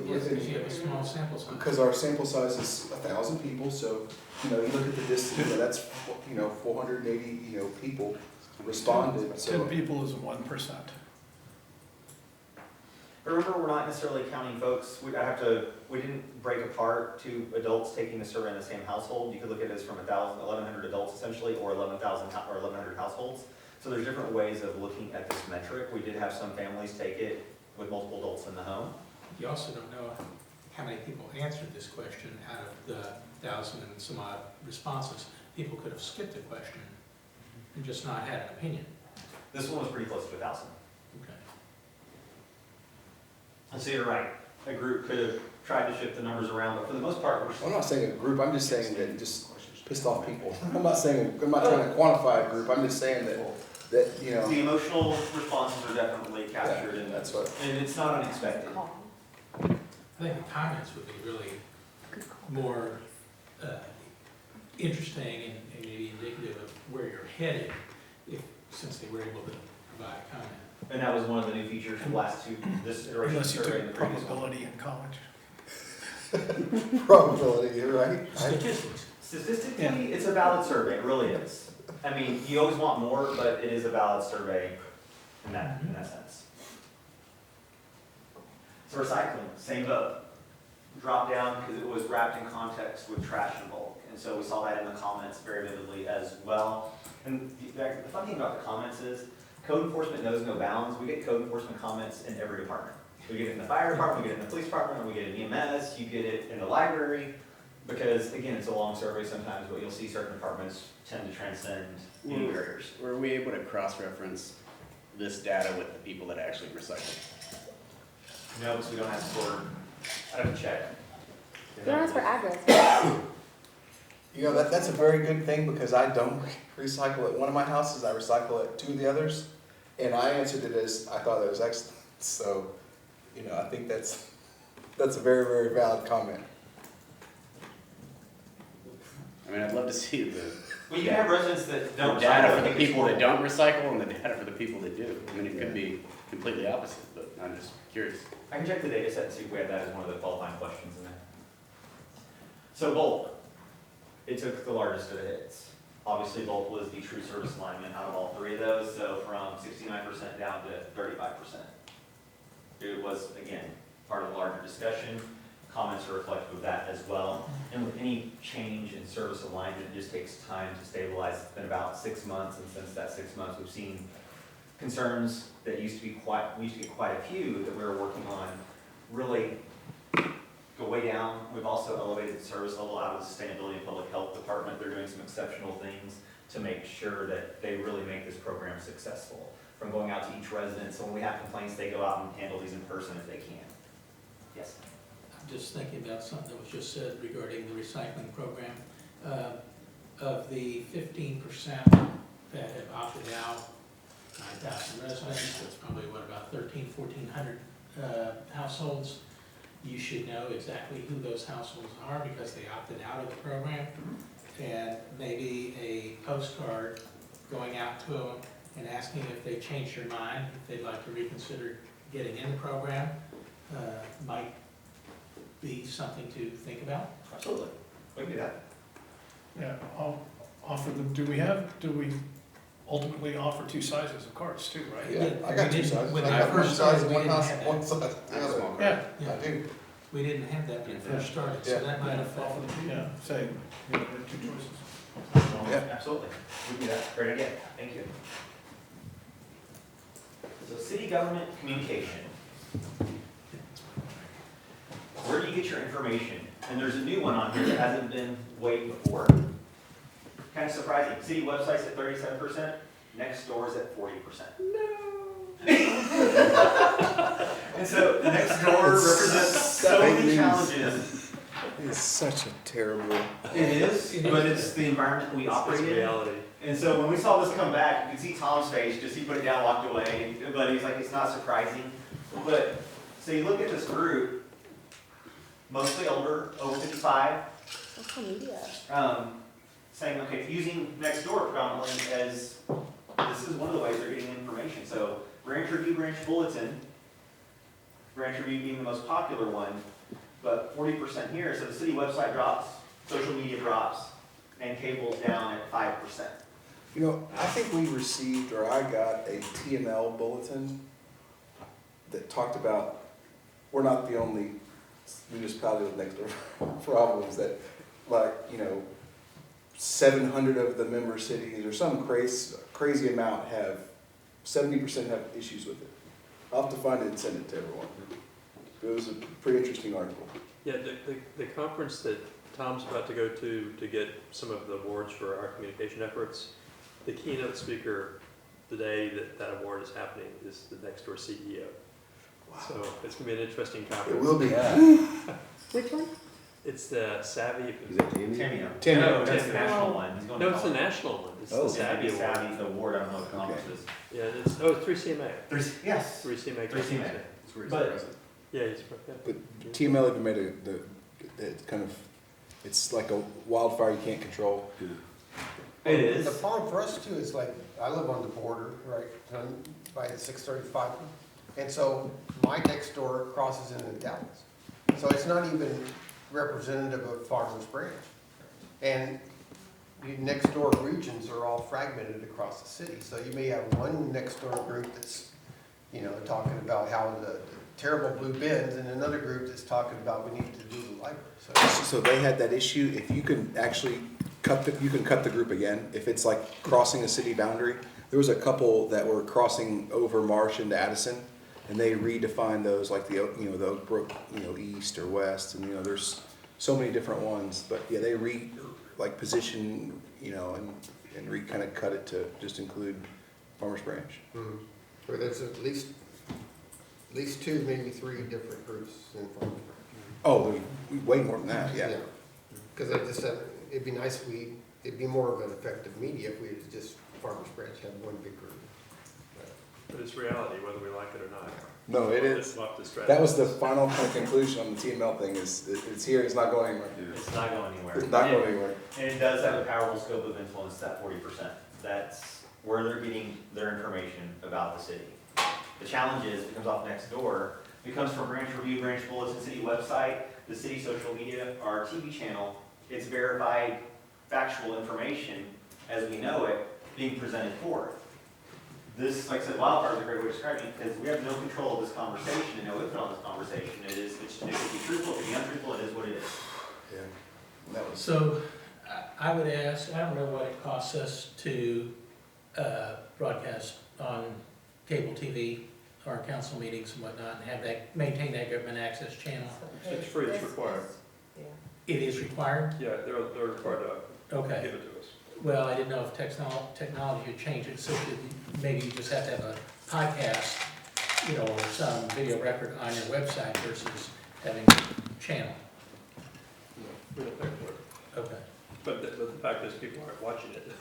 Yes, because you have a small sample size. Because our sample size is 1,000 people, so, you know, you look at the distance, that's, 480, people responded, so. 10 people is 1%. But remember, we're not necessarily counting folks, we didn't break apart two adults taking the survey in the same household. You could look at it as from 1,100 adults essentially, or 1,100 households. So there's different ways of looking at this metric. We did have some families take it with multiple adults in the home. You also don't know how many people answered this question out of the 1,000 and some odd responses. People could have skipped the question and just not had an opinion. This one was pretty close to 1,000. Okay. And so you're right, a group could have tried to shift the numbers around, but for the most part, we're I'm not saying a group, I'm just saying that it just pissed off people. I'm not trying to quantify a group, I'm just saying that, the emotional responses are definitely captured in that's this, what. and it's not unexpected. I think the comments would be really more interesting and maybe indicative of where you're headed, since they were able to provide a comment. And that was one of the new features from last two, this iteration Unless you survey and the took previous one. probability in college. Probability, you're right. Statistics. Statistically, it's a valid survey, it really is. I mean, you always want more, but it is a valid survey in that sense. So recycling, same boat. Drop down because it was wrapped in context with trash and bulk. And so we saw that in the comments very vividly as well. And the fun thing about the comments is code enforcement knows no bounds. We get code enforcement comments in every department. We get it in the fire department, we get it in the police department, we get it in EMS, you get it in the library. Because again, it's a long survey sometimes, but you'll see certain departments tend to transcend any barriers. Were we able to cross-reference this data with the people that actually recycle? No, because we don't ask for, I have to check. We don't ask for address. That's a very good thing because I don't recycle at one of my houses, I recycle at two of the others. And I answered it as, I thought it was excellent. So, I think that's a very, very valid comment. I mean, I'd love to see Well, you can have residents that the don't recycle. data I for the think it's people that horrible. don't recycle and the data for the people that do. I mean, it could be completely opposite, but I'm just curious. I can check the data set and see if we have that as one of the qualifying questions in there. So bulk, it took the largest of the hits. Obviously bulk was the true service alignment out of all three of those, so from 69% down to 35%. It was, again, part of a larger discussion. Comments are reflective of that as well. And with any change in service alignment, it just takes time to stabilize. It's been about 6 months, and since that 6 months, we've seen concerns that we used to get quite a few that we were working on really go way down. We've also elevated the service level out of the Sustainability and Public Health Department. They're doing some exceptional things to make sure that they really make this program successful. From going out to each resident, so when we have complaints, they go out and handle these in person if they can. Yes? I'm just thinking about something that was just said regarding the recycling program. Of the 15% that have opted out, 9,000 residents, that's probably about 1,400 households. You should know exactly who those households are because they opted out of the program. And maybe a postcard going out to them and asking if they changed their mind, if they'd like to reconsider getting in the program, might be something to think about. Absolutely. We can do that. Yeah, I'll offer them, do we ultimately offer two sizes of cards too, right? Yeah, I got two sizes. When I I got one first size, started, we one didn't house, have that. one size. I have a small car. Yeah, Yeah. I do. We didn't have that when it first started, so Yeah. that might have offer fallen. them, yeah, say, there are two choices. Yeah. Absolutely. We can do that. Great idea. Thank you. So city government communication. where do you get your information? And there's a new one on here that hasn't been weighed before. Kind of surprising. City website's at 37%, next door is at 40%. And so next door represents so many challenges. It's such a terrible. It is, but it's the environment we operate It's in. reality. And so when we saw this come back, you could see Tom's face, just he put it down, walked away, but he's like, it's not surprising. But, so you look at this group, mostly older, over 55, Social media. saying, okay, using Nextdoor predominantly as, this is one of the ways they're getting information. So Branch Review, Branch Bulletin, Branch Review being the most popular one, but 40% here, so the city website drops, social media drops, and cable's down at 5%. You know, I think we received, or I got a TML bulletin that talked about, we're not the only municipality with next door problems, that, like, you know, 700 of the member cities, or some crazy amount have, 70% have issues with it. I'll have to find it and send it to everyone. It was a pretty interesting article. Yeah, the conference that Tom's about to go to get some of the awards for our communication efforts, the keynote speaker the day that award is happening is the Nextdoor CEO. So it's gonna be an interesting conference. It will be. Which one? It's the Savvy. Is that Tammy? Tamio. Tamio. No, that's the national one. He's going to No, it's the college. national one. It's Oh. the Savvy Savvy, Award. Savvy, the award, I don't know what the conference is. Yeah, it's 3CMA. Yes. 3CMA. 3CMA. That's where he's But- present. Yeah, he's yeah. But TML even made it kind of, it's like a wildfire you can't control. It is. The problem for us too is like, I live on the border, right, by the 635. And so my next door crosses into Dallas. So it's not even representative of Farmers Branch. And the next door regions are all fragmented across the city. So you may have one next door group that's, you know, talking about how the terrible blue bins, and another group that's talking about we need to do the library. So they had that issue, if you can actually you can cut the group again, if it's like crossing a city boundary. There was a couple that were crossing over Marsh into Addison, and they redefined those, like the Oak Brook, east or west, and there's so many different ones, but yeah, they position, and kind of cut it to just include Farmers Branch. Where there's at least two, maybe three different groups in Farmers Branch. Oh, way more than that, yeah. Because I just said, it'd be nice if it'd be more of an effective media if we just, Farmers Branch had one big group. But it's reality, whether we like it or not. No, it We'll is. just have to strategize. That was the final conclusion on the TML thing, is it's here, it's not going anywhere. It's not going anywhere. It's not going anywhere. And it does have a powerful scope of influence, that 40%. That's where they're getting their information about the city. The challenge is, it comes off Nextdoor, it comes from Branch Review, Branch Bulletin, city website, the city social media, our TV channel. It's verified, factual information, as we know it, being presented forth. This, like I said, wildfire is a great way of describing it, because we have no control of this conversation and no input on this conversation. It could be truthful, it could be untruthful, it is what it is. Yeah. And that was. So I would ask, I don't know what it costs us to broadcast on cable TV, our council meetings and whatnot, and have that, maintain that government access channel. It's free, it's required. It is required? Yeah, they're required to Okay. give it to us. Well, I didn't know if technology would change it, so maybe you just have to have a podcast, or some video record on your website versus having a channel. We don't pay for it. Okay. But the fact is, people aren't watching it.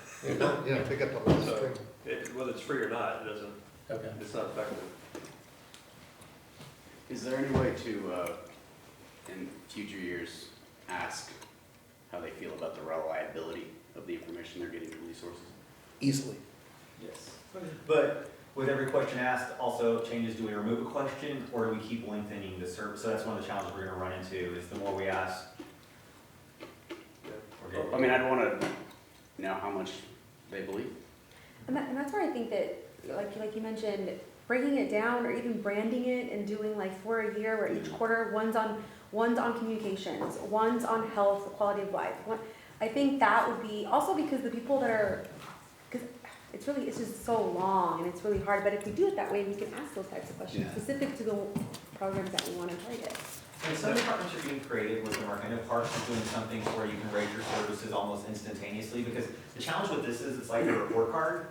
Yeah, pick up the whole So, string. whether it's free or not, Okay. it's not effective. Is there any way to, in future years, ask how they feel about the reliability of the information they're getting from these sources? Easily. Yes. But with every question asked, also changes, do we remove a question or do we keep lengthening the service? So that's one of the challenges we're gonna run into, is the more we ask. we're getting- I mean, I'd want to know how much they believe. And that's where I think that, like you mentioned, breaking it down or even branding it and doing like for a year where each quarter, one's on communications, one's on health, quality of life. I think that would be, also because the people that are, because it's just so long and it's really hard, but if we do it that way, we can ask those types of questions Yeah. specific to the programs that we want to target. And some departments are being creative with them, like I know Parks is doing something where you can rate your services almost instantaneously, because the challenge with this is, it's like a report card,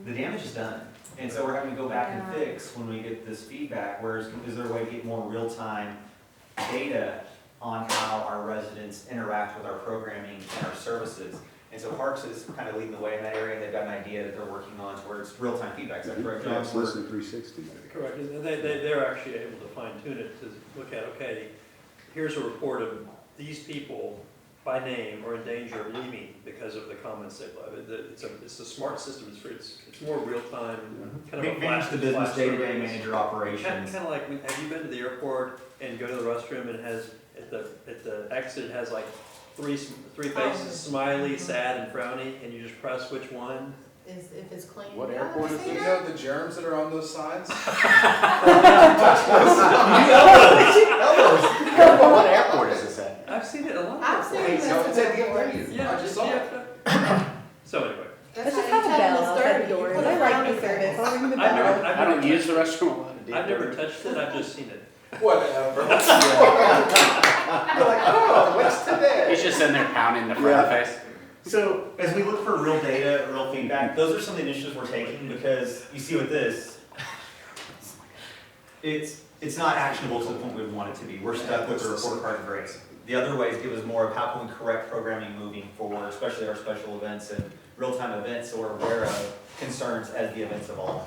the damage is done. And so we're having to go back and fix when we get this feedback, whereas is there a way to get more real-time data on how our residents interact with our programming and our services? And so Parks is kind of leading the way in that area, and they've got an idea that they're working on to where it's real-time feedback, is that correct, Yeah, John? it's Listen 360. Correct, and they're actually able to fine tune it to look at, okay, here's a report of these people by name are in danger of leaving because of the comments they've left. It's a smart system, it's more real time, kind of a Manage the business flash day-to-day, surveys. manage your operations. Kind of like, have you been to the airport and go to the restroom and it has, at the exit, it has like three faces, smiley, sad, and frowny, and you just press which one? If it's clean. What airport is Do you this? know the germs that are on those signs? What airport is this at? I've seen it a lot. I've seen Hey, this so it's at the before. venue. Yeah, I just saw it. yeah. So anyway, Let's just have a bell outside the door, Put I a like frowny the service, face. I'll ring the I've never, bell. I've I don't never, use the restroom a lot. I've never touched it, I've just seen it. Whatever. You're like, oh, what's today? He's just sitting there pounding the front face. So as we look for real data, real feedback, those are some of the initiatives we're taking, because you see with this, it's not actionable to the point we want it to be. We're stuck with the report card grade. The other ways give us more of how can we correct programming moving forward, especially our special events and real-time events, so we're aware of concerns as the events evolve.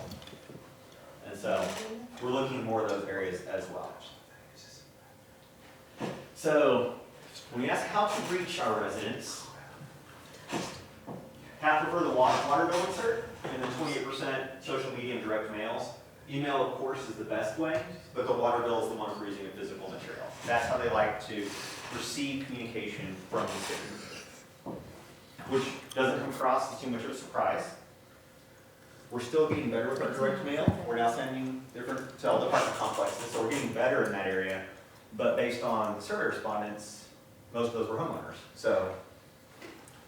And so we're looking more at those areas as well. So when we ask how to reach our residents, half prefer the water bill insert, and then 28% social media and direct mails. Email, of course, is the best way, but the water bill is the one for using a physical material. That's how they like to receive communication from the city, which doesn't come across as too much of a surprise. We're still getting better with our direct mail. We're now sending different to all the apartment complexes, so we're getting better in that area. But based on the survey respondents, most of those were homeowners, so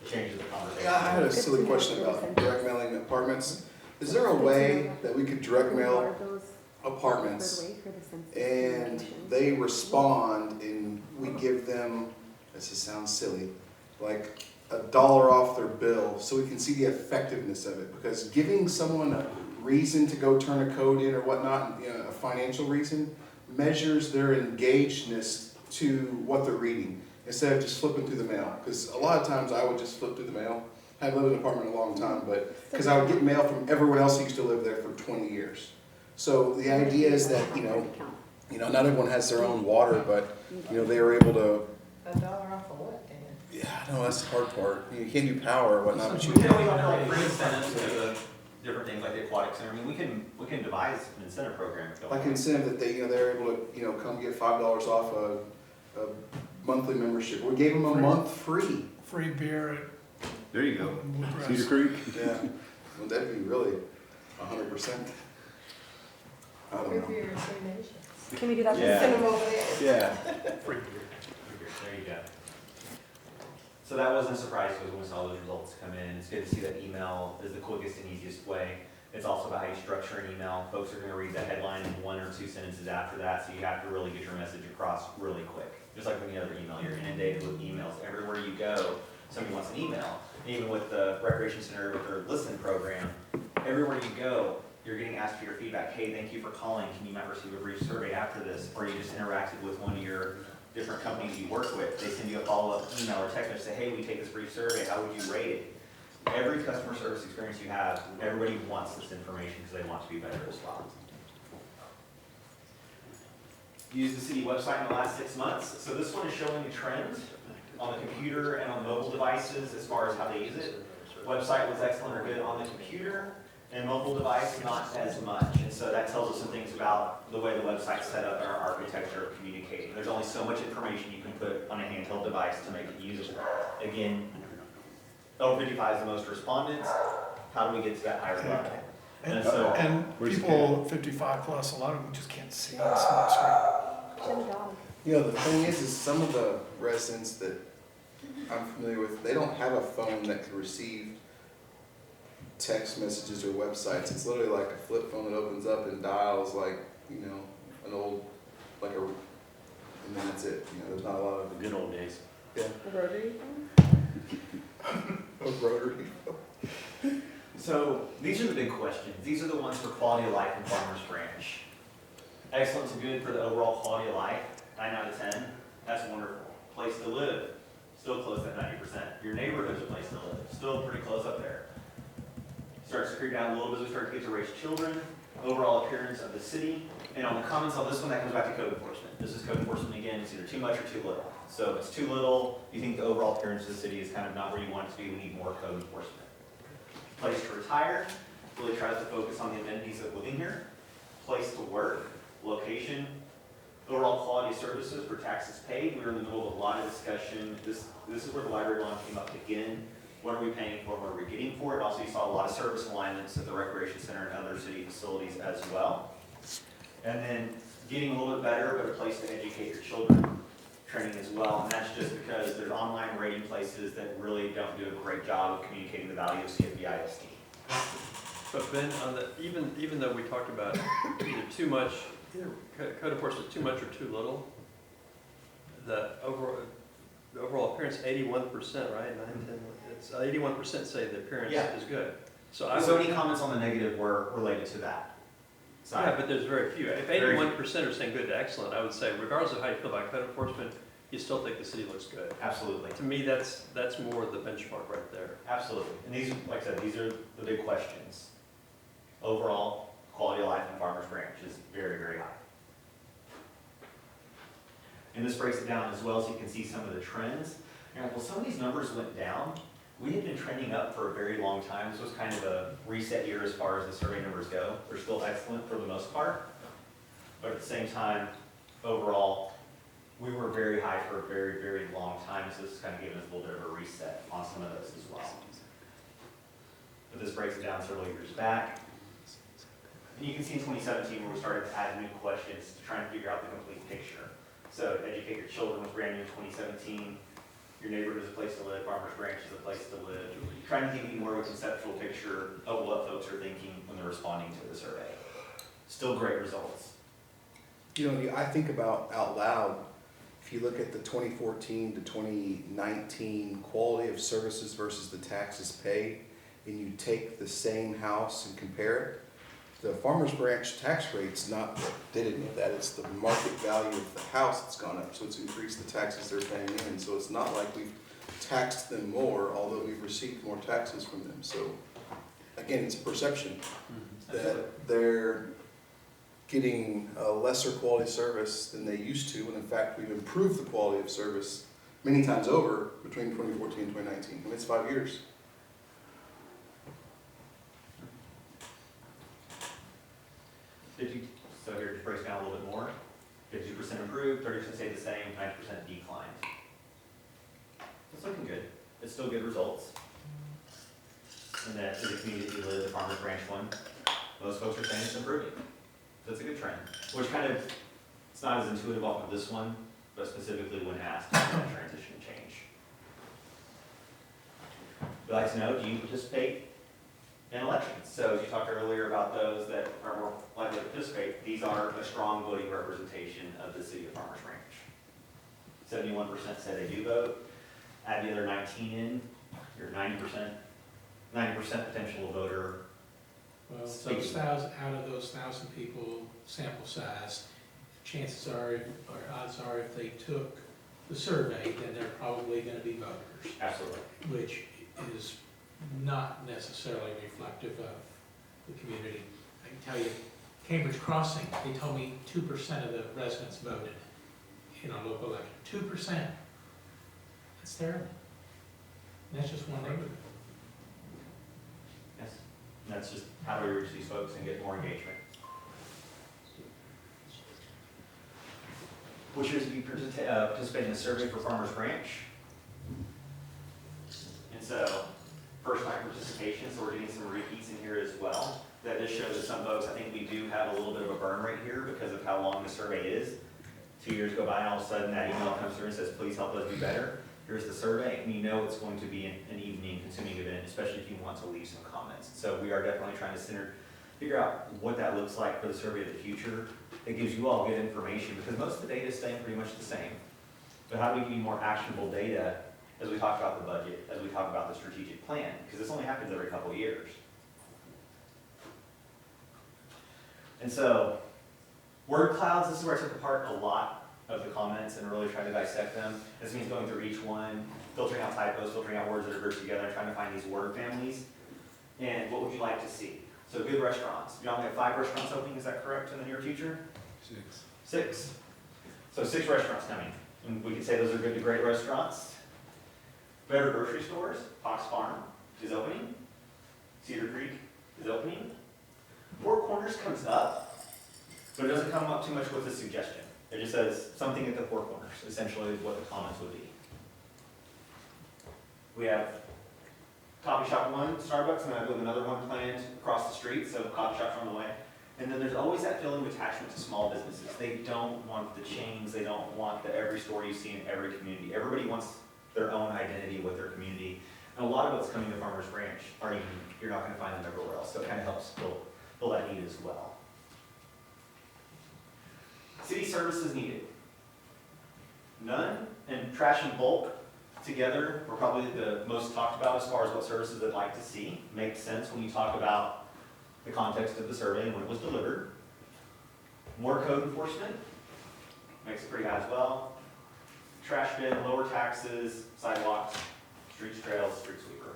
it changes the conversation. Yeah, I had a silly question about direct mailing apartments. Is there a way that we could direct mail apartments and they respond and we give them, this sounds silly, like $1 off their bill so we can see the effectiveness of it? Because giving someone a reason to go turn a code in or whatnot, you know, a financial reason, measures their engagedness to what they're reading instead of just flipping through the mail. Because a lot of times I would just flip through the mail. I've lived in an apartment a long time, but because I would get mail from everyone else who used to live there for 20 years. So the idea is that, you know, not everyone has their own water, but, you know, they were able to, $1 off of what, Dan? yeah, I know, that's the hard part. You can't do power or whatnot, but you We can always offer like free incentives to the different things like the aquatic center. I mean, we can devise an incentive program. if you like want. incentive that they, you know, they're able to, you know, come get $5 off a monthly membership. We gave them a month free. Free beer There you at go. Bluegrass. Cedar Creek. Yeah, well, that'd be really 100%. I don't know. Free beer and free nations. Can we do that? for Yeah. Send the them over there. Yeah. There you go. So that wasn't a surprise because when we saw those results come in, it's good to see that email is the quickest and easiest way. It's also about how you structure an email. Folks are going to read that headline in 1 or 2 sentences after that, so you have to really get your message across really quick. Just like any other email, you're inundated with emails. Everywhere you go, somebody wants an email. Even with the Recreation Center, with their Listen program, everywhere you go, you're getting asked for your feedback. Hey, thank you for calling. Can you might receive a brief survey after this? Or you just interacted with one of your different companies you work with. They send you a follow-up email or text message, say, hey, we take this brief survey. How would you rate it? Every customer service experience you have, everybody wants this information because they want to be better as well. Use the city website in the last 6 months. So this one is showing a trend on the computer and on mobile devices as far as how they use it. Website was excellent or good on the computer, and mobile device not as much. And so that tells us some things about the way the website's set up and our architecture of communicating. There's only so much information you can put on a handheld device to make it usable. Again, over 55 is the most respondents. How do we get to that higher level? And so, And Where's the people 55 plus, a lot of them just can't see on a small screen. Show the dog. You know, the thing is some of the residents that I'm familiar with, they don't have a phone that can receive text messages or websites. It's literally like a flip phone that opens up and dials like, you know, an old, like a, and then that's it, you know, there's not a lot of. The good old days. Yeah. Rotary. Rotary. So these are the big questions. These are the ones for quality of life in Farmers Branch. Excellent to good for the overall quality of life, 9 out of 10. That's wonderful. Place to live, still close at 90%. Your neighborhood's a place to live, still pretty close up there. Starts to creep down a little bit as we start to get to raise children. Overall appearance of the city. And on the comments on this one, that comes back to code enforcement. This is code enforcement again, it's either too much or too little. So if it's too little, you think the overall appearance of the city is kind of not where you want it to be, we need more code enforcement. Place to retire, really tries to focus on the amenities of living here. Place to work, location, overall quality of services for taxes paid. We were in the middle of a lot of discussion. This is where the library lawn came up again. What are we paying for? What are we getting for it? Also, you saw a lot of service alignments at the recreation center and other city facilities as well. And then getting a little bit better, but a place to educate your children, training as well. And that's just because there's online rating places that really don't do a great job of communicating the value of CFBISD. But Ben, on the, even though we talked about either too much, either code enforcement too much or too little, the overall appearance, 81%, right? 9, 10, it's 81% say the appearance Yeah. is good. So So any comments on the negative were related to that side? Yeah, but there's very few. If 81% are saying good to excellent, I would say regardless of how you feel about code enforcement, you still think the city looks good. Absolutely. To me, that's more the benchmark right there. Absolutely. And these, like I said, these are the big questions. Overall, quality of life in Farmers Branch is very, very high. And this breaks it down as well, so you can see some of the trends. You're like, well, some of these numbers went down. We had been trending up for a very long time. This was kind of a reset year as far as the survey numbers go. They're still excellent for the most part. But at the same time, overall, we were very high for a very, very long time. So this is kind of giving us a little bit of a reset on some of those as well. But this breaks it down several years back. And you can see in 2017 where we started to add new questions to try and figure out the complete picture. So educate your children was brand new in 2017. Your neighborhood is a place to live, Farmers Branch is a place to live. Trying to give you more of a conceptual picture of what folks are thinking when they're responding to the survey. Still great results. You know, I think about out loud, if you look at the 2014 to 2019 quality of services versus the taxes paid, and you take the same house and compare it, the Farmers Branch tax rate's not did any of that. It's the market value of the house that's gone up, so it's increased the taxes they're paying in. So it's not like we've taxed them more, although we've received more taxes from them. So again, it's a perception that they're getting a lesser quality service than they used to, and in fact, we've improved the quality of service many times over between 2014 and 2019. I mean, it's 5 years. So here it just breaks down a little bit more. 50% improved, 30% stayed the same, 90% declined. It's looking good. It's still good results. And that is a community that you live, the Farmers Branch one. Most folks are saying it's improving. So it's a good trend, which kind of, it's not as intuitive off of this one, but specifically when asked about transition change. We'd like to know, do you participate in elections? So as you talked earlier about those that are more likely to participate, these are a strong voting representation of the city of Farmers Branch. 71% said they do vote. Add the other 19 in, you're 90% potential voter. Well, those thousand, out of those 1,000 people sample size, chances are, or odds are, if they took the survey, then they're probably gonna be voters, Absolutely. which is not necessarily reflective of the community. I can tell you, Cambridge Crossing, they told me 2% of the residents voted in a local election. 2%. That's terrible. And that's just one neighborhood. Yes. And that's just how do we reach these folks and get more engagement. Which is you participate in a survey for Farmers Branch. And so, first time participation, so we're getting some repeats in here as well. That just shows that some folks, I think we do have a little bit of a burn rate here because of how long the survey is. 2 years go by and all of a sudden that email comes through and says, please help us do better. Here's the survey, and you know it's going to be an evening consuming event, especially if you want to leave some comments. So we are definitely trying to figure out what that looks like for the survey of the future. It gives you all good information, because most of the data is staying pretty much the same. But how do we give you more actionable data as we talk about the budget, as we talk about the strategic plan? Because this only happens every couple of years. And so, word clouds, this is where I took apart a lot of the comments and really tried to dissect them. This means going through each one, filtering out typos, filtering out words that are grouped together, and trying to find these word families. And what would you like to see? So good restaurants. You only have 5 restaurants opening, is that correct, in the near future? 6. So 6 restaurants coming. And we could say those are good to great restaurants. Better grocery stores. Fox Farm is opening. Cedar Creek is opening. Four Corners comes up, but it doesn't come up too much with a suggestion. It just says something at the Four Corners, essentially is what the comments would be. We have Coffee Shop 1, Starbucks, and I have another one planned across the street, so coffee shops on the way. And then there's always that feeling of attachment to small businesses. They don't want the chains, they don't want the every store you see in every community. Everybody wants their own identity with their community. And a lot of what's coming to Farmers Branch are even, you're not gonna find them everywhere else, so it kind of helps fill that need as well. City services needed. None, and trash and bulk together were probably the most talked about as far as what services they'd like to see. Makes sense when you talk about the context of the survey and when it was delivered. More code enforcement, makes it pretty high as well. Trash bin, lower taxes, sidewalks, streets, trails, street sweeper.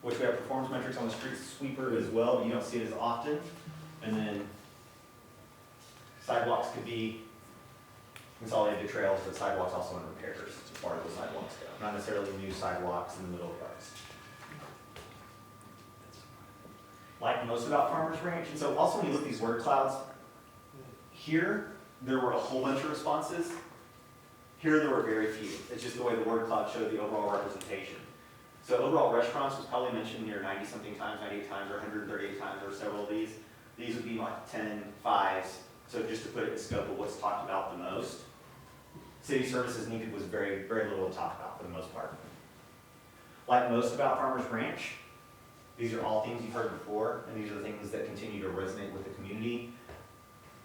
Which we have performance metrics on the street sweeper as well, but you don't see it as often. And then sidewalks could be consolidated trails, but sidewalks also in repairs as far as the sidewalks go. Not necessarily new sidewalks in the middle of yards. Like most about Farmers Branch, and so also when you look at these word clouds, here there were a whole bunch of responses. Here there were very few. It's just the way the word cloud showed the overall representation. So overall restaurants was probably mentioned near 90-something times, 98 times, or 138 times, or several of these. These would be like 10, 5s. So just to put it in scope of what's talked about the most. City services needed was very, very little to talk about for the most part. Like most about Farmers Branch, these are all things you've heard before, and these are the things that continue to resonate with the community.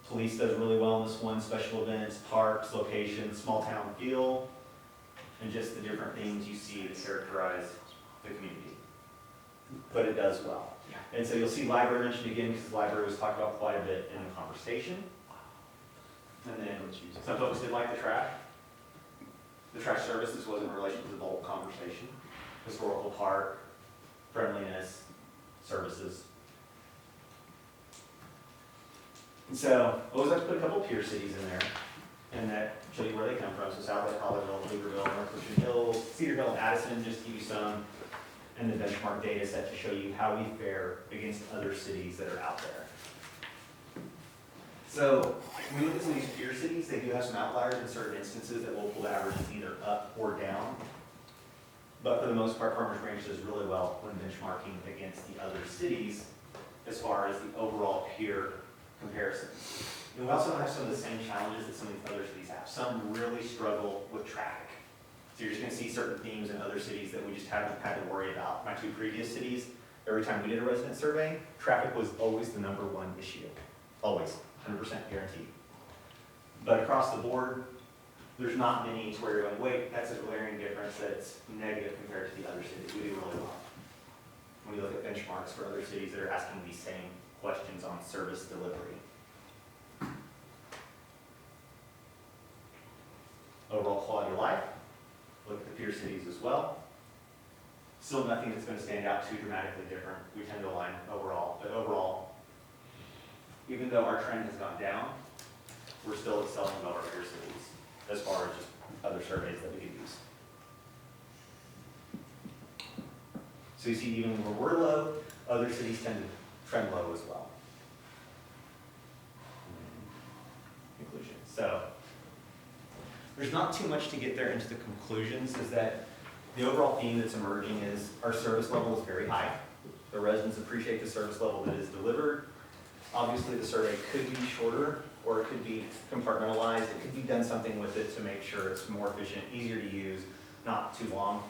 Police does really well in this one, special events, parks, locations, small town feel, and just the different things you see that characterize the community. But it does well. And so you'll see library mentioned again, because the library was talked about quite a bit in the conversation. And then some folks did like the trash. The trash services was in relation to the whole conversation. Historical park, friendliness, services. And so I always like to put a couple peer cities in there, and that show you where they come from. So Southlake, Collegeville, Pflugerville, North Richmond Hills, Cedarville, and Addison, just to give you some, and the benchmark data set to show you how we fare against other cities that are out there. So when we look at some of these peer cities, they do have some outliers in certain instances that will pull the averages either up or down. But for the most part, Farmers Branch does really well when benchmarking against the other cities as far as the overall peer comparison. And we also have some of the same challenges that some of these other cities have. Some really struggle with traffic. So you're just going to see certain themes in other cities that we just haven't had to worry about. My 2 previous cities, every time we did a resident survey, traffic was always the #1 issue. Always, 100% guaranteed. But across the board, there's not many to where you're going, wait, that's a glaring difference that's negative compared to the other cities. We do really well. When you look at benchmarks for other cities that are asking these same questions on service delivery. Overall quality of life, look at the peer cities as well. Still nothing that's going to stand out too dramatically different. We tend to align overall, but overall, even though our trend has gone down, we're still excelling above our peer cities as far as just other surveys that we can use. So you see, even when we're low, other cities tend to trend low as well. Conclusion. So there's not too much to get there into the conclusions, is that the overall theme that's emerging is our service level is very high. The residents appreciate the service level that is delivered. Obviously, the survey could be shorter, or it could be compartmentalized. It could be done something with it to make sure it's more efficient, easier to use, not too long.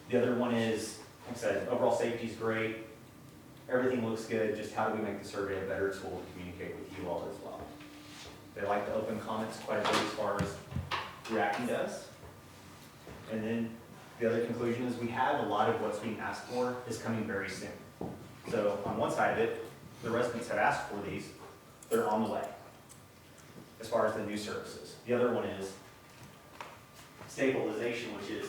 The other one is, like I said, overall safety is great. everything looks good, just how do we make the survey a better tool to communicate with you all as well? They like the open comments quite a bit as far as reacting to us. And then the other conclusion is we have a lot of what's being asked for is coming very soon. So on one side of it, the residents have asked for these, they're on the way as far as the new services. The other one is stabilization, which is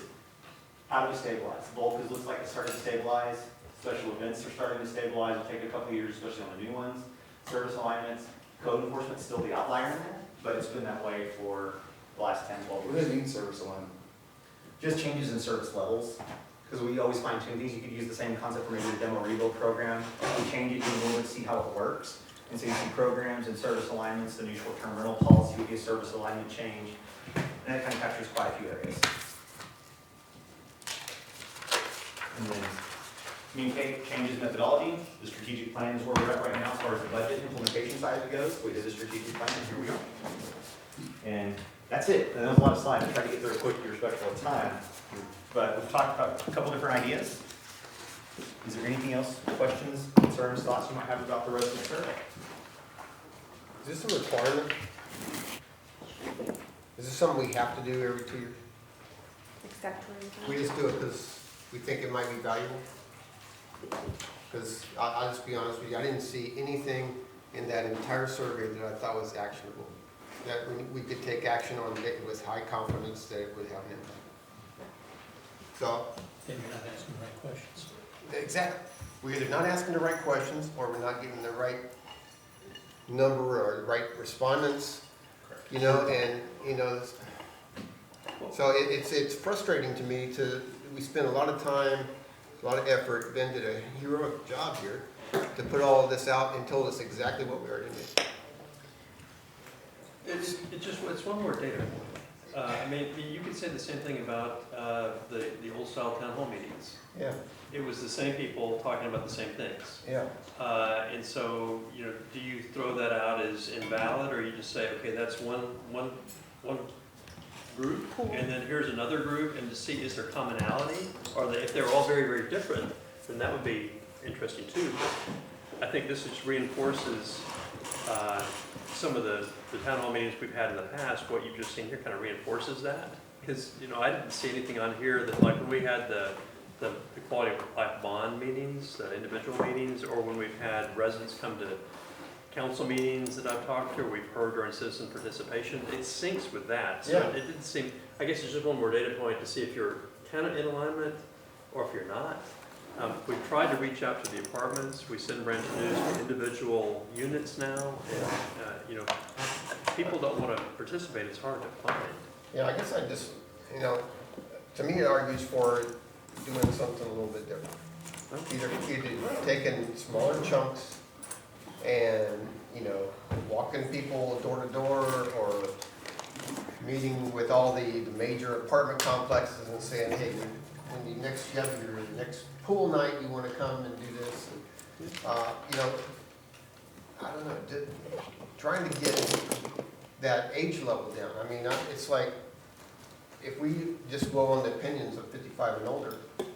how do we stabilize? Bulk looks like it's starting to stabilize. Special events are starting to stabilize. It'll take a couple of years, especially on the new ones. Service alignments, code enforcement's still the outlier in there, but it's been that way for the last 10, 12 What years. do they mean service alignment? Just changes in service levels, because we always fine tune things. You could use the same concept for maybe the demo rebuild program. We change it, you will see how it works. And so you see programs and service alignments, the new short-term rental policy would be a service alignment change. And it kind of captures quite a few areas. And then communicate changes methodology. The strategic plan is where we're at right now as far as the budget implementation side of it goes. We did the strategic plan, and here we are. And that's it. And there's a lot of slides. I tried to get through it quick to be respectful of time. But we've talked about a couple different ideas. Is there anything else, questions, concerns, thoughts you might have about the resident survey? Is this a requirement? Is this something we have to do every 2 years? Exactly. We just do it because we think it might be valuable? Because I'll just be honest with you, I didn't see anything in that entire survey that I thought was actionable. That we could take action on it with high confidence that it would have an impact. So, Then you're not asking the right questions. exactly, we're either not asking the right questions or we're not getting the right number or the right respondents, you know, and, you know, so it's frustrating to me we spend a lot of time, a lot of effort, Ben did a heroic job here to put all of this out and told us exactly what we already knew. It's one more data point. I mean, you could say the same thing about the old style town hall meetings. Yeah, It was the same people talking about the same things. yeah. And so, you know, do you throw that out as invalid, or you just say, okay, that's one group, and then here's another group, and to see is there commonality? Or if they're all very, very different, then that would be interesting too. But I think this just reinforces some of the town hall meetings we've had in the past. What you've just seen here kind of reinforces that. Because, you know, I didn't see anything on here that, like when we had the quality of life bond meetings, the individual meetings, or when we've had residents come to council meetings that I've talked to, we've heard during citizen participation, it syncs with that. So Yeah. it didn't seem, I guess it's just one more data point to see if you're kind of in alignment or if you're not. We've tried to reach out to the apartments. We send branch news to individual units now. And, you know, people don't want to participate. It's hard to find. Yeah, I guess I just, you know, to me it argues for doing something a little bit different. Either taking smaller chunks and, you know, walking people door to door or meeting with all the major apartment complexes and saying, hey, when you have your next pool night, you want to come and do this. And, you know, I don't know, trying to get that age level down. I mean, it's like, if we just go on the opinions of 55 and older,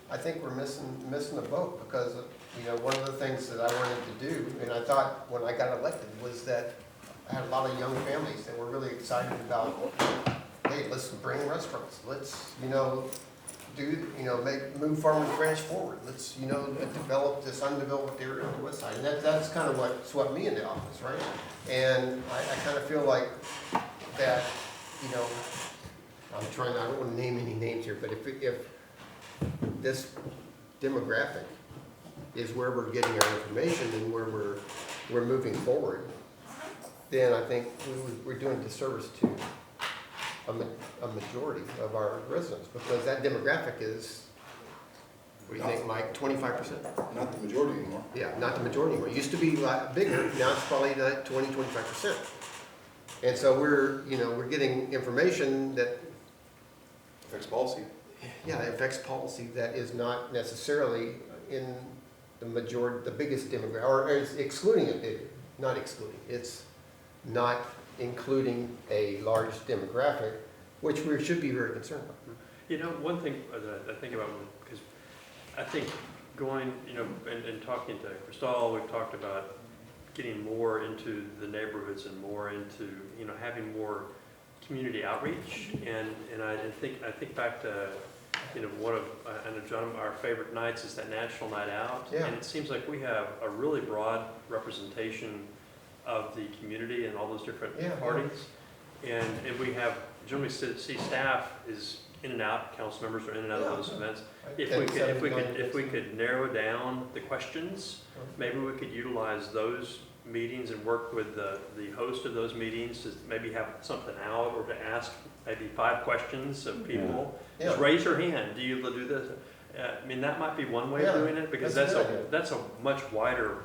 I think we're missing the boat because, you know, one of the things that I wanted to do, and I thought when I got elected, was that I had a lot of young families that were really excited about, hey, let's bring restaurants, let's, you know, move Farmers Branch forward, let's, you know, develop this undeveloped area on the west side, and that's kind of what swept me in the office, right? And I kind of feel like that, you know, I don't want to name any names here, but if this demographic is where we're getting our information and where we're moving forward, then I think we're doing disservice to a majority of our residents, because that demographic is, what do you think, Mike, 25%? Not the majority anymore. Yeah, not the majority anymore. It used to be a lot bigger, now it's probably like 20-25%. And so we're getting information that Affects policy. yeah, it affects policy that is not necessarily in the biggest demographic, or it's excluding it, not excluding, it's not including a large demographic, which we should be very concerned about. You know, one thing that I think about, because I think going, you know, and talking to Cristal, we've talked about getting more into the neighborhoods and more into, you know, having more community outreach. And I think back to, you know, one of, I know John, our favorite nights is that National Night Out. Yeah. And it seems like we have a really broad representation of the community and all those different Yeah. parties. And we have, generally see staff is in and out, council members are in and out of those events. If we could narrow down the questions, maybe we could utilize those meetings and work with the host of those meetings to maybe have something out or to ask maybe 5 questions of people. Yeah. Just raise your hand, do you do this? I mean, that might be one way of Yeah, doing it, because that's that's a good idea. that's a much wider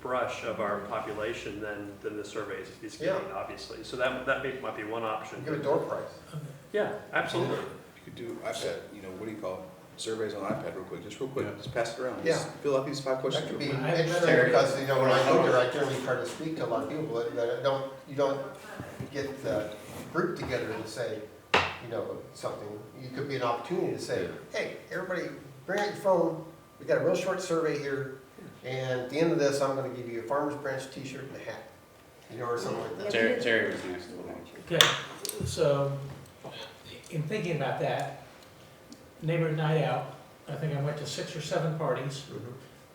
brush of our population than the survey is getting, obviously. So that might be one option. Give a door prize. Yeah, absolutely. You could do, I've got, you know, what do you call it? Surveys on iPad real quick, just pass it around. Yeah. Just fill out these 5 questions. That could be real quick. interesting because, you know, when I go there, I generally try to speak to a lot of people, but you don't get the group together to say, you know, something. You could be an opportunity to say, hey, everybody, bring out your phone. We got a real short survey here. And at the end of this, I'm gonna give you a Farmer's Branch t-shirt and a hat, you know, or something like that. Terry was next to the Okay, so in thinking about that, neighborhood night out, I think I went to 6 or 7 parties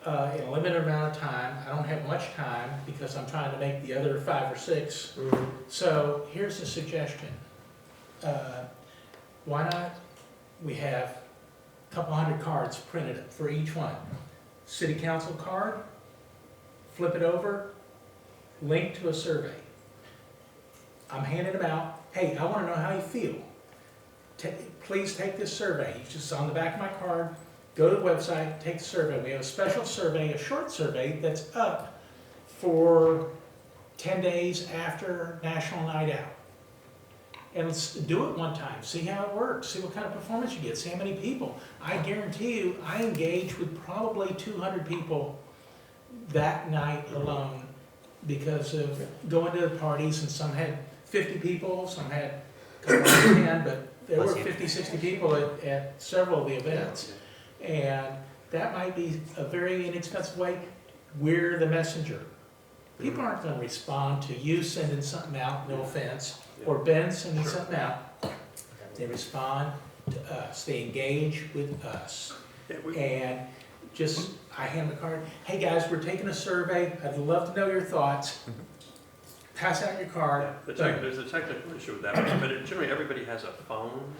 in a limited amount of time. I don't have much time because I'm trying to make the other 5 or 6. So here's a suggestion. Why not, we have a couple hundred cards printed for each one. City council card, flip it over, link to a survey. I'm handing them out. Hey, I want to know how you feel. Please take this survey. It's just on the back of my card. Go to the website, take the survey. We have a special survey, a short survey that's up for 10 days after National Night Out. And let's do it one time, see how it works, see what kind of performance you get, see how many people. I guarantee you, I engaged with probably 200 people that night alone because of going to the parties, and some had 50 people, some had 10, but there were 50, 60 people at several of the events. And that might be a very inexpensive way. We're the messenger. People aren't gonna respond to you sending something out, no offense, or Ben sending something out. They respond to us, they engage with us. And just, I hand the card, hey guys, we're taking a survey, I'd love to know your thoughts. Pass out your card. There's a technical issue with that, but generally everybody has a phone.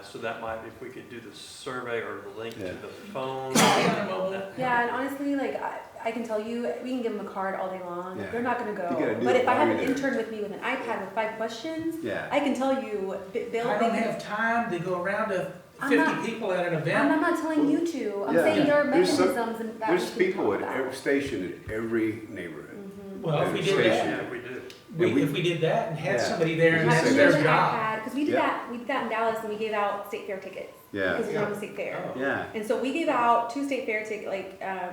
So that might, if we could do the survey or the link to the phone. Yeah, and honestly, like, I can tell you, we can give them a card all day long. Yeah. They're not gonna You go. gotta do But it if I have while an you're there. intern with me with an iPad with 5 questions, Yeah. I can tell you, they'll. I don't have time to go around to I'm 50 not- people at an I'm event. not telling you to. I'm Yeah. saying there are There's some- mechanisms and that we There's can people talk at about. every station in every neighborhood. Well, if we did Station. that, Yeah, we do. if we did that and had Yeah. somebody there and Yeah. that's Have their you an job. iPad? Because we did Yeah. that. We did that in Dallas, and we gave out state fair tickets Yeah, because we were on the state fair. yeah. And so we gave out 2 state fair tickets.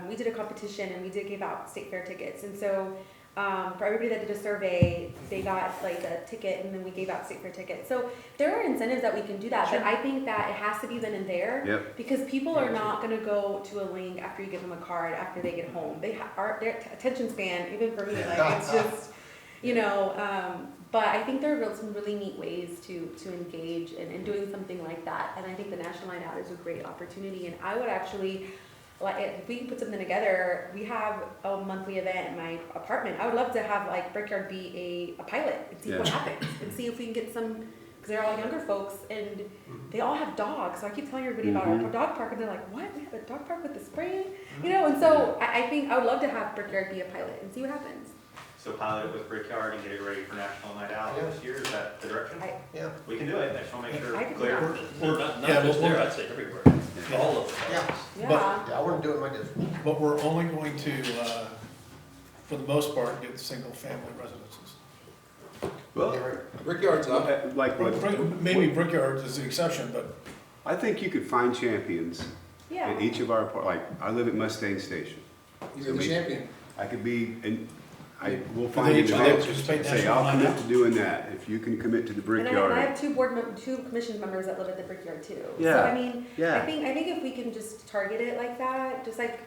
We did a competition, and we did give out state fair tickets. And so for everybody that did a survey, they got like a ticket, and then we gave out state fair tickets. So there are incentives that we can do that, but I think that it has to be then and there. Yep. Because people are not going to go to a link after you give them a card after they get home. Their attention span, even for me, like it's just, you know. But I think there are some really neat ways to engage in doing something like that. And I think the National Night Out is a great opportunity. And I would actually, like, if we can put something together, we have a monthly event in my apartment. I would love to have like Brickyard be a pilot and see what Yeah. happens and see if we can get some, because they're all younger folks and they all have dogs. So I keep telling everybody about our dog park, and they're like, what? We have a dog park with the spraying? You know, and so I think I would love to have Brickyard be a pilot and see what happens. So pilot it with Brickyard and get it ready for National Night Out this year, is that the direction? Yeah. We can do it, I just wanna make sure I it's can do clear. that. Well, not Yeah, just but there, we're- I'd say everywhere. All of them. Yeah. Yeah. Yeah, I wouldn't do it in my district. But we're only going to, for the most part, get single-family residences. Well, Yeah, right. Brickyard's up. like what, Maybe Brickyard is the exception, but I think you could find champions Yeah. in each of our, like, I live at Mustang Station. He's the champion. I could be, and we'll Do find they a developer, participate say, I'll nationally? commit to doing that, if you can commit to the And I Brickyard. have two commission members that live at the Brickyard too. So Yeah, I mean, I Yeah, think if we can just target it like that, just like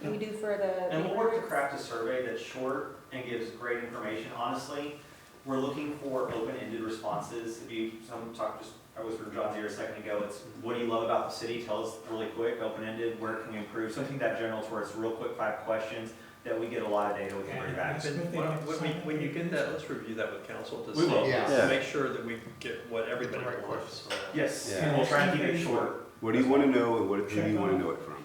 we do for the. And we'll work to craft a survey that's short and gives great information. Honestly, we're looking for open-ended responses. If you, I was from John's ear a second ago, it's, what do you love about the city? Tell us really quick, open-ended, where can we improve? Something that general to where it's real quick, 5 questions, that we get a lot of data we can bring back. When you get that, let's review that with council to We will. see, Yeah. to make sure that we get what everybody The right wants. Yes, Yeah. and we'll try and keep it short. what do you wanna know, and who do you wanna know it from?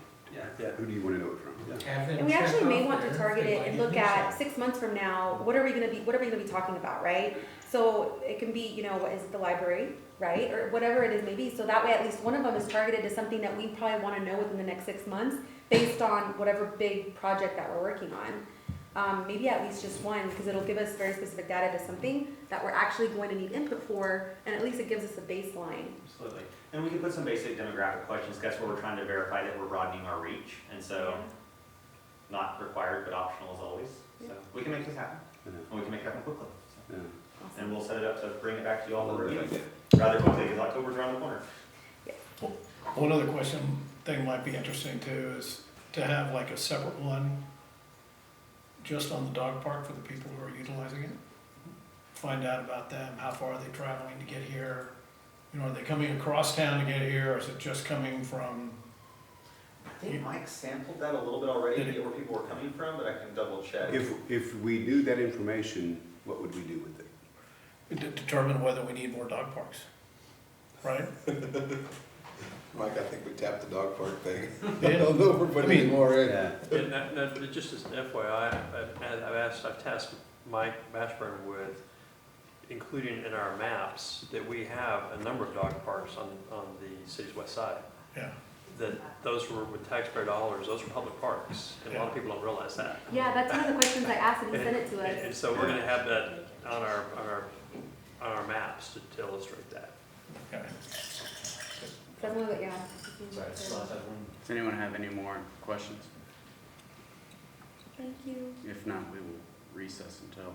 Yeah. Who do you wanna know it from? Have them And we check actually may off want to there target if they it and like look it. at 6 months from now, what are we gonna be talking about, right? So it can be, you know, is it the library, right? Or whatever it is maybe, so that way at least one of them is targeted to something that we probably wanna know within the next 6 months, based on whatever big project that we're working on. Maybe at least just one, because it'll give us very specific data to something that we're actually going to need input for, and at least it gives us a baseline. Absolutely. And we can put some basic demographic questions. That's where we're trying to verify that we're broadening our reach. And so, not required, but optional as always. So we can make this happen, Yeah. and we can make it happen quickly. So, Yeah. Awesome. and we'll set it up to bring it back to you all for Love that review idea. rather quickly, because October's around the corner. One other thing might be interesting too is to have like a separate one just on the dog park for the people who are utilizing it. Find out about them, how far are they traveling to get here? You know, are they coming across town to get here, or is it just coming from? I think Mike sampled that a little bit already to Did he? get where people were coming from, but I can double check. If we knew that information, what would we do with it? To determine whether we need more dog parks, right? Mike, I think we tapped the dog park thing. Yeah. I don't know if we're putting any more in. And that, just as an FYI, I've tasked Mike Bashburn with including in our maps that we have a number of dog parks on the city's west side. Yeah. That those were with taxpayer dollars, those are public parks, and a lot of people don't realize that. Yeah, that's one of the questions I asked, and he sent it to us. And so we're gonna have that on our maps to illustrate that. Okay. That's one of the, yeah. Sorry, still have one. Does anyone have any more questions? Thank you. If not, we will recess until